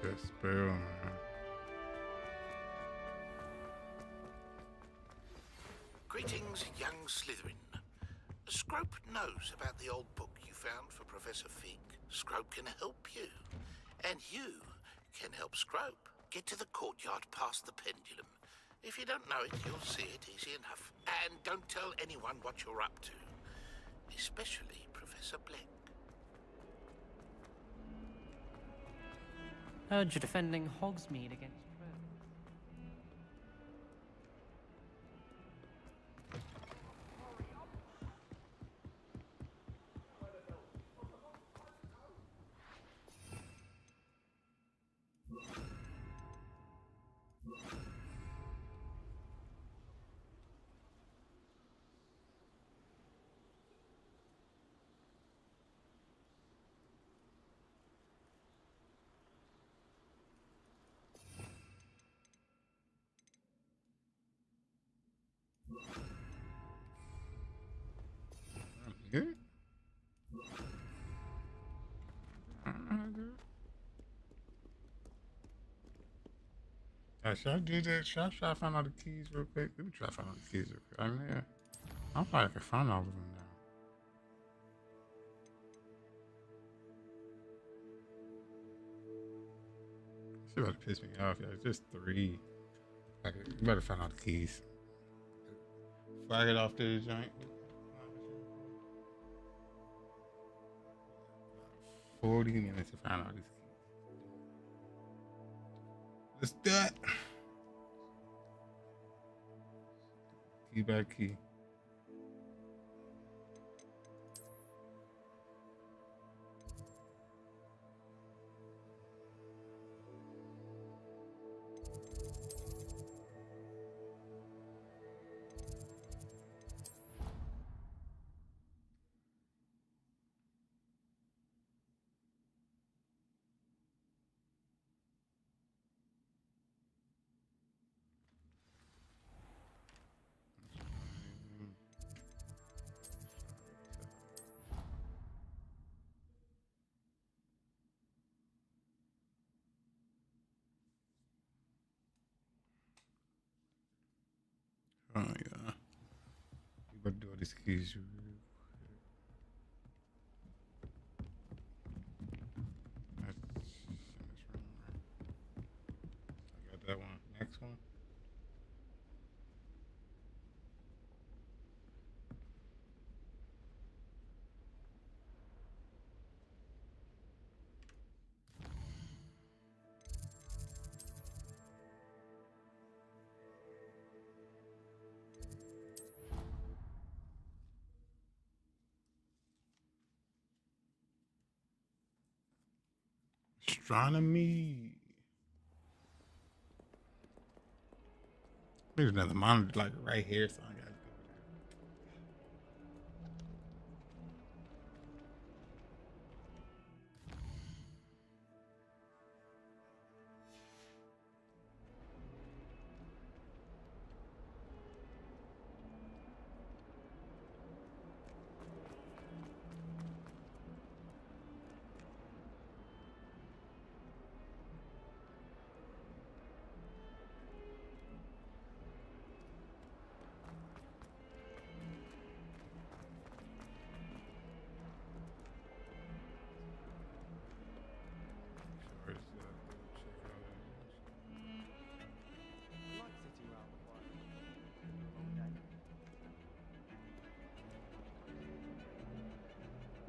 That spell, man. Greetings, young Slytherin. Scrope knows about the old book you found for Professor Fig. Scrope can help you. And you can help Scrope. Get to the courtyard past the pendulum. If you don't know it, you'll see it easy enough. And don't tell anyone what you're up to. Especially Professor Black. Heard you're defending Hogsmeade against Crow. Good? Should I do that? Should I try to find all the keys real quick? Let me try to find all the keys real quick. I mean, yeah. I'm probably can find all of them now. She about to piss me off, yeah. It's just 3. Okay, you better find all the keys. Before I get off to the joint. 40 minutes to find all these keys. Let's do it. Key by key. Oh yeah. You better do all these keys. I got that one. Next one. Astronomy. There's another monitor like right here, so I gotta go there.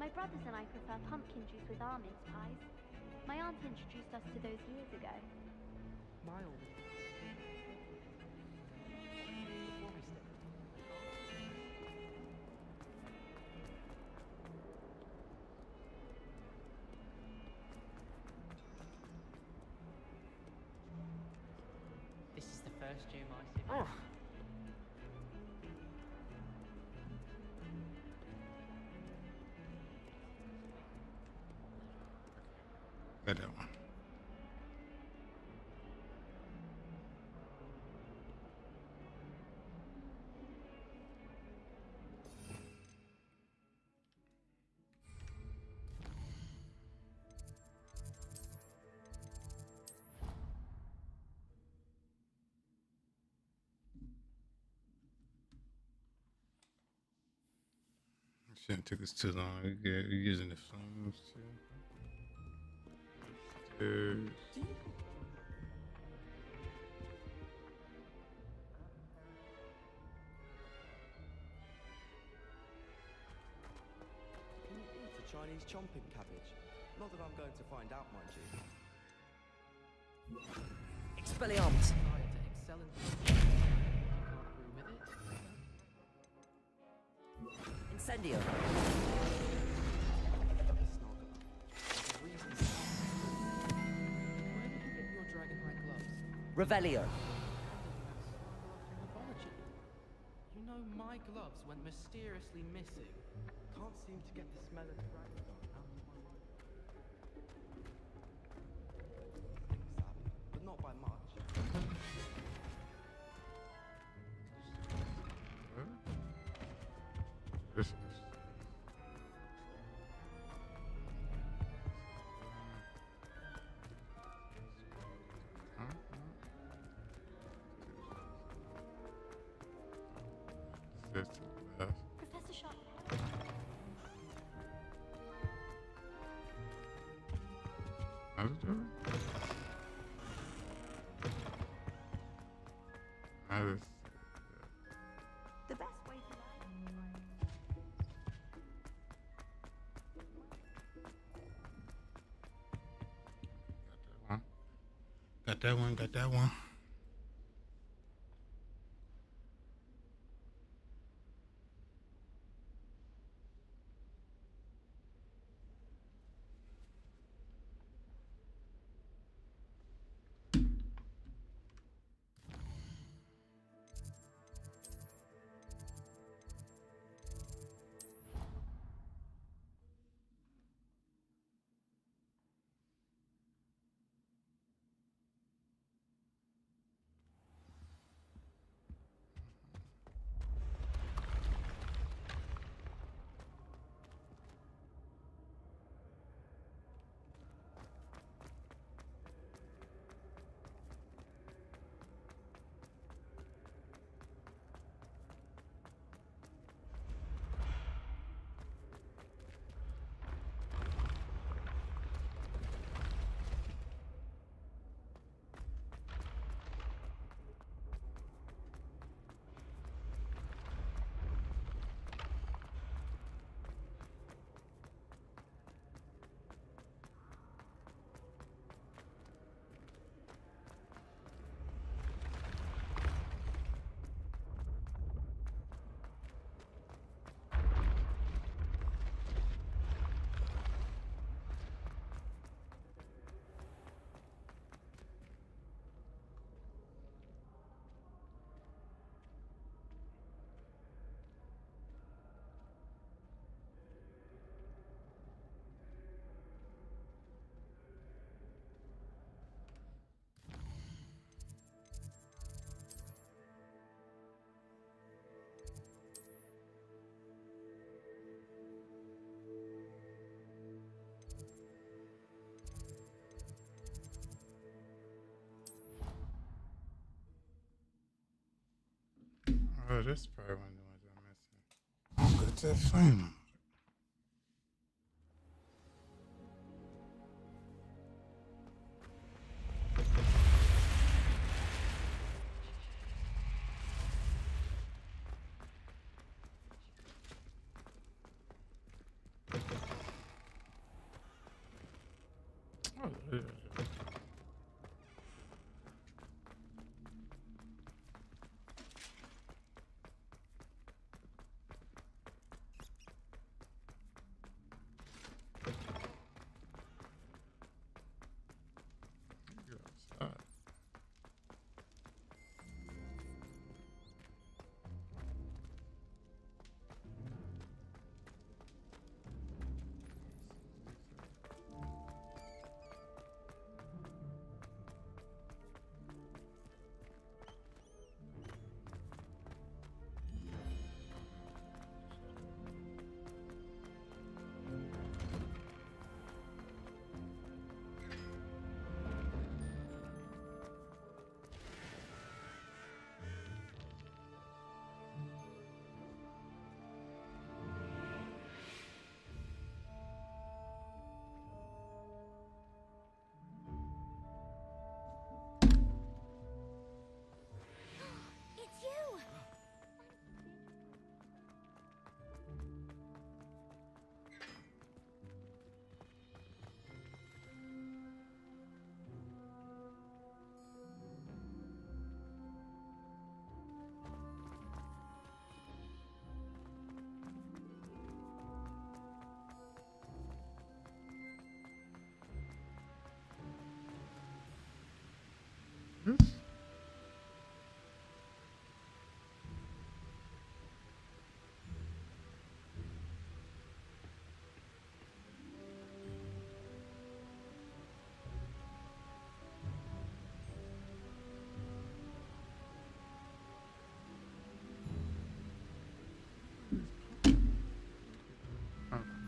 My brothers and I prefer pumpkin juice with our mince pies. My aunt introduced us to those years ago. This is the first gym I see. Oh. Got that one. Shouldn't took us too long. We're using the flames too. Stairs. Can you eat a Chinese chomping cabbage? Not that I'm going to find out, mind you. Expelliarmus! Incendio! Revelio! You know, my gloves went mysteriously missing. Can't seem to get the smell of dragon out of my mind. But not by much. This is. This is the best. Professor Sharp. How's it doing? The best way to learn. Got that one. Got that one. this is probably one of the ones I'm missing. Good to flame. Oh, yeah. It's you!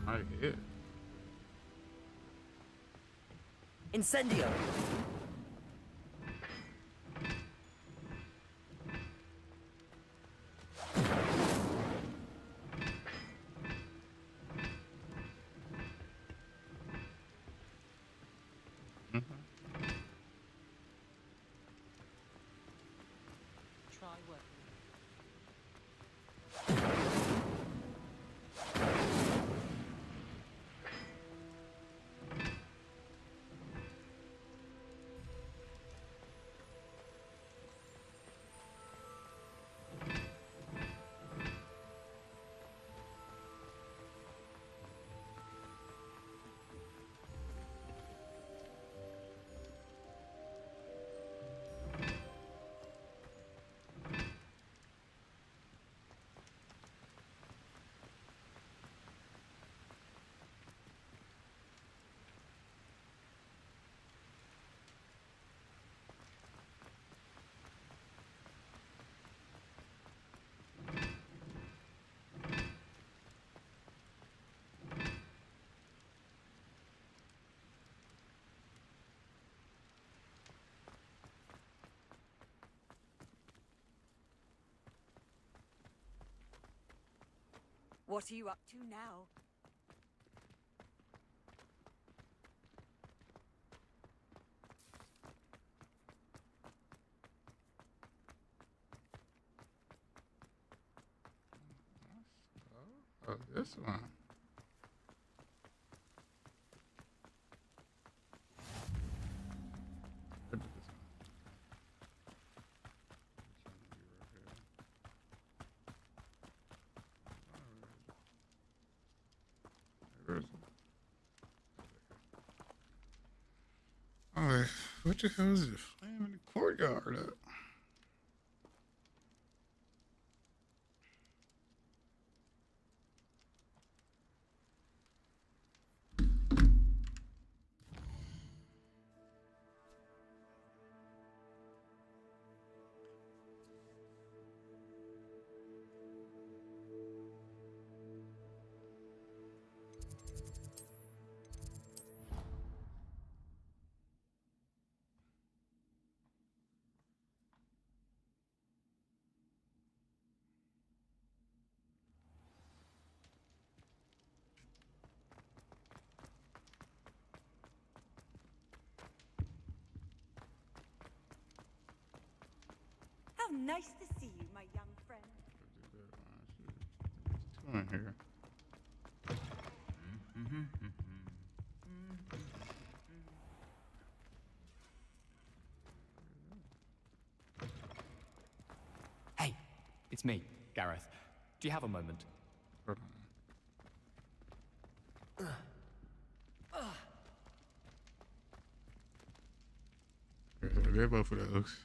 I hit. Incendio! Try working. What are you up to now? Oh, this one. Oh, what the hell is this? Flame in the courtyard up. Nice to see you, my young friend. Two in here. Hey, it's me, Gareth. Do you have a moment? They're both of those.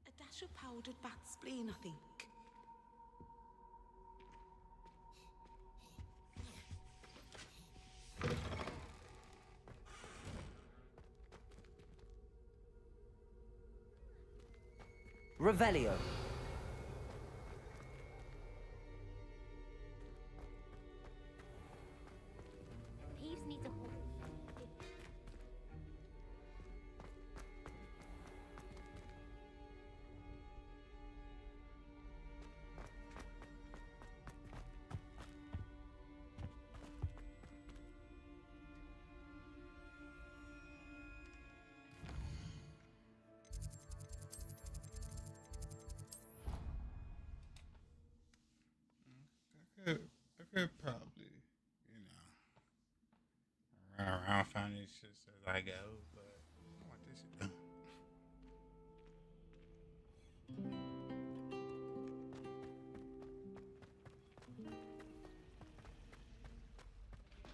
A dash of powdered bat spleen, I think. Revelio. Peeves needs a hold. I could probably, you know, around find these shits as I go, but I want this shit done.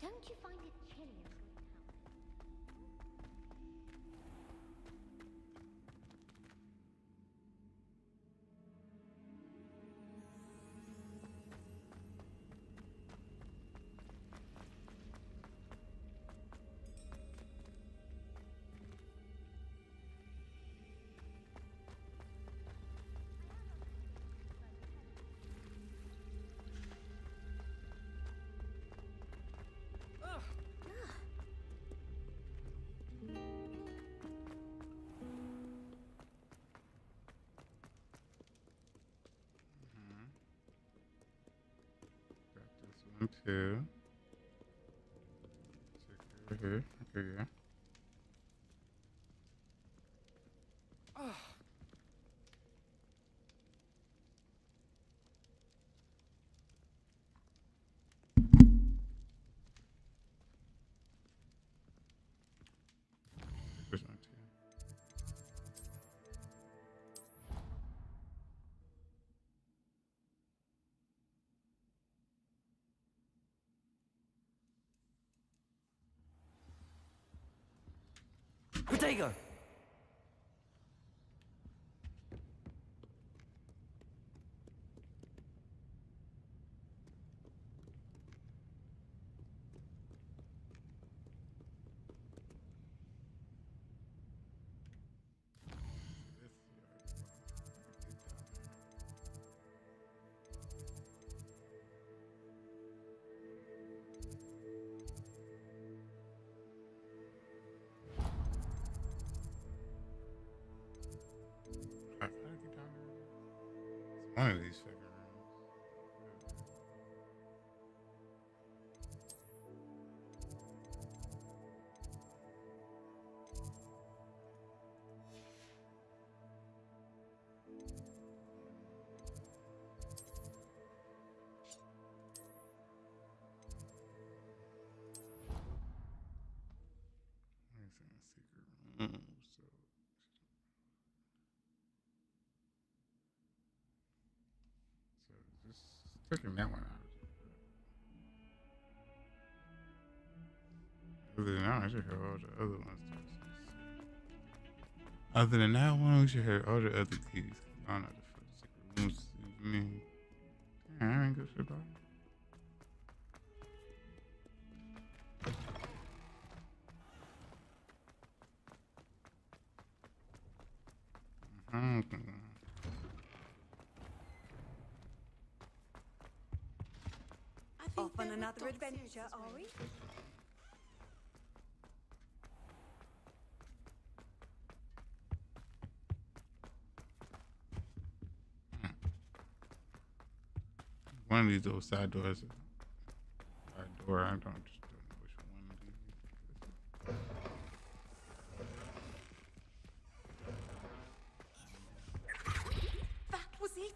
Don't you find it chilly in greenhouse? Got this one too. Check over here. Okay, yeah. This one too. Protego! How did I get down there? It's one of these fucking rooms. It's in a secret room, so just taking that one out. Other than that, I should have all the other ones. Other than that one, we should have all the other keys. I don't know the fuck secret rooms mean. Damn. I ain't good shit about Off on another adventure, are we? one of these little side doors. Side door. I don't know which one of these. That was it.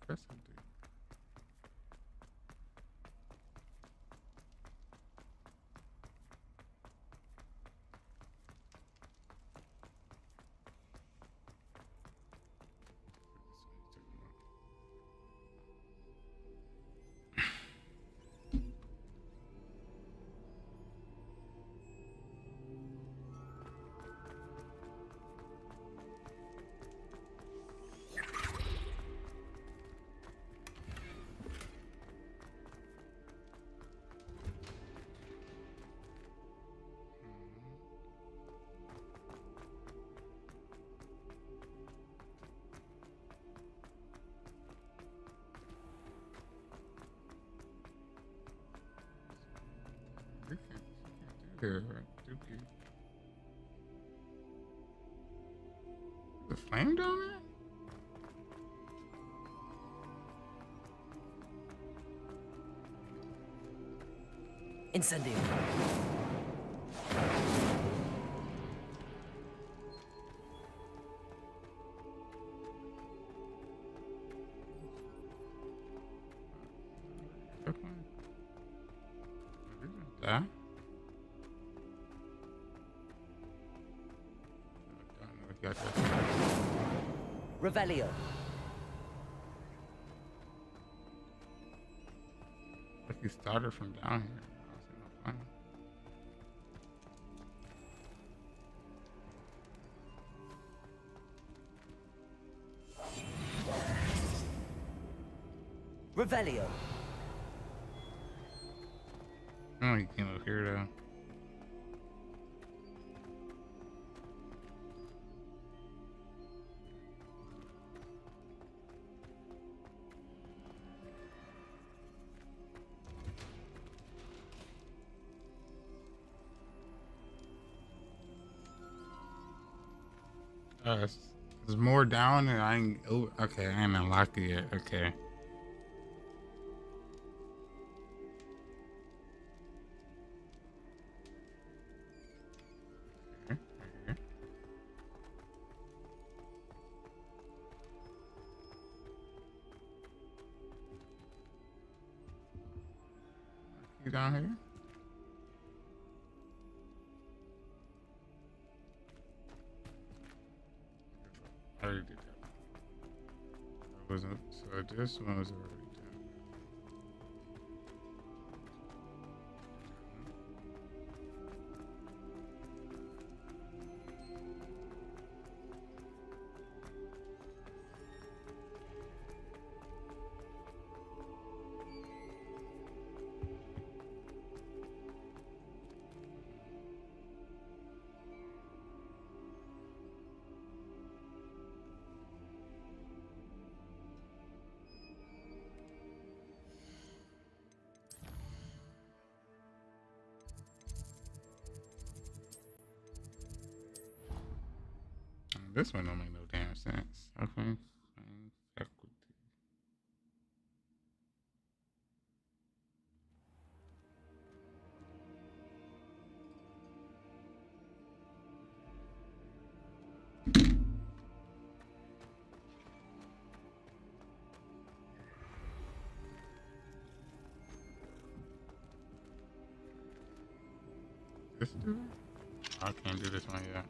Press something. Here, Dookie. The flame down there? Incendio. Yeah. Revelio. Like he started from down here. I don't see no flame. Revelio. Oh, he came up here though. There's more down and I ain't. Oh, okay, I ain't unlocked it yet. Okay. You down here? I already did that. I wasn't. So this one was already done. This one don't make no damn sense. Okay. Faculty. this do it? I can't do this one yet.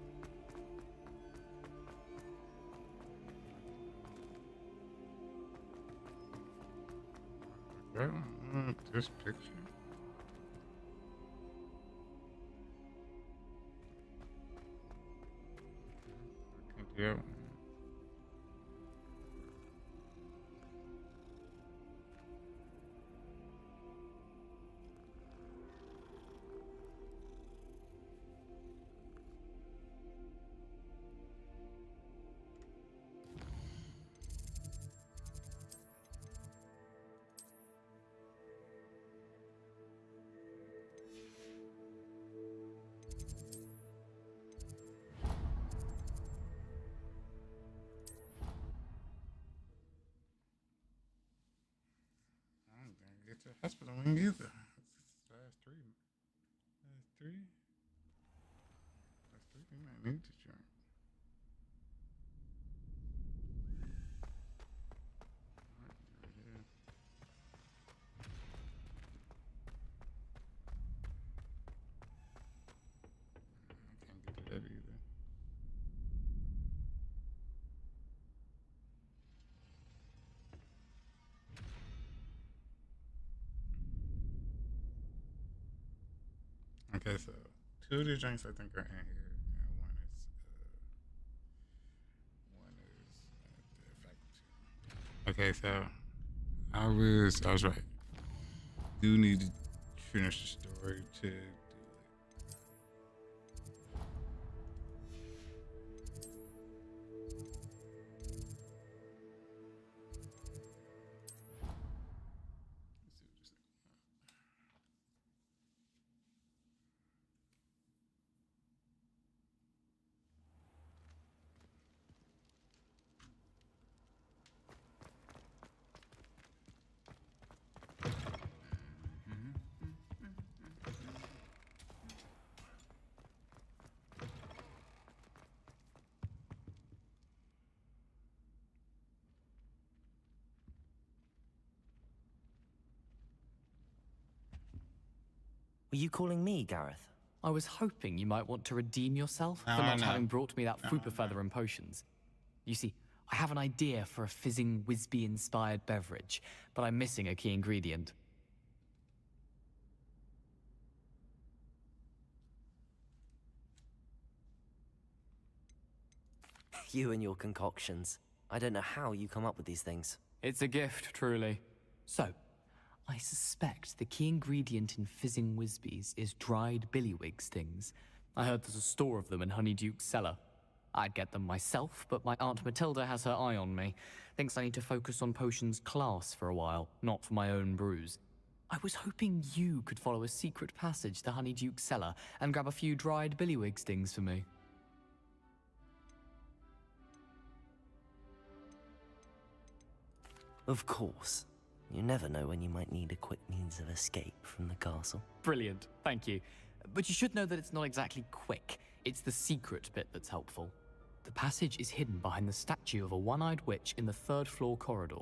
That one, this picture. I can't do that one. Get to the hospital wing either. Last three. We might need to drink. I can't get to that either. Okay, so two of the drinks I think are in here, and one is the faculty. Okay, so I was right. Do need to finish the story to do it. Were you calling me, Gareth? I was hoping you might want to redeem yourself for not having brought me that Fupa Feather and potions. You see, I have an idea for a fizzing Whizbee-inspired beverage, but I'm missing a key ingredient. You and your concoctions. I don't know how you come up with these things. It's a gift, truly. So, I suspect the key ingredient in fizzing Whizbees is dried billywig stings. I heard there's a store of them in Honeyduke's cellar. I'd get them myself, but my Aunt Matilda has her eye on me. Thinks I need to focus on potions class for a while, not for my own brews. I was hoping you could follow a secret passage to Honeyduke's cellar and grab a few dried billywig stings for me. Of course. You never know when you might need a quick means of escape from the castle. Brilliant, thank you. But you should know that it's not exactly quick. It's the secret bit that's helpful. The passage is hidden behind the statue of a one-eyed witch in the third-floor corridor.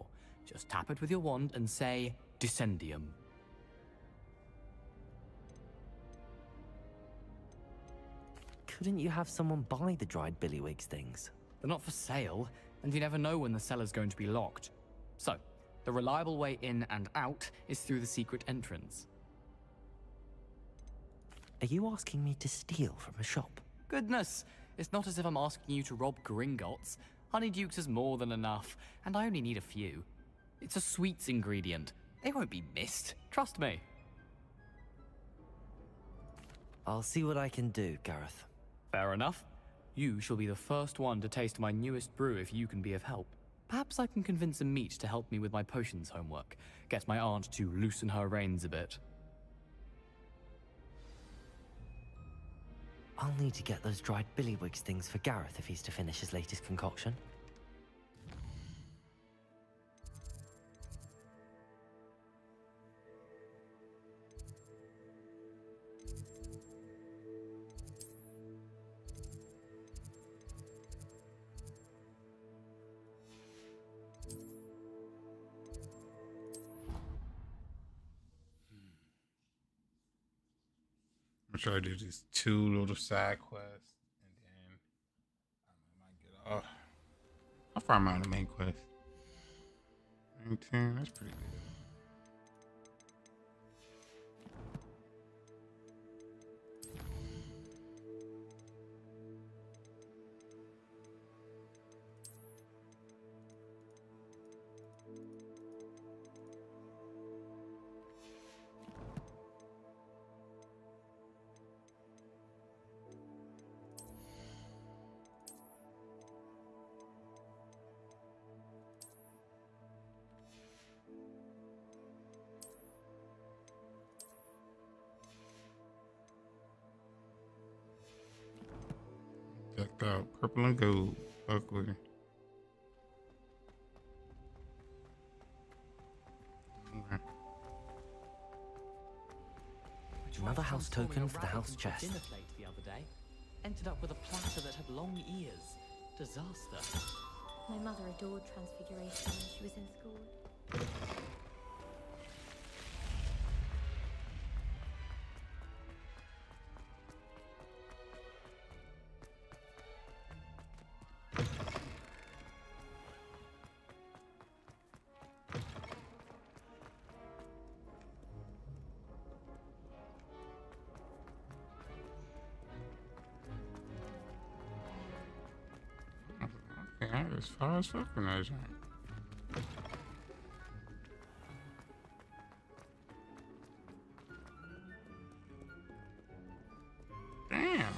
Just tap it with your wand and say, Descendium. Couldn't you have someone buy the dried billywig stings? They're not for sale, and you never know when the cellar's going to be locked. So, the reliable way in and out is through the secret entrance. Are you asking me to steal from a shop? Goodness, it's not as if I'm asking you to rob Gringotts. Honeyduke's is more than enough, and I only need a few. It's a sweets ingredient. They won't be missed, trust me. I'll see what I can do, Gareth. Fair enough. You shall be the first one to taste my newest brew if you can be of help. Perhaps I can convince a meat to help me with my potions homework. Get my aunt to loosen her reins a bit. I'll need to get those dried billywig stings for Gareth if he's to finish his latest concoction. I'm trying to do these 2 little side quests, and then I might get off. How far am I on the main quest? 19. That's pretty good. Decked out purple and gold. Buckley. Okay. Another house token for the house chest. Dinner plate the other day. Ended up with a platter that had long ears. Disaster. My mother adored Transfiguration when she was in school. Okay, as far as fucking that joint. Damn.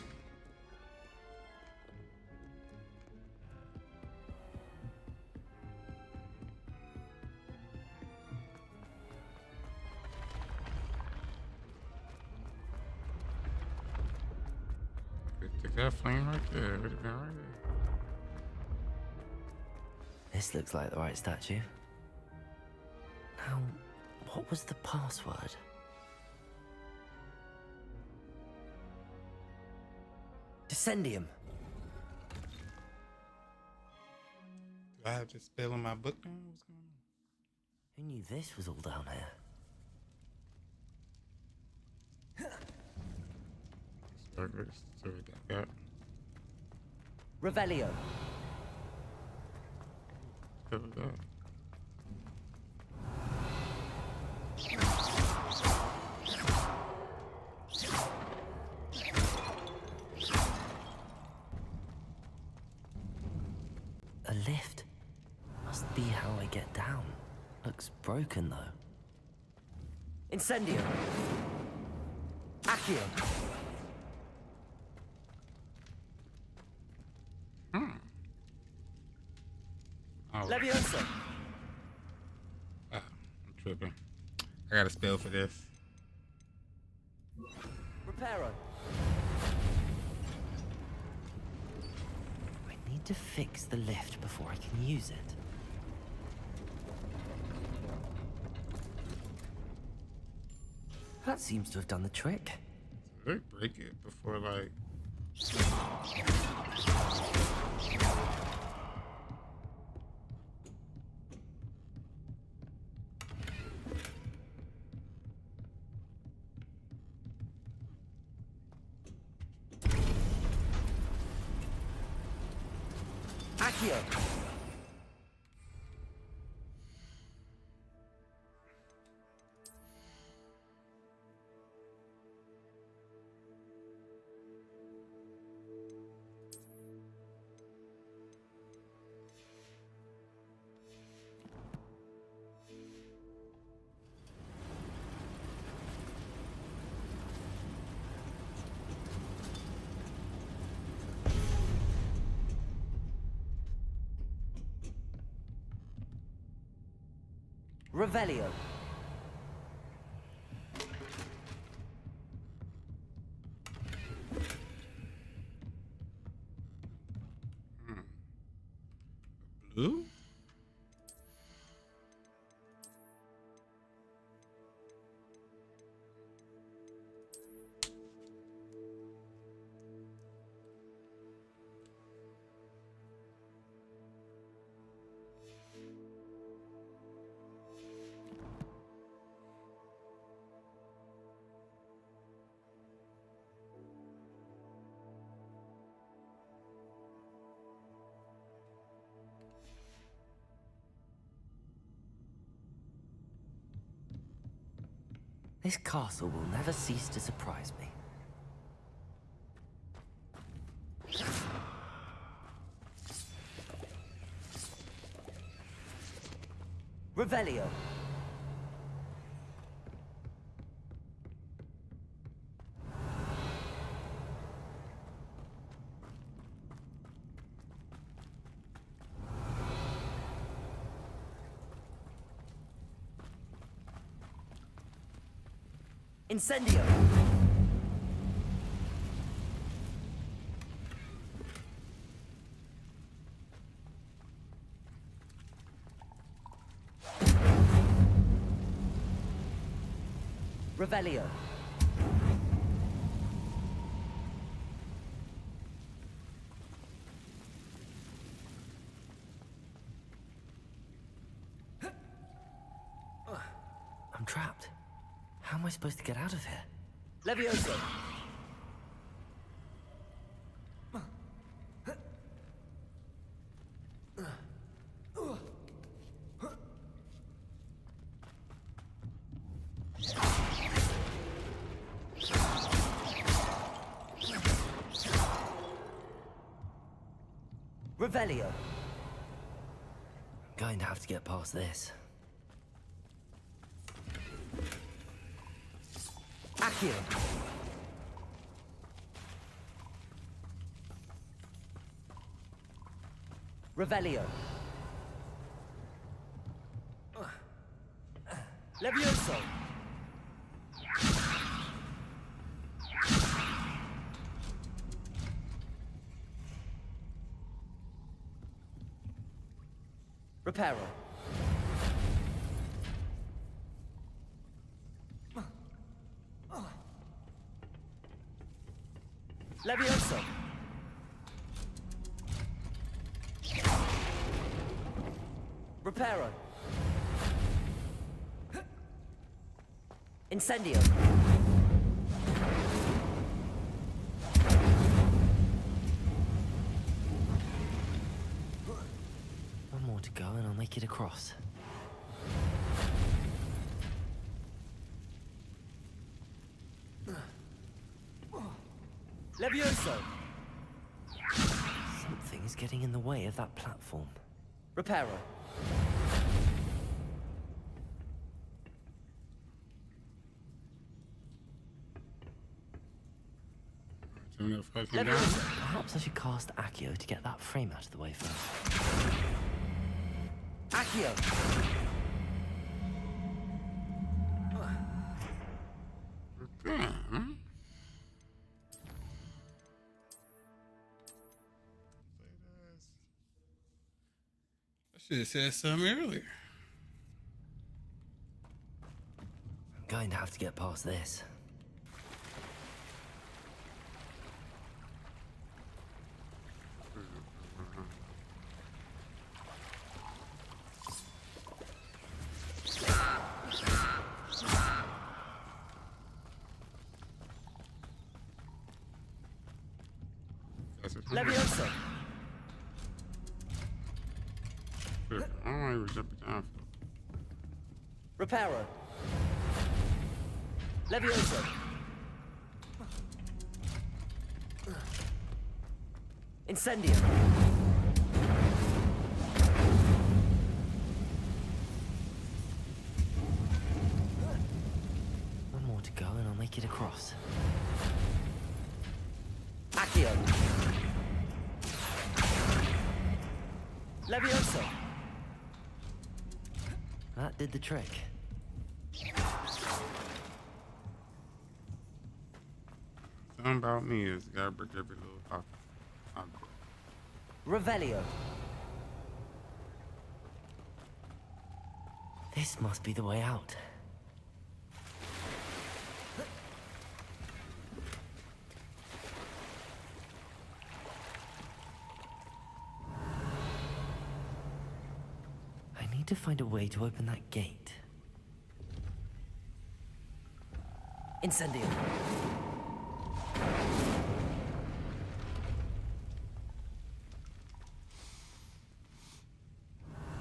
Take that flame right there. Would have been right there. This looks like the right statue. Now, what was the password? Descendium. Do I have to spell in my book now? What's going on? Who knew this was all down here? Sorry about that. Revelio. Cover that. A lift. Must be how I get down. Looks broken though. Incendio. Accio. Oh. Leviosa. I'm tripping. I got a spell for this. Reparo. I need to fix the lift before I can use it. That seems to have done the trick. Did they break it before, like... Accio. Revelio. Blue? This castle will never cease to surprise me. Revelio. Incendio. Revelio. I'm trapped. How am I supposed to get out of here? Levioso. Revelio. I'm going to have to get past this. Accio. Revelio. Levioso. Reparo. Levioso. Reparo. Incendio. One more to go and I'll make it across. Levioso! Something is getting in the way of that platform. Reparo. Perhaps I should cast Accio to get that frame out of the way first. Accio! I should have said something earlier. I'm going to have to get past this. Levioso. Reparo. Levioso. Incendio. One more to go and I'll make it across. Accio. Levioso. That did the trick. Something about me is gotta break every little object. Revelio. This must be the way out. I need to find a way to open that gate. Incendio.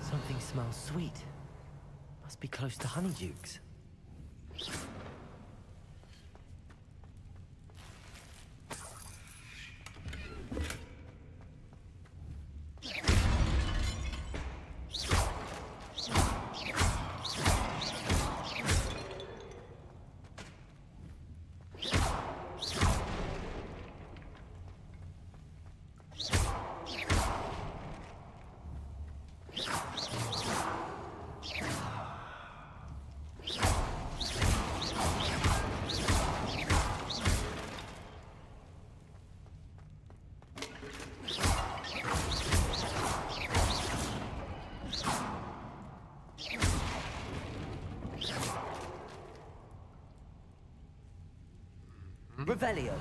Something smells sweet. Must be close to Honeydukes. Revelio.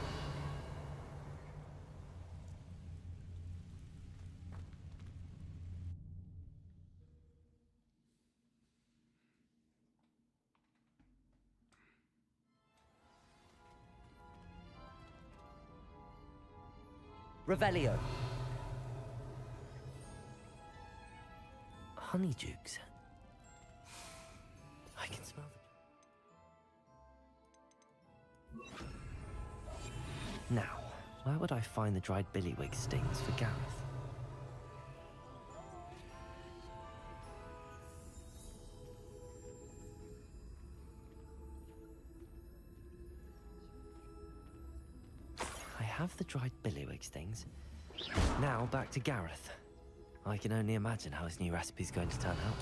Revelio. Honeydukes. I can smell them. Now, where would I find the dried billywig stings for Gareth? I have the dried billywig stings. Now back to Gareth. I can only imagine how his new recipe's going to turn out.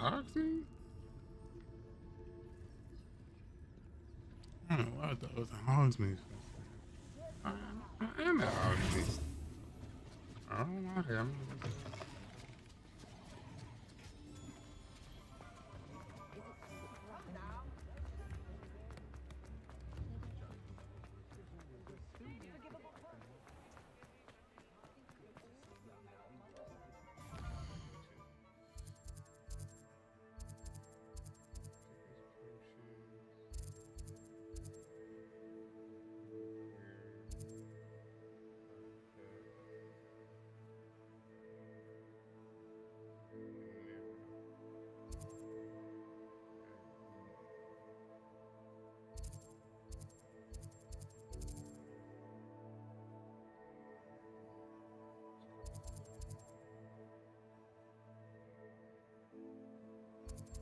Hogsmeade? I don't know what that was a Hogsmeade. I am at Hogsmeade. I don't know him.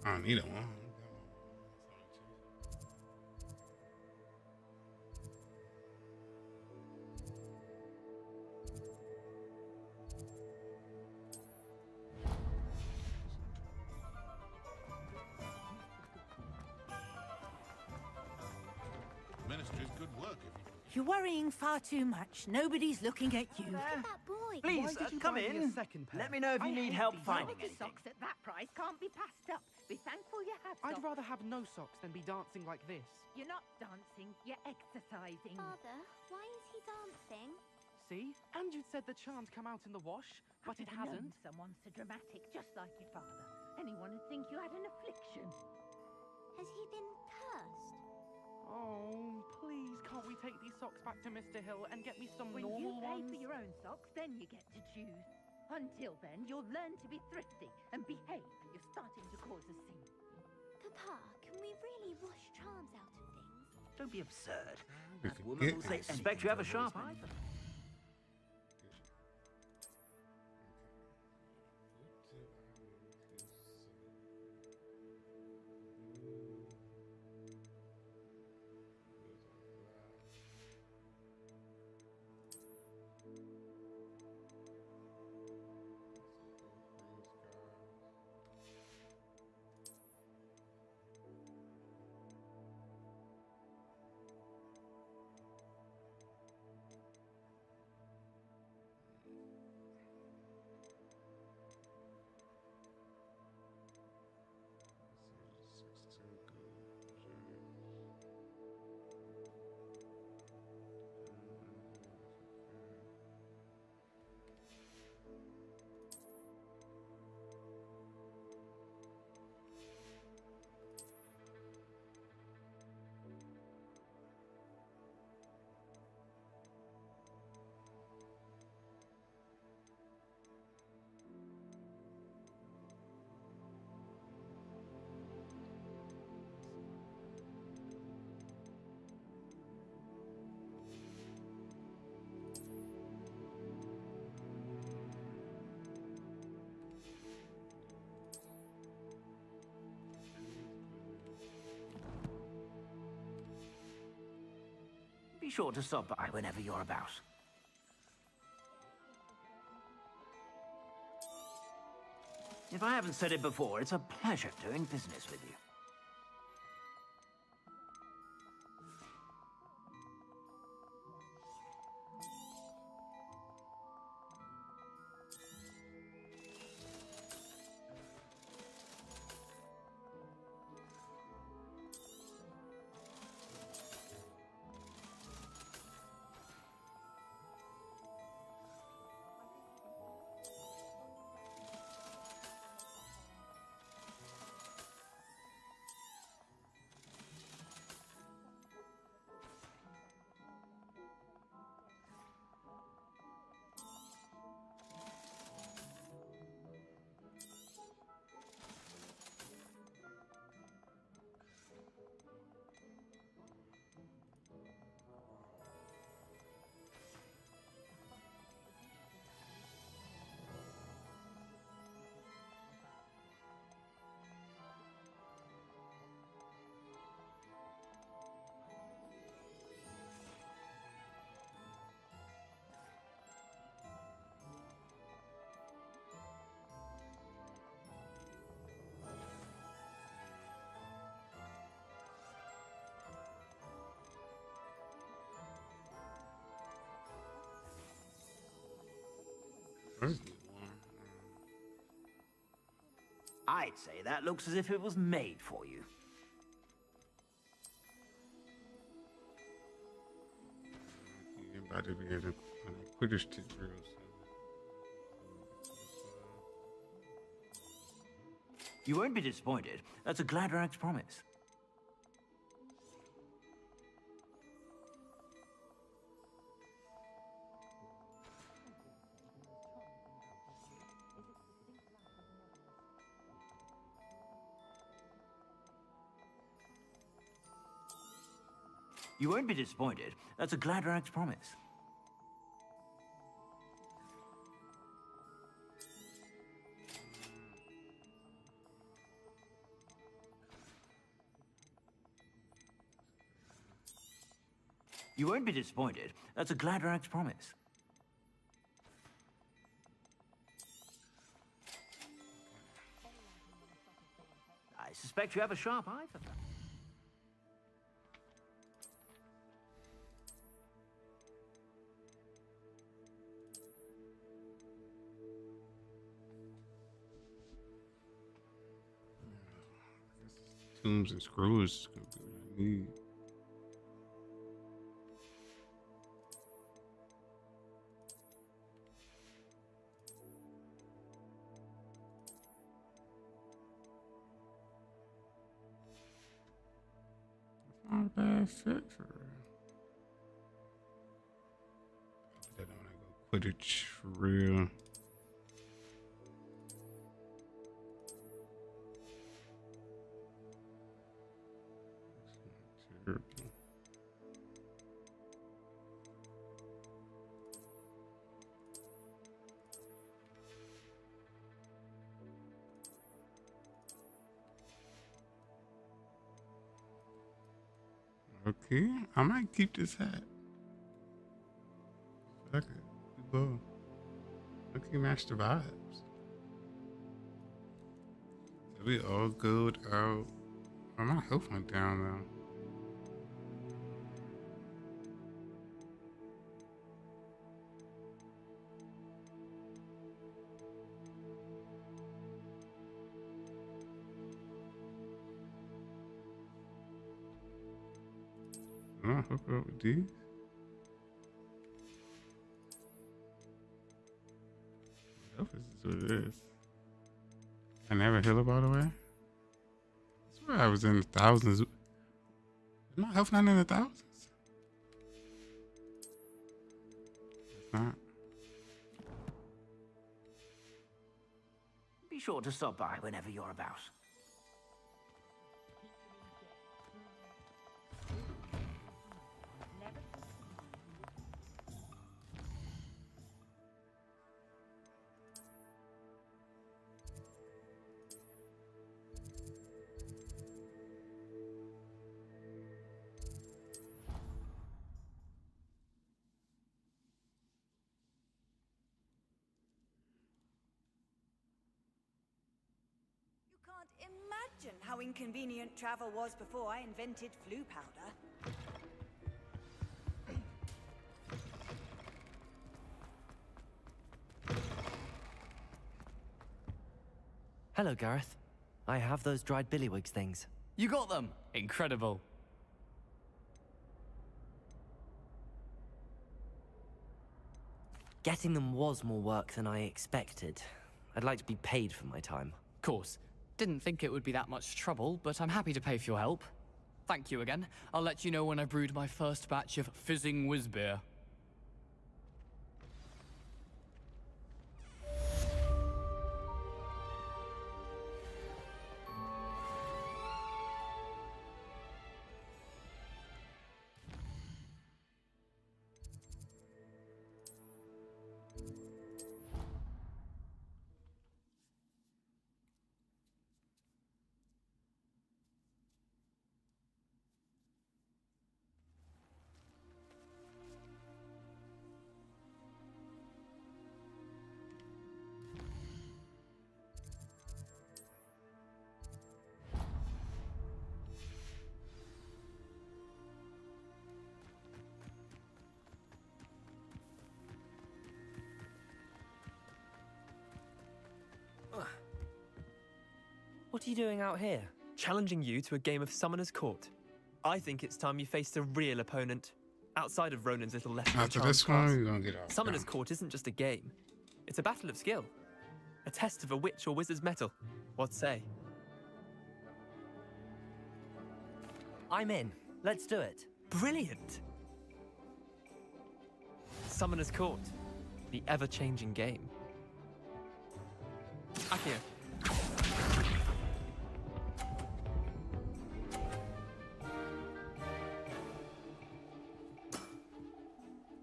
I don't need it one. Ministry's good work if You're worrying far too much. Nobody's looking at you. That boy. Please, come in. Let me know if you need help finding anything. Socks at that price can't be passed up. Be thankful you have socks. I'd rather have no socks than be dancing like this. You're not dancing, you're exercising. Father, why is he dancing? See? And you'd said the charm's come out in the wash, but it hasn't. Someone so dramatic, just like your father. Anyone would think you had an affliction. Has he been cursed? Oh, please, can't we take these socks back to Mr. Hill and get me some When normal you pay ones? for your own socks, then you get to choose. Until then, you'll learn to be thrifty and behave. You're starting to cause a scene. Papa, can we really wash charms out of things? Don't be absurd. That woman will expect you have a sharp eye. Be sure to stop by whenever you're about. If I haven't said it before, it's a pleasure doing business with you. I'd say that looks as if it was made for you. You're about to be in a Quidditch tutorial. You won't be disappointed. That's a Gladrax promise. You won't be disappointed. That's a Gladrax promise. You won't be disappointed. That's a Gladrax promise. I suspect you have a sharp eye for that. Tombs and screws is gonna be what I need. Not a bad fit for real. Then I wanna go Quidditch for real. Okay, I might keep this hat. Fuck it. We both. Okay, match the vibes. So we all good out. Oh, my health went down though. Oh, hook up with these. This is what it is. I never heal up all the way. I swear I was in the thousands. Is my health not in the thousands? It's not. Be sure to stop by whenever you're about. imagine how inconvenient travel was before I invented flu powder. Hello, Gareth. I have those dried billywigs things. You got them! Incredible. Getting them was more work than I expected. I'd like to be paid for my time. Course. Didn't think it would be that much trouble, but I'm happy to pay for your help. Thank you again. I'll let you know when I brewed my first batch of fizzing whizbeer. What are you doing out here? Challenging you to a game of Summoner's Court. I think it's time you faced a real opponent, outside of Ronan's little left. After this one, you're gonna get off. Summoner's Court isn't just a game. It's a battle of skill. A test of a witch or wizard's mettle. What say? I'm in. Let's do it. Brilliant! Summoner's Court. The ever-changing game. Akio.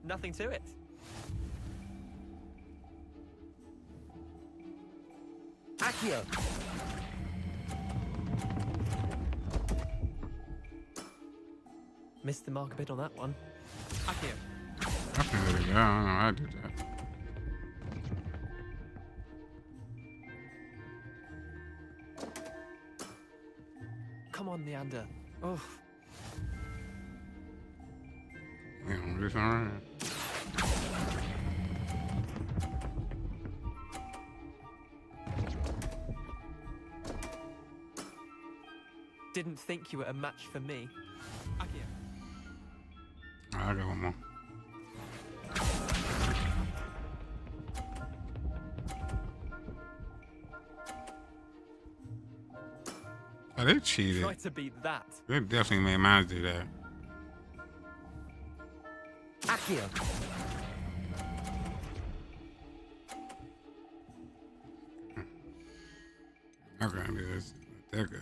Nothing to it. Akio! Missed the mark a bit on that one. Akio. I can let it go. I don't know. I did that. Come on, Leander. Oh. Yeah, this all right. Didn't think you were a match for me. Akio. I got one more. Oh, they cheated. Try to beat that. They definitely made mine do that. Akio. I'm gonna do this. There you go.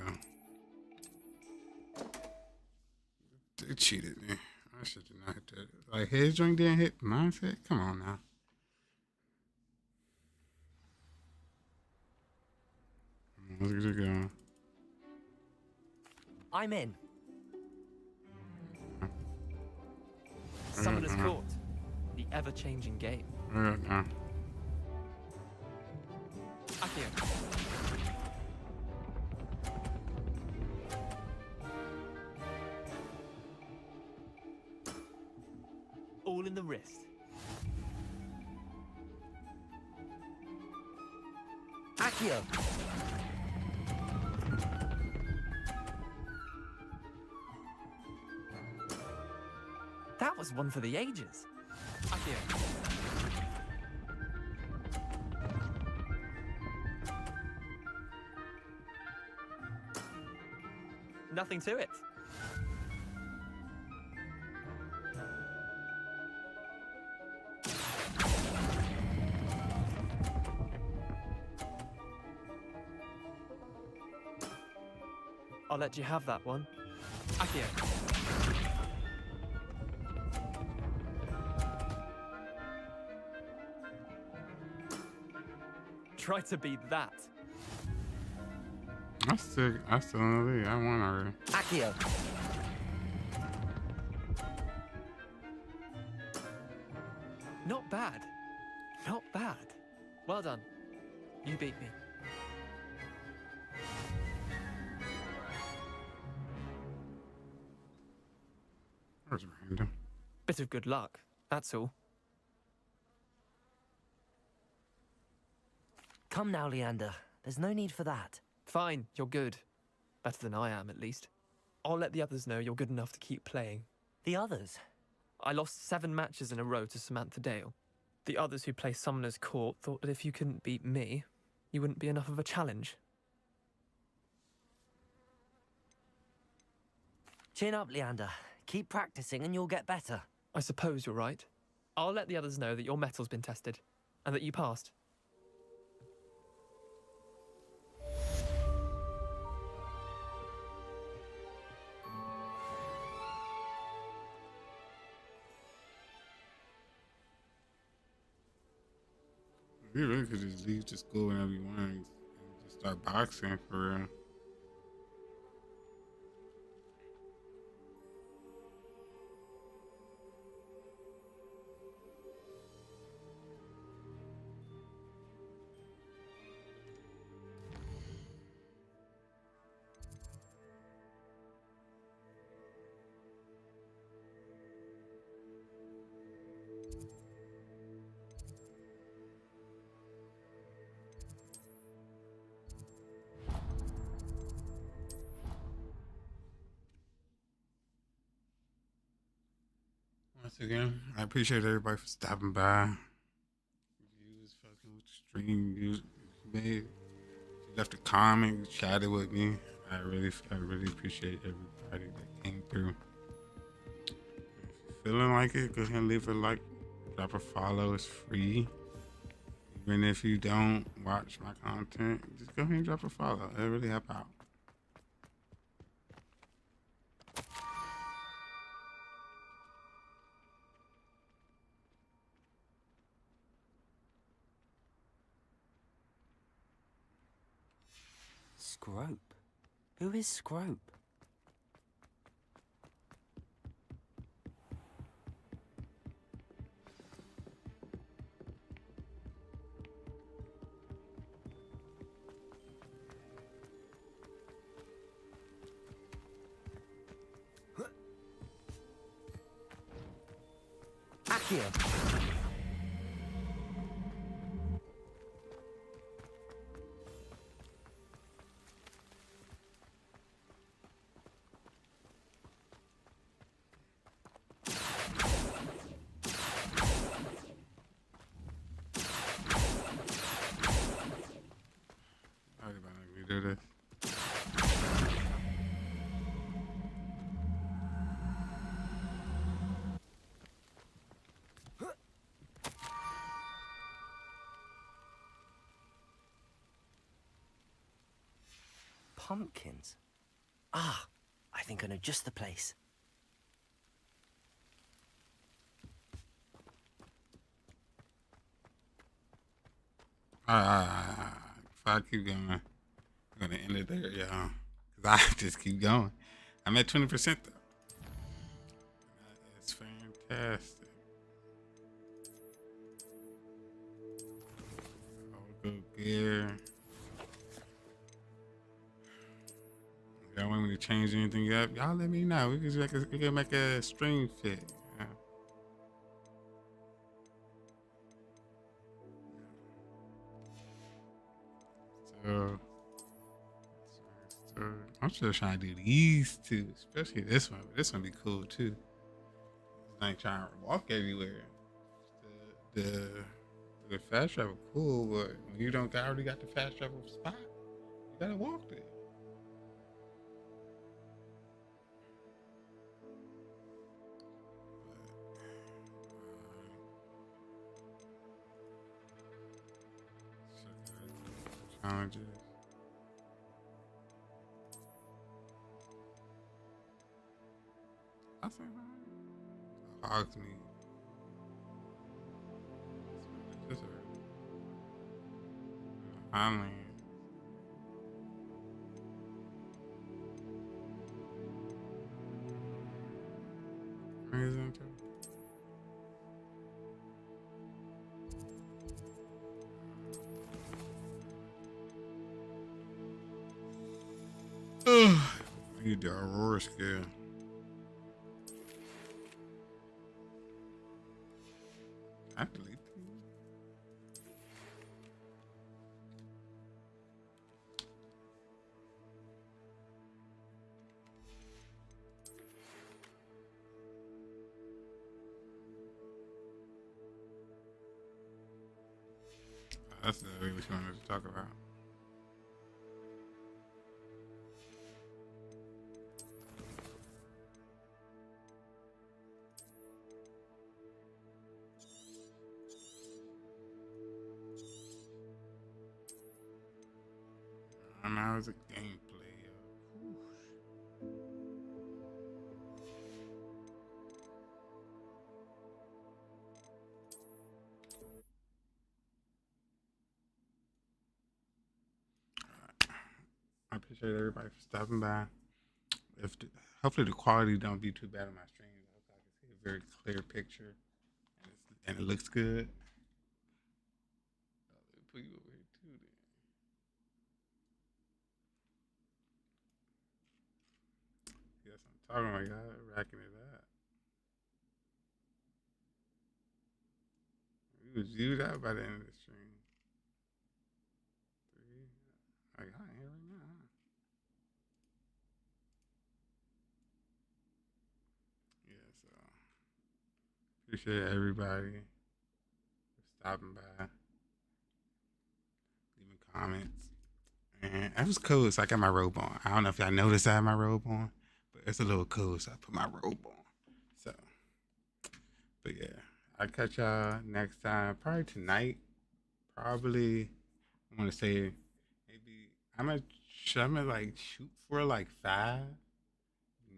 They cheated me. I should not hit that. Like his joint didn't hit mine. Said, come on now. Let's get it going. I'm in. Summoner's Court. The ever-changing game. Akio. All in the wrist. Akio. That was one for the ages. Akio. Nothing to it. I'll let you have that one. Akio. Try to beat that. I still in the lead. I won already. Akio. Not bad. Not bad. Well done. You beat me. was random. Bit of good luck, that's all. Come now, Leander. There's no need for that. Fine, you're good. Better than I am, at least. I'll let the others know you're good enough to keep playing. The others? I lost 7 matches in a row to Samantha Dale. The others who play Summoner's Court thought that if you couldn't beat me, you wouldn't be enough of a challenge. Chin up, Leander. Keep practicing and you'll get better. I suppose you're right. I'll let the others know that your metal's been tested, and that you passed. You really could just leave to school whenever you want and just start boxing for real. Once again, I appreciate everybody for stopping by. You was fucking with the stream. You made, you left a comment, you chatted with me. I really appreciate everybody that came through. If you're feeling like it, go ahead and leave a like, drop a follow. It's free. Even if you don't watch my content, just go ahead and drop a follow. It really help out. Scrope? Who is Scrope? Accio! Do this. Pumpkins? Ah, I think I know just the place. If I keep going, I'm gonna end it there, y'all. Cause I just keep going. I'm at 20% though. It's fantastic. All good gear. Y'all want me to change anything up? Y'all let me know. We can make a stream fit. Yeah. So I'm still trying to do these two, especially this one. But this one be cool too. I ain't trying to walk everywhere. The fast travel cool, but when you don't already got the fast travel spot, you gotta walk there. Challenges. I say that. Hogsmeade. This is Island. Amazing too. I need the Aurora scale. I delete. That's the really what you wanted to talk about. Now it's a gameplay. I appreciate everybody for stopping by. Hopefully the quality don't be too bad on my stream. I can see a very clear picture, and it looks good. Let me put you over here too. Then. Yes, I'm talking about y'all racking it up. We was used out by the end of the stream. 3. Like, I ain't here right now. Huh? Yeah, so appreciate everybody for stopping by, leaving comments. And that was cool. So I got my robe on. I don't know if y'all noticed I had my robe on, but it's a little cool. So I put my robe on. So, but yeah, I'll catch y'all next time. Probably tonight. Probably, I want to say maybe I'm gonna like shoot for like 5.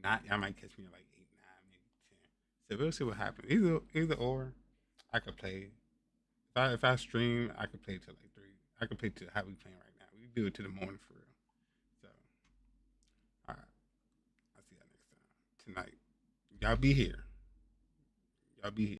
Not, y'all might catch me at like 8, 9, maybe 10. So we'll see what happens. Either or, I could play. If I stream, I could play till like 3. I could play to how we playing right now. We do it to the morning for real. So, all right. I'll see y'all next time. Tonight. Y'all be here. Y'all be here.